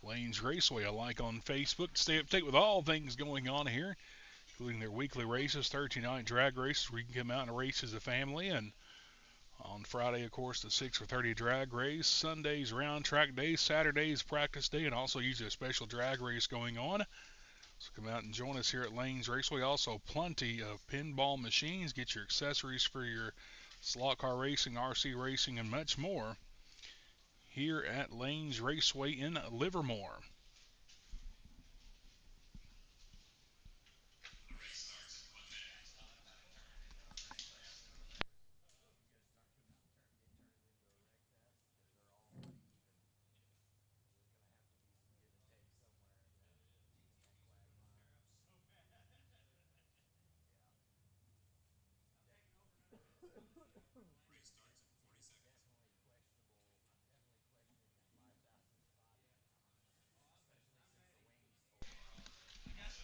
Lanes Raceway a like on Facebook to stay up to date with all things going on here, including their weekly races, Thursday night drag races where you can come out and race as a family, and on Friday, of course, the 6 for 30 drag race, Sundays round track day, Saturdays practice day, and also usually a special drag race going on. So come out and join us here at Lanes Raceway. Also plenty of pinball machines. Get your accessories for your slot car racing, RC racing, and much more here at Lanes Raceway in Livermore.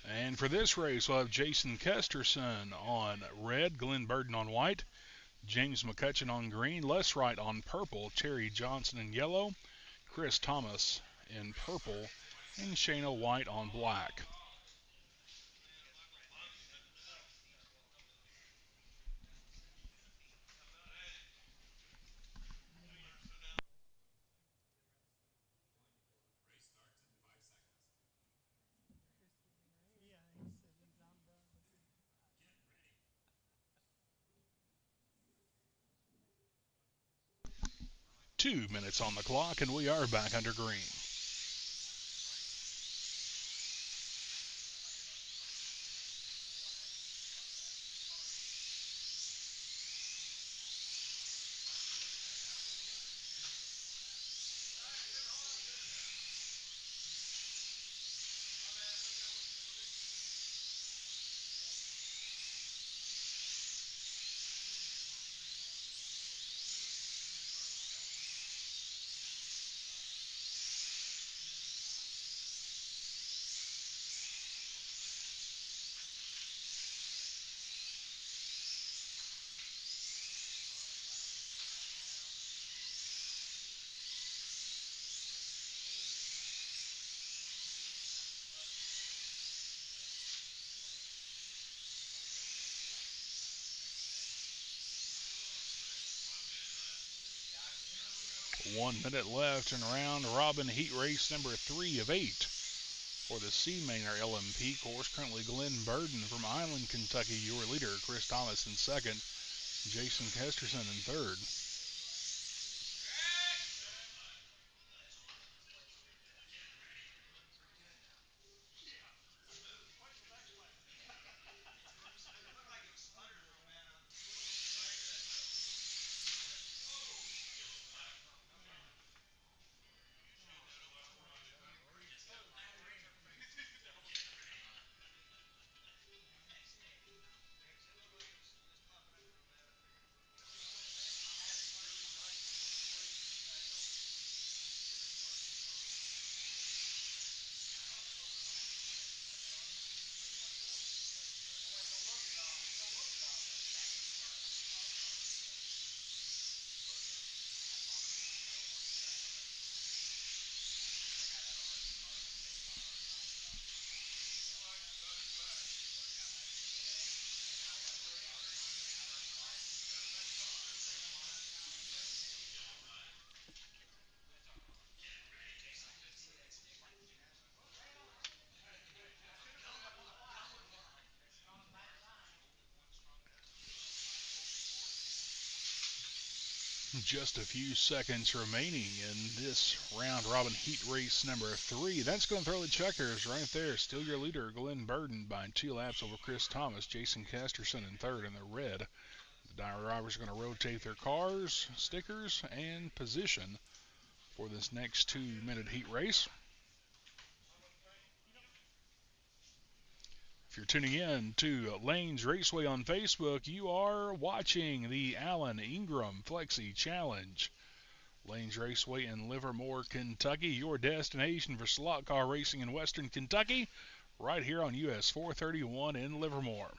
And for this race, we'll have Jason Kesterson on red, Glenn Burden on white, James McCutcheon on green, Les Wright on purple, Terry Johnson in yellow, Chris Thomas in purple, and Shayna White on black. Two minutes on the clock, and we are back under green. One minute left in round robin heat race number 3 of 8 for the C-Mainer LMP course. Currently Glenn Burden from Island, Kentucky, your leader. Chris Thomas in second. Jason Kesterson in third. Just a few seconds remaining in this round robin heat race number 3. That's going to throw the checkers right there. Still your leader, Glenn Burden, by 2 laps over Chris Thomas. Jason Kesterson in third in the red. The drivers are going to rotate their cars, stickers, and position for this next 2-minute heat race. If you're tuning in to Lanes Raceway on Facebook, you are watching the Allen Ingram Flexi Challenge. Lanes Raceway in Livermore, Kentucky, your destination for slot car racing in western Kentucky, right here on US 431 in Livermore.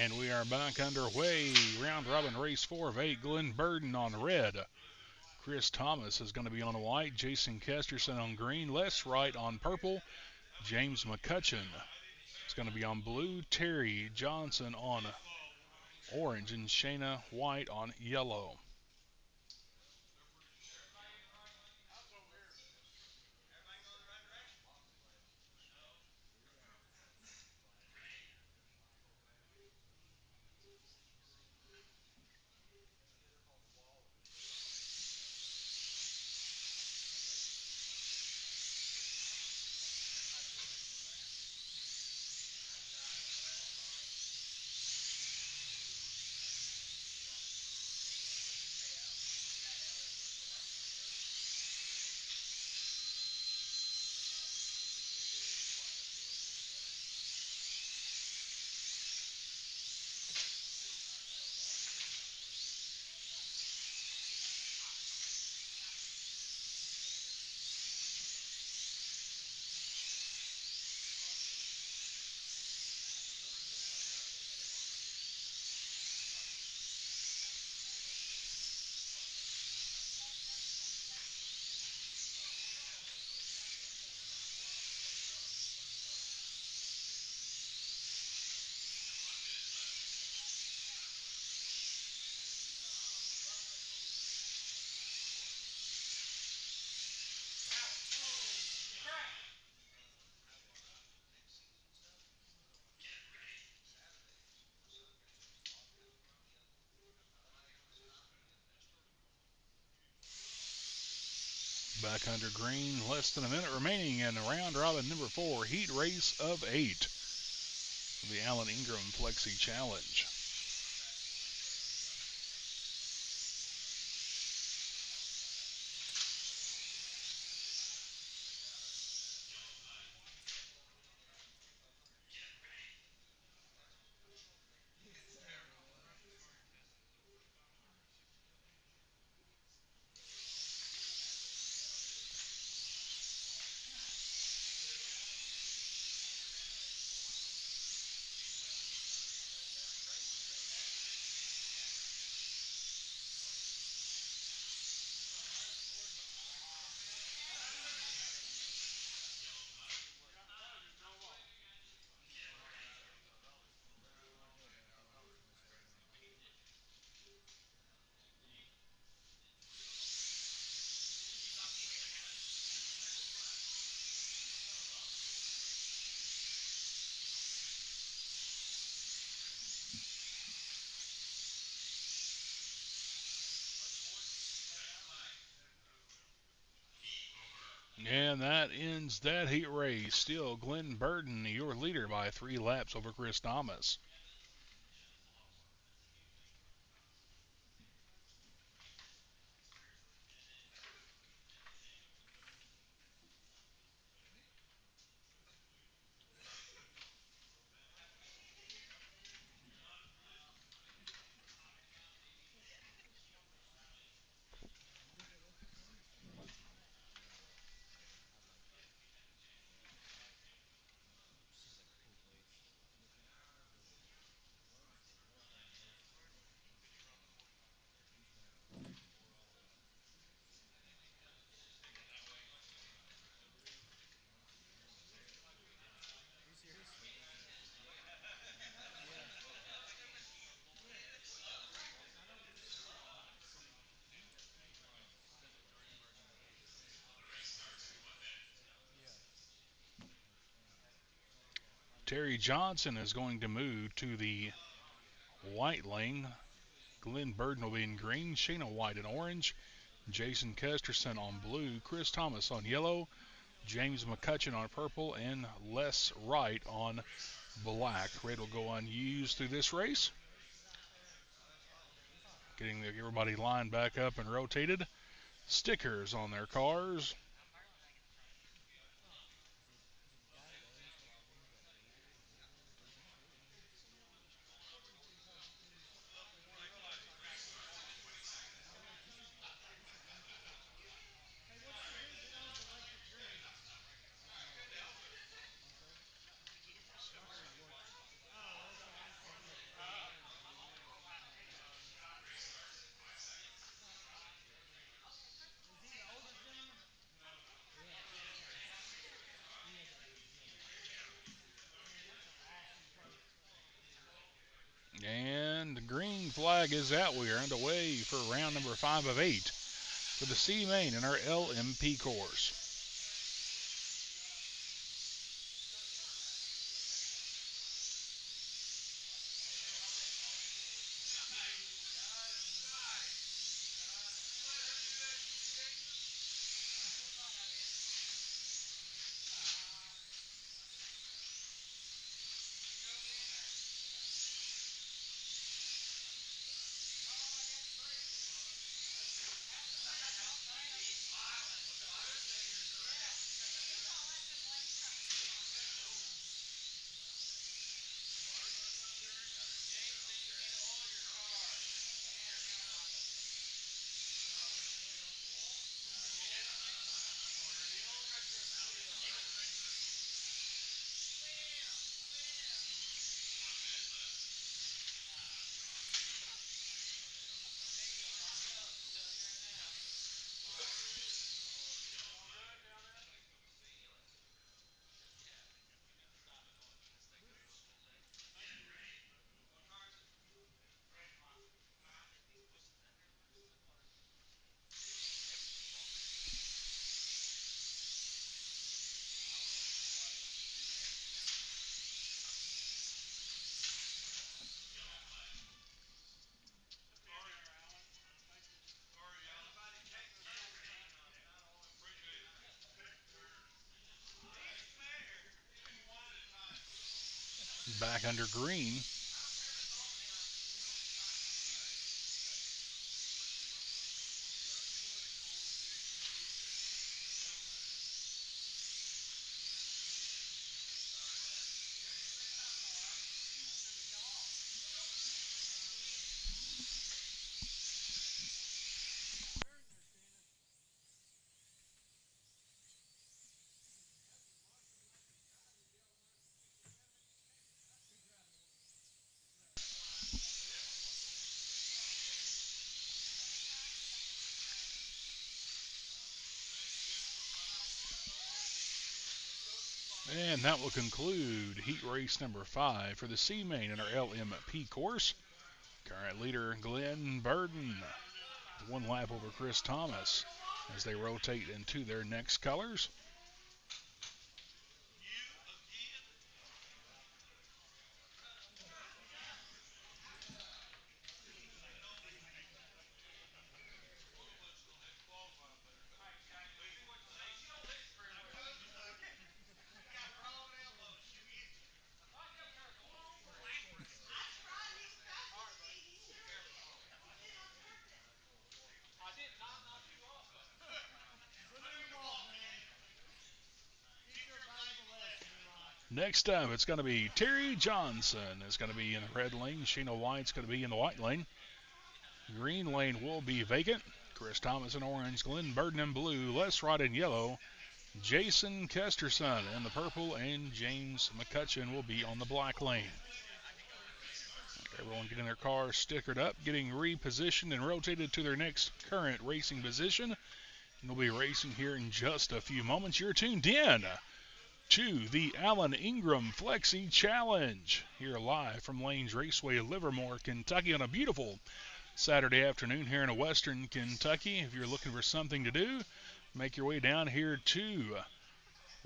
And we are back underway. Round robin race 4 of 8. Glenn Burden on red. Chris Thomas is going to be on white. Jason Kesterson on green. Les Wright on purple. James McCutcheon is going to be on blue. Terry Johnson on orange. And Shayna White on yellow. Back under green, less than a minute remaining in round robin number 4, heat race of 8. The Alan Ingram Flexi Challenge. And that ends that heat race. Still Glenn Burden, your leader by 3 laps over Chris Thomas. Terry Johnson is going to move to the white lane. Glenn Burden will be in green, Shayna White in orange, Jason Kesterson on blue, Chris Thomas on yellow, James McCutcheon on purple, and Les Wright on black. Red will go unused through this race. Getting everybody lined back up and rotated. Stickers on their cars. flag is out. We are underway for round number 5 of 8 for the C main in our LMP course. Back under green. And that will conclude heat race number 5 for the C main in our LMP course. Current leader Glenn Burden, 1 lap over Chris Thomas as they rotate into their next colors. Next up, it's going to be Terry Johnson is going to be in the red lane. Sheena White's going to be in the white lane. Green lane will be vacant. Chris Thomas in orange, Glenn Burden in blue, Les Rod in yellow, Jason Kesterson in the purple, and James McCutcheon will be on the black lane. Everyone getting their cars stickered up, getting repositioned and rotated to their next current racing position. And we'll be racing here in just a few moments. You're tuned in to the Alan Ingram Flexi Challenge here live from Lanes Raceway, Livermore, Kentucky on a beautiful Saturday afternoon here in western Kentucky. If you're looking for something to do, make your way down here to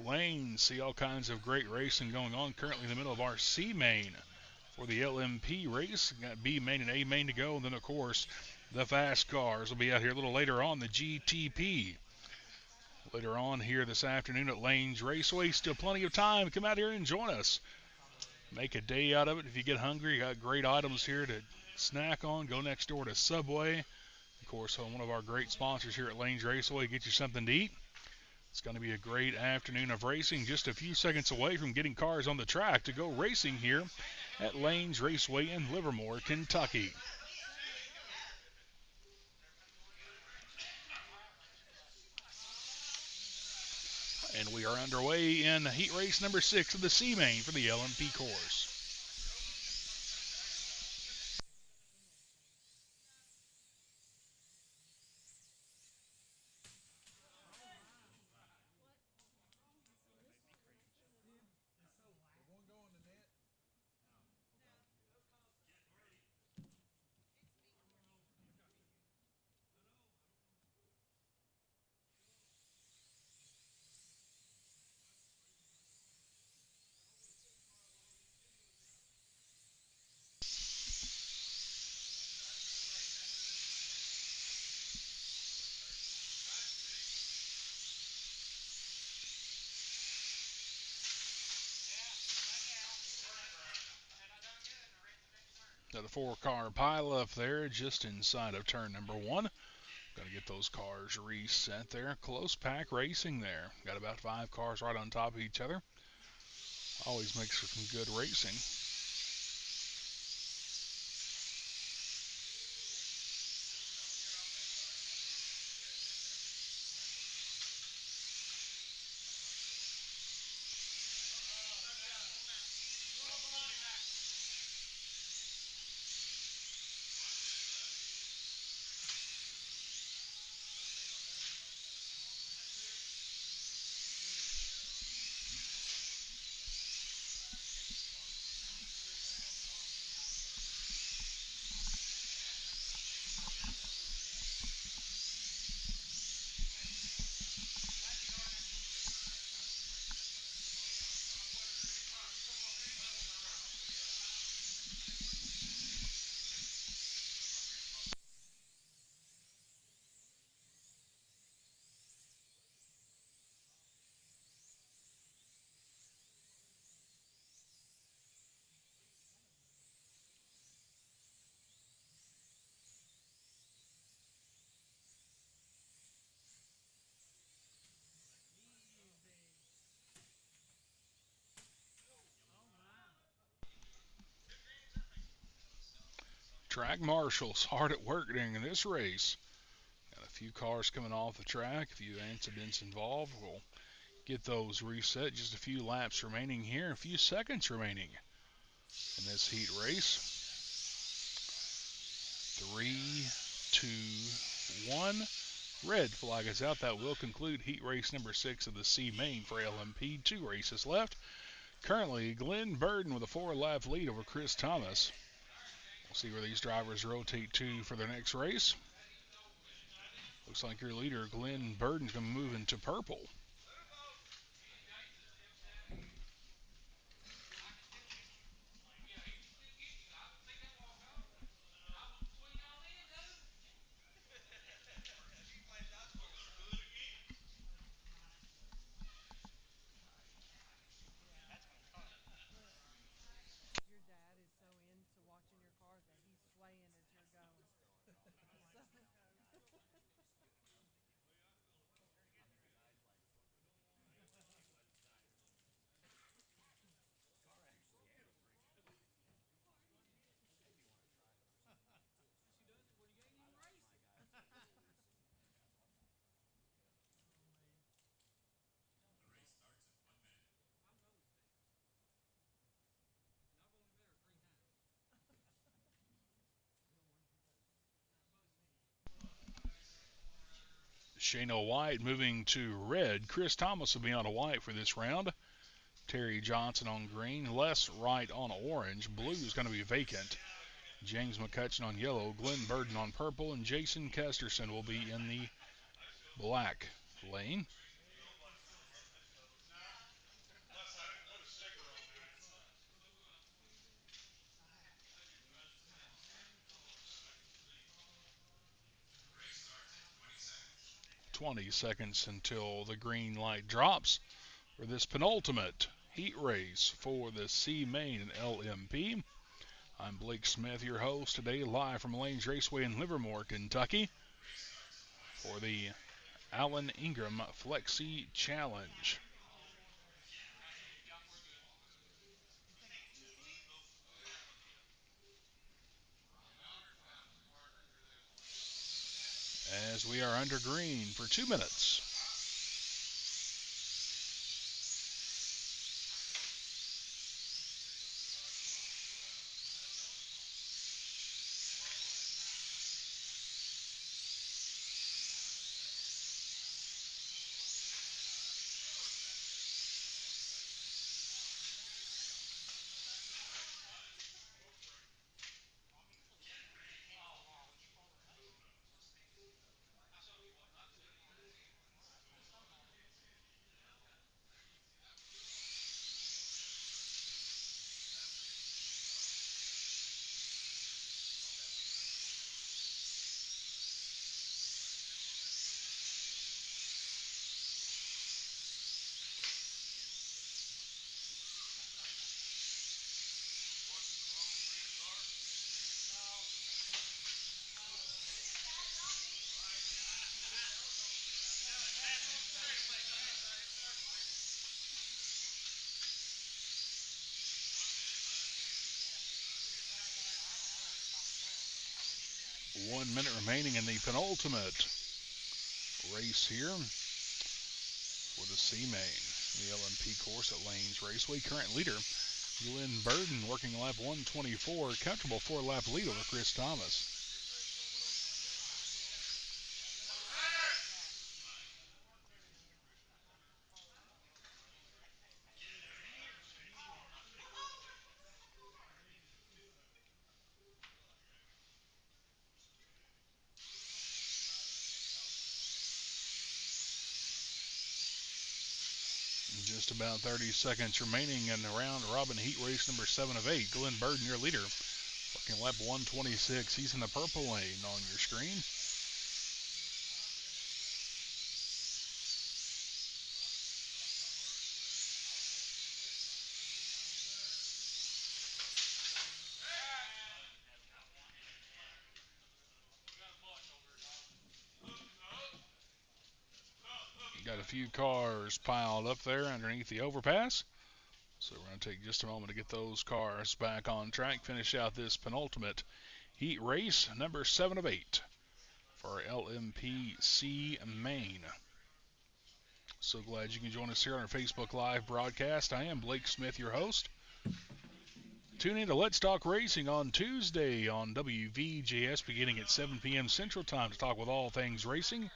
Lanes. See all kinds of great racing going on currently in the middle of our C main for the LMP race. Got B main and A main to go, and then of course the fast cars will be out here a little later on, the GTP. Later on here this afternoon at Lanes Raceway. Still plenty of time. Come out here and join us. Make a day out of it. If you get hungry, you got great items here to snack on. Go next door to Subway. Of course, one of our great sponsors here at Lanes Raceway. Get you something to eat. It's going to be a great afternoon of racing. Just a few seconds away from getting cars on the track to go racing here at Lanes Raceway in Livermore, Kentucky. And we are underway in heat race number 6 of the C main for the LMP course. Another 4-car pileup there just inside of turn number 1. Got to get those cars reset there. Close pack racing there. Got about 5 cars right on top of each other. Always makes for some good racing. Track marshals hard at work during this race. Got a few cars coming off the track, a few incidents involved. We'll get those reset. Just a few laps remaining here, a few seconds remaining in this heat race. 3, 2, 1. Red flag is out. That will conclude heat race number 6 of the C main for LMP. 2 races left. Currently, Glenn Burden with a 4-lap lead over Chris Thomas. We'll see where these drivers rotate to for the next race. Looks like your leader, Glenn Burden's going to move into purple. Your dad is so into watching your cars that he's swaying as you're going. Shayna White moving to red. Chris Thomas will be on a white for this round. Terry Johnson on green. Les Wright on orange. Blue is going to be vacant. James McCutcheon on yellow. Glenn Burden on purple. And Jason Kesterson will be in the black lane. .20 seconds until the green light drops for this penultimate heat race for the C main and LMP. I'm Blake Smith, your host today, live from Lanes Raceway in Livermore, Kentucky, for the Alan Ingram Flexi Challenge. As we are under green for 2 minutes. 1 minute remaining in the penultimate race here for the C-Main, the LMP course at Lanes Raceway. Current leader, Glenn Burden, working lap 124. Comfortable 4-lap lead over Chris Thomas. Just about 30 seconds remaining in the round robin heat race number 7 of 8. Glenn Burden, your leader, working lap 126. He's in the purple lane on your screen. Got a few cars piled up there underneath the overpass. So we're going to take just a moment to get those cars back on track, finish out this penultimate heat race, number 7 of 8 for LMPC Maine. So glad you can join us here on our Facebook Live broadcast. I am Blake Smith, your host. Tune in to Let's Talk Racing on Tuesday on WVJS beginning at 7 p.m. Central Time to talk with all things racing,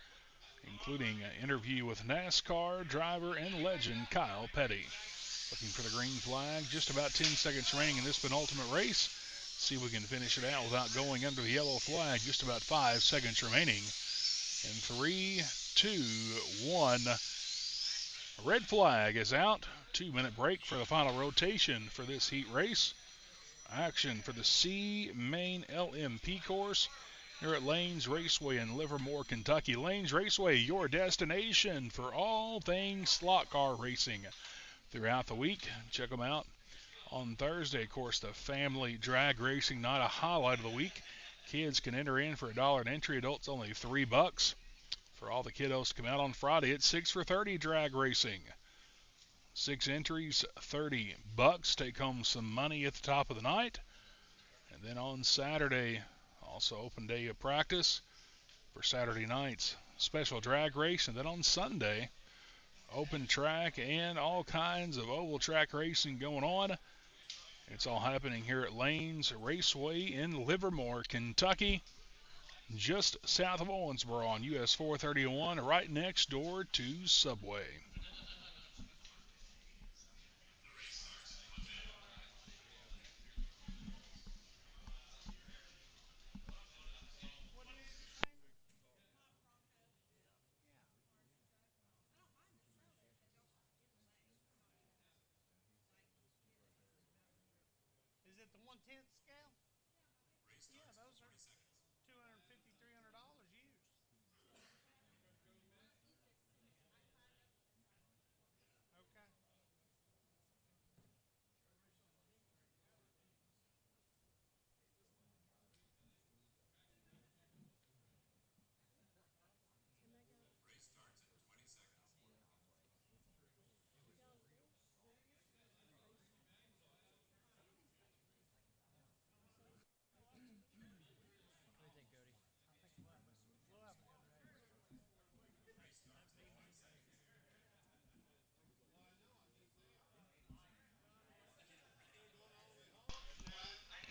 including an interview with NASCAR driver and legend Kyle Petty. Looking for the green flag, just about 10 seconds remaining in this penultimate race. See if we can finish it out without going under the yellow flag. Just about 5 seconds remaining. In 3, 2, 1. Red flag is out. 2-minute break for the final rotation for this heat race. Action for the C-Main LMP course here at Lanes Raceway in Livermore, Kentucky. Lanes Raceway, your destination for all things slot car racing throughout the week. Check them out on Thursday. Of course, the family drag racing night, a highlight of the week. Kids can enter in for $1 an entry. Adults only $3. For all the kiddos to come out on Friday, it's 6 for 30 drag racing. 6 entries, $30. Take home some money at the top of the night. And then on Saturday, also open day of practice for Saturday night's special drag race. And then on Sunday, open track and all kinds of oval track racing going on. It's all happening here at Lanes Raceway in Livermore, Kentucky, just south of Owensboro on US 431, right next door to Subway. Is it the 1/10 scale? Yeah, those are $250, $300 used. Okay.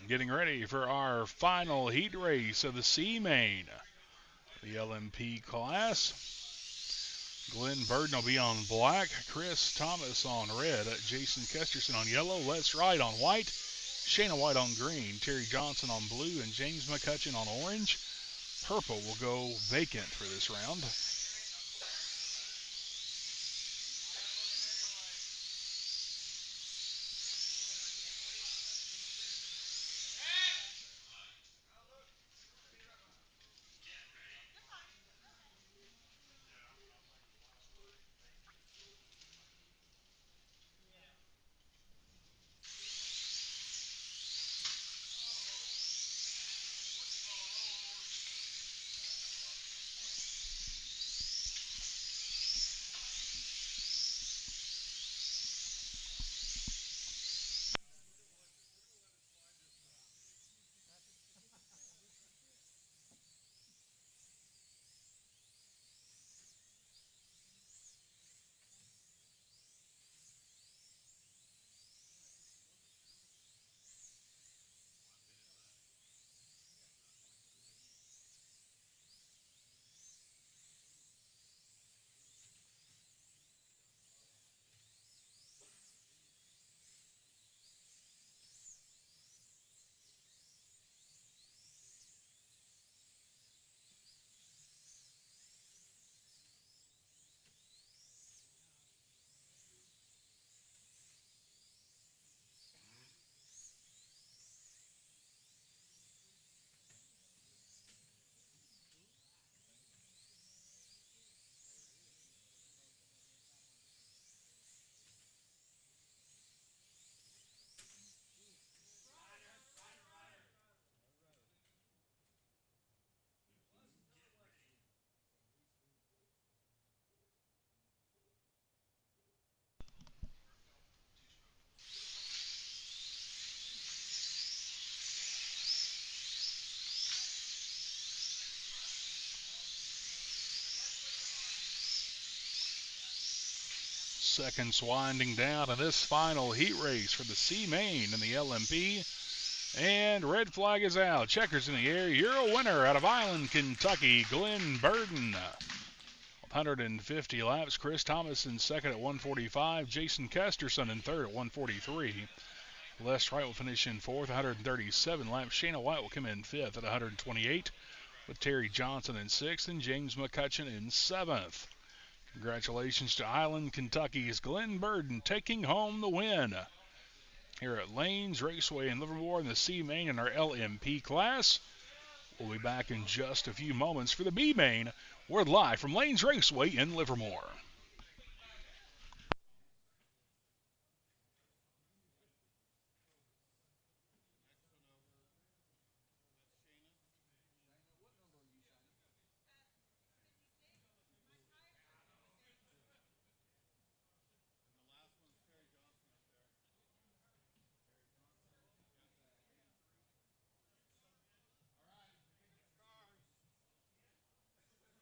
Getting ready for our final heat race of the C-Main, the LMP class. Glenn Burden will be on black, Chris Thomas on red, Jason Kesterson on yellow, Les Wright on white, Shayna White on green, Terry Johnson on blue, and James McCutcheon on orange. Purple will go vacant for this round. seconds winding down in this final heat race for the C main and the LMP. And red flag is out. Checkers in the air. You're a winner out of Island, Kentucky, Glenn Burden. 150 laps. Chris Thomas in second at 145. Jason Kesterson in third at 143. Les Wright will finish in fourth, 137 laps. Shayna White will come in fifth at 128, with Terry Johnson in sixth and James McCutcheon in seventh. Congratulations to Island, Kentucky's Glenn Burden taking home the win here at Lanes Raceway in Livermore in the C main in our LMP class. We'll be back in just a few moments for the B main. We're live from Lanes Raceway in Livermore.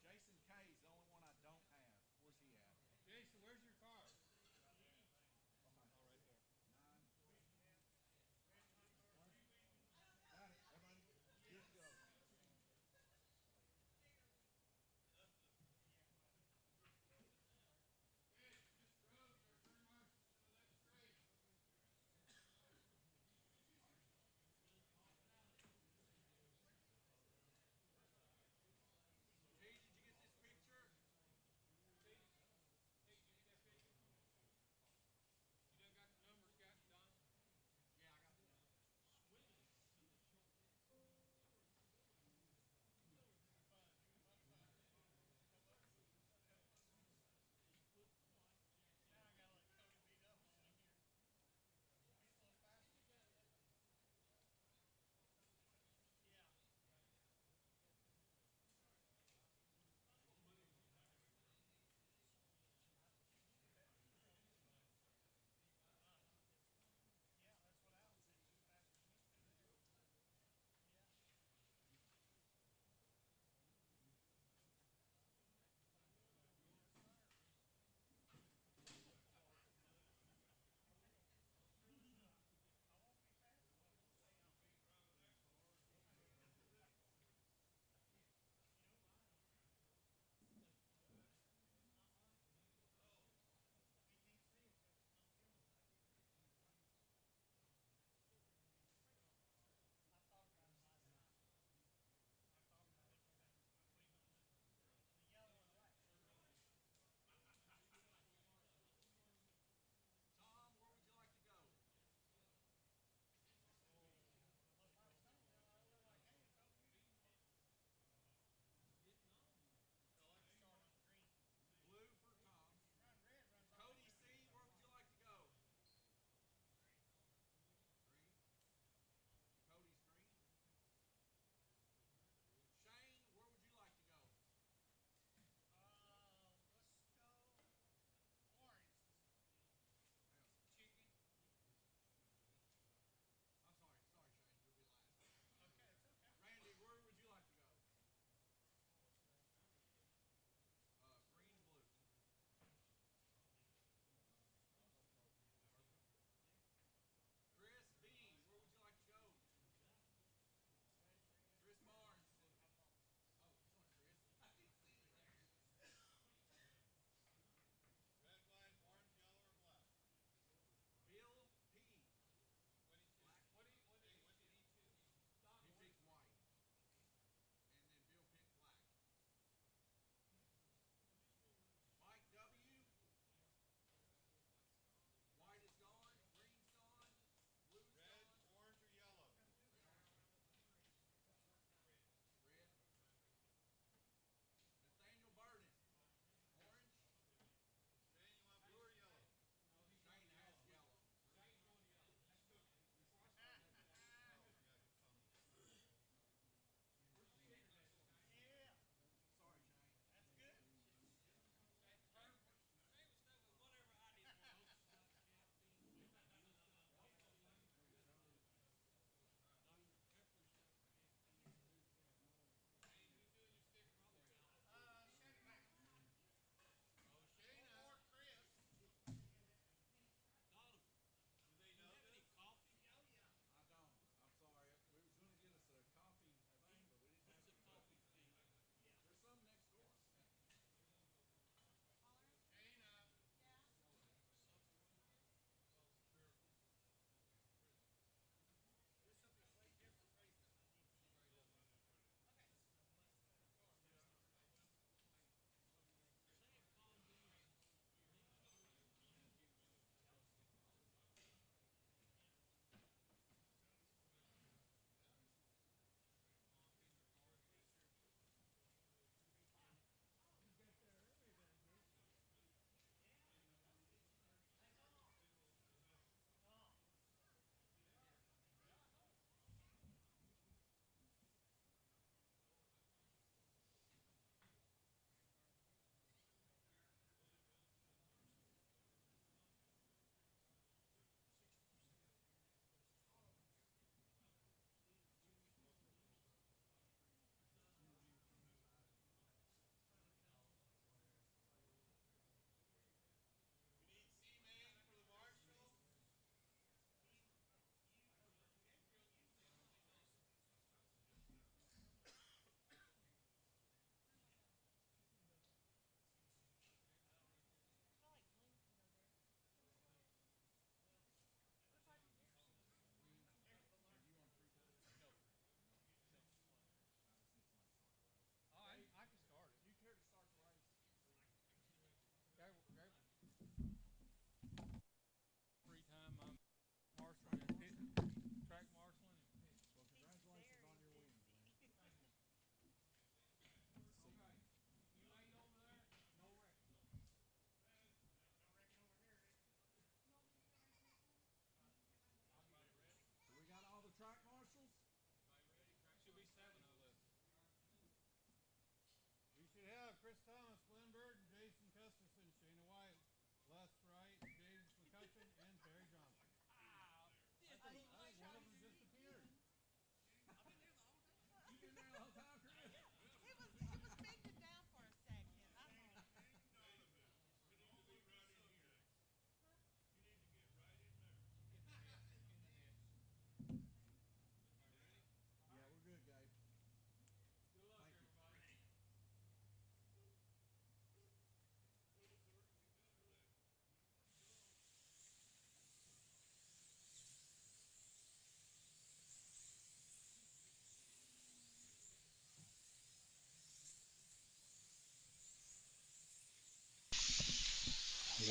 Jason K is the only one I don't have. Where's he at?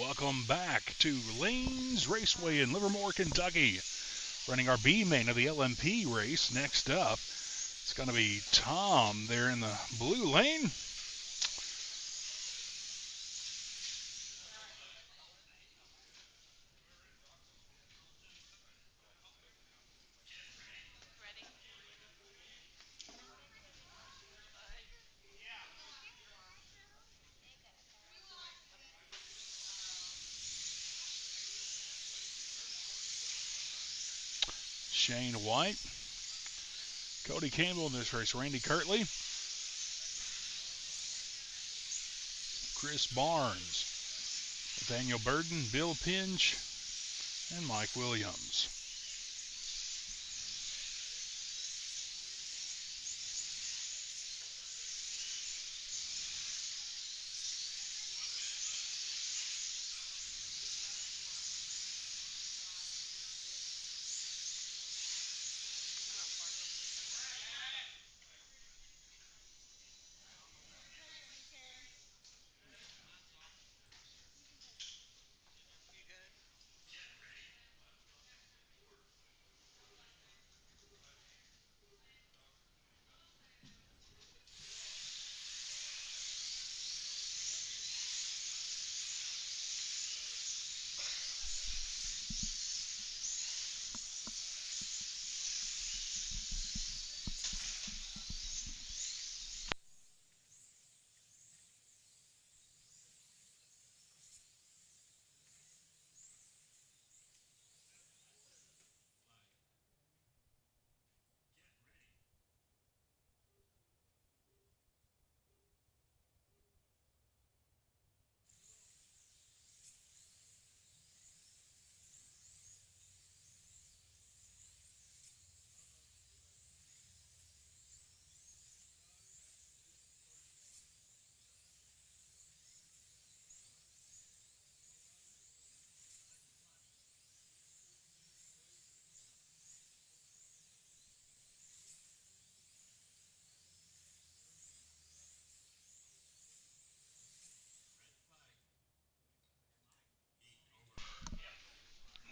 Welcome back to Lanes Raceway in Livermore, Kentucky. Running our B main of the LMP race. Next up, it's going to be Tom there in the blue lane. Shane White, Cody Campbell in this race, Randy Kirtley, Chris Barnes, Nathaniel Burden, Bill Pinch, and Mike Williams.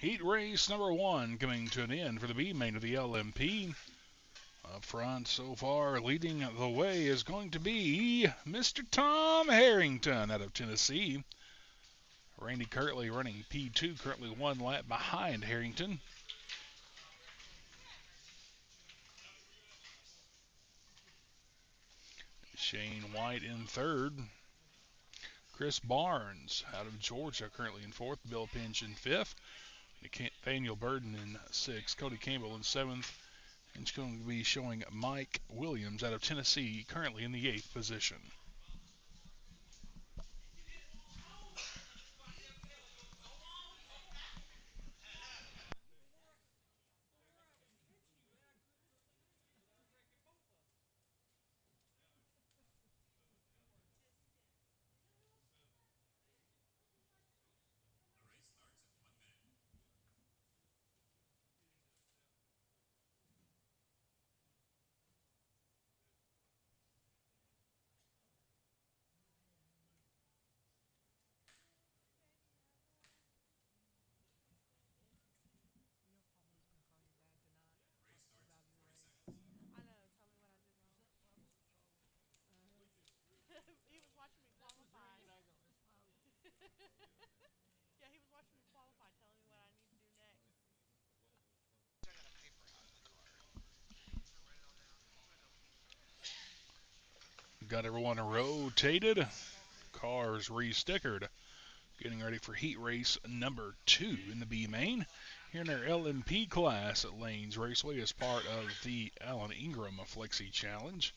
Heat race number 1 coming to an end for the B main of the LMP. Up front so far, leading the way is going to be Mr. Tom Harrington out of Tennessee. Randy Kirtley running P2, currently 1 lap behind Harrington. Shane White in 3rd. Chris Barnes out of Georgia currently in 4th. Bill Pinch in 5th. Nathaniel Burden in 6th. Cody Campbell in 7th. And it's going to be showing Mike Williams out of Tennessee currently in the 8th position. Got everyone rotated. Cars re-stickered. Getting ready for heat race number 2 in the B main. Here in their LMP class at Lanes Raceway as part of the Alan Ingram Flexi Challenge.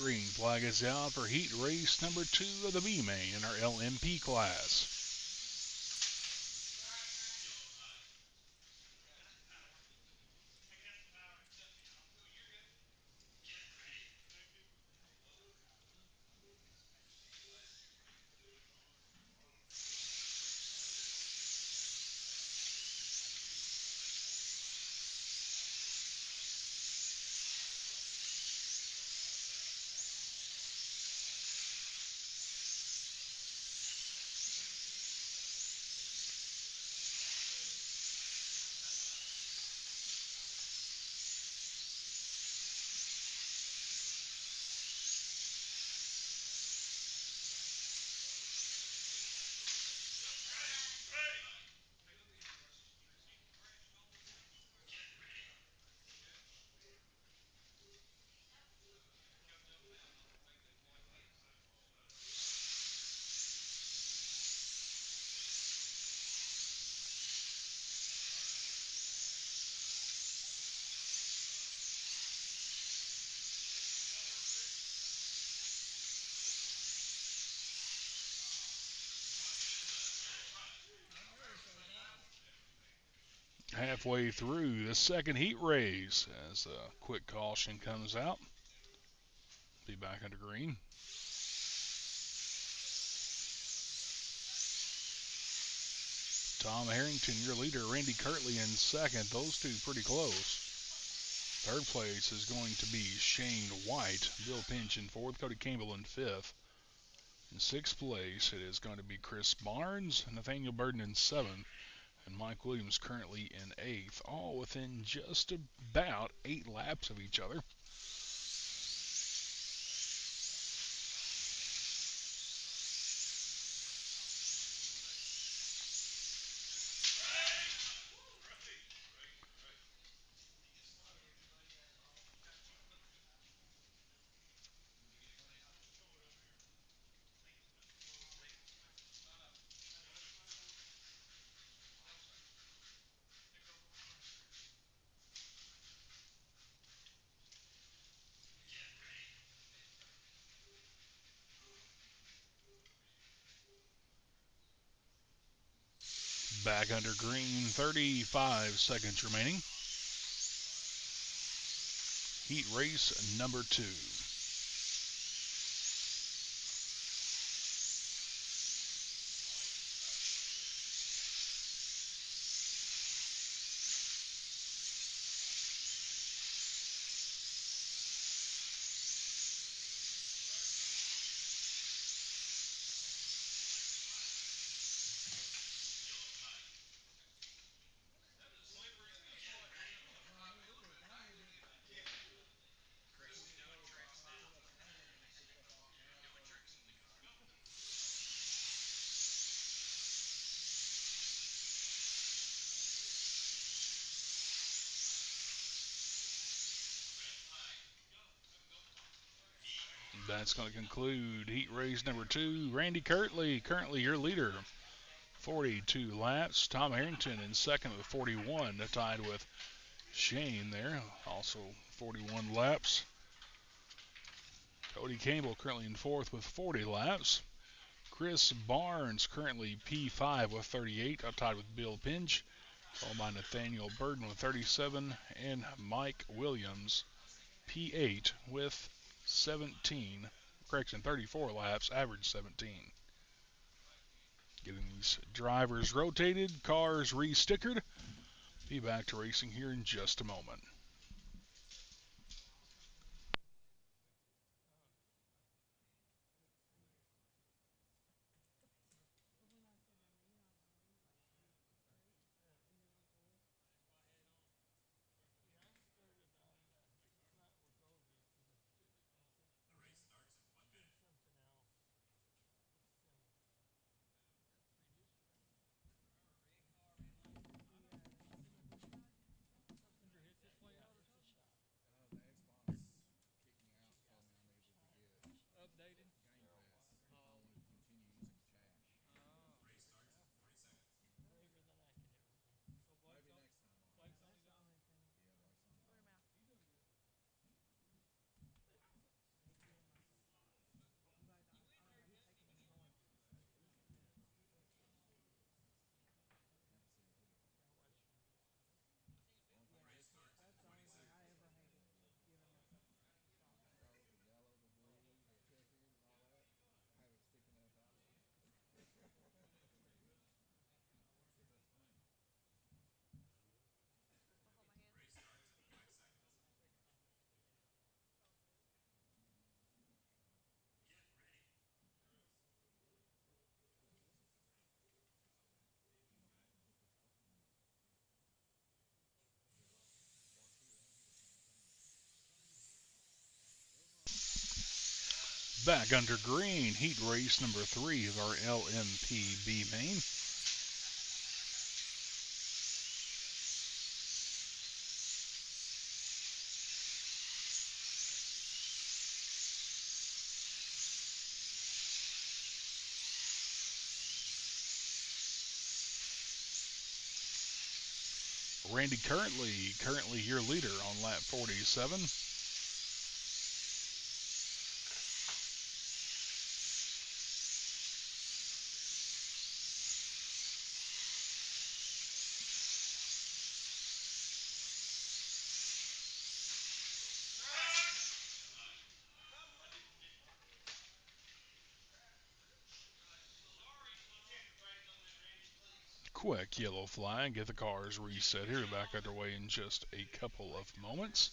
Green flag is out for heat race number 2 of the B main in our LMP class. halfway through the second heat race as a quick caution comes out. Be back under green. Tom Harrington, your leader. Randy Kirtley in second. Those two pretty close. Third place is going to be Shane White. Bill Pinch in fourth. Cody Campbell in fifth. In sixth place, it is going to be Chris Barnes. Nathaniel Burden in seventh. And Mike Williams currently in eighth. All within just about 8 laps of each other. Back under green, 35 seconds remaining. Heat race number 2. That's going to conclude heat race number 2. Randy Kirtley, currently your leader, 42 laps. Tom Harrington in second with 41, tied with Shane there, also 41 laps. Cody Campbell currently in fourth with 40 laps. Chris Barnes currently P5 with 38, tied with Bill Pinch, followed by Nathaniel Burden with 37, and Mike Williams P8 with 34 laps, average 17. Getting these drivers rotated, cars re-stickered. Be back to racing here in just a moment. Back under green, heat race number 3 of our LMPB main. Randy currently your leader on lap 47. quick yellow flag. Get the cars reset here. Back underway in just a couple of moments.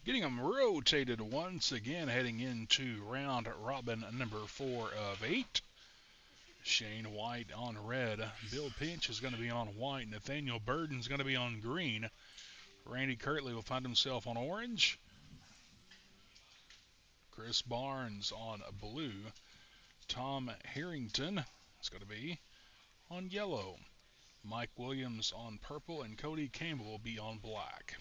Getting them rotated once again, heading into round robin number 4 of 8. Shane White on red. Bill Pinch is going to be on white. Nathaniel Burden's going to be on green. Randy Kirtley will find himself on orange. Chris Barnes on blue. Tom Harrington is going to be on yellow. Mike Williams on purple, and Cody Campbell will be on black.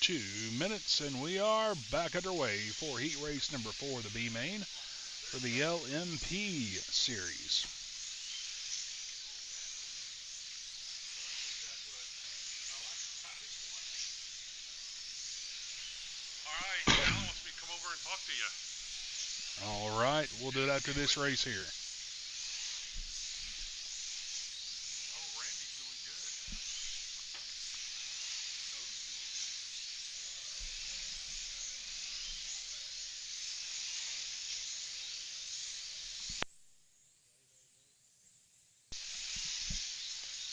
Two minutes, and we are back underway for heat race number 4, the B main, for the LMP series. All right, Alan wants me to come over and talk to you. All right, we'll do it after this race here. Oh, Randy's doing good.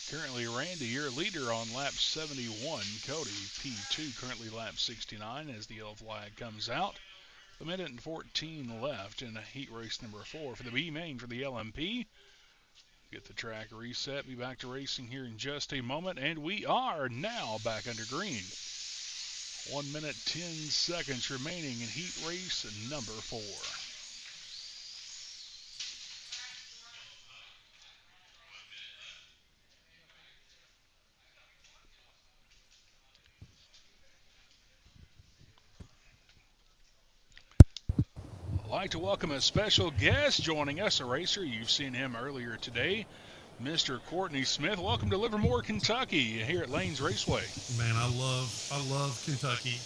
Currently, Randy, your leader on lap 71. Cody, P2, currently lap 69 as the yellow flag comes out. A minute and 14 left in heat race number 4 for the B main for the LMP. Get the track reset. Be back to racing here in just a moment. And we are now back under green. 1 minute, 10 seconds remaining in heat race number 4. I'd like to welcome a special guest joining us, a racer. You've seen him earlier today, Mr. Courtney Smith. Welcome to Livermore, Kentucky, here at Lanes Raceway. Man, I love Kentucky.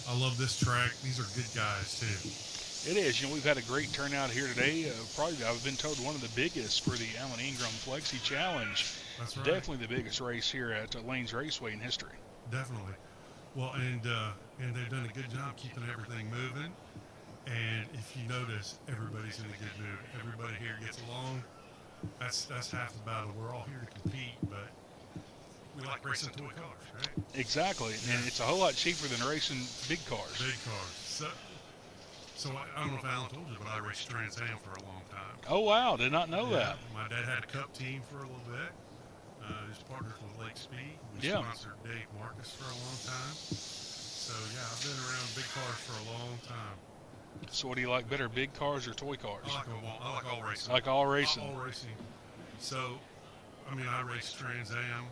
I love this track. These are good guys too. It is. We've had a great turnout here today. Probably, I've been told, one of the biggest for the Alan Ingram Flexi Challenge. That's right. Definitely the biggest race here at Lanes Raceway in history. Definitely. Well, and they've done a good job keeping everything moving. And if you notice, everybody's in a good mood. Everybody here gets along. That's half the battle. We're all here to compete, but we like racing toy cars, right? Exactly. And it's a whole lot cheaper than racing big cars. Big cars. So I don't know if Alan told you, but I raced Trans Am for a long time. Oh, wow. Did not know that. My dad had a cup team for a little bit. His partners with Lake Speed. We sponsored Dave Marcus for a long time. So, yeah, I've been around big cars for a long time. So what do you like better, big cars or toy cars? I like all racing. Like all racing. All racing. So, I mean, I race Trans Am.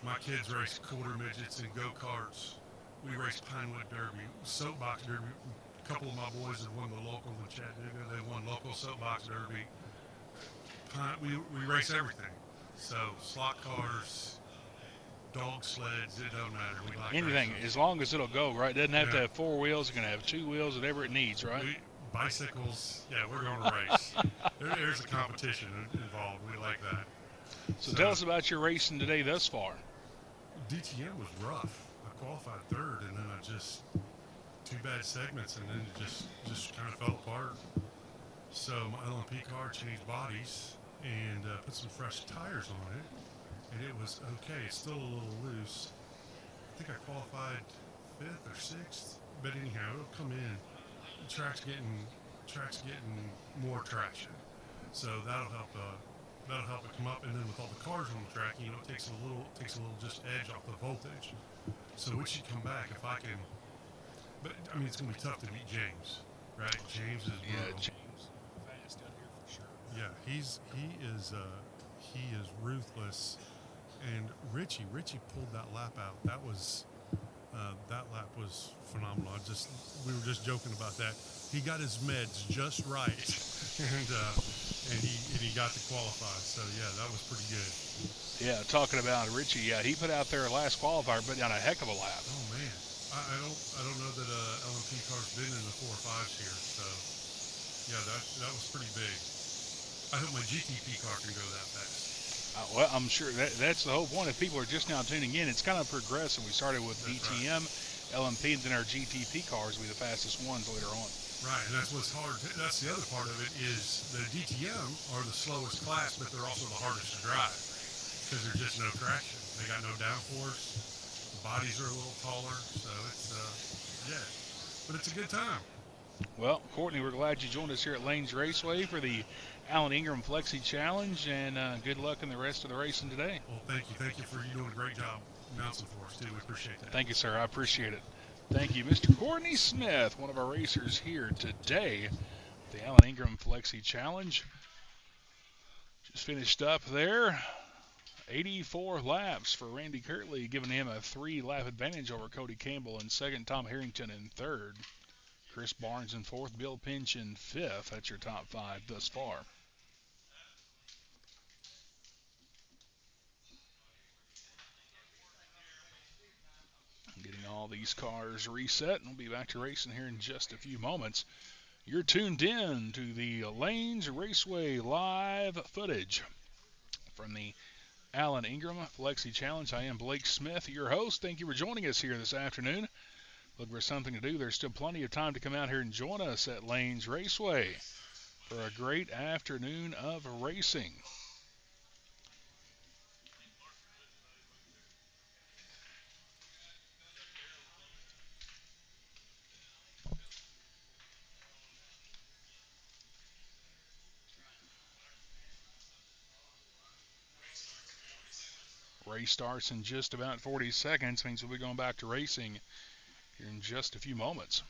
My kids race quarter midgets and go-karts. We race Pinewood Derby, soapbox derby. A couple of my boys have won the local in Chattanooga. They won local soapbox derby. We race everything. So, slot cars, dog sleds, it don't matter. We like anything, racing. as long as it'll go, right? It doesn't have to have 4 wheels. It's going to have 2 wheels, whatever it needs, right? Bicycles, we're going to race. There's a competition involved. We like that. So tell us about your racing today thus far. DTM was rough. I qualified third, and then I just 2 bad segments, and then it just kind of fell apart. So my LMP car changed bodies and put some fresh tires on it, and it was okay. It's still a little loose. I think I qualified 5th or 6th, but anyhow, it'll come in. The track's getting more traction, so that'll help it come up. And then with all the cars on the track, it takes a little just edge off the voltage, so it should come back if I can. But I mean, it's gonna be tough to beat James, right? James is James fast out here for sure. Yeah, he is ruthless. And Richie pulled that lap out. That lap was phenomenal. We were just joking about that. He got his meds just right, and he got to qualify. So yeah, that was pretty good. Yeah, talking about Richie, he put out there last qualifier, put down a heck of a lap. Oh man, I don't know that LMP car's been in the 4 or 5s here. So yeah, that was pretty big. I hope my GTP car can go that fast. Well, I'm sure that's the whole point. If people are just now tuning in, it's kind of progressive. We started with DTM, right. LMP, and then our GTP cars will be the fastest ones later on. Right, and that's what's hard. That's the other part of it is the DTM are the slowest class, but they're also the hardest to drive because there's just no traction. They got no downforce. The bodies are a little taller, so it's but it's a good time. Well, Courtney, we're glad you joined us here at Lanes Raceway for the Alan Ingram Flexi Challenge, and good luck in the rest of the racing today. Well, thank you. Thank you for doing a great job announcing for us, too. We appreciate that. Thank you, sir. I appreciate it. Thank you, Mr. Courtney Smith, one of our racers here today, the Alan Ingram Flexi Challenge. Just finished up there. 84 laps for Randy Kirtley, giving him a 3-lap advantage over Cody Campbell in second, Tom Harrington in third, Chris Barnes in fourth, Bill Pinch in fifth. That's your top 5 thus far. Getting all these cars reset, and we'll be back to racing here in just a few moments. You're tuned in to the Lanes Raceway live footage from the Alan Ingram Flexi Challenge. I am Blake Smith, your host. Thank you for joining us here this afternoon. Looking for something to do, there's still plenty of time to come out here and join us at Lanes Raceway for a great afternoon of racing. Race starts in just about 40 seconds. Means we'll be going back to racing here in just a few moments.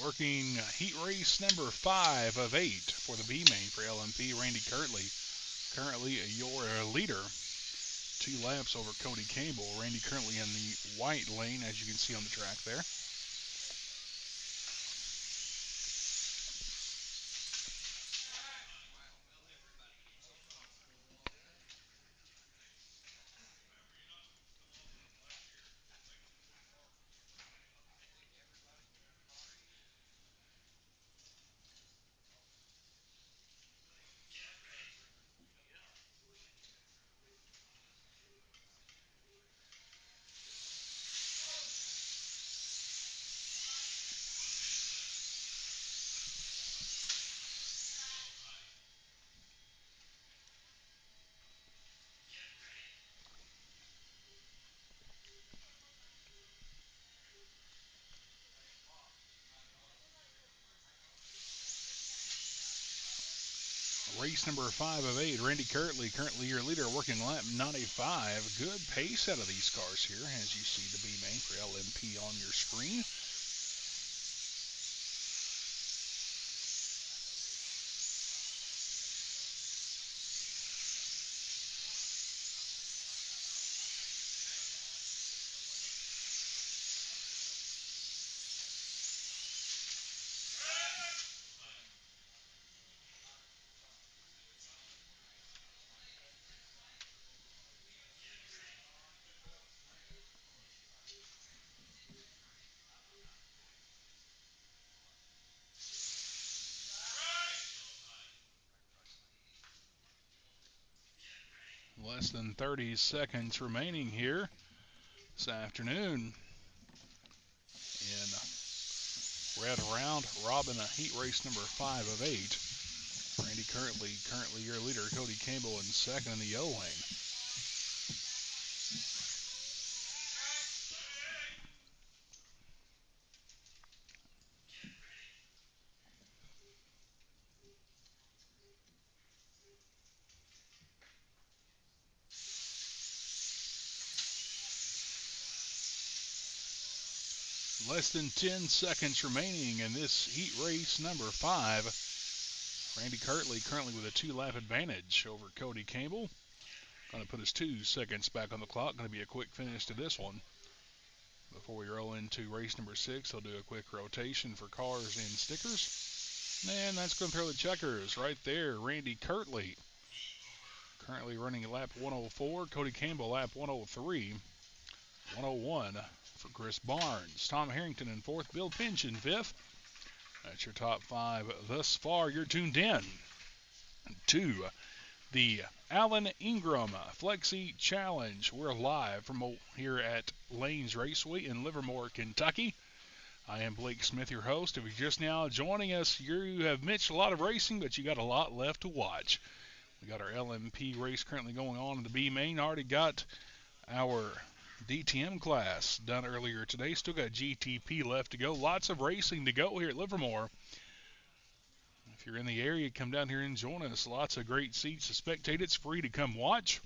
Working heat race number 5 of 8 for the B main for LMP. Randy Kirtley, currently your leader. 2 laps over Cody Campbell. Randy currently in the white lane, as you can see on the track there. Race number 5 of 8, Randy Kirtley, currently your leader, working lap 95. Good pace out of these cars here, as you see the B main for LMP on your screen. Less than 30 seconds remaining here this afternoon in red round robin heat race number 5 of 8. Randy currently your leader, Cody Campbell in second in the yellow lane. Less than 10 seconds remaining in this heat race number 5. Randy Kirtley currently with a 2-lap advantage over Cody Campbell. Going to put his 2 seconds back on the clock. Going to be a quick finish to this one. Before we roll into race number 6, they'll do a quick rotation for cars and stickers. And that's going to throw the checkers right there. Randy Kirtley currently running lap 104. Cody Campbell lap 103. 101 for Chris Barnes. Tom Harrington in 4th. Bill Finch in 5th. That's your top 5 thus far. You're tuned in to the Alan Ingram Flexi Challenge. We're live from here at Lanes Raceway in Livermore, Kentucky. I am Blake Smith, your host. If you're just now joining us, you have missed a lot of racing, but you got a lot left to watch. We got our LMP race currently going on in the B main. Already got our DTM class done earlier today. Still got GTP left to go. Lots of racing to go here at Livermore. If you're in the area, come down here and join us. Lots of great seats to spectate. It's free to come watch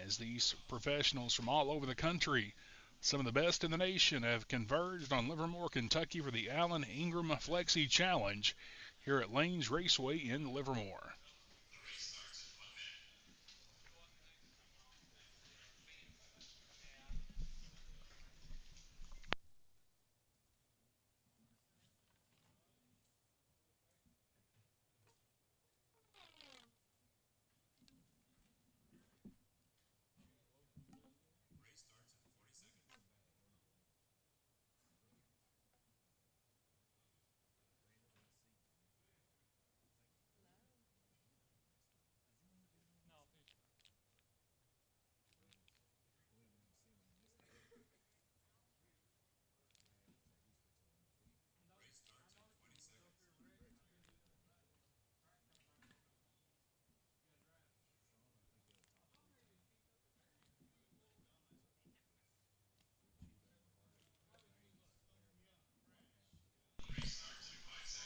as these professionals from all over the country, some of the best in the nation, have converged on Livermore, Kentucky for the Alan Ingram Flexi Challenge here at Lanes Raceway in Livermore.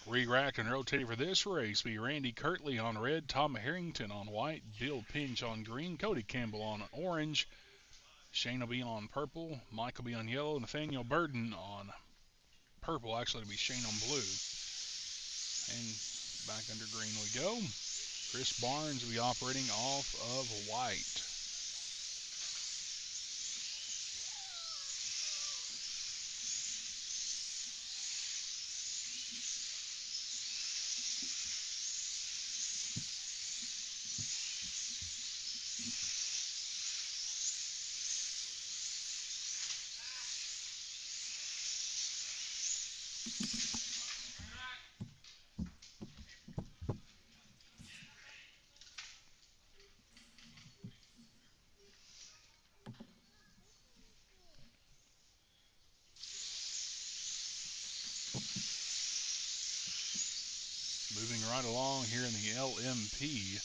Re-racked and rotating for this race be Randy Kirtley on red, Tom Harrington on white, Bill Pinch on green, Cody Campbell on orange, Shane will be on purple, Mike will be on yellow, Nathaniel Burden on purple, actually it'll be Shane on blue. And back under green we go. Chris Barnes will be operating off of white. Moving right along here in the LMP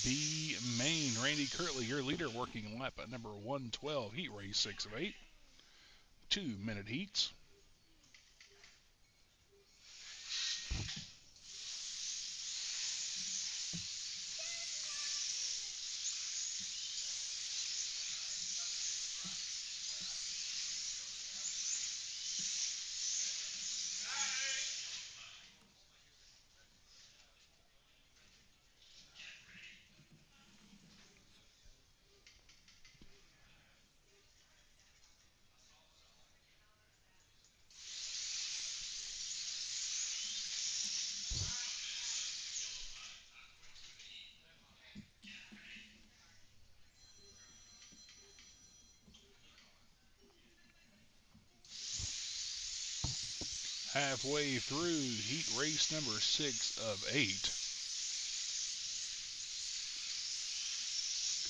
B main, Randy Kirtley, your leader, working lap at number 112, heat race 6 of 8. 2-minute heats. Halfway through heat race number 6 of 8.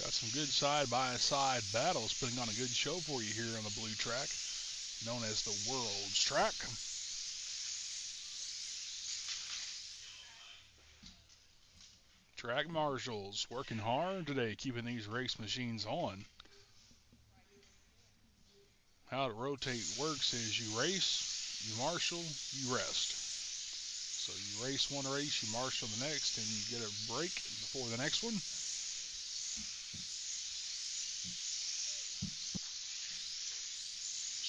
Got some good side-by-side battles, putting on a good show for you here on the blue track, known as the World's Track. Track marshals working hard today, keeping these race machines on. How to rotate works is you race, you marshal, you rest. So you race one race, you marshal the next, and you get a break before the next one.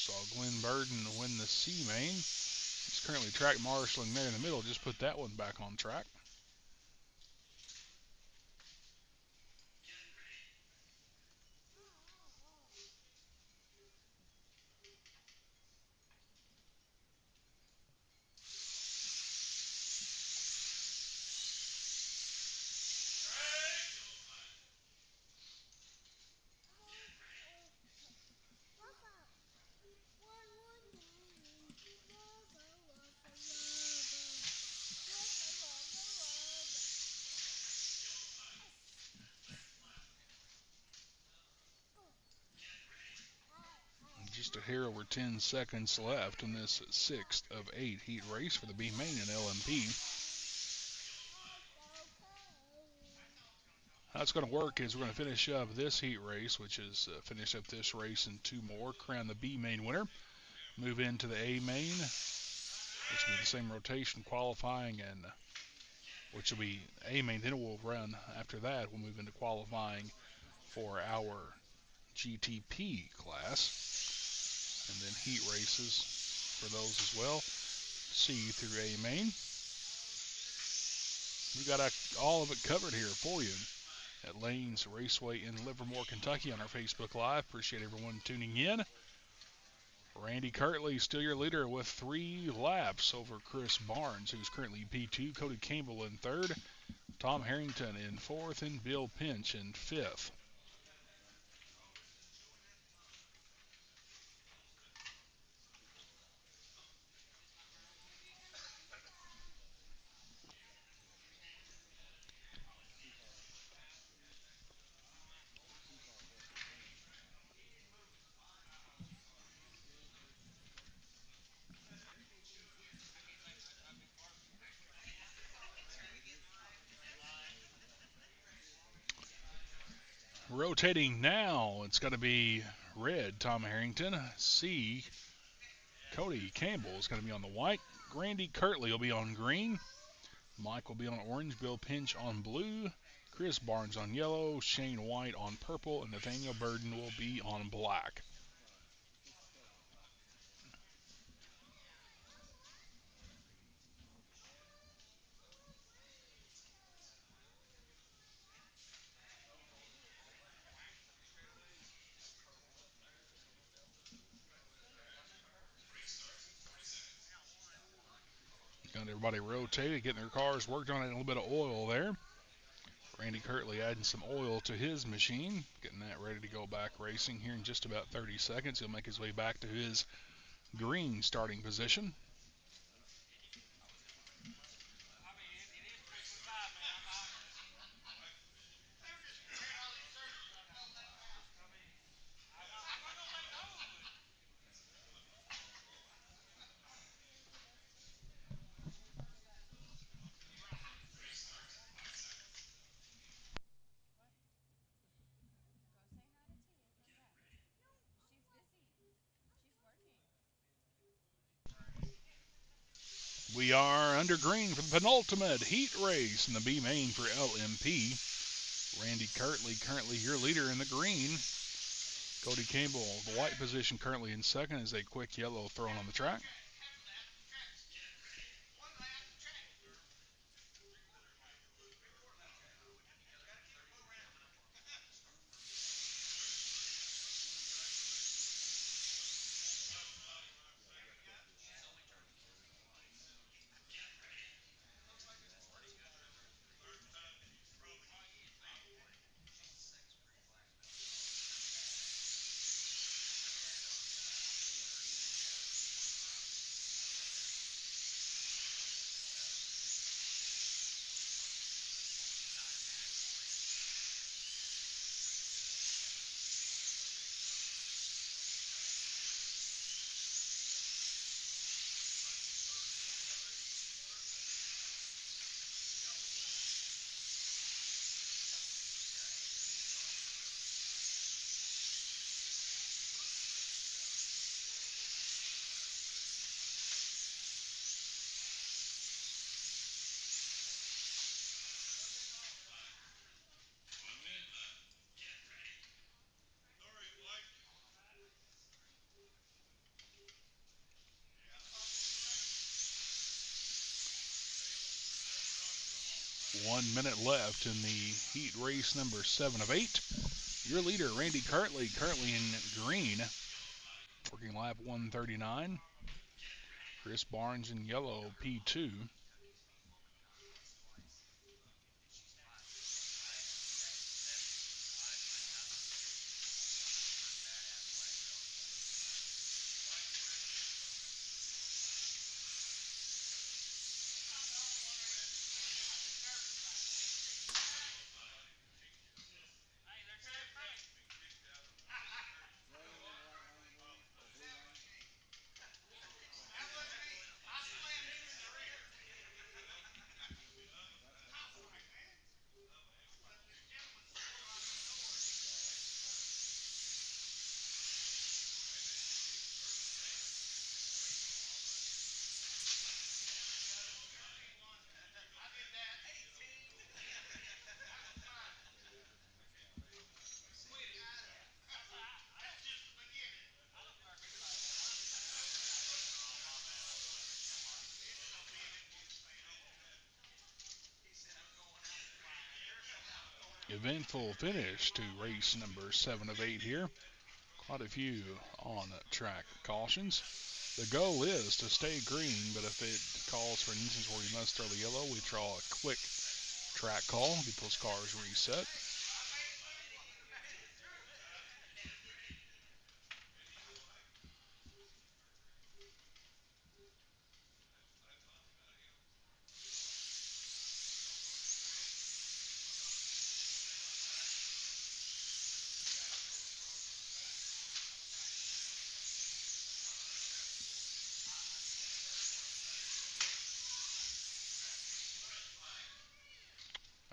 Saw Glenn Burden win the C main. He's currently track marshaling there in the middle. Just put that one back on track. just a hair over 10 seconds left in this 6th of 8 heat race for the B main in LMP. How it's going to work is we're going to finish up this heat race, which is finish up this race and 2 more, crown the B main winner, move into the A main, which will be the same rotation qualifying, and which will be A main. Then we'll run after that. We'll move into qualifying for our GTP class, and then heat races for those as well. C through A main. We got all of it covered here for you at Lane's Raceway in Livermore, Kentucky on our Facebook Live. Appreciate everyone tuning in. Randy Kirtley still your leader with 3 laps over Chris Barnes, who's currently P2. Cody Campbell in 3rd. Tom Harrington in 4th, and Bill Pinch in 5th. Rotating now, it's going to be red, Tom Harrington. C, Cody Campbell is going to be on the white. Randy Kirtley will be on green. Mike will be on orange. Bill Pinch on blue. Chris Barnes on yellow. Shane White on purple. And Nathaniel Burden will be on black. Got everybody rotated, getting their cars worked on, adding a little bit of oil there. Randy Kirtley adding some oil to his machine, getting that ready to go back racing here in just about 30 seconds. He'll make his way back to his green starting position. We are under green for the penultimate heat race in the B main for LMP. Randy Kirtley currently your leader in the green. Cody Campbell, the white position, currently in second as a quick yellow thrown on the track. One minute left in the heat race number 7 of 8. Your leader, Randy Kirtley, currently in green, working lap 139. Chris Barnes in yellow, P2. eventful finish to race number 7 of 8 here. Quite a few on track cautions. The goal is to stay green, but if it calls for an instance where we must throw the yellow, we draw a quick track call, get those cars reset.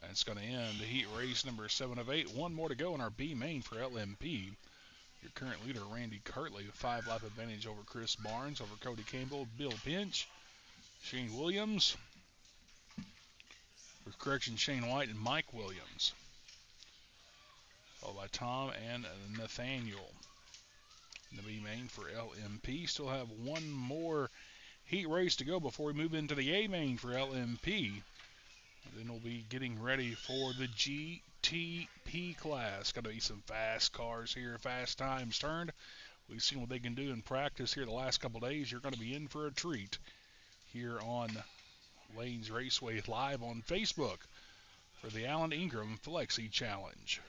That's going to end heat race number 7 of 8. One more to go in our B main for LMP. Your current leader, Randy Kirtley, with 5-lap advantage over Chris Barnes, over Cody Campbell, Bill Pinch, Shane Williams, with correction, Shane White and Mike Williams, followed by Tom and Nathaniel. In the B main for LMP. Still have one more heat race to go before we move into the A main for LMP. Then we'll be getting ready for the GTP class. Got to be some fast cars here, fast times turned. We've seen what they can do in practice here the last couple days. You're going to be in for a treat here on Lanes Raceway Live on Facebook for the Alan Ingram Flexi Challenge.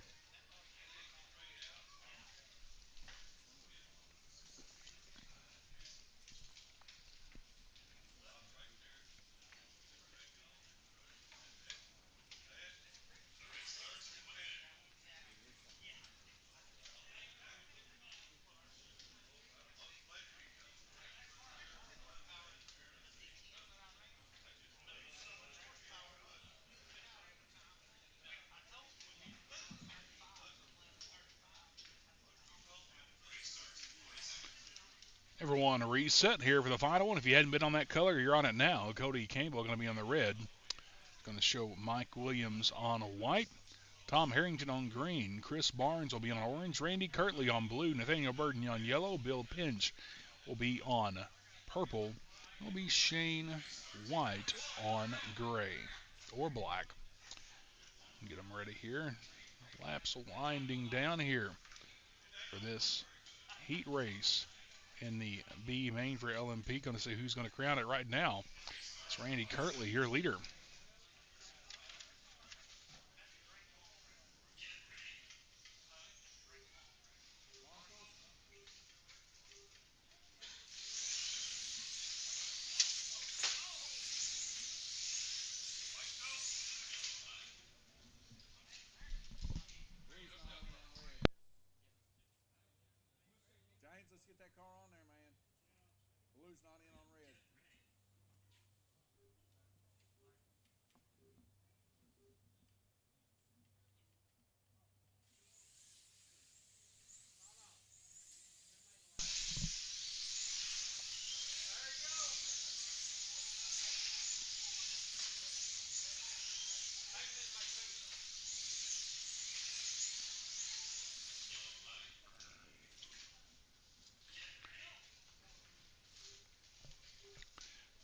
Everyone reset here for the final one. If you hadn't been on that color, you're on it now. Cody Campbell going to be on the red. Going to show Mike Williams on white. Tom Harrington on green. Chris Barnes will be on orange. Randy Kirtley on blue. Nathaniel Burden on yellow. Bill Pinch will be on purple. It will be Shane White on gray or black. Get them ready here. Laps winding down here for this heat race in the B main for LMP. Going to see who's going to crown it right now. It's Randy Kirtley, your leader. James, let's get that car on there, man. Blue's not in on red.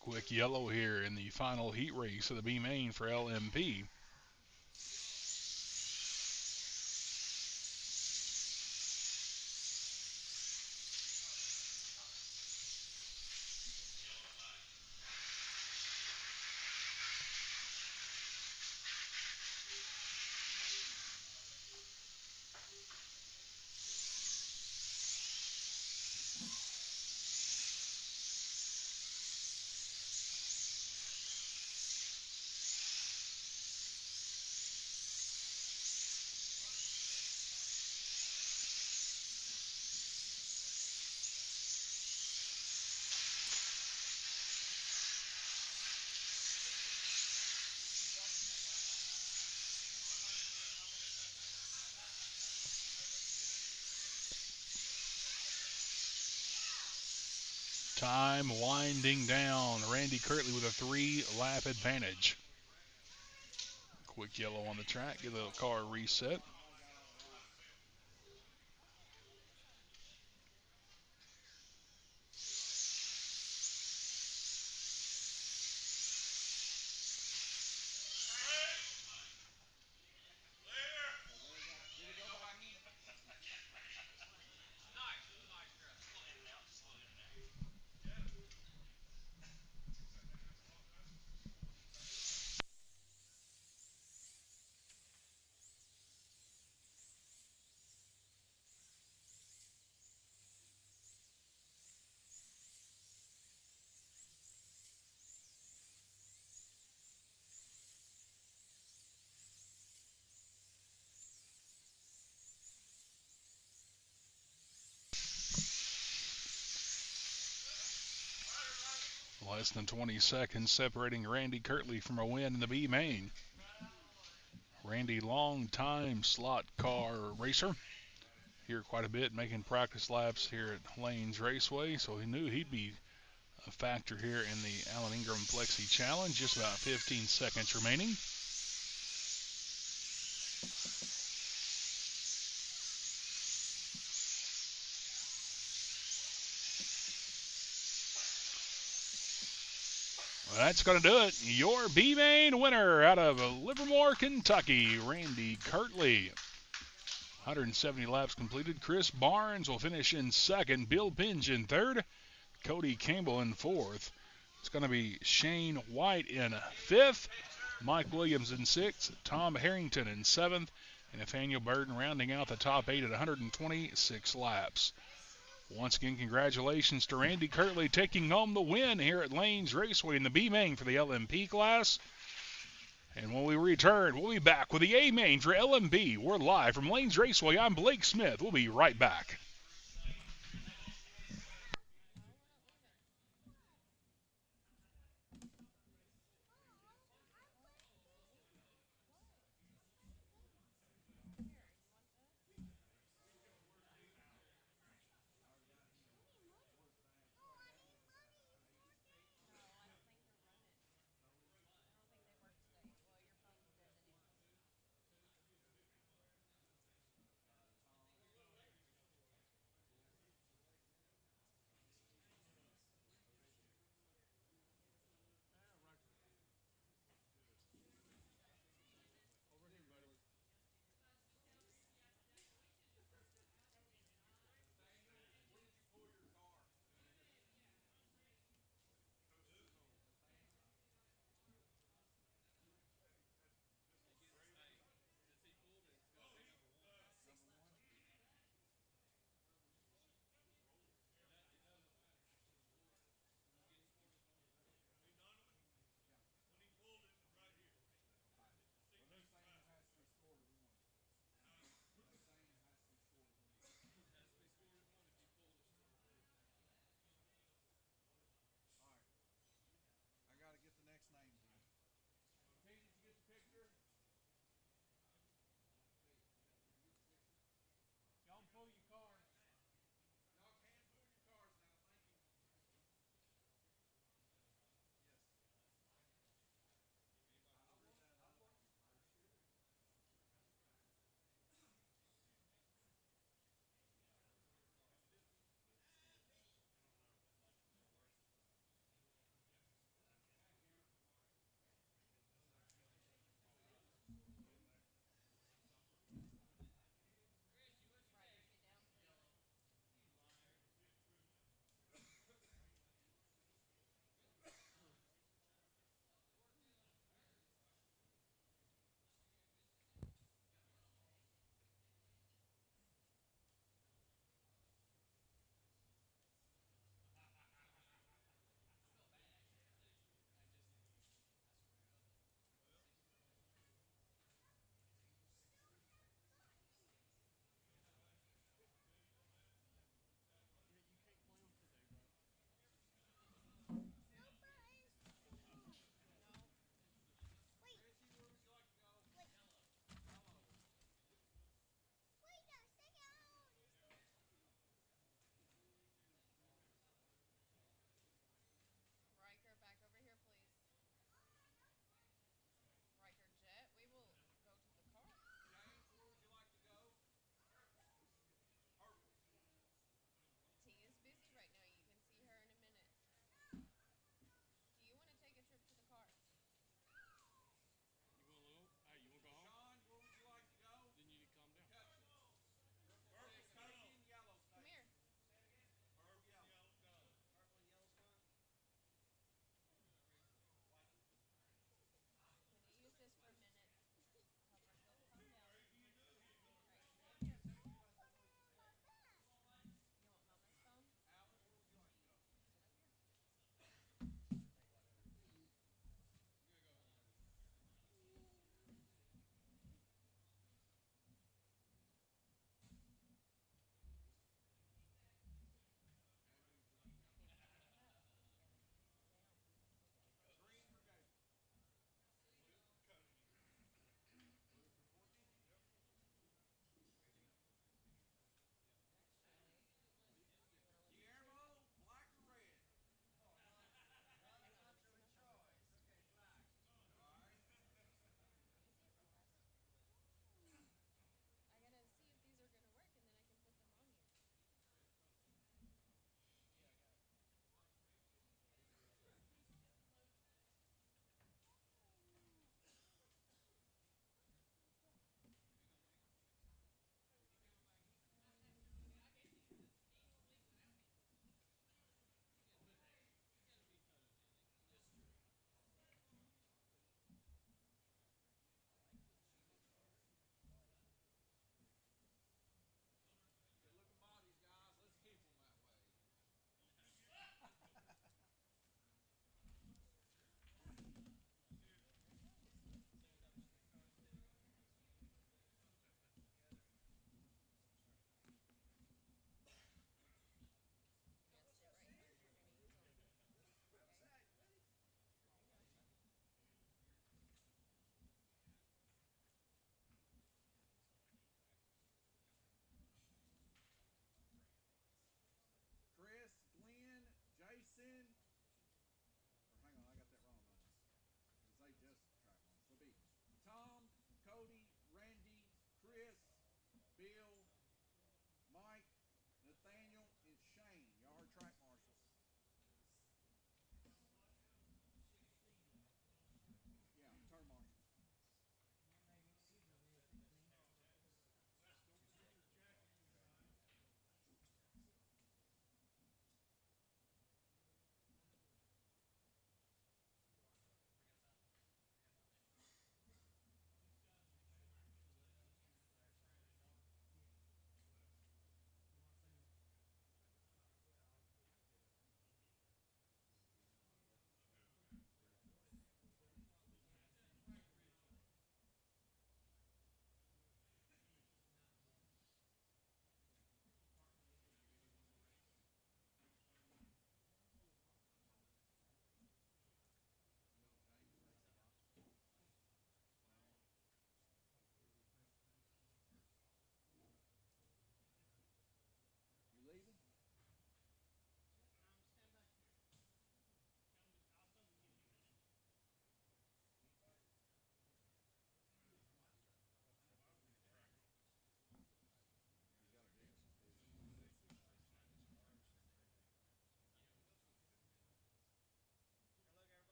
Quick yellow here in the final heat race of the B main for LMP. Time winding down. Randy Kirtley with a 3-lap advantage. Quick yellow on the track. Get the car reset. Less than 20 seconds separating Randy Kirtley from a win in the B main. Randy, long-time slot car racer. Here quite a bit, making practice laps here at Lanes Raceway, so he knew he'd be a factor here in the Alan Ingram Flexi Challenge. Just about 15 seconds remaining. Well, that's going to do it. Your B-Main winner out of Livermore, Kentucky, Randy Kirtley. 170 laps completed. Chris Barnes will finish in second. Bill Pinge in third. Cody Campbell in fourth. It's going to be Shane White in fifth. Mike Williams in sixth. Tom Harrington in seventh. And Nathaniel Burden rounding out the top 8 at 126 laps. Once again, congratulations to Randy Kirtley taking home the win here at Lanes Raceway in the B-Main for the LMP class. And when we return, we'll be back with the A-Main for LMP. We're live from Lanes Raceway. I'm Blake Smith. We'll be right back.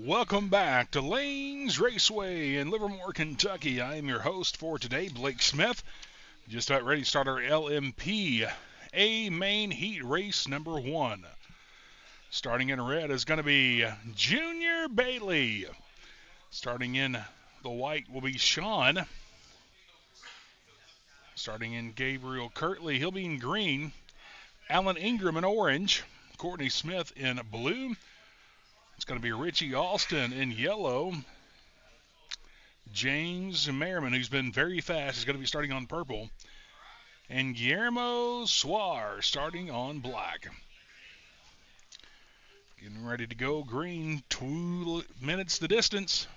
Welcome back to Lanes Raceway in Livermore, Kentucky. I am your host for today, Blake Smith. Just about ready to start our LMP A main heat race number 1. Starting in red is going to be Junior Bailey. Starting in the white will be Sean. Starting in Gabriel Kirtley, he'll be in green. Alan Ingram in orange. Courtney Smith in blue. It's going to be Richie Alston in yellow. James Merriman, who's been very fast, is going to be starting on purple. And Guillermo Suar starting on black. Getting ready to go green. 2 minutes the distance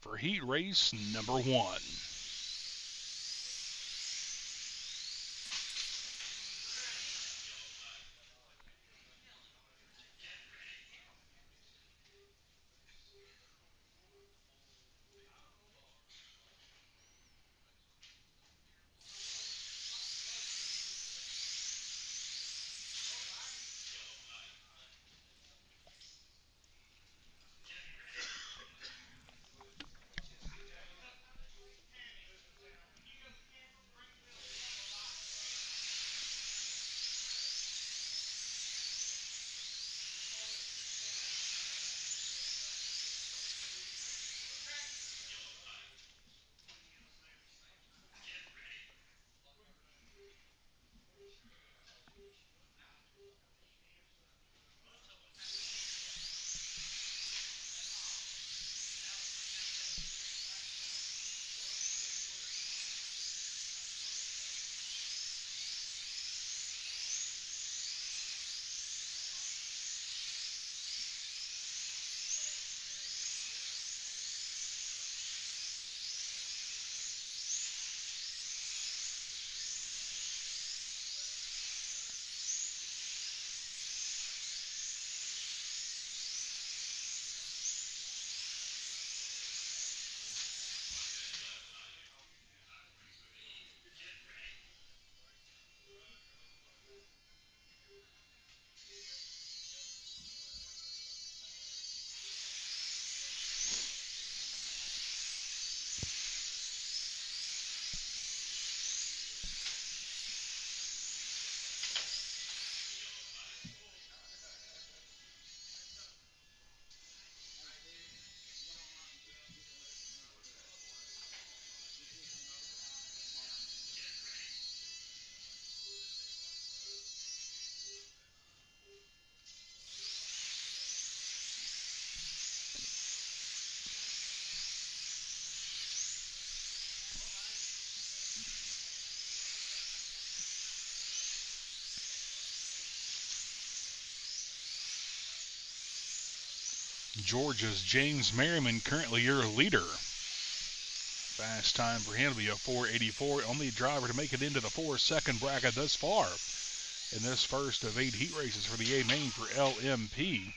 for heat race number 1. Georgia's James Merriman, currently your leader. Fast time for him to be a 4:84. Only driver to make it into the 4-second bracket thus far in this first of 8 heat races for the A main for LMP.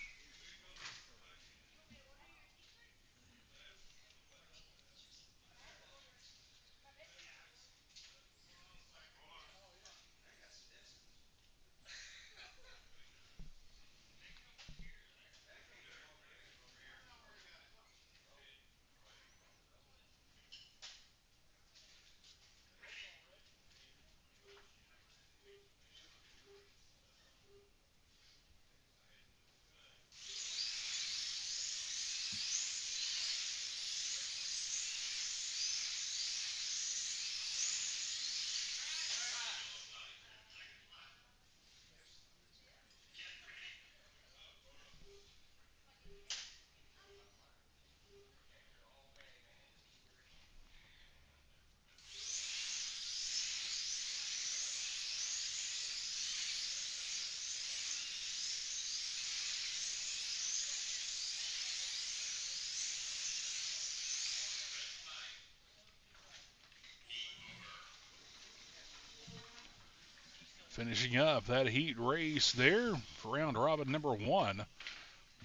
Finishing up that heat race there for round robin number 1.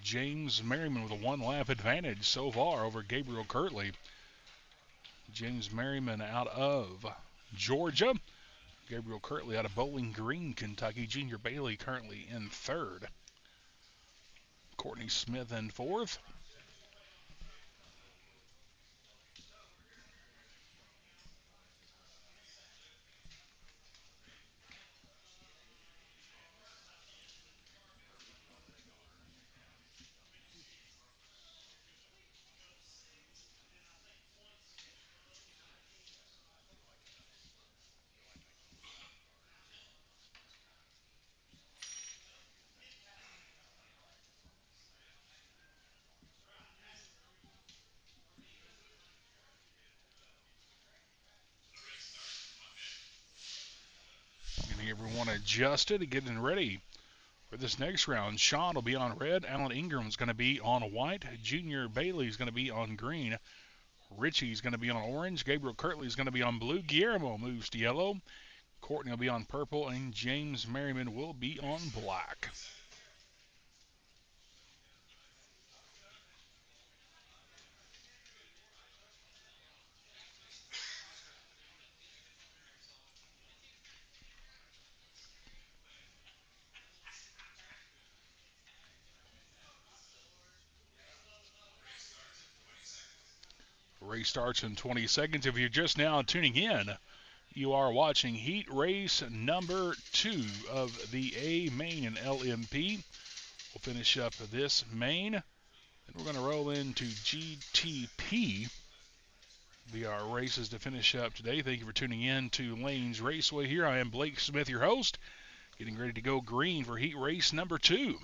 James Merriman with a 1-lap advantage so far over Gabriel Kirtley. James Merriman out of Georgia. Gabriel Kirtley out of Bowling Green, Kentucky. Junior Bailey currently in 3rd. Courtney Smith in fourth. Getting everyone adjusted and getting ready for this next round. Sean will be on red. Alan Ingram's going to be on white. Junior Bailey's going to be on green. Richie's going to be on orange. Gabriel Kirtley's going to be on blue. Guillermo moves to yellow. Courtney will be on purple. And James Merriman will be on black. Race starts in 20 seconds. If you're just now tuning in, you are watching heat race number 2 of the A main and LMP. We'll finish up this main, and we're going to roll into GTP. Be our races to finish up today. Thank you for tuning in to Lanes Raceway here. I am Blake Smith, your host, getting ready to go green for heat race number 2.